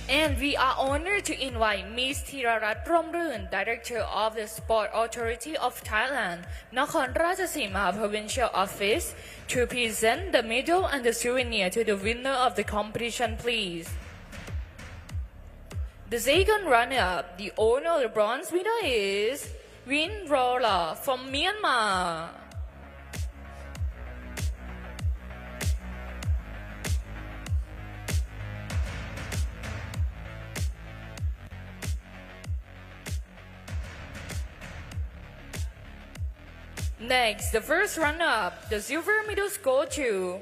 E: And we are honored to invite Ms. Thirarat Romrun, Director of the Sport Authority of Thailand, Nakhon Ratchasima Provincial Office, to present the medal and the souvenir to the winner of the competition, please. The second runner-up, the owner of the bronze medal is Win Rola from Myanmar. Next, the first runner-up, the silver medals go to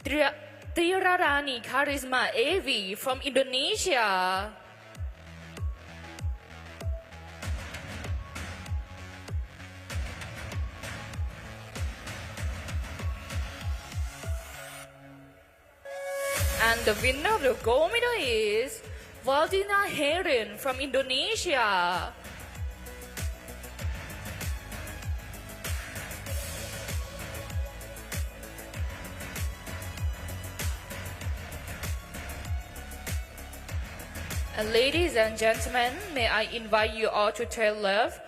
E: Tirarani Karisma Evi from Indonesia. And the winner of the gold medal is Valdina Herin from Indonesia. And ladies and gentlemen, may I invite you all to turn left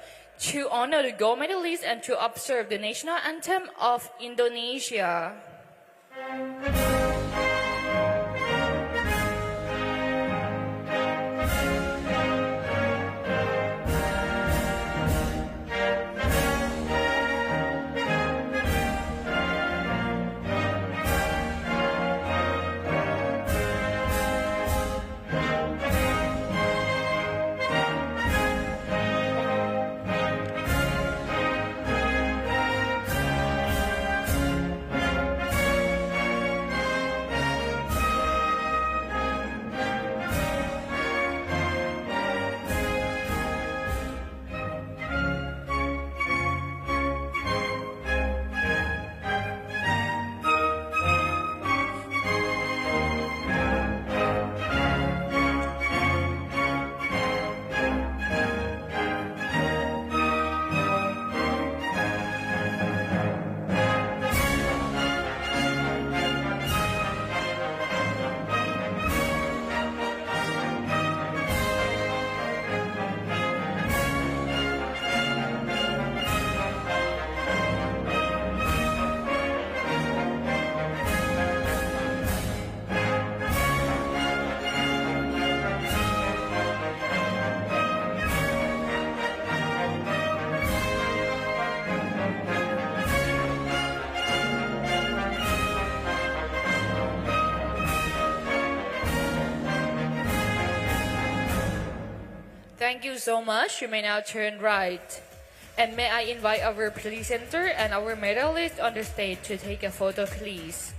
E: to honor the gold medalist and to observe the national anthem of Indonesia. Thank you so much. You may now turn right. And may I invite our presenter and our medalist on the stage to take a photo, please.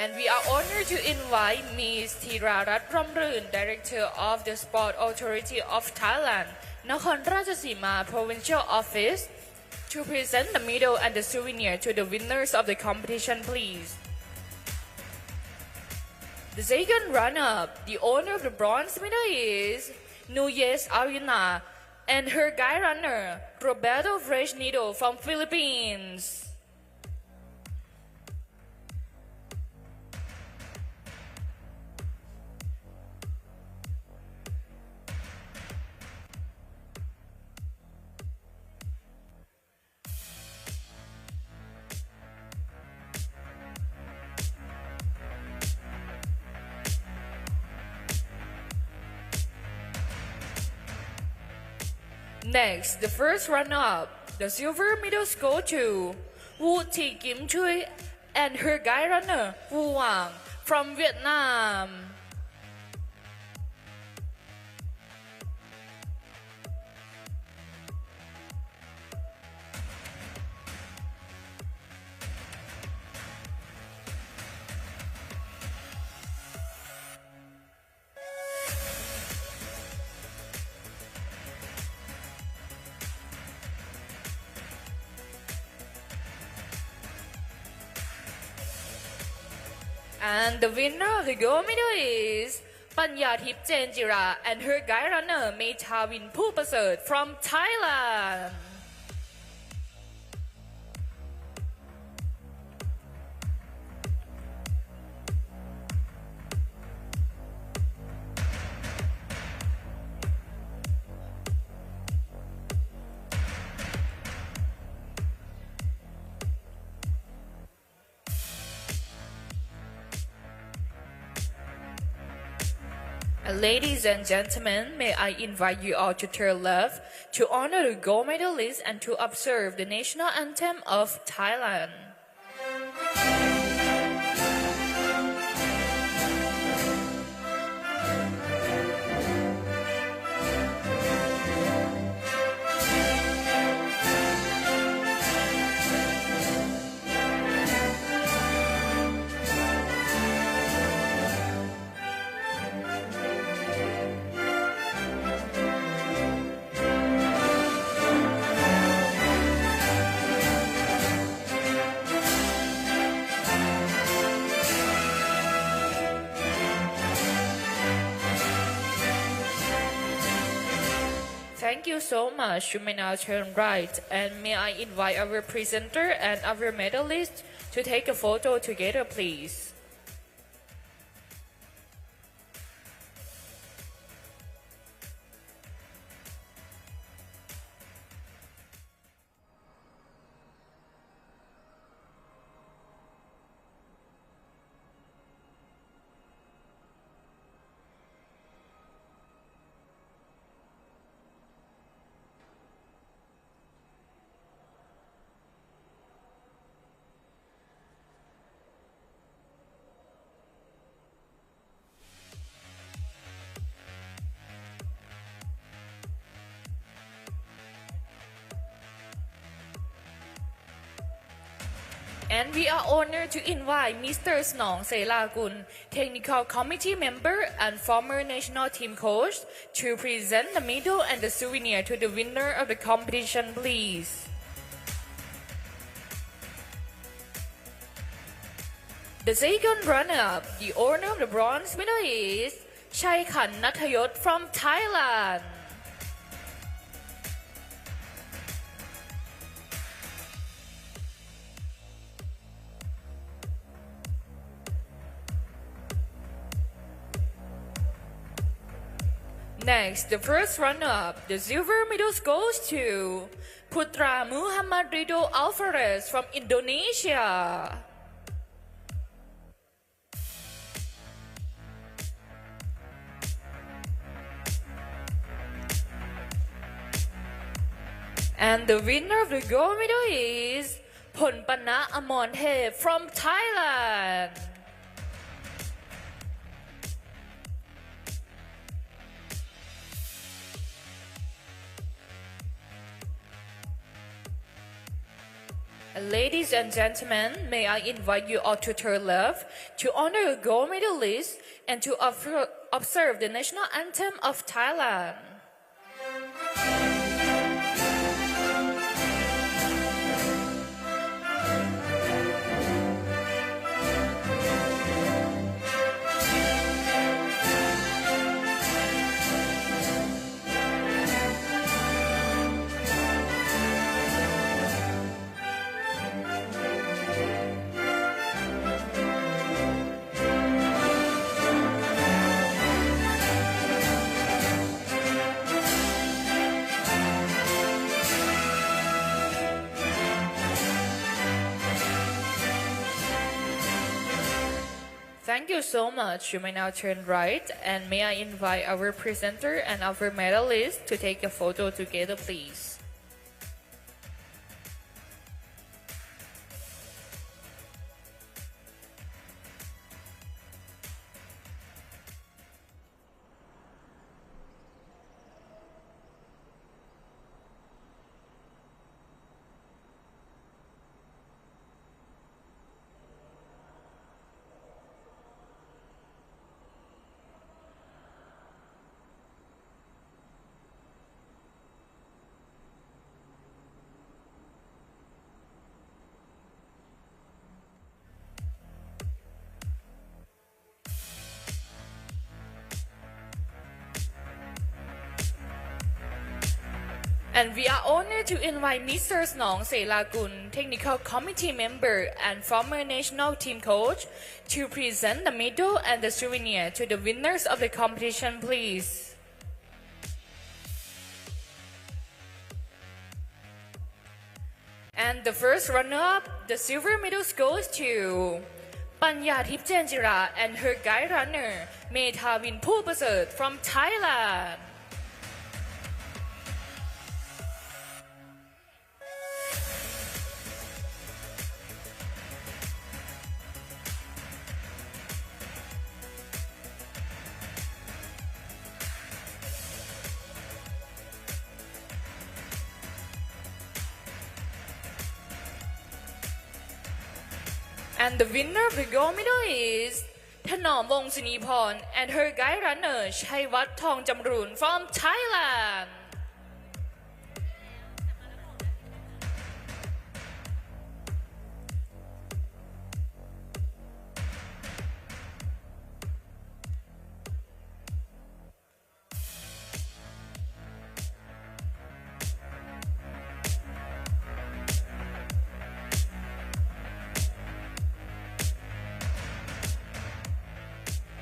E: And we are honored to invite Ms. Thirarat Ramrun, Director of the Sport Authority of Thailand, Nakhon Ratchasima Provincial Office, to present the medal and the souvenir to the winners of the competition, please. The second runner-up, the owner of the bronze medal is Nuyes Arina, and her guide runner, Roberto Fresnido from Philippines. Next, the first runner-up, the silver medals go to Wu Thi Kim Chui and her guide runner Wu Wang from Vietnam. And the winner of the gold medal is Panyatip Chenjira and her guide runner Mechawin Pupasert from Thailand. Ladies and gentlemen, may I invite you all to turn left to honor the gold medalist and to observe the national anthem of Thailand. Thank you so much. You may now turn right. And may I invite our presenter and our medalist to take a photo together, please. And we are honored to invite Mr. Snong Selakun, Technical Committee Member and former national team coach, to present the medal and the souvenir to the winner of the competition, please. The second runner-up, the owner of the bronze medal is Chaikhan Nathayot from Thailand. Next, the first runner-up, the silver medal goes to Putra Muhammad Rido Alvarez from Indonesia. And the winner of the gold medal is Ponpana Amonte from Thailand. Ladies and gentlemen, may I invite you all to turn left to honor a gold medalist and to observe the national anthem of Thailand. Thank you so much. You may now turn right, and may I invite our presenter and our medalist to take a photo together, please. And we are honored to invite Mr. Snong Selakun, Technical Committee Member and former national team coach, to present the medal and the souvenir to the winners of the competition, please. And the first runner-up, the silver medal goes to Panyatip Janjira and her guide runner, Methavin Phupasert from Thailand. And the winner of the gold medal is Thanom Wongsinipon and her guide runner Chaiwat Thong Jamrun from Thailand.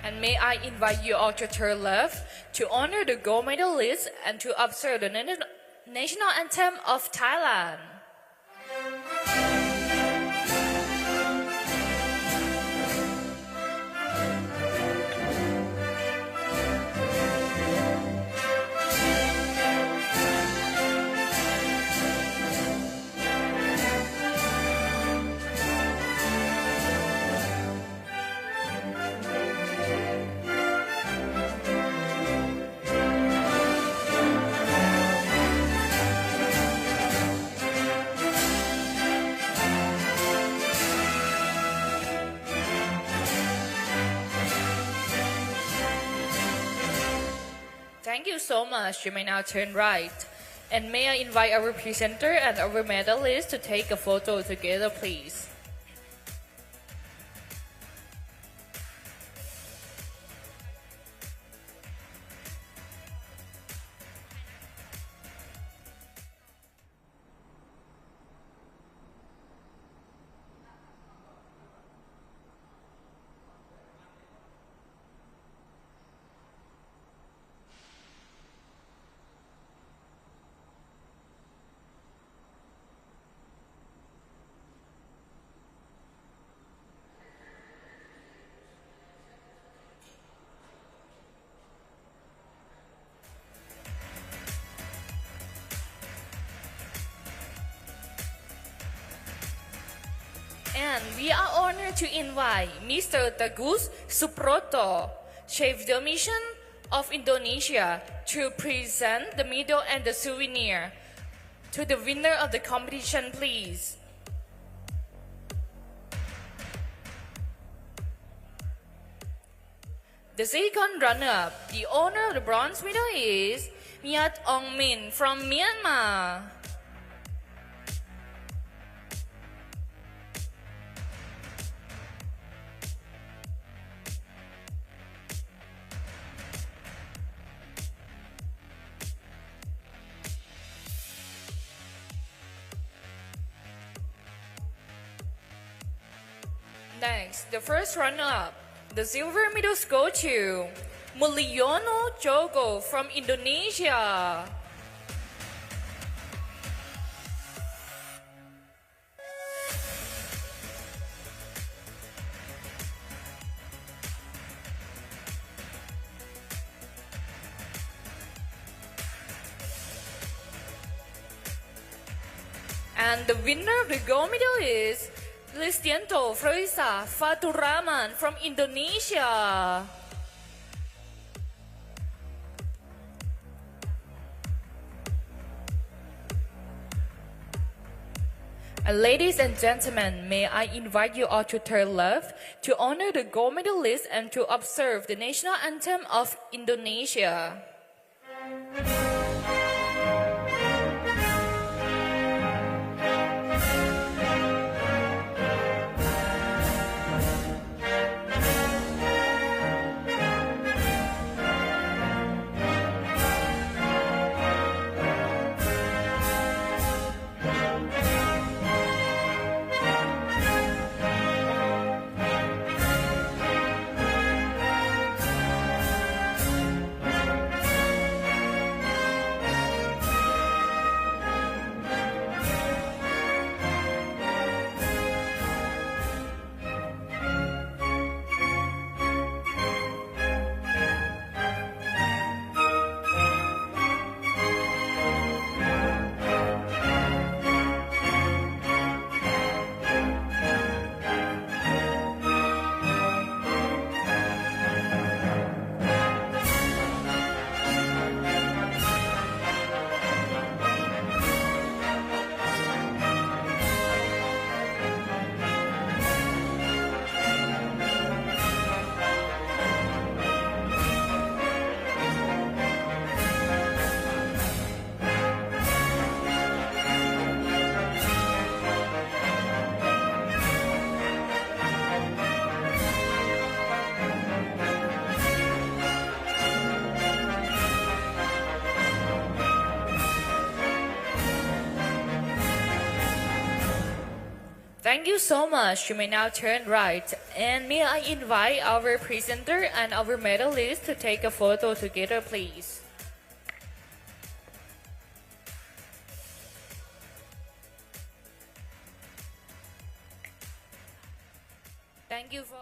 E: And may I invite you all to turn left to honor the gold medalist and to observe the national anthem of Thailand. you so much. You may now turn right. And may I invite our presenter and our medalist to take a photo together, please. And we are honored to invite Mr. Teguh Suproto, Chef de Mission of Indonesia, to present the medal and the souvenir to the winner of the competition, please. The second runner-up, the owner of the bronze medal is Myat Ong Min from Myanmar. Next, the first runner-up, the silver medals go to Mulyono Jogo from Indonesia. And the winner of the gold medal is Listianto Froisa Faturaman from Indonesia. Ladies and gentlemen, may I invite you all to turn left to honor the gold medalist and to observe the national anthem of Indonesia. Thank you so much. You may now turn right. And may I invite our presenter and our medalist to take a photo together, please. Thank you for...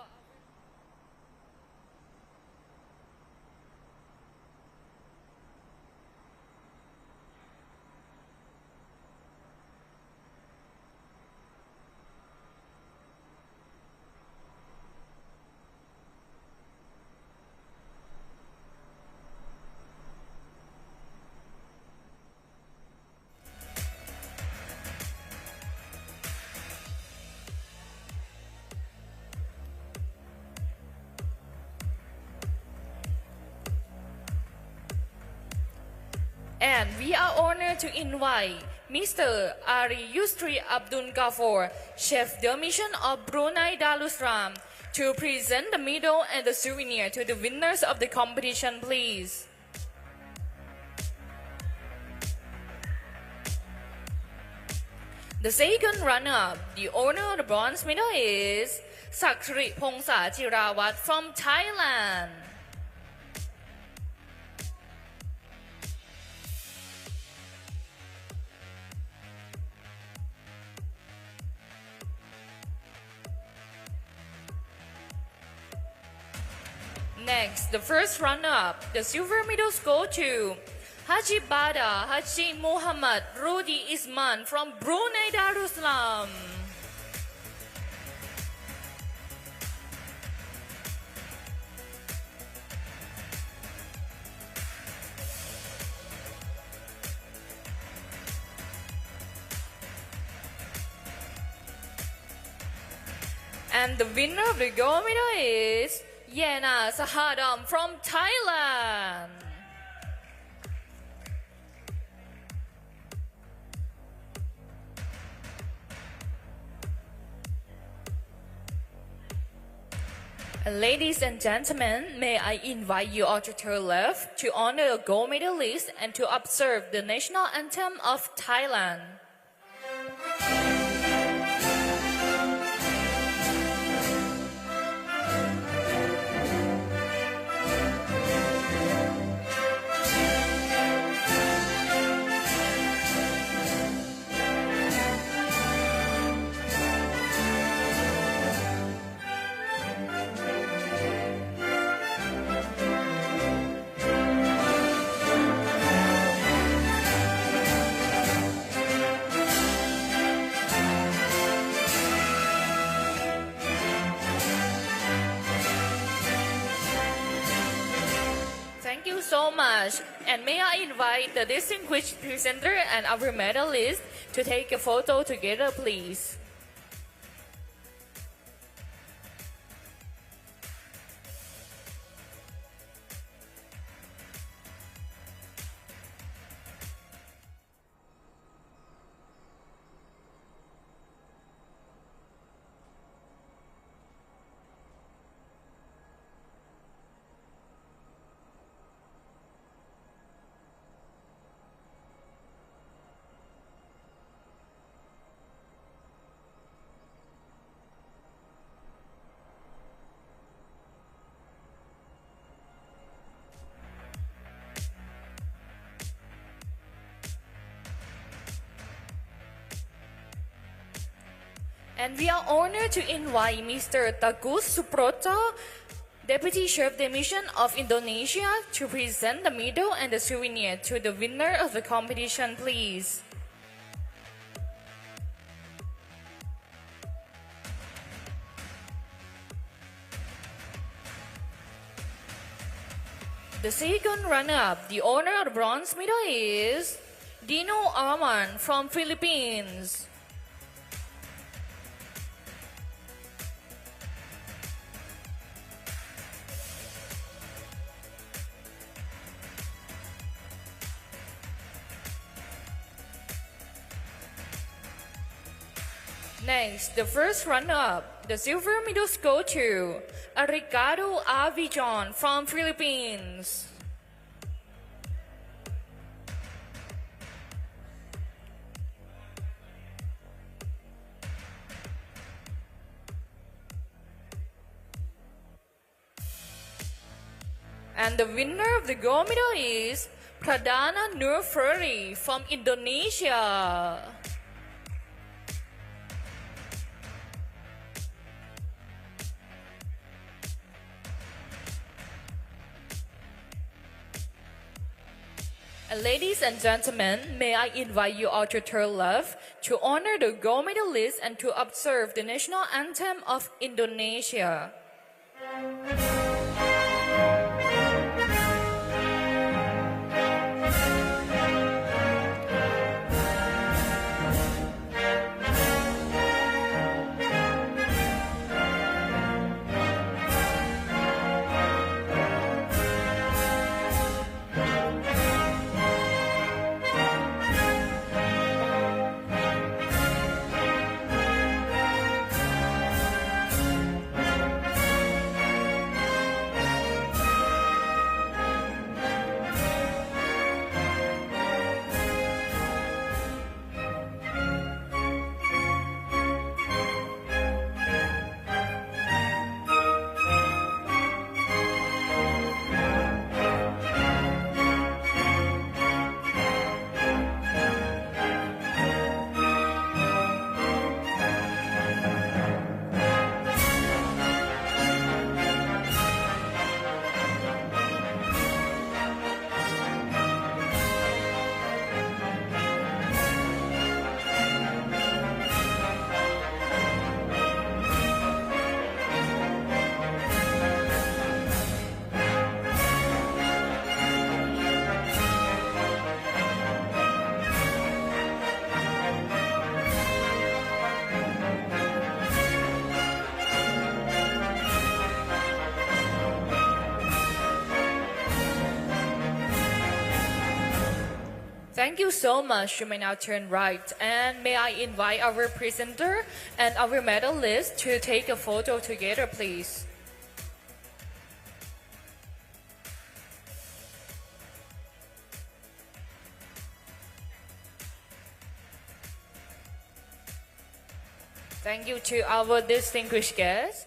E: And we are honored to invite Mr. Ari Yusri Abdul Ghafor, Chef de Mission of Brunei Darussalam, to present the medal and the souvenir to the winners of the competition, please. The second runner-up, the owner of the bronze medal is Sakri Pongsa Jirawat from Thailand. Next, the first runner-up, the silver medals go to Haji Bada Haji Muhammad Rudi Isman from Brunei Darussalam. And the winner of the gold medal is Yena Sahadam from Thailand. Ladies and gentlemen, may I invite you all to turn left to honor the gold medalist and to observe the national anthem of Thailand. Thank you so much. And may I invite the distinguished presenter and our medalist to take a photo together, please. And we are honored to invite Mr. Tagus Suproto, Deputy Chef de Mission of Indonesia, to present the medal and the souvenir to the winner of the competition, please. The second runner-up, the owner of the bronze medal is Dino Arman from Philippines. Next, the first runner-up, the silver medals go to Ricardo Avijon from Philippines. And the winner of the gold medal is Pradana Nurferi from Indonesia. Ladies and gentlemen, may I invite you all to turn left to honor the gold medalist and to observe the national anthem of Indonesia. Thank you so much. You may now turn right. And may I invite our presenter and our medalist to take a photo together, please. Thank you to our distinguished guests.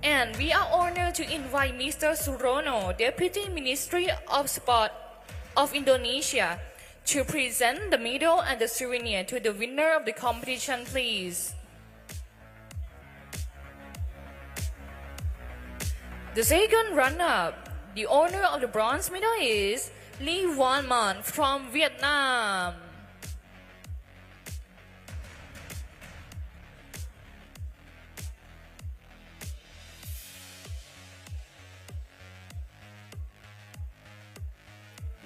E: And we are honored to invite Mr. Surono, Deputy Ministry of Sport of Indonesia, to present the medal and the souvenir to the winner of the competition, please. The second runner-up, the owner of the bronze medal is Lee Wan Man from Vietnam.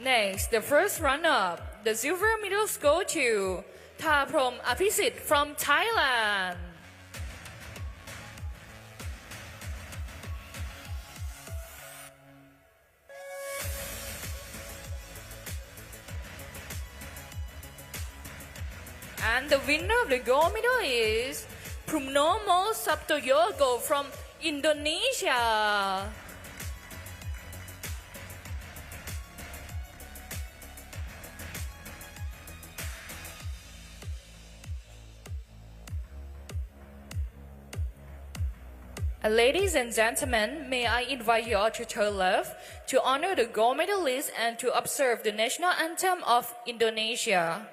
E: Next, the first runner-up, the silver medals go to Thaprom Apisit from Thailand. And the winner of the gold medal is Prumnomo Saptoyogo from Indonesia. Ladies and gentlemen, may I invite you all to turn left to honor the gold medalist and to observe the national anthem of Indonesia.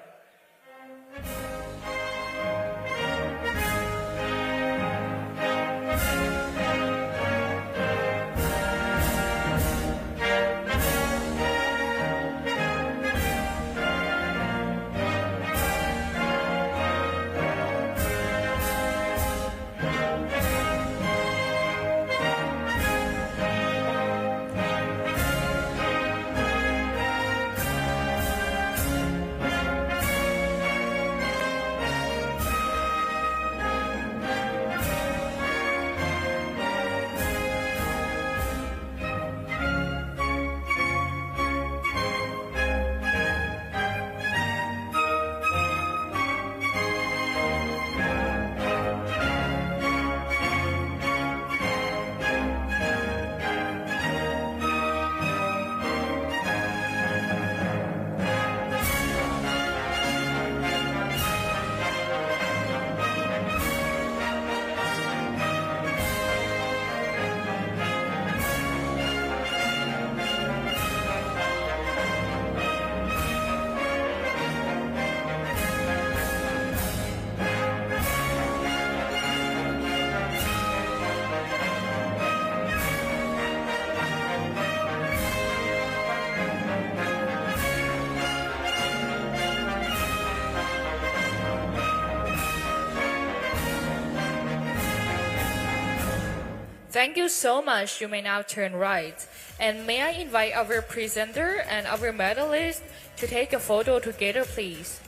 E: Thank you so much. You may now turn right. And may I invite our presenter and our medalist to take a photo together, please.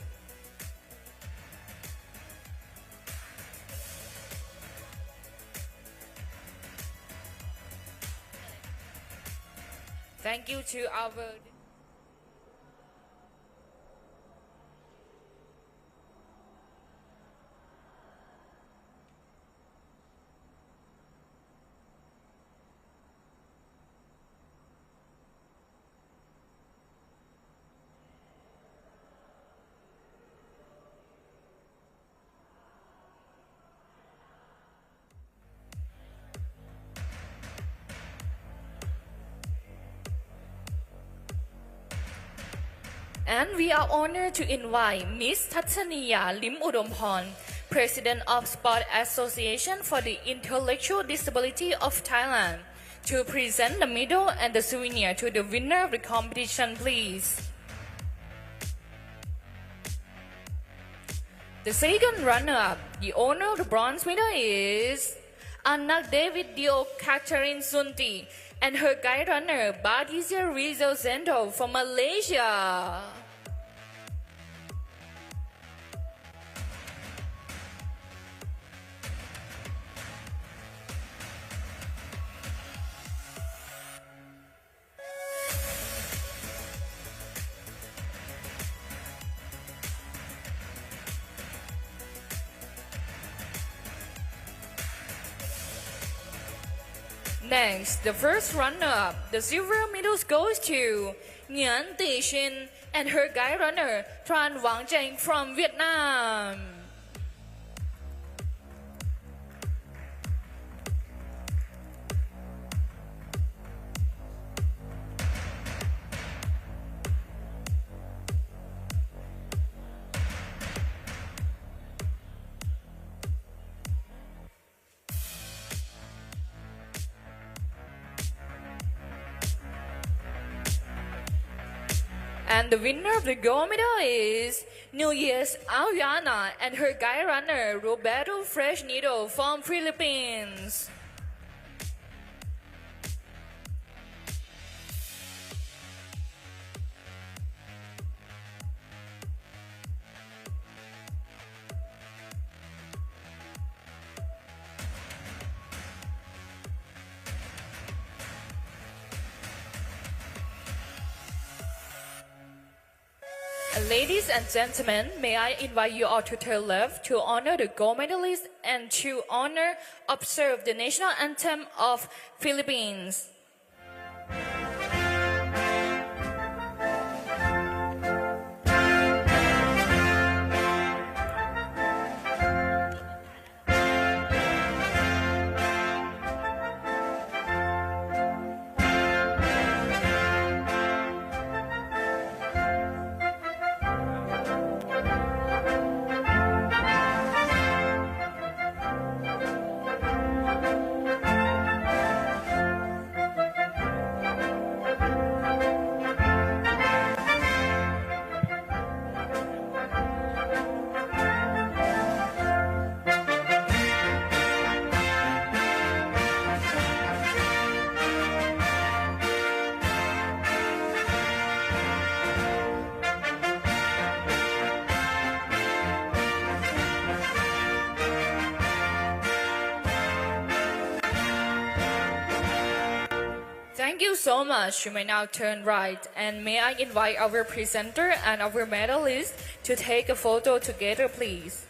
E: Thank you to our... And we are honored to invite Ms. Tatsaniya Lim Udomphon, President of Sport Association for the Intellectual Disability of Thailand, to present the medal and the souvenir to the winner of the competition, please. The second runner-up, the owner of the bronze medal is Anak David Dio Catherine Sunti and her guide runner Batisia Rizal Zendo from Malaysia. Next, the first runner-up, the silver medal goes to Nguyen Thi Shin and her guide runner Tran Vang Cheng from Vietnam. And the winner of the gold medal is New Year's Auyana and her guide runner Roberto Fresnido from Philippines. Ladies and gentlemen, may I invite you all to turn left to honor the gold medalist and to observe the national anthem of Philippines. Thank you so much. You may now turn right. And may I invite our presenter and our medalist to take a photo together, please.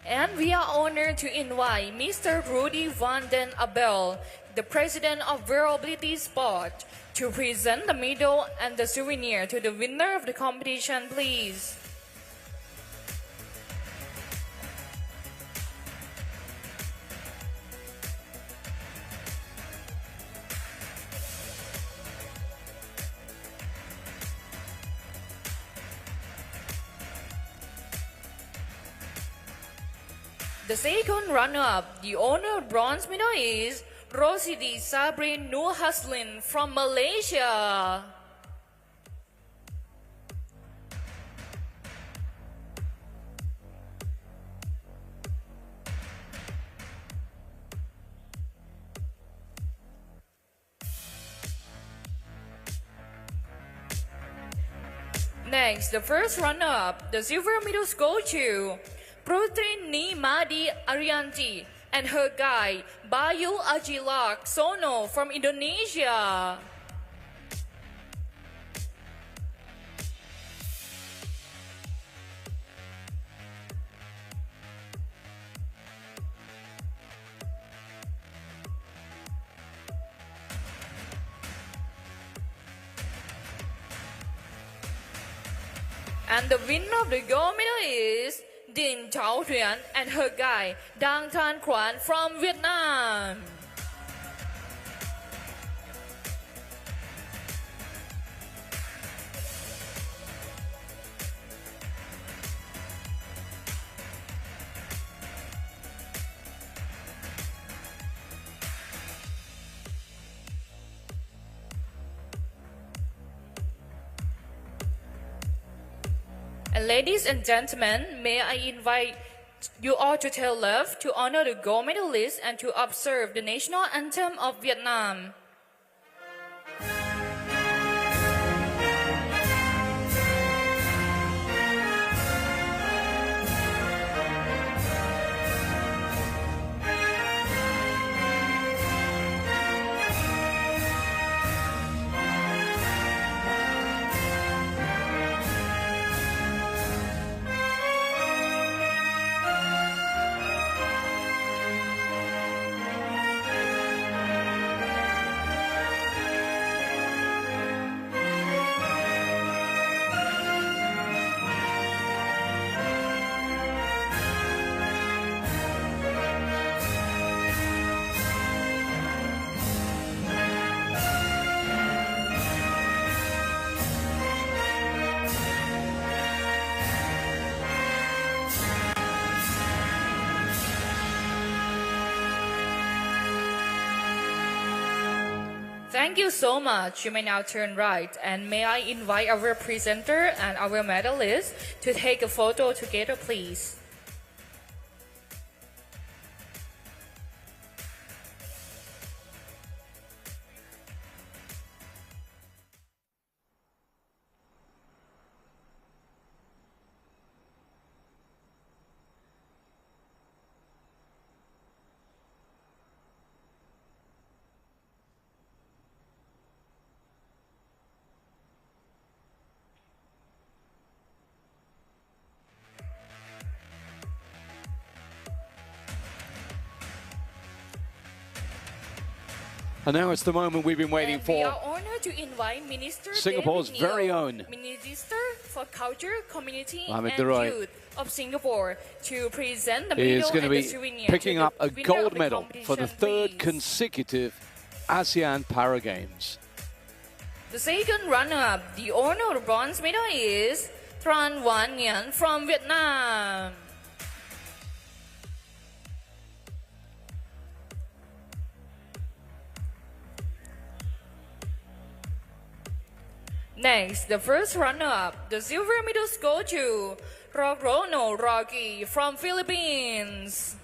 E: And we are honored to invite Mr. Rudy van den Abel, the president of Wearability Sport, to present the medal and the souvenir to the winner of the competition, please. The second runner-up, the owner of bronze medal is Rosidi Sabri Nur Haslin from Malaysia. Next, the first runner-up, the silver medal goes to Prutri Madi Arianti and her guide Bayu Ajilak Sono from Indonesia. And the winner of the gold medal is Din Chao Thuyen and her guy Dang Tan Kwan from Vietnam. And ladies and gentlemen, may I invite you all to tell love, to honor the gold medalists, and to observe the national anthem of Vietnam. Thank you so much. You may now turn right. And may I invite our presenter and our medalists to take a photo together, please.
A: And now it's the moment we've been waiting
E: and
A: for.
E: We are honored to invite Minister
A: Singapore's
E: David Neo,
A: very own
E: Minister for Culture, Community
A: Mohamed
E: and
A: Durai
E: Youth of Singapore, to present the
A: Is
E: medal
A: going to
E: and the
A: be
E: souvenir
A: picking
E: to
A: up
E: the
A: a
E: winner
A: gold
E: of the
A: medal for the
E: competition,
A: third
E: please.
A: consecutive ASEAN Para Games.
E: The second runner-up, the honor bronze medal, is Tran Wan Nguyen from Vietnam. Next, the first runner-up, the silver medals go to Rogrono Rocky from Philippines.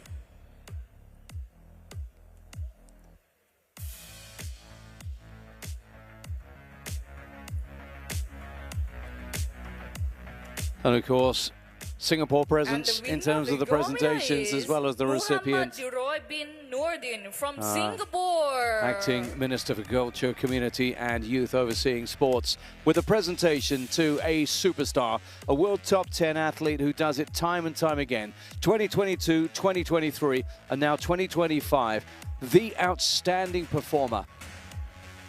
A: And of course, Singapore presence in terms of the presentations as well as the recipient.
E: Bin Nordin from Singapore.
A: Acting Minister for Culture, Community and Youth overseeing sports with a presentation to a superstar, a world top 10 athlete who does it time and time again. 2022, 2023 and now 2025. The outstanding performer.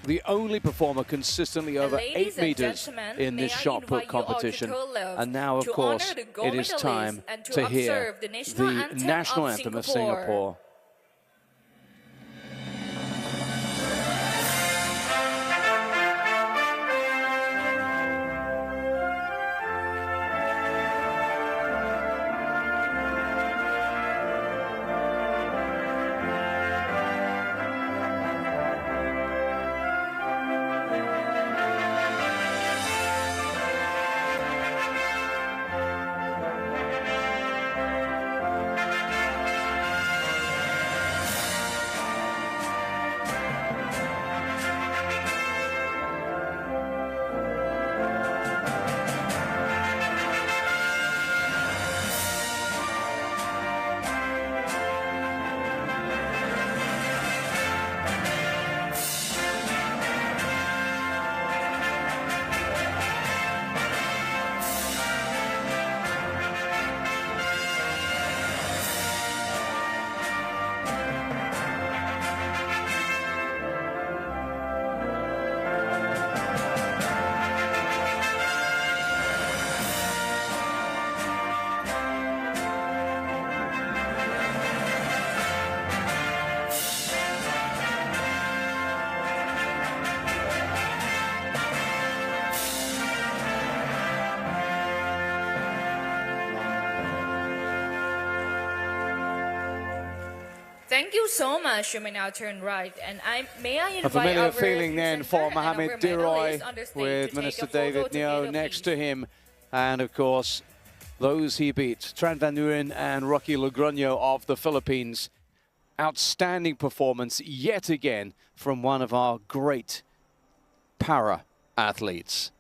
A: The only performer consistently over 8 meters in this shot put competition. And now, of course, it is time to hear the national anthem of Singapore.
E: Thank you so much. You may now turn right, and may I invite
A: a familiar
E: our
A: feeling then for
E: presenter and our
A: Mohamed Diroy
E: medalist on the stage
A: with
E: to
A: Minister
E: take a photo
A: David Neo
E: together,
A: next
E: please.
A: to him. And of course, those he beat, Tran Van Nguyen and Rocky Logronyo of the Philippines. Outstanding performance yet again from one of our great para athletes.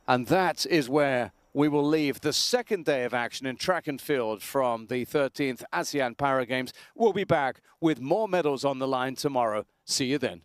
A: And that is where we will leave the second day of action in track and field from the 13th ASEAN Para Games. We'll be back with more medals on the line tomorrow. See you then.